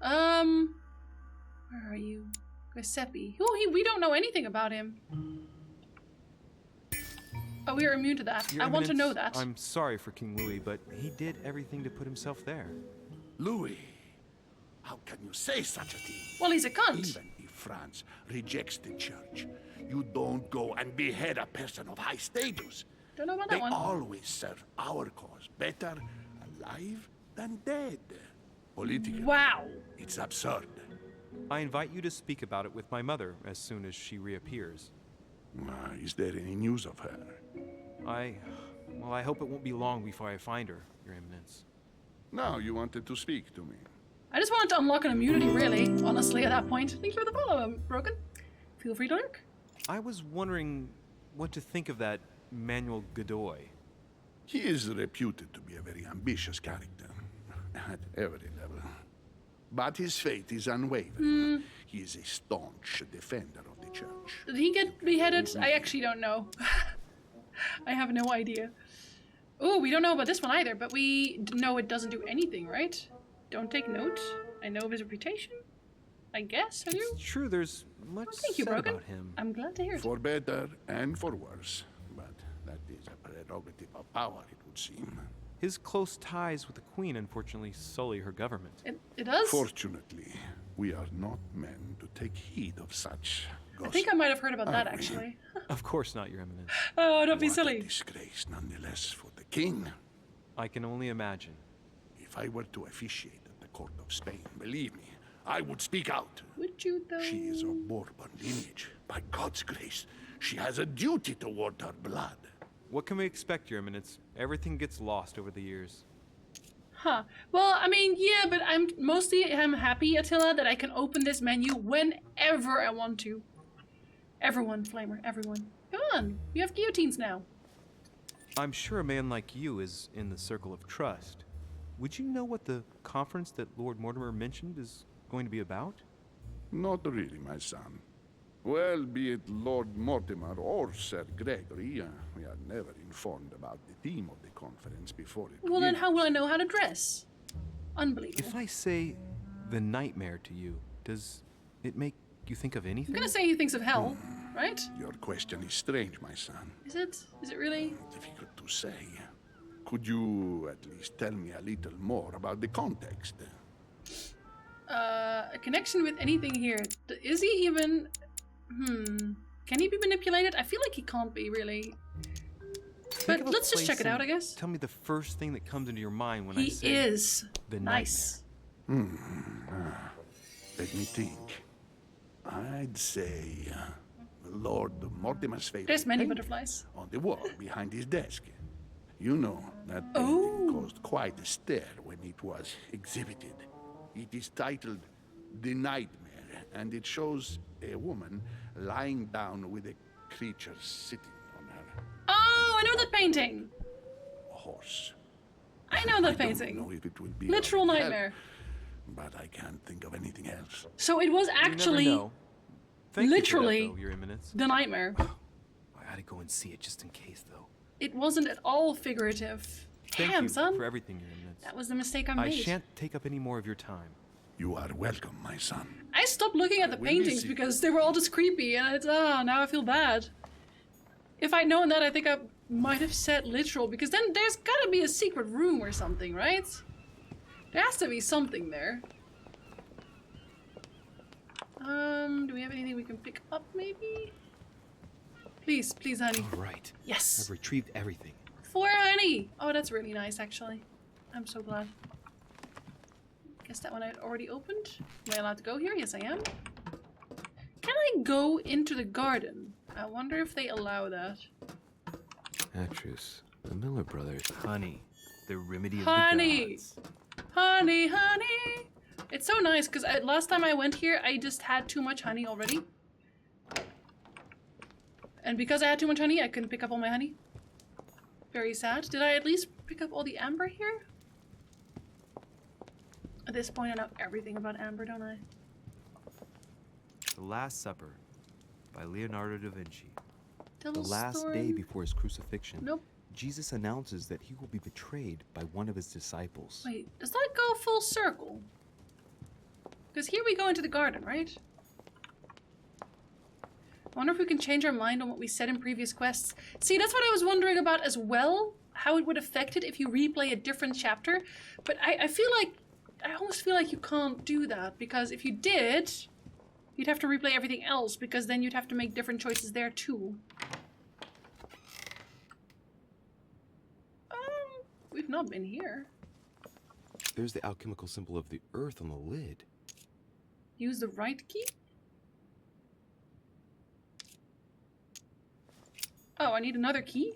Where are you? Giuseppe. Oh, we don't know anything about him. Oh, we are immune to that. Your I want to know Eminence, that. I'm sorry for King Louis, but he did everything to put himself there. Louis, how can you say such a thing? Well, he's a cunt. Even if France rejects the church, you don't go and behead a person of high status. Don't know about They that one. always serve our cause better alive than dead. Politically, Wow. it's absurd. I invite you to speak about it with my mother as soon as she reappears. Is there any news of her? Well, I hope it won't be long before I find her, Your Eminence. Now you wanted to speak to me. I just wanted to unlock an immunity, really. Honestly, at that point. Thank you for the follow, Broken. Feel free to lurk. I was wondering what to think of that Manuel Godoy. He is reputed to be a very ambitious character, at every level. But his faith is unwavering. He is a staunch defender of the church. Did he get beheaded? I actually don't know. I have no idea. Oh, we don't know about this one either, but we know it doesn't do anything, right? Don't take note. I know of his reputation. I guess, have you? It's true, there's much Thank you, said Broken. about him. I'm glad to hear it. For better and for worse. But that is a prerogative of power, it would seem. His close ties with the Queen unfortunately sully her government. It does? Fortunately, we are not men to take heed of such gossip. I think I might have heard about that, actually. Of course not, Your Eminence. Oh, don't be What silly. a disgrace, nonetheless, for the king. I can only imagine. If I were to officiate at the court of Spain, believe me, I would speak out. Would you, though? She is of Bourbon lineage. By God's grace, she has a duty toward her blood. What can we expect, Your Eminence? Everything gets lost over the years. Huh. Well, I mean, yeah, but I'm happy, Attila, that I can open this menu whenever I want to. Everyone, Flamer, everyone. Come on, you have guillotines now. I'm sure a man like you is in the circle of trust. Would you know what the conference that Lord Mortimer mentioned is going to be about? Not really, my son. Well, be it Lord Mortimer or Sir Gregory, we are never informed about the theme of the conference before it Well, then begins. how will I know how to dress? Unbelievable. If I say the nightmare to you, does it make you think of anything? I'm gonna say he thinks of hell, right? Your question is strange, my son. Is it? Is it really? Difficult to say. Could you at least tell me a little more about the context? A connection with anything here. Is he even... Can he be manipulated? I feel like he can't be, really. Think But of a let's just place check it out, I and guess. Tell me the first thing that comes into your mind when I He say is the nice. Let me think. I'd say Lord Mortimer's favorite There's many painting butterflies. on the wall behind his desk. You know, that painting caused quite a stir when it was exhibited. It is titled The Nightmare, and it shows a woman lying down with a creature sitting on her Oh, I know that painting. horse. I know that I painting. don't know if it will be Literal of help, nightmare. but I can't think of anything else. So it was actually know. Thank you for that, literally though, Your Eminence. the nightmare. I gotta go and see it just in case, though. It wasn't at all figurative. Thank Damn, you son. for everything, Your Eminence. That was the mistake I I made. shan't take up any more of your time. You are welcome, my son. I stopped looking at the will paintings miss you. because they were all just creepy, and it's now I feel bad. If I'd known that, I think I might have said literal, because then there's gotta be a secret room or something, right? There has to be something there. Do we have anything we can pick up, maybe? Please, please, honey. All right. Yes. I've retrieved everything. 4 honey! Oh, that's really nice, actually. I'm so glad. Guess that one I had already opened. Am I allowed to go here? Yes, I am. Can I go into the garden? I wonder if they allow that. Atreus, the Miller brothers. Honey, the remedy of Honey! the gods. Honey, honey! It's so nice, because last time I went here, I just had too much honey already. And because I had too much honey, I couldn't pick up all my honey. Very sad. Did I at least pick up all the amber here? At this point, I know everything about amber, don't I? The Last Supper by Leonardo da Vinci. The last day before his crucifixion, Nope. Jesus announces that he will be betrayed by one of his disciples. Wait, does that go full circle? Because here we go into the garden, right? I wonder if we can change our mind on what we said in previous quests. See, that's what I was wondering about as well. How it would affect it if you replay a different chapter. But I feel like... I almost feel like you can't do that. Because if you did, you'd have to replay everything else. Because then you'd have to make different choices there too. We've not been here. There's the alchemical symbol of the earth on the lid. Use the right key? Oh, I need another key?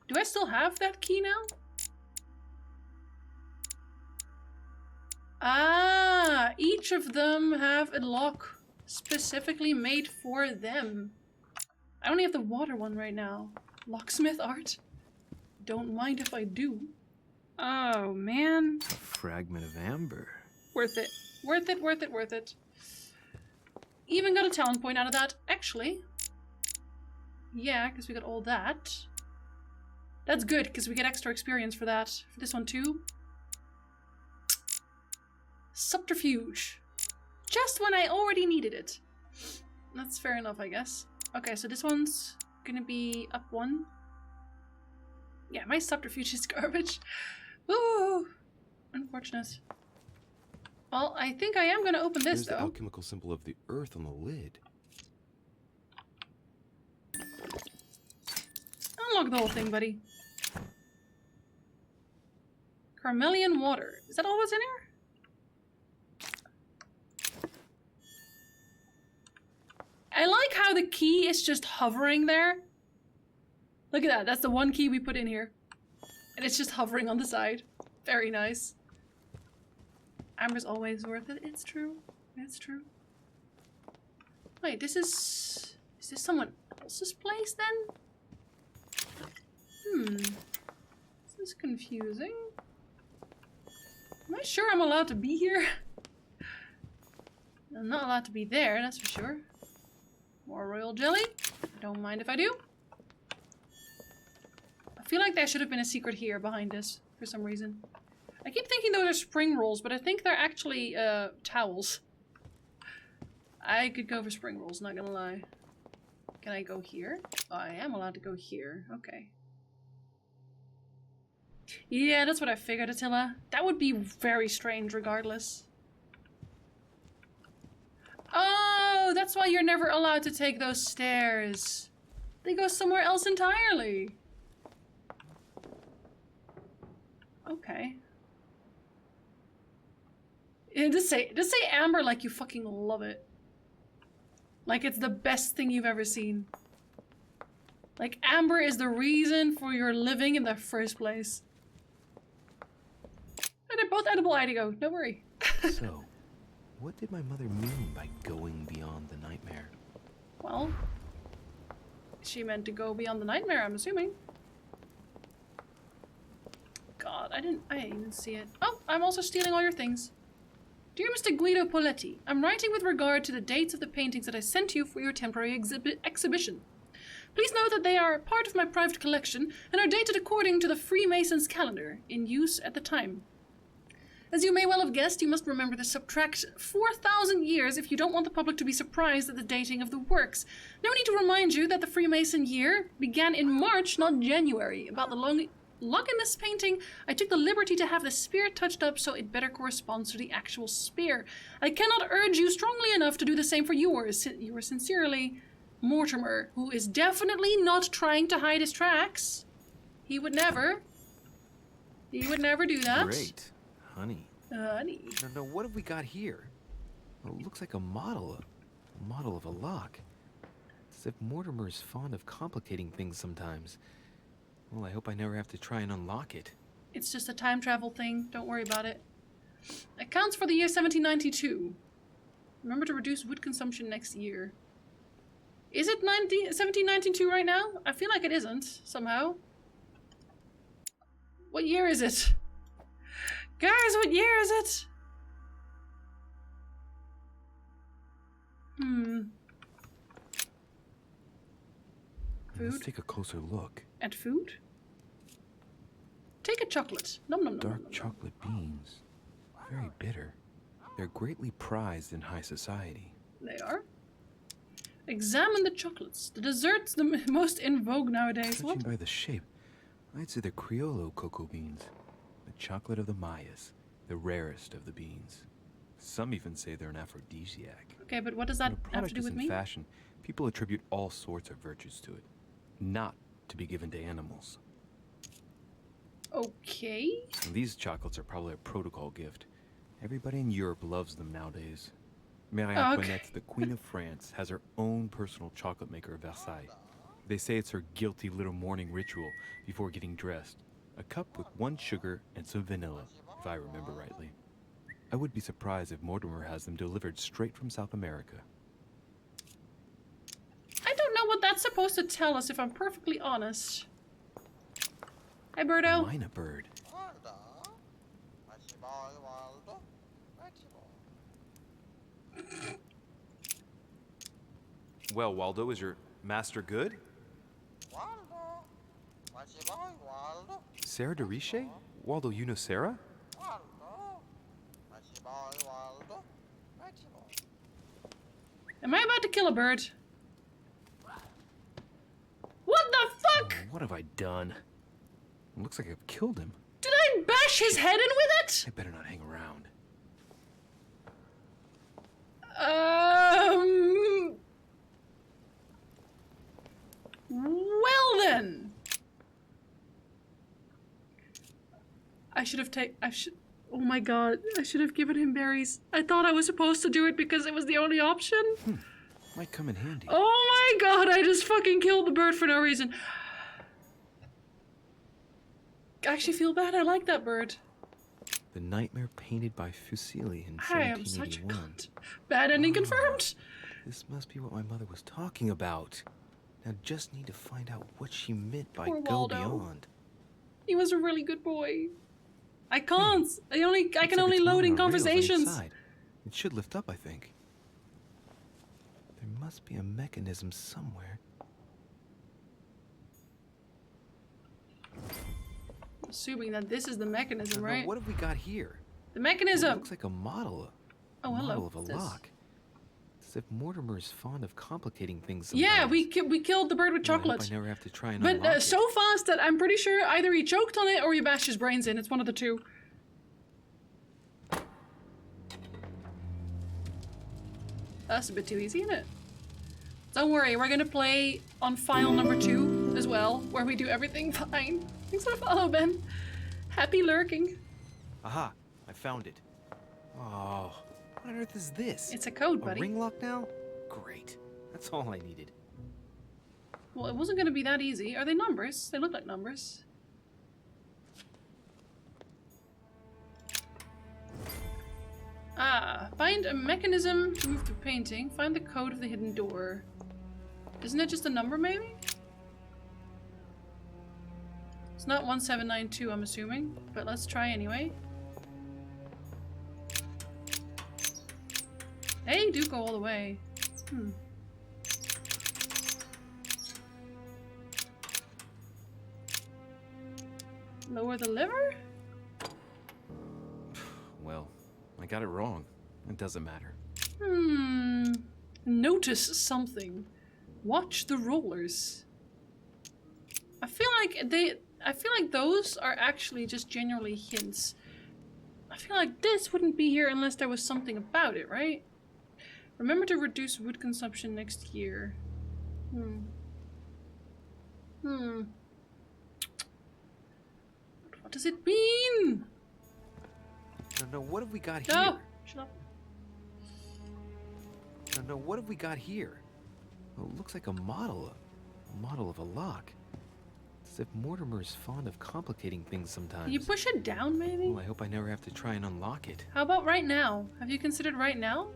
Do I still have that key now? Ah, each of them have a lock specifically made for them. I only have the water one right now. Locksmith art? Don't mind if I do. Oh, man. A fragment of amber. Worth it. Worth it, worth it, worth it. even got a talent point out of that. Actually, yeah, because we got all that. That's good, because we get extra experience for that. For this one too. Subterfuge. Just when I already needed it. That's fair enough, I guess. Okay, so this one's gonna be up 1. Yeah, my subterfuge is garbage. Ooh, unfortunate. Well, I think I am gonna open this, There's though. the alchemical symbol of the earth on the lid. Unlock the whole thing, buddy. Carmelian water. Is that all that's in here? I like how the key is just hovering there. Look at that. That's the one key we put in here. And it's just hovering on the side. Very nice. Amber's always worth it. It's true. It's true. Wait, this is... Is this someone else's place then? This is confusing. Am I sure I'm allowed to be here? I'm not allowed to be there, that's for sure. More royal jelly. I don't mind if I do. I feel like there should have been a secret here behind this for some reason. I keep thinking those are spring rolls, but I think they're actually towels. I could go for spring rolls, not gonna lie. Can I go here? Oh, I am allowed to go here. Okay. Yeah, that's what I figured, Attila. That would be very strange regardless. Oh, that's why you're never allowed to take those stairs. They go somewhere else entirely. Okay. Yeah, just say Amber like you fucking love it. Like it's the best thing you've ever seen. Like Amber is the reason for your living in the first place. And they're both edible indigo, don't worry. So, what did my mother mean by going beyond the nightmare? Well, she meant to go beyond the nightmare, I'm assuming. God, I didn't even see it. Oh, I'm also stealing all your things. Dear Mr. Guido Poletti, I'm writing with regard to the dates of the paintings that I sent you for your temporary exhibition. Please note that they are part of my private collection and are dated according to the Freemasons' calendar, in use at the time. As you may well have guessed, you must remember to subtract 4,000 years if you don't want the public to be surprised at the dating of the works. No need to remind you that the Freemason year began in March, not January. About the luck in this painting, I took the liberty to have the spear touched up so it better corresponds to the actual spear. I cannot urge you strongly enough to do the same for yours. Yours sincerely, Mortimer, who is definitely not trying to hide his tracks. He would never. He would never do that. Great. Honey. Honey. No, what have we got here? Well, it looks like a model of a lock. It's as if Mortimer is fond of complicating things sometimes. Well, I hope I never have to try and unlock it. It's just a time travel thing. Don't worry about it. It counts for the year 1792. Remember to reduce wood consumption next year. Is it 1792 right now? I feel like it isn't, somehow. What year is it? Guys, what year is it? Food? Let's take a closer look. At food? Take a chocolate. Nom nom nom. Dark chocolate beans. Very bitter. They're greatly prized in high society. They are. Examine the chocolates. The dessert's the most in vogue nowadays. Judging by the shape, I'd say they're Criollo cocoa beans. The chocolate of the Mayas. The rarest of the beans. Some even say they're an aphrodisiac. Okay, but what does that have to do with me? In fashion, people attribute all sorts of virtues to it. Not to be given to animals. Okay. And these chocolates are probably a protocol gift. Everybody in Europe loves them nowadays. Marie Antoinette, the Queen of France, has her own personal chocolate maker at Versailles. They say it's her guilty little morning ritual before getting dressed. A cup with 1 sugar and some vanilla, if I remember rightly. I would be surprised if Mortimer has them delivered straight from South America. I don't know what that's supposed to tell us, if I'm perfectly honest. Hi, Birdo. Mine a bird. Well, Waldo, is your master good? Sarah de Riche? Waldo, you know Sarah? Am I about to kill a bird? What the fuck? What have I done? It looks like I've killed him. Did I bash his head in with it? I better not hang around. Well then. Oh my god, I should have given him berries. I thought I was supposed to do it because it was the only option. Might come in handy. Oh my god, I just fucking killed the bird for no reason. I actually feel bad, I like that bird. The nightmare painted by Fuseli in I am such a 1781. cunt. Bad ending confirmed. This must be what my mother was talking about. Now just need to find out what she meant by Poor go Waldo. beyond. He was a really good boy. I can't. I can Looks like only it's load moving in on rails on each conversations. side. It should lift up, I think. There must be a mechanism somewhere. Assuming that this is the mechanism, Now, right? what have we got here? The It mechanism. looks like a model. Oh, hello. Model of a What's this? lock. It's as if Mortimer is fond of complicating things sometimes. Yeah, we killed the bird with Well, I hope chocolate. I never have to try and But unlock it. so fast that I'm pretty sure either he choked on it or he bashed his brains in. It's one of the two. That's a bit too easy, isn't it? Don't worry, we're gonna play on file number 2 as well, where we do everything fine. Thanks for the follow, Ben. Happy lurking. Aha! I found it. Oh, what on earth is this? It's a code, A buddy. ring lock now? Great. That's all I needed. Well, it wasn't gonna be that easy. Are they numbers? They look like numbers. Ah, find a mechanism to move the painting. Find the code of the hidden door. Isn't it just a number, maybe? It's not 1792, I'm assuming, but let's try anyway. Hey, do go all the way. Lower the lever? Well, I got it wrong. It doesn't matter. Notice something. Watch the rollers. I feel like those are actually just generally hints. I feel like this wouldn't be here unless there was something about it, right? Remember to reduce wood consumption next year. What does it mean? No, what have we got here? No! Shut up. No, what have we got here? Oh, it looks like a model of a lock. It's as if Mortimer is fond of complicating things sometimes. Can you push it down, maybe? Well, I hope I never have to try and unlock it. How about right now? Have you considered right now?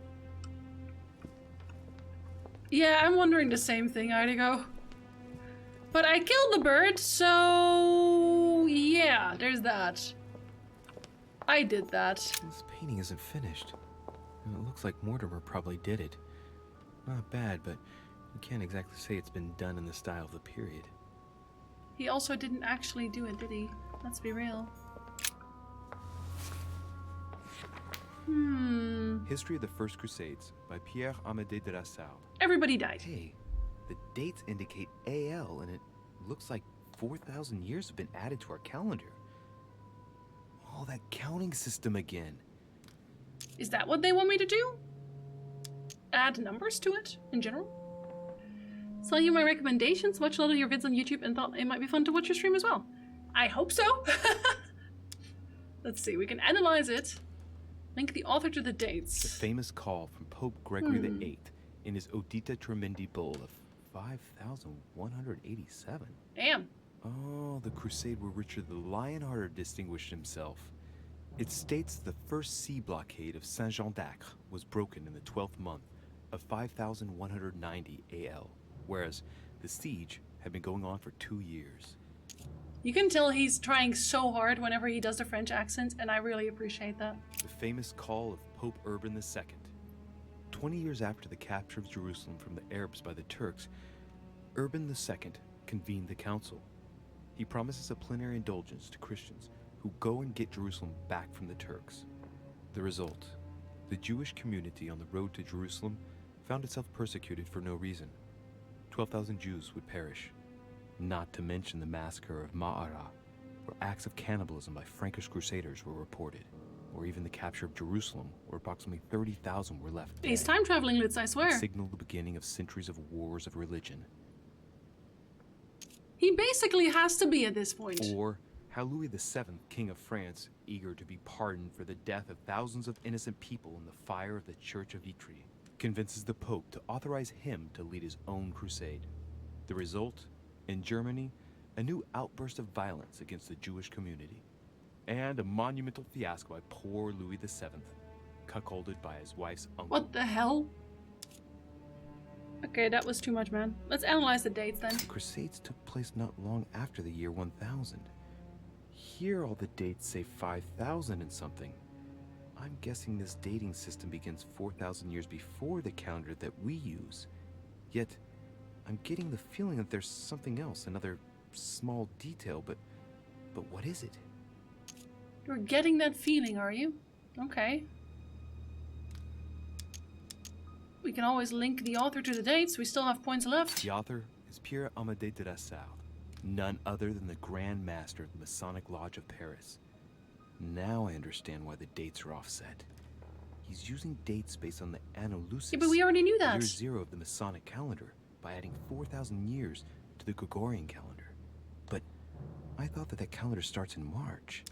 Yeah, I'm wondering the same thing, Idigo. But I killed the bird, so yeah, there's that. I did that. This painting isn't finished. And it looks like Mortimer probably did it. Not bad, but you can't exactly say it's been done in the style of the period. He also didn't actually do it, did he? Let's be real. History of the First Crusades by Pierre Amédée de la Salle. Everybody died. Hey, the dates indicate AL, and it looks like 4,000 years have been added to our calendar. Oh, that counting system again. Is that what they want me to do? Add numbers to it, in general? Saw you my recommendations, watched a lot of your vids on YouTube and thought it might be fun to watch your stream as well. I hope so! Let's see, we can analyze it. Link the author to the dates. The famous call from Pope Gregory VIII in his Audita Tremendi Bull of 5,187. Damn. Oh, the crusade where Richard the Lionhearted distinguished himself. It states the first sea blockade of Saint-Jean d'Acre was broken in the 12th month of 5,190 AL, whereas the siege had been going on for 2 years. You can tell he's trying so hard whenever he does the French accent, and I really appreciate that. The famous call of Pope Urban II. 20 years after the capture of Jerusalem from the Arabs by the Turks, Urban II convened the council. He promises a plenary indulgence to Christians who go and get Jerusalem back from the Turks. The result, the Jewish community on the road to Jerusalem found itself persecuted for no reason. 12,000 Jews would perish, not to mention the massacre of Ma'ara, where acts of cannibalism by Frankish crusaders were reported, or even the capture of Jerusalem, where approximately 30,000 were left dead. He's time traveling, Lutz, I swear. It signaled the beginning of centuries of wars of religion. He basically has to be at this point. Or how Louis VII, King of France, eager to be pardoned for the death of thousands of innocent people in the fire of the Church of Vitry, convinces the Pope to authorize him to lead his own crusade. The result, in Germany, a new outburst of violence against the Jewish community, and a monumental fiasco by poor Louis VII, cuckolded by his wife's uncle. What the hell? Okay, that was too much, man. Let's analyze the dates then. The Crusades took place not long after the year 1000. Here all the dates say 5000 and something. I'm guessing this dating system begins 4,000 years before the calendar that we use. Yet, I'm getting the feeling that there's something else, another small detail, but what is it? You're getting that feeling, are you? Okay. We can always link the author to the dates. We still have points left. The author is Pierre Amédée de Nassau, none other than the Grand Master of the Masonic Lodge of Paris. Now I understand why the dates are offset. He's using dates based on the Anno Lucis, yeah, but we already knew that. year zero of the Masonic calendar, by adding 4,000 years to the Gregorian calendar. But I thought that calendar starts in March.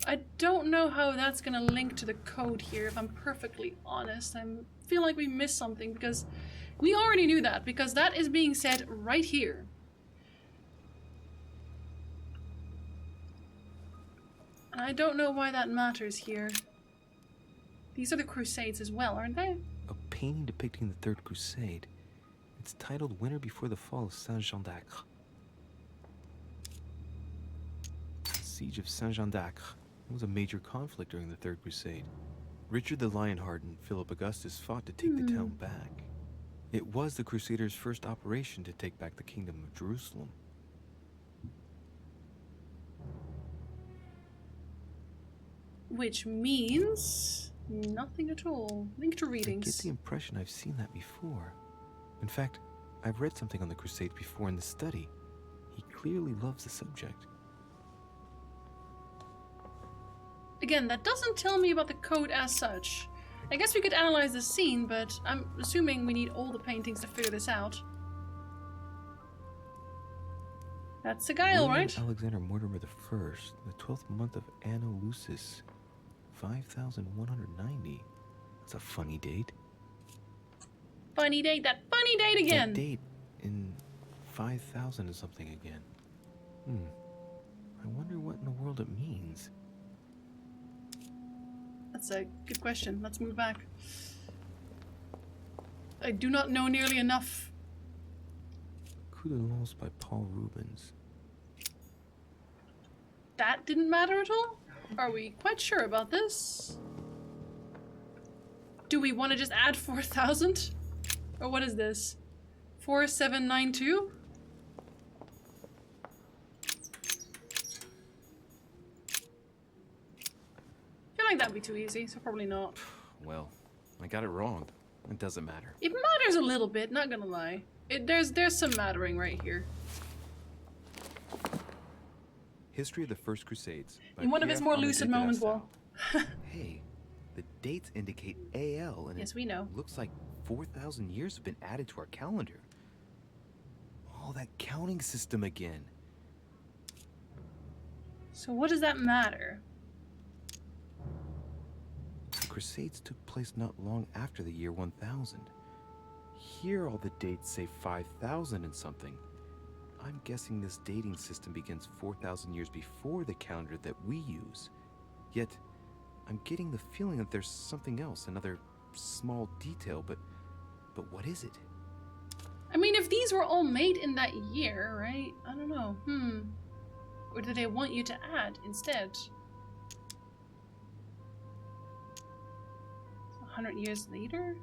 I don't know how that's gonna link to the code here, if I'm perfectly honest. I feel like we missed something, because we already knew that, because that is being said right here. And I don't know why that matters here. These are the Crusades as well, aren't they? A painting depicting the Third Crusade. It's titled Winter Before the Fall of Saint-Jean d'Acre. Siege of Saint-Jean d'Acre was a major conflict during the Third Crusade. Richard the Lionheart and Philip Augustus fought to take the town back. It was the Crusaders' first operation to take back the Kingdom of Jerusalem. Which means nothing at all. Link to readings. I get the impression I've seen that before. In fact, I've read something on the Crusades before in the study. He clearly loves the subject. Again, that doesn't tell me about the code as such. I guess we could analyze the scene, but I'm assuming we need all the paintings to figure this out. That's the guy, alright? Alexander Mortimer I, the 12th month of Anno Lucis, 5190. That's a funny date. Funny date, that funny date again! That date in 5000 and something again. I wonder what in the world it means. That's a good question. Let's move back. I do not know nearly enough. Coup de Lens by Paul Rubens. That didn't matter at all? Are we quite sure about this? Do we want to just add 4,000? Or what is this? 4792? I feel like that'd be too easy, so probably not. Well, I got it wrong. It doesn't matter. It matters a little bit, not gonna lie. There's some mattering right here. History of the First Crusades. In one of his more lucid moments, well. Hey, the dates indicate AL, and yes, we know. Looks like 4,000 years have been added to our calendar. Oh, that counting system again. So what does that matter? The Crusades took place not long after the year 1000. Here all the dates say 5000 and something. I'm guessing this dating system begins 4,000 years before the calendar that we use. Yet, I'm getting the feeling that there's something else, another small detail, but what is it? I mean, if these were all made in that year, right? I don't know. Or do they want you to add instead? 100 years later?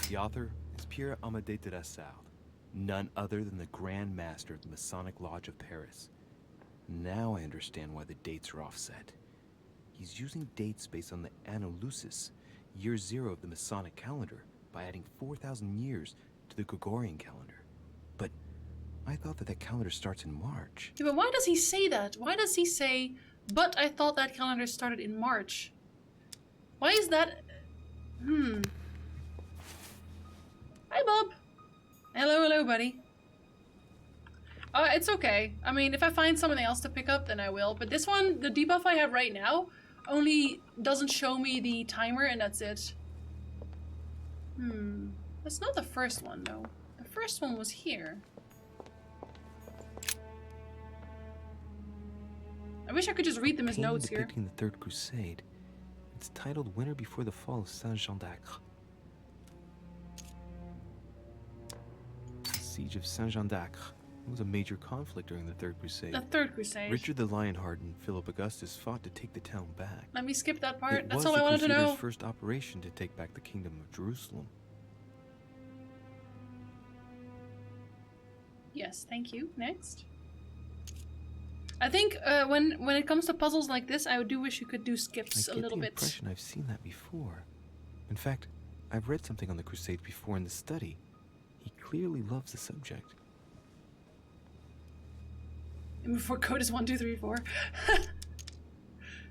The author is Pierre Amédée de la Salle, none other than the Grand Master of the Masonic Lodge of Paris. Now I understand why the dates are offset. He's using dates based on the Anno Lucis, year 0 of the Masonic calendar, by adding 4,000 years to the Gregorian calendar. But I thought that calendar starts in March. Yeah, but why does he say that? Why does he say, but I thought that calendar started in March? Why is that? Hi, Bob. Hello, buddy. It's okay. I mean, if I find something else to pick up, then I will. But this one, the debuff I have right now, only doesn't show me the timer, and that's it. That's not the first one, though. The first one was here. I wish I could just read them as notes here. Depicting the Third Crusade. It's titled Winter Before the Fall of Saint-Jean d'Acre. The Siege of Saint-Jean d'Acre was a major conflict during the Third Crusade. The Third Crusade. Richard the Lionheart and Philip Augustus fought to take the town back. Let me skip that part. It That's was all I wanted to the know. Crusaders' first operation to take back the Kingdom of Jerusalem. Yes, thank you. Next. I think when it comes to puzzles like this, I do wish you could do skips a little bit. I get the impression I've seen that before. In fact, I've read something on the Crusades before in the study. He clearly loves the subject. And before code is 1, 2, 3, 4.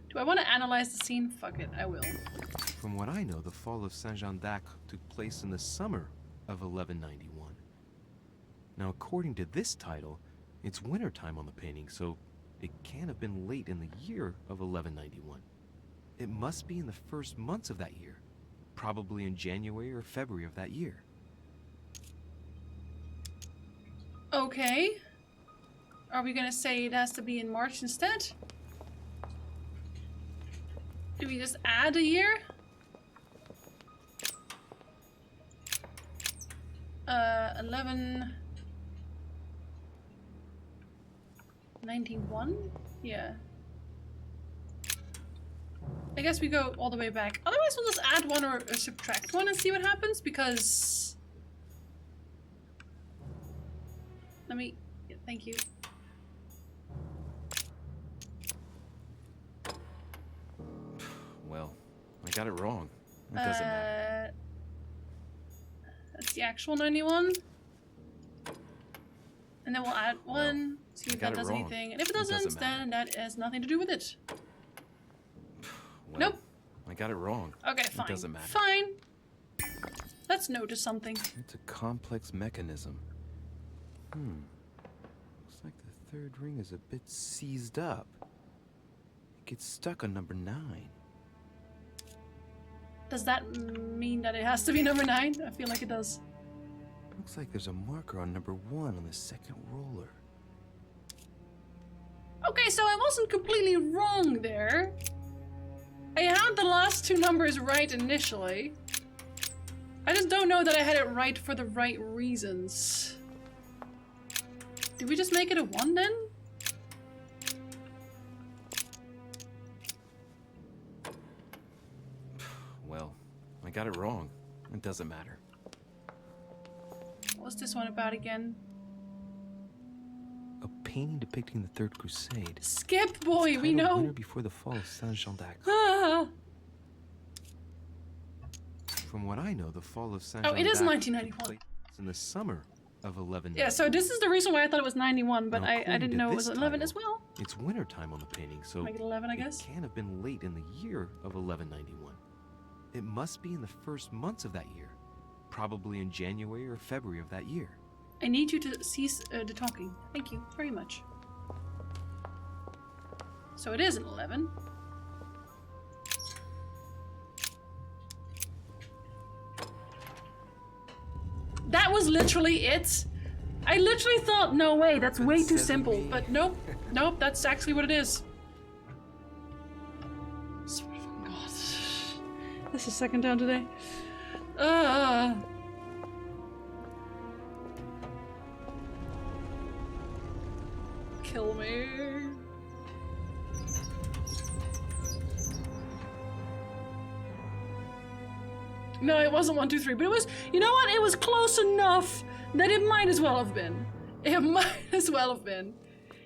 Do I want to analyze the scene? Fuck it, I will. From what I know, the fall of Saint-Jean d'Acre took place in the summer of 1191. Now, according to this title, it's wintertime on the painting, so it can't have been late in the year of 1191. It must be in the first months of that year, probably in January or February of that year. Okay. Are we gonna say it has to be in March instead? Do we just add a year? 1191? Yeah. I guess we go all the way back. Otherwise we'll just add one or subtract one and see what happens, because... Let me... Yeah, thank you. Well, I got it wrong. It doesn't matter. That's the actual 91. And then we'll add one, see if that does anything. And if it doesn't, then that has nothing to do with it. Well, nope. I got it wrong. Okay, fine. It doesn't matter. Fine. Let's notice something. It's a complex mechanism. Looks like the third ring is a bit seized up. It gets stuck on number 9. Does that mean that it has to be number 9? I feel like it does. Looks like there's a marker on number 1 on the second roller. Okay, so I wasn't completely wrong there. I had the last 2 numbers right initially. I just don't know that I had it right for the right reasons. Did we just make it a 1 then? Well, I got it wrong. It doesn't matter. What's this one about again? A painting depicting the Third Crusade. Skip, boy, we know. Winter before the fall of Saint-Jean d'Acre. Ah. From what I know, the fall of Saint-Jean d'Acre. Oh, it is 1991. In the summer of 1191. Yeah, so this is the reason why I thought it was 91, but Now, I didn't know it was 11 title, as well. It's wintertime on the painting, so Make it 11, I guess. It can't have been late in the year of 1191. It must be in the first months of that year, probably in January or February of that year. I need you to cease the talking. Thank you very much. So it is an 11. That was literally it. I literally thought, no way, that's way too simple. But nope, nope, that's actually what it is. Swear to God. This is second down today. Kill me. No, it wasn't 1, 2, 3, but it was, you know what? It was close enough that it might as well have been. It might as well have been.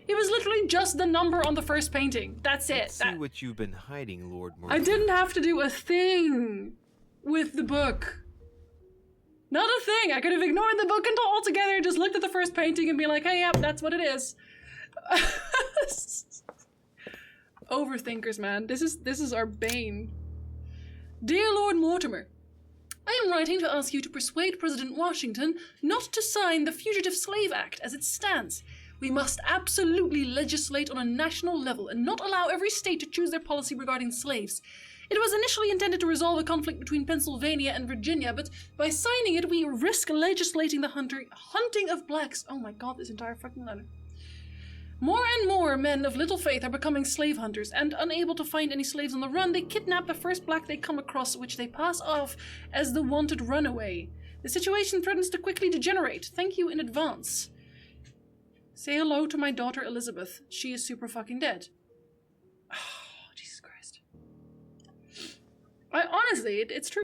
It was literally just the number on the first painting. That's it. See what you've been hiding, Lord Mortimer. I didn't have to do a thing with the book. Not a thing. I could have ignored the book altogether, just looked at the first painting and be like, hey, yep, that's what it is. Overthinkers, man. This is our bane. Dear Lord Mortimer, I am writing to ask you to persuade President Washington not to sign the Fugitive Slave Act as it stands. We must absolutely legislate on a national level and not allow every state to choose their policy regarding slaves. It was initially intended to resolve a conflict between Pennsylvania and Virginia, but by signing it, we risk legislating the hunting of blacks. Oh my god, this entire fucking letter. More and more men of little faith are becoming slave hunters, and unable to find any slaves on the run, they kidnap the first black they come across, which they pass off as the wanted runaway. The situation threatens to quickly degenerate. Thank you in advance. Say hello to my daughter Elizabeth. She is super fucking dead. Oh, Jesus Christ. Honestly, it's true.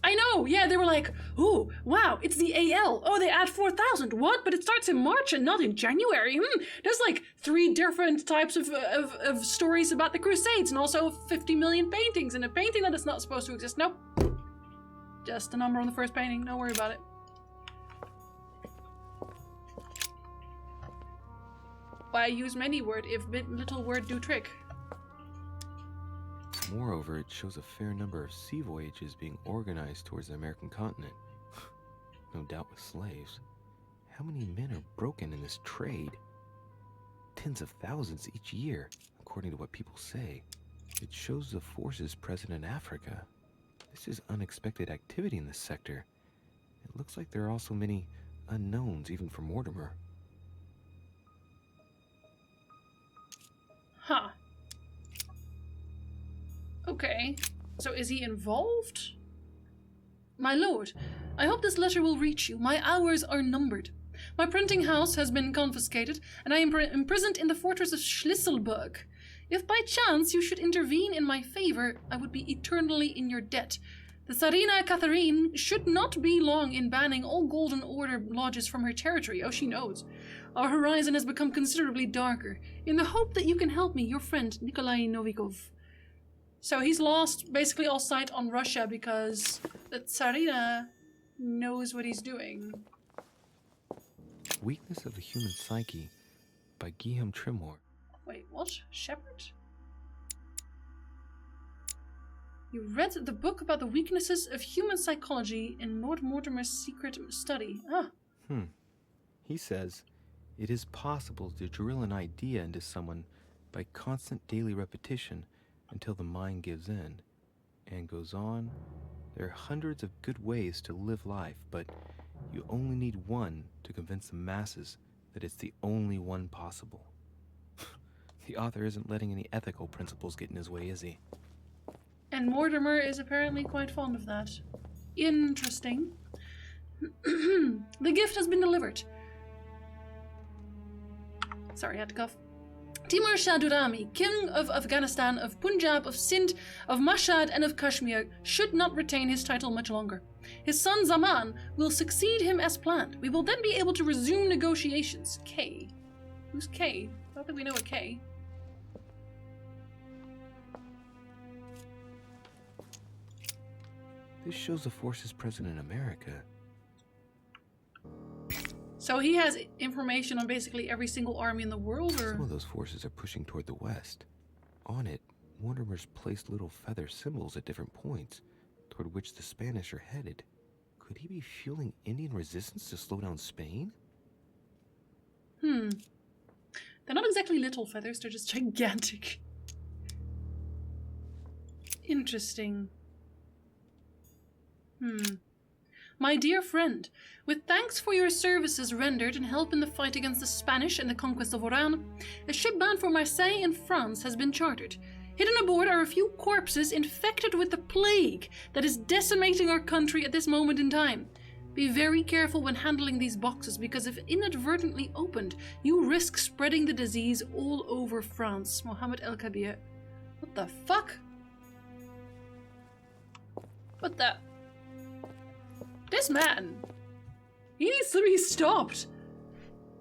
I know, yeah, they were like, oh, wow, it's the AL. Oh, they add 4,000. What? But it starts in March and not in January. There's like 3 different types of stories about the Crusades and also 50 million paintings and a painting that is not supposed to exist. Nope. Just a number on the first painting. Don't worry about it. Why use many word if little word do trick? Moreover, it shows a fair number of sea voyages being organized towards the American continent. No doubt with slaves. How many men are broken in this trade? Tens of thousands each year, according to what people say. It shows the forces present in Africa. This is unexpected activity in this sector. It looks like there are also many unknowns, even for Mortimer. Huh. Okay, so is he involved? My lord, I hope this letter will reach you. My hours are numbered. My printing house has been confiscated, and I am imprisoned in the fortress of Schlisselburg. If by chance you should intervene in my favor, I would be eternally in your debt. The Tsarina Catherine should not be long in banning all Golden Order lodges from her territory. Oh, she knows. Our horizon has become considerably darker. In the hope that you can help me, your friend, Nikolai Novikov. So he's lost basically all sight on Russia because the Tsarina knows what he's doing. Weakness of the Human Psyche by Guillaume Trimor. Wait, what? Shepard? You read the book about the weaknesses of human psychology in Lord Mortimer's secret study. Ah. He says, it is possible to drill an idea into someone by constant daily repetition until the mind gives in, and goes on. There are hundreds of good ways to live life, but you only need one to convince the masses that it's the only one possible. The author isn't letting any ethical principles get in his way, is he? And Mortimer is apparently quite fond of that. Interesting. The gift has been delivered. Sorry, I had to cough. Timur Shah Durrani, king of Afghanistan, of Punjab, of Sindh, of Mashhad, and of Kashmir, should not retain his title much longer. His son Zaman will succeed him as planned. We will then be able to resume negotiations. K. Who's K? I don't think we know a K. This shows the forces present in America. So he has information on basically every single army in the world, or? Some of those forces are pushing toward the west. On it, Mortimer's placed little feather symbols at different points, toward which the Spanish are headed. Could he be fueling Indian resistance to slow down Spain? They're not exactly little feathers, they're just gigantic. Interesting. My dear friend, with thanks for your services rendered and help in the fight against the Spanish and the conquest of Oran, a ship bound for Marseille in France has been chartered. Hidden aboard are a few corpses infected with the plague that is decimating our country at this moment in time. Be very careful when handling these boxes, because if inadvertently opened, you risk spreading the disease all over France. Mohammed El Kabir. What the fuck? What the? This man! He needs to be stopped!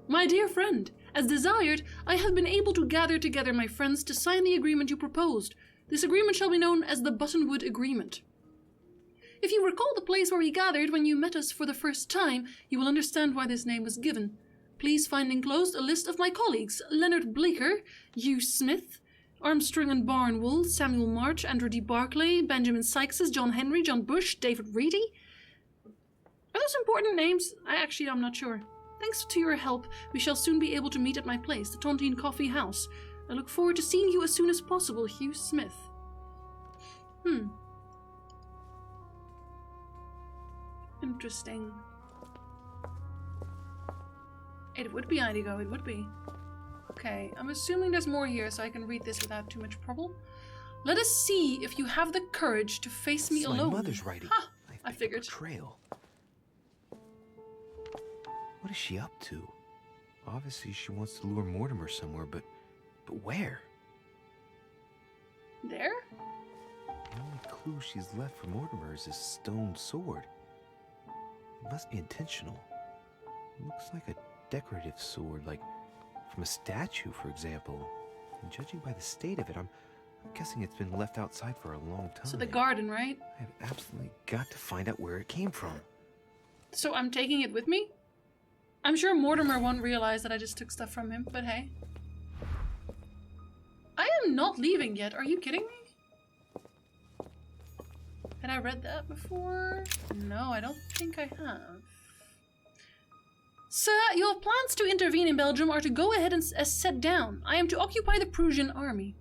My dear friend, as desired, I have been able to gather together my friends to sign the agreement you proposed. This agreement shall be known as the Buttonwood Agreement. If you recall the place where we gathered when you met us for the first time, you will understand why this name was given. Please find enclosed a list of my colleagues: Leonard Blaker, Hugh Smith, Armstrong and Barnwell, Samuel March, Andrew D. Barclay, Benjamin Sykes, John Henry, John Bush, David Reedy. Are those important names? I'm not sure. Thanks to your help, we shall soon be able to meet at my place, the Tontine Coffee House. I look forward to seeing you as soon as possible, Hugh Smith. Interesting. It would be Indigo, it would be. Okay, I'm assuming there's more here so I can read this without too much trouble. Let us see if you have the courage to face me alone. My mother's writing. Ha! I figured. Trail. What is she up to? Obviously she wants to lure Mortimer somewhere, but where? There? The only clue she's left for Mortimer is his stone sword. It must be intentional. It looks like a decorative sword, like from a statue, for example. And judging by the state of it, I'm guessing it's been left outside for a long time. So the garden, right? I have absolutely got to find out where it came from. So I'm taking it with me? I'm sure Mortimer won't realize that I just took stuff from him, but hey. I am not leaving yet, are you kidding me? Had I read that before? No, I don't think I have. Sir, your plans to intervene in Belgium are to go ahead as set down. I am to occupy the Prussian army.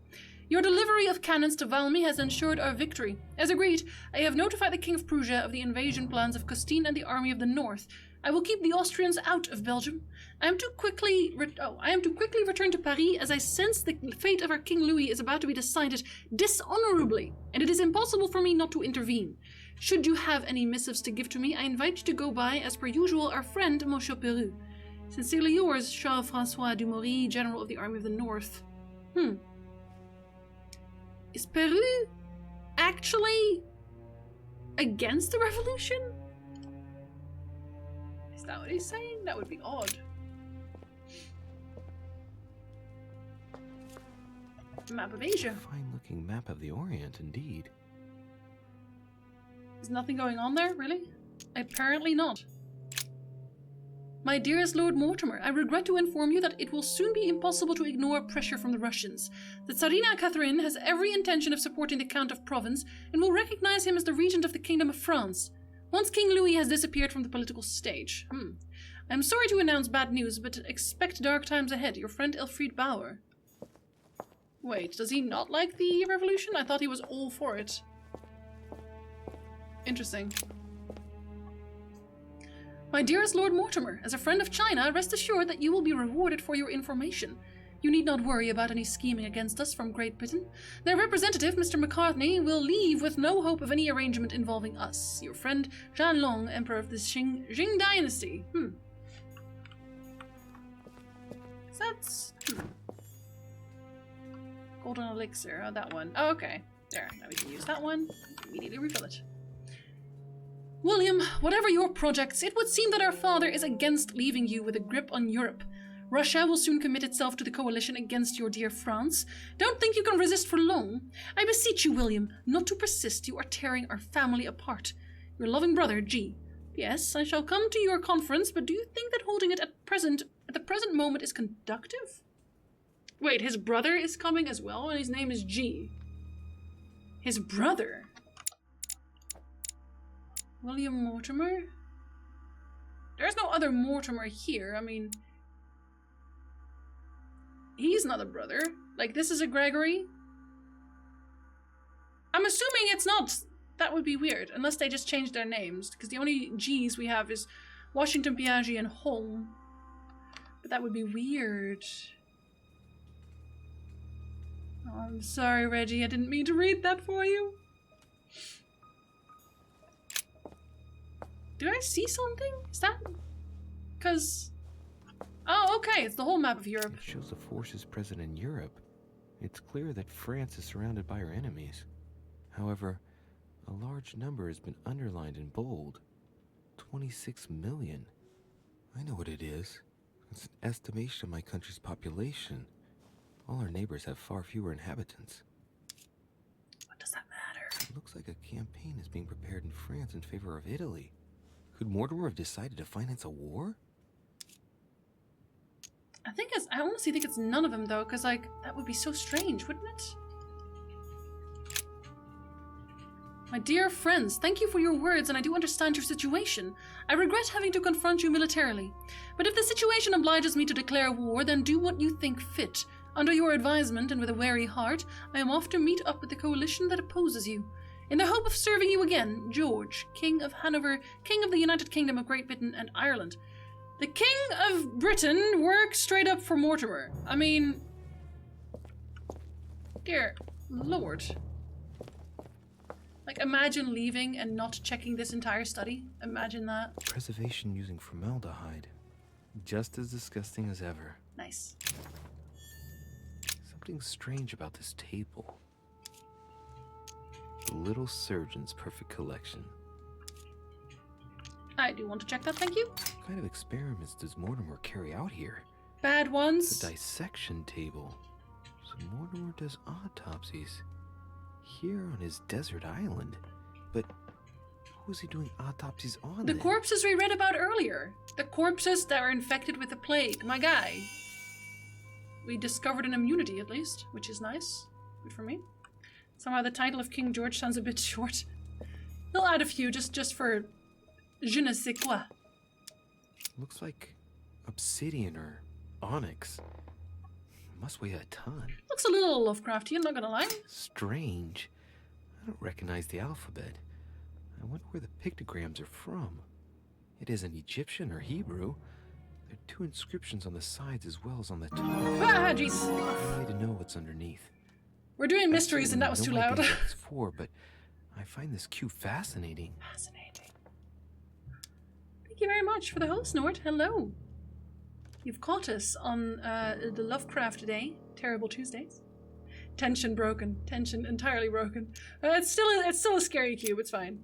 Your delivery of cannons to Valmy has ensured our victory. As agreed, I have notified the King of Prussia of the invasion plans of Custine and the Army of the North. I will keep the Austrians out of Belgium. I am to quickly return to Paris, as I sense the fate of our King Louis is about to be decided dishonorably, and it is impossible for me not to intervene. Should you have any missives to give to me, I invite you to go by, as per usual, our friend Monsieur Peru. Sincerely yours, Charles-François Dumouriez, General of the Army of the North. Is Peru actually against the revolution? Is that what he's saying? That would be odd. Map of Asia. Fine-looking map of the Orient, indeed. Is nothing going on there, really? Apparently not. My dearest Lord Mortimer, I regret to inform you that it will soon be impossible to ignore pressure from the Russians. The Tsarina Catherine has every intention of supporting the Count of Provence and will recognize him as the regent of the Kingdom of France, once King Louis has disappeared from the political stage. I'm sorry to announce bad news, but expect dark times ahead. Your friend Elfried Bauer. Wait, does he not like the revolution? I thought he was all for it. Interesting. My dearest Lord Mortimer, as a friend of China, rest assured that you will be rewarded for your information. You need not worry about any scheming against us from Great Britain. Their representative, Mr. McCartney, will leave with no hope of any arrangement involving us. Your friend, Zhan Long, Emperor of the Jing Dynasty. That's... Golden Elixir, oh, that one. Oh, okay. There, now we can use that one. Immediately refill it. William, whatever your projects, it would seem that our father is against leaving you with a grip on Europe. Russia will soon commit itself to the coalition against your dear France. Don't think you can resist for long. I beseech you, William, not to persist. You are tearing our family apart. Your loving brother, G. Yes, I shall come to your conference, but do you think that holding it at the present moment is conductive? Wait, his brother is coming as well, and his name is G. His brother? William Mortimer? There's no other Mortimer here. I mean, he's not a brother. Like, this is a Gregory. I'm assuming it's not. That would be weird, unless they just changed their names, because the only G's we have is Washington, Piaggi, and Holm. But that would be weird. Oh, I'm sorry, Reggie. I didn't mean to read that for you. Do I see something? Is that... Because... Oh, okay. It's the whole map of Europe. It shows the forces present in Europe. It's clear that France is surrounded by her enemies. However, A large number has been underlined in bold. 26 million. I know what it is. It's an estimation of my country's population. All our neighbors have far fewer inhabitants. What does that matter? It looks like a campaign is being prepared in France in favor of Italy. Could Mortimer have decided to finance a war? I honestly think it's none of them though, because like that would be so strange, wouldn't it? My dear friends, thank you for your words, and I do understand your situation. I regret having to confront you militarily. But if the situation obliges me to declare war, then do what you think fit. Under your advisement and with a wary heart, I am off to meet up with the coalition that opposes you. In the hope of serving you again, George, King of Hanover, King of the United Kingdom of Great Britain and Ireland. The King of Britain works straight up for Mortimer. I mean... Dear Lord. Like, imagine leaving and not checking this entire study. Imagine that. Preservation using formaldehyde. Just as disgusting as ever. Nice. Something strange about this table. The Little Surgeon's Perfect Collection. I do want to check that, thank you. What kind of experiments does Mortimer carry out here? Bad ones. It's a dissection table. So Mortimer does autopsies. Here on his desert island. But who is he doing autopsies on? The corpses we read about earlier. The corpses that were infected with the plague. My guy. We discovered an immunity at least, which is nice. Good for me. Somehow the title of King George sounds a bit short. We'll add a few just for je ne sais quoi. Looks like obsidian or onyx. Must weigh a ton. Looks a little Lovecraftian, not gonna lie. Strange. I don't recognize the alphabet. I wonder where the pictograms are from. It isn't Egyptian or Hebrew. There are two inscriptions on the sides as well as on the top. Ah, jeez. I need to know what's underneath. We're doing mysteries and that was too loud. I don't know what it's for, but I find this cube fascinating. Fascinating. Thank you very much for the host, Nord. Hello. You've caught us on the Lovecraft Day, Terrible Tuesdays. Tension broken. Tension entirely broken. It's still a scary cube. It's fine.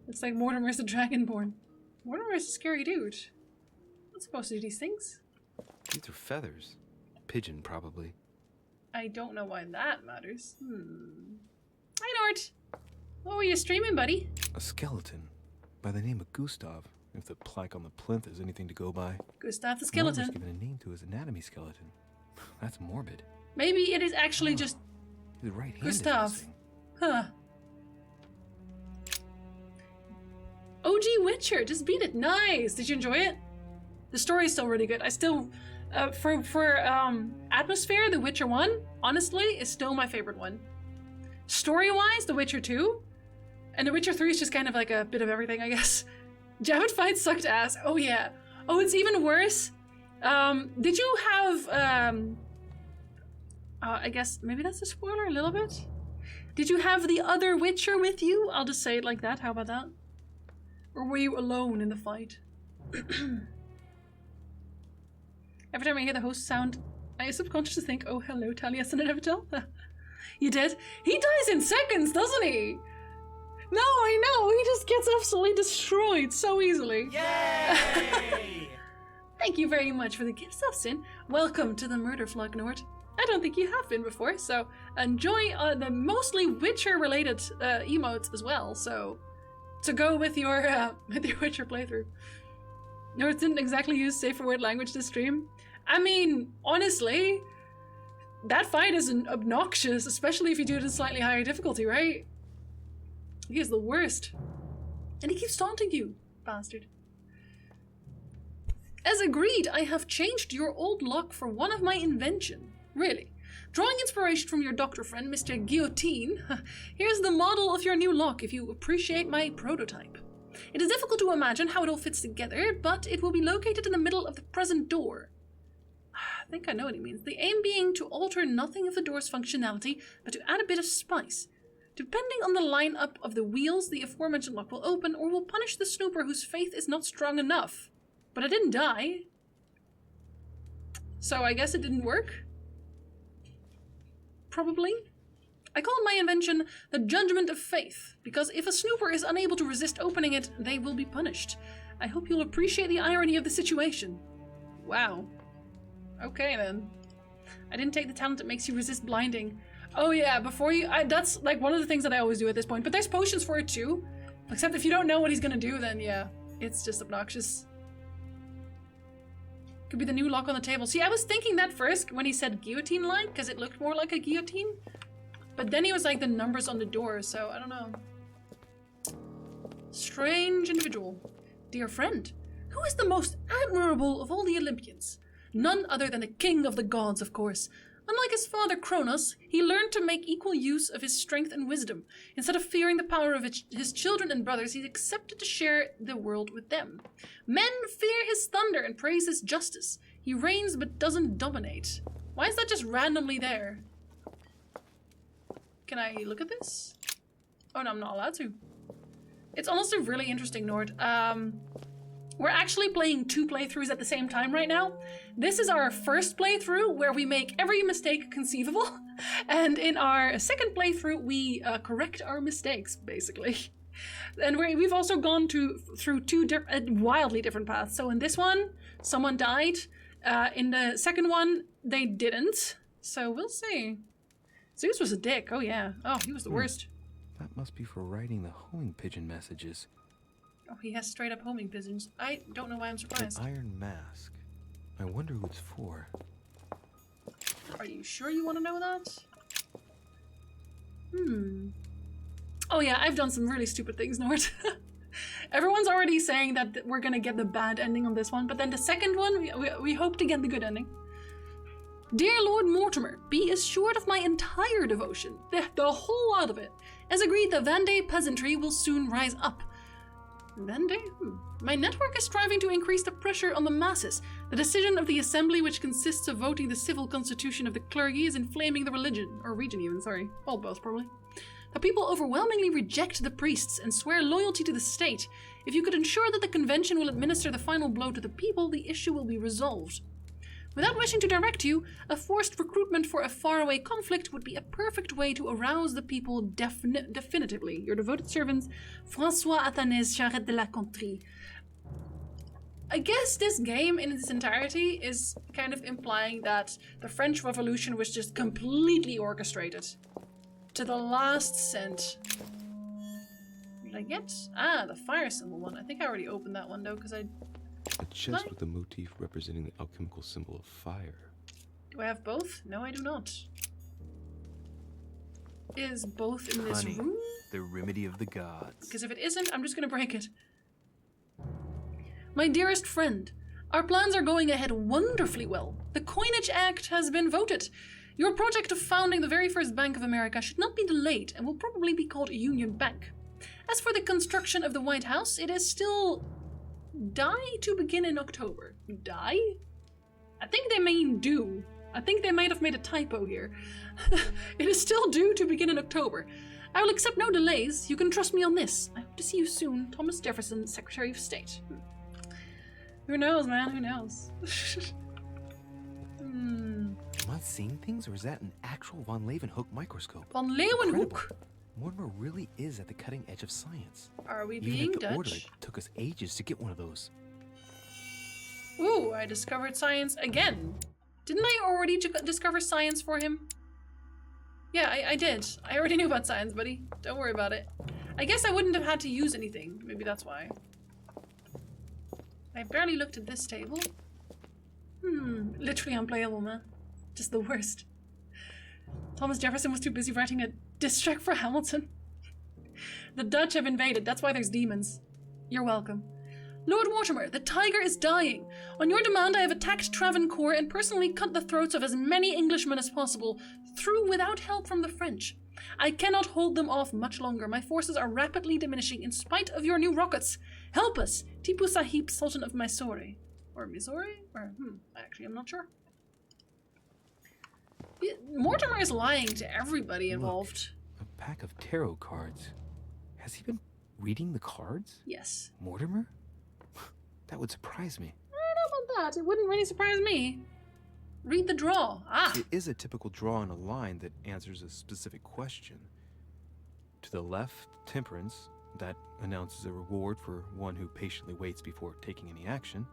It's like Mortimer's the Dragonborn. Mortimer's a scary dude. Not supposed to do these things. These are feathers. Pigeon, probably. I don't know why that matters. Hi, Nord. What were you streaming, buddy? A skeleton by the name of Gustav. If the plaque on the plinth is anything to go by. Gustav the skeleton. Mortimer's given a name to his anatomy skeleton. That's morbid. Maybe it is actually just his right hand Gustav. Huh. OG Witcher, just beat it. Nice. Did you enjoy it? The story is still really good. I still, for atmosphere, The Witcher 1, honestly, is still my favorite one. Story-wise, The Witcher 2, and The Witcher 3 is just kind of like a bit of everything, I guess. Javid Fight sucked ass. Oh yeah. Oh, it's even worse. Did you have I guess maybe that's a spoiler a little bit. Did you have the other Witcher with you? I'll just say it like that. How about that? Or were you alone in the fight? Every time I hear the host sound, I subconsciously think, oh hello, Talia Inevitable. You did? He dies in seconds, doesn't he? No, I know. He just gets absolutely destroyed so easily. Yay! Thank you very much for the gift, Sin. Welcome to the Murder Vlog, Nord. I don't think you have been before, so enjoy the mostly Witcher-related emotes as well. So, to go with your Witcher playthrough. Nord didn't exactly use safer word language to stream. I mean, honestly, that fight is obnoxious, especially if you do it in slightly higher difficulty, right? He is the worst. And he keeps taunting you, bastard. As agreed, I have changed your old lock for one of my invention. Really. Drawing inspiration from your doctor friend, Mr. Guillotine, here's the model of your new lock if you appreciate my prototype. It is difficult to imagine how it all fits together, but it will be located in the middle of the present door. I think I know what he means. The aim being to alter nothing of the door's functionality, but to add a bit of spice. Depending on the lineup of the wheels, the aforementioned lock will open or will punish the snooper whose faith is not strong enough. But I didn't die. So I guess it didn't work? Probably. I call my invention the Judgment of Faith, because if a snooper is unable to resist opening it, they will be punished. I hope you'll appreciate the irony of the situation. Wow. Okay then. I didn't take the talent that makes you resist blinding. Oh yeah, before you... that's like one of the things that I always do at this point, but there's potions for it too. Except if you don't know what he's gonna do, then yeah, it's just obnoxious. Could be the new lock on the table. See, I was thinking that first when he said guillotine-like, because it looked more like a guillotine. But then he was like the numbers on the door, so I don't know. Strange individual. Dear friend, who is the most admirable of all the Olympians? None other than the king of the gods, of course. Unlike his father Cronus, he learned to make equal use of his strength and wisdom. Instead of fearing the power of his children and brothers, he accepted to share the world with them. Men fear his thunder and praise his justice. He reigns but doesn't dominate. Why is that just randomly there? Can I look at this? Oh no, I'm not allowed to. It's honestly really interesting, Nord. We're actually playing 2 playthroughs at the same time right now. This is our first playthrough where we make every mistake conceivable. And in our second playthrough, we correct our mistakes, basically. And we've also gone through 2 wildly different paths. So in this one, someone died. In the second one, they didn't. So we'll see. Zeus was a dick. Oh yeah. Oh, he was the worst. That must be for writing the homing pigeon messages. Oh, he has straight up homing pigeons. I don't know why I'm surprised. An iron mask. I wonder who it's for. Are you sure you want to know that? Oh yeah, I've done some really stupid things, Nord. Everyone's already saying that we're gonna get the bad ending on this one, but then the second one, we hope to get the good ending. Dear Lord Mortimer, be assured of my entire devotion, the whole lot of it. As agreed, the Vendée peasantry will soon rise up. Vendée? My network is striving to increase the pressure on the masses. The decision of the assembly, which consists of voting the civil constitution of the clergy, is inflaming the religion, or region even, sorry. Well, both probably. The people overwhelmingly reject the priests and swear loyalty to the state. If you could ensure that the convention will administer the final blow to the people, the issue will be resolved. Without wishing to direct you, a forced recruitment for a faraway conflict would be a perfect way to arouse the people definitively. Your devoted servants, François Athanase Charette de la Contrie. I guess this game in its entirety is kind of implying that the French Revolution was just completely orchestrated. To the last cent. What did I get? Ah, the fire symbol one. I think I already opened that one though, because I... A chest with a motif representing the alchemical symbol of fire. Do I have both? No, I do not. Is both in this Honey, room? The remedy of the gods. Because if it isn't, I'm just gonna break it. My dearest friend, our plans are going ahead wonderfully well. The Coinage Act has been voted. Your project of founding the very first Bank of America should not be delayed and will probably be called Union Bank. As for the construction of the White House, it is still... die to begin in October. Die? I think they mean due. I think they might have made a typo here. It is still due to begin in October. I will accept no delays. You can trust me on this. I hope to see you soon. Thomas Jefferson, Secretary of State. Who knows, man? Who knows? Am I seeing things, or is that an actual von Leeuwenhoek microscope? Von Leeuwenhoek? Mortimer really is at the cutting edge of science. Are we Even being at the Dutch? Order, it took us ages to get one of those. Ooh, I discovered science again. Didn't I already discover science for him? Yeah, I did. I already knew about science, buddy. Don't worry about it. I guess I wouldn't have had to use anything. Maybe that's why. I barely looked at this table. Literally unplayable, man. Just the worst. Thomas Jefferson was too busy writing a diss track for Hamilton. The Dutch have invaded. That's why there's demons. You're welcome. Lord Mortimer, the tiger is dying. On your demand, I have attacked Travancore and personally cut the throats of as many Englishmen as possible, through without help from the French. I cannot hold them off much longer. My forces are rapidly diminishing in spite of your new rockets. Help us, Tipu Sahib, Sultan of Mysore. Or Missouri? Or, actually, I'm not sure. Mortimer is lying to everybody involved. Look, a pack of tarot cards. Has he been reading the cards? Yes. Mortimer? That would surprise me. I don't know about that. It wouldn't really surprise me. Read the draw. Ah. It is a typical draw in a line that answers a specific question. To the left, temperance. That announces a reward for one who patiently waits before taking any action.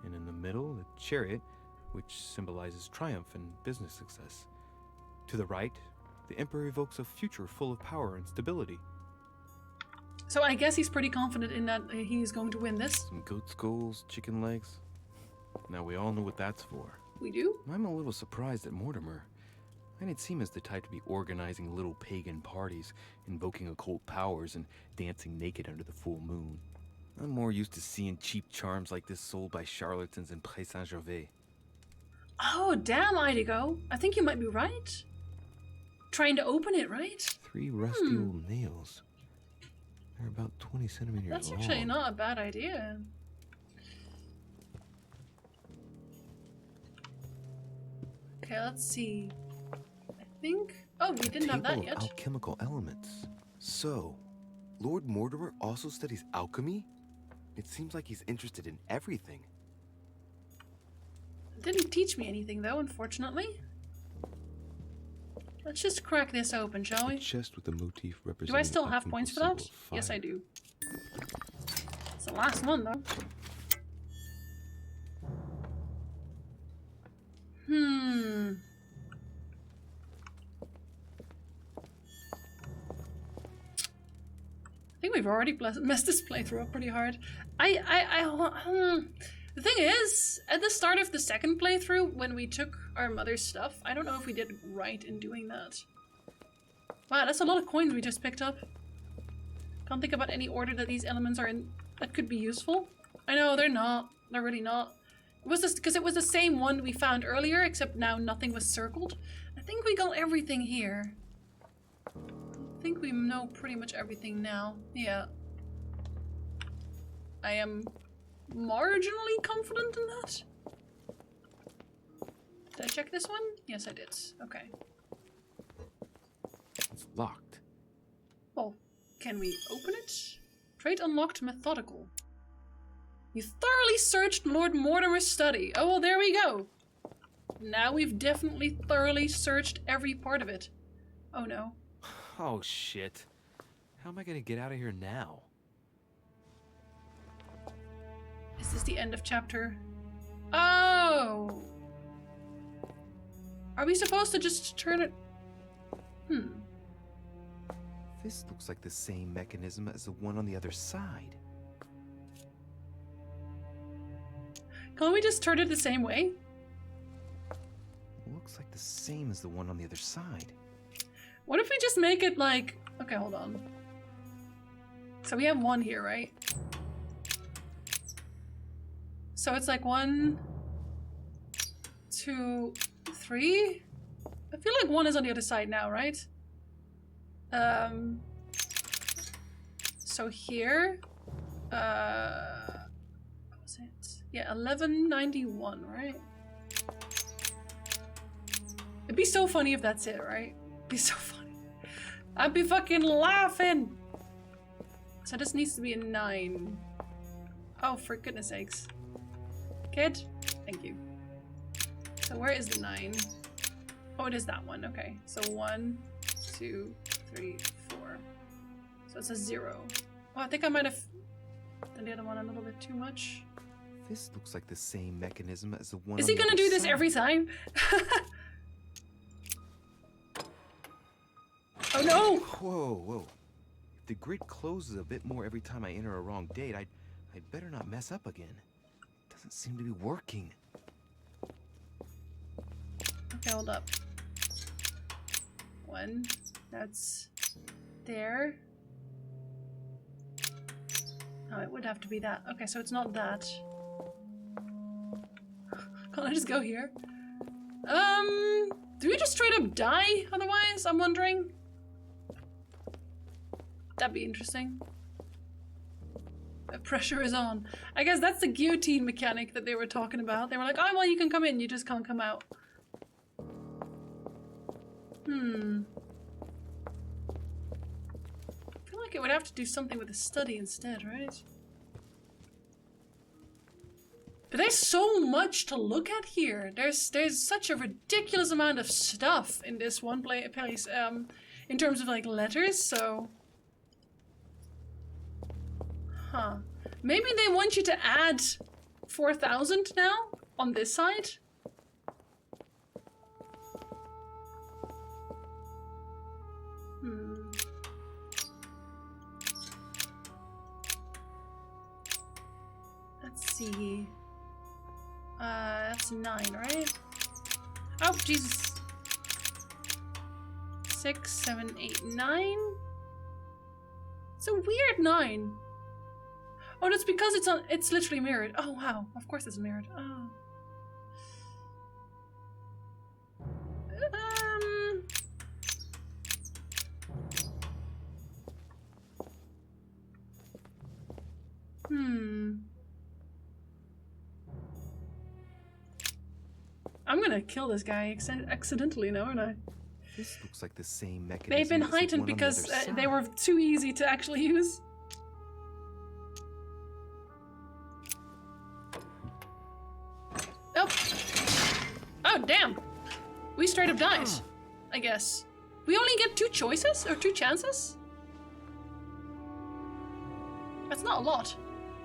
And in the middle, the chariot, which symbolizes triumph and business success. To the right, the Emperor evokes a future full of power and stability. So I guess he's pretty confident in that he's going to win this. Some goat skulls, chicken legs. Now we all know what that's for. We do? I'm a little surprised at Mortimer. I didn't seem as the type to be organizing little pagan parties, invoking occult powers, and dancing naked under the full moon. I'm more used to seeing cheap charms like this sold by charlatans in Pré Saint-Gervais. Oh, damn, Idigo. I think you might be right. Trying to open it, right? 3 rusty old nails. They're about 20 centimeters long. That's actually not a bad idea. Okay, let's see. I think... Oh, we didn't have that yet. Alchemical elements. So, Lord Mortimer also studies alchemy? It seems like he's interested in everything. Didn't teach me anything, though, unfortunately. Let's just crack this open, shall we? Chest with the motif representing. Do I still have points for that? Yes, I do. It's the last one, though. I think we've already messed this playthrough up pretty hard. The thing is, at the start of the second playthrough, when we took our mother's stuff, I don't know if we did right in doing that. Wow, that's a lot of coins we just picked up. Can't think about any order that these elements are in that could be useful. I know, they're not. They're really not. It was just because it was the same one we found earlier, except now nothing was circled. I think we got everything here. I think we know pretty much everything now. Yeah. I am marginally confident in that. Did I check this one? Yes, I did. Okay. It's locked. Well, can we open it? Trait unlocked methodical. You thoroughly searched Lord Mortimer's study. Oh, well, there we go. Now we've definitely thoroughly searched every part of it. Oh, no. Oh, shit. How am I gonna get out of here now? Is this the end of chapter? Oh! Are we supposed to just turn it? This looks like the same mechanism as the one on the other side. Can't we just turn it the same way? Looks like the same as the one on the other side. What if we just make it like... Okay, hold on. So we have one here, right? So it's like 1, 2, 3? I feel like one is on the other side now, right? So here... what was it? Yeah, 1191, right? It'd be so funny if that's it, right? It'd be so funny. I'd be fucking laughing! So this needs to be a 9. Oh, for goodness sakes. Kid? Thank you. So where is the 9? Oh, it is that one. Okay. So 1, 2, 3, 4. So it's a 0. Oh, I think I might have done the other one a little bit too much. This looks like the same mechanism as the one. Is he gonna do this every time? Oh no! Whoa, whoa. If the grid closes a bit more every time I enter a wrong date, I'd better not mess up again. Doesn't seem to be working. Okay, hold up. 1. That's there. Oh, it would have to be that. Okay, so it's not that. Can't I just go here? Do we just straight up die otherwise? I'm wondering. That'd be interesting. The pressure is on. I guess that's the guillotine mechanic that they were talking about. They were like, oh, well, you can come in, you just can't come out. I feel like it would have to do something with the study instead, right? But there's so much to look at here. There's such a ridiculous amount of stuff in this one place, in terms of like letters, so... Huh. Maybe they want you to add 4,000 now on this side? Let's see. That's 9, right? Oh, Jesus. 6, 7, 8, 9? It's a weird 9. Oh, that's because it's literally mirrored. Oh, wow. Of course it's mirrored. Oh. I'm gonna kill this guy accidentally now, aren't I? This looks like the same mechanism. They've been as the heightened one on the because other side. they were too easy to actually use. Oh. Oh, damn. We straight up died, I guess. We only get 2 choices? Or 2 chances? That's not a lot.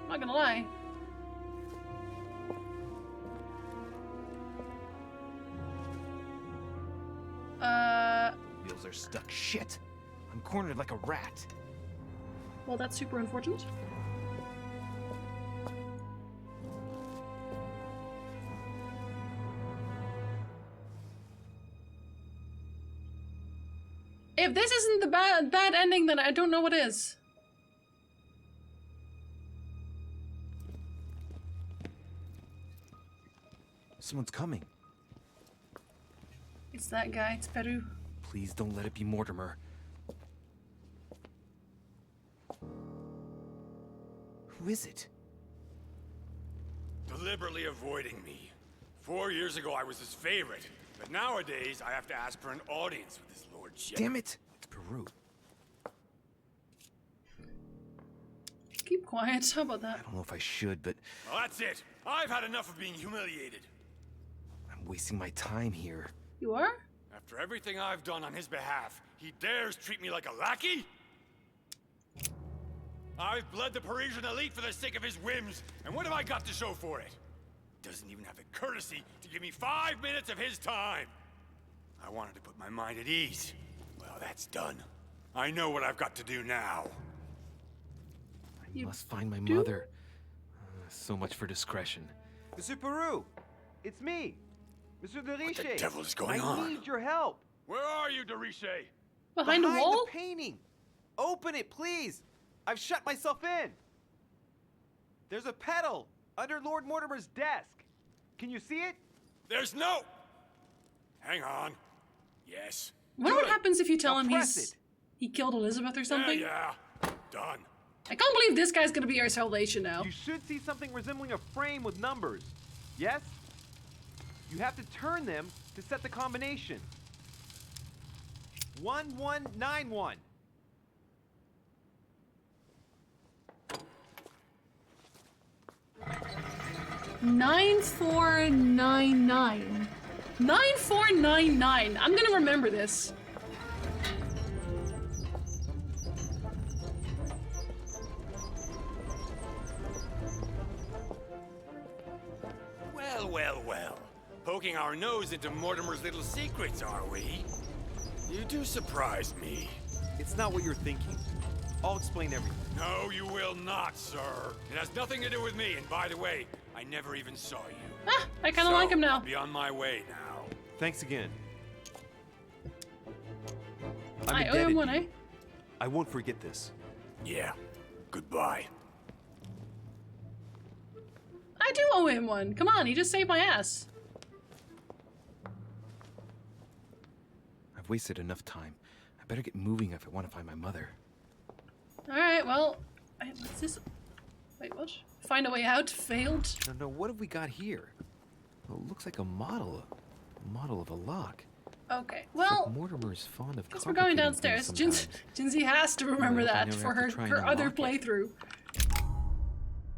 I'm not gonna lie. Wheels are stuck. Shit! I'm cornered like a rat. Well, that's super unfortunate. If this isn't the bad ending, then I don't know what is. Someone's coming. It's that guy. It's Peru. Please don't let it be Mortimer. Who is it? Deliberately avoiding me. 4 years ago I was his favorite, but nowadays I have to ask for an audience with his lordship. Damn it! It's Peru. Keep quiet. How about that? I don't know if I should, but Well, that's it. I've had enough of being humiliated. I'm wasting my time here. You are? After everything I've done on his behalf, he dares treat me like a lackey? I've bled the Parisian elite for the sake of his whims, and what have I got to show for it? Doesn't even have the courtesy to give me 5 minutes of his time. I wanted to put my mind at ease. Well, that's done. I know what I've got to do now. I must find my mother. So much for discretion. Monsieur Peru! It's me! Monsieur de Riche! What the devil is going on? I need your help! Where are you, de Riche? Behind a wall? the painting! Open it, please! I've shut myself in! There's a pedal under Lord Mortimer's desk. Can you see it? There's no... Hang on. Yes. I wonder what happens if you tell Now him press he killed Elizabeth or something. Yeah. Done. I can't believe this guy's gonna be our salvation now. You should see something resembling a frame with numbers. Yes? You have to turn them to set the combination. 1191. Nine 9499. 9499. I'm gonna remember this. Well, well, well. Poking our nose into Mortimer's little secrets, are we? You do surprise me. It's not what you're thinking. I'll explain everything. No, you will not, sir. It has nothing to do with me, and by the way, I never even saw you. Ah, I kinda like him now. I'll be on my way now. Thanks again. I owe him one, eh? I won't forget this. Yeah. Goodbye. I do owe him one. Come on, he just saved my ass. I've wasted enough time. I better get moving if I want to find my mother. Alright, well... what's this? Wait, what? Find a way out? Failed? No, what have we got here? Well, it looks like a model. A model of a lock. Okay, It's well... like Mortimer's fond of Guess we're going complicating downstairs. things sometimes. Jinsey has to remember Well, I that never for have to her try and other unlock it. playthrough.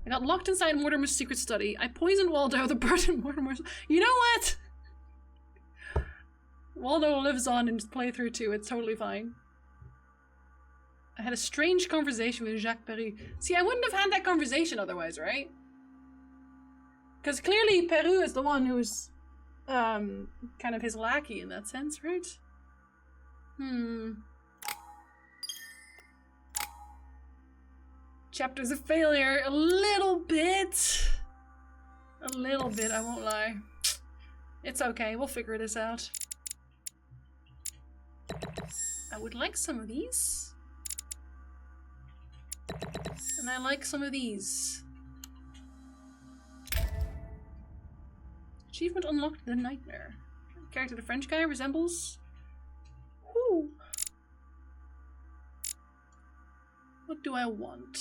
I got locked inside Mortimer's secret study. I poisoned Waldo, the bird in Mortimer's... You know what? Waldo lives on in his playthrough too. It's totally fine. I had a strange conversation with Jacques Peru. See, I wouldn't have had that conversation otherwise, right? Because clearly Peru is the one who's kind of his lackey in that sense, right? Chapter's a failure. A little bit. A little bit, I won't lie. It's okay, we'll figure this out. I would like some of these. And I like some of these. Achievement unlocked, the nightmare. Character the French guy resembles... Who? What do I want?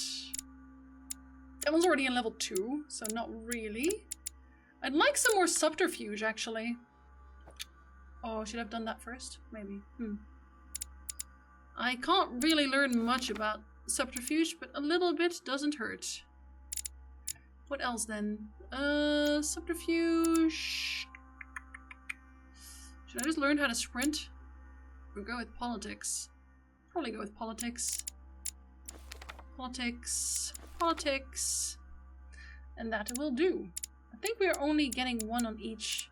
That one's already in level 2, so not really. I'd like some more subterfuge, actually. Oh, should I have done that first? Maybe. I can't really learn much about subterfuge, but a little bit doesn't hurt. What else then? Subterfuge. Should I just learn how to sprint? Or go with politics? Probably go with politics. Politics. Politics. And that will do. I think we are only getting one on each.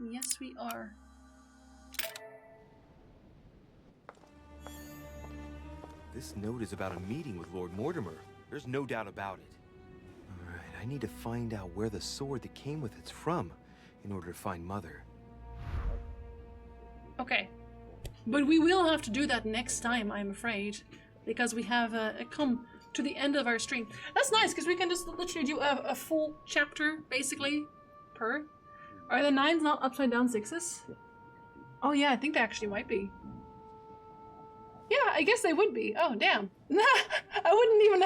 Yes, we are. This note is about a meeting with Lord Mortimer. There's no doubt about it. Alright, I need to find out where the sword that came with it's from in order to find Mother. Okay. But we will have to do that next time, I'm afraid. Because we have come to the end of our stream. That's nice, because we can just literally do a full chapter, basically, per. Are the 9s not upside down 6s? Oh yeah, I think they actually might be. Yeah, I guess they would be. Oh, damn. I wouldn't even...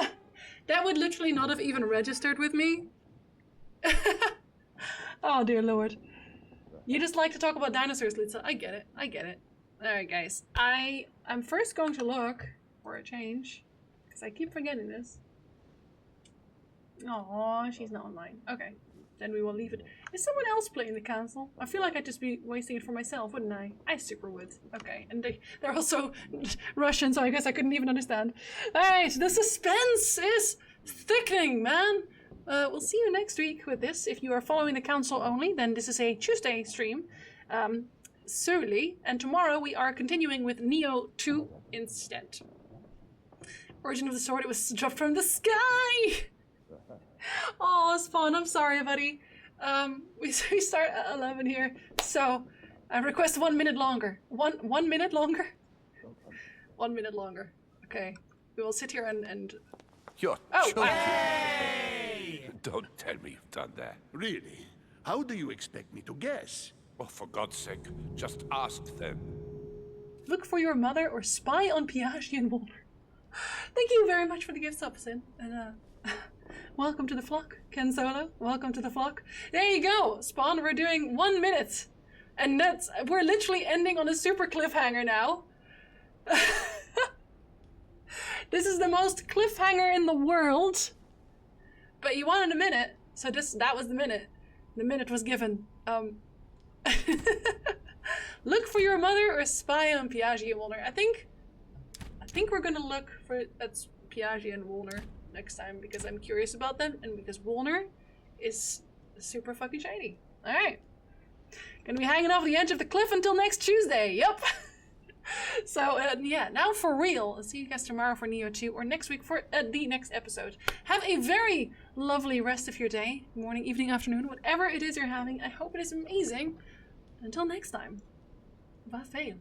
That would literally not have even registered with me. Oh, dear lord. You just like to talk about dinosaurs, Litsa. I get it. I get it. Alright, guys. I'm first going to look for a change. Because I keep forgetting this. Aww, she's not online. Okay. Then we will leave it. Is someone else playing the council? I feel like I'd just be wasting it for myself, wouldn't I? I super would. Okay. And they're also Russian, so I guess I couldn't even understand. Alright, the suspense is thickening, man! We'll see you next week with this. If you are following the council only, then this is a Tuesday stream. Solely. And tomorrow we are continuing with Neo 2 instead. Origin of the sword, it was dropped from the sky! Oh, Spawn, I'm sorry, buddy. We start at 11 here, so I request 1 minute longer. One minute longer? 1 minute longer. Okay. We will sit here and... You're joking. Hey! Don't tell me you've done that. Really? How do you expect me to guess? Well, for God's sake, just ask them. Look for your mother or spy on Piaget and Wolner. Thank you very much for the gift, Sin. And, welcome to the flock, Ken Solo. Welcome to the flock. There you go, Spawn. We're doing 1 minute. And we're literally ending on a super cliffhanger now. This is the most cliffhanger in the world. But you wanted a minute, so that was the minute. The minute was given. Look for your mother or spy on Piaget and Wolner. I think we're gonna look for that's Piaget and Wolner next time because I'm curious about them and because Wolner is super fucking shiny. Alright. Gonna be hanging off the edge of the cliff until next Tuesday. Yep. So, yeah, now for real. I'll see you guys tomorrow for Neo 2 or next week for the next episode. Have a very lovely rest of your day, morning, evening, afternoon, whatever it is you're having. I hope it is amazing. Until next time, va fail.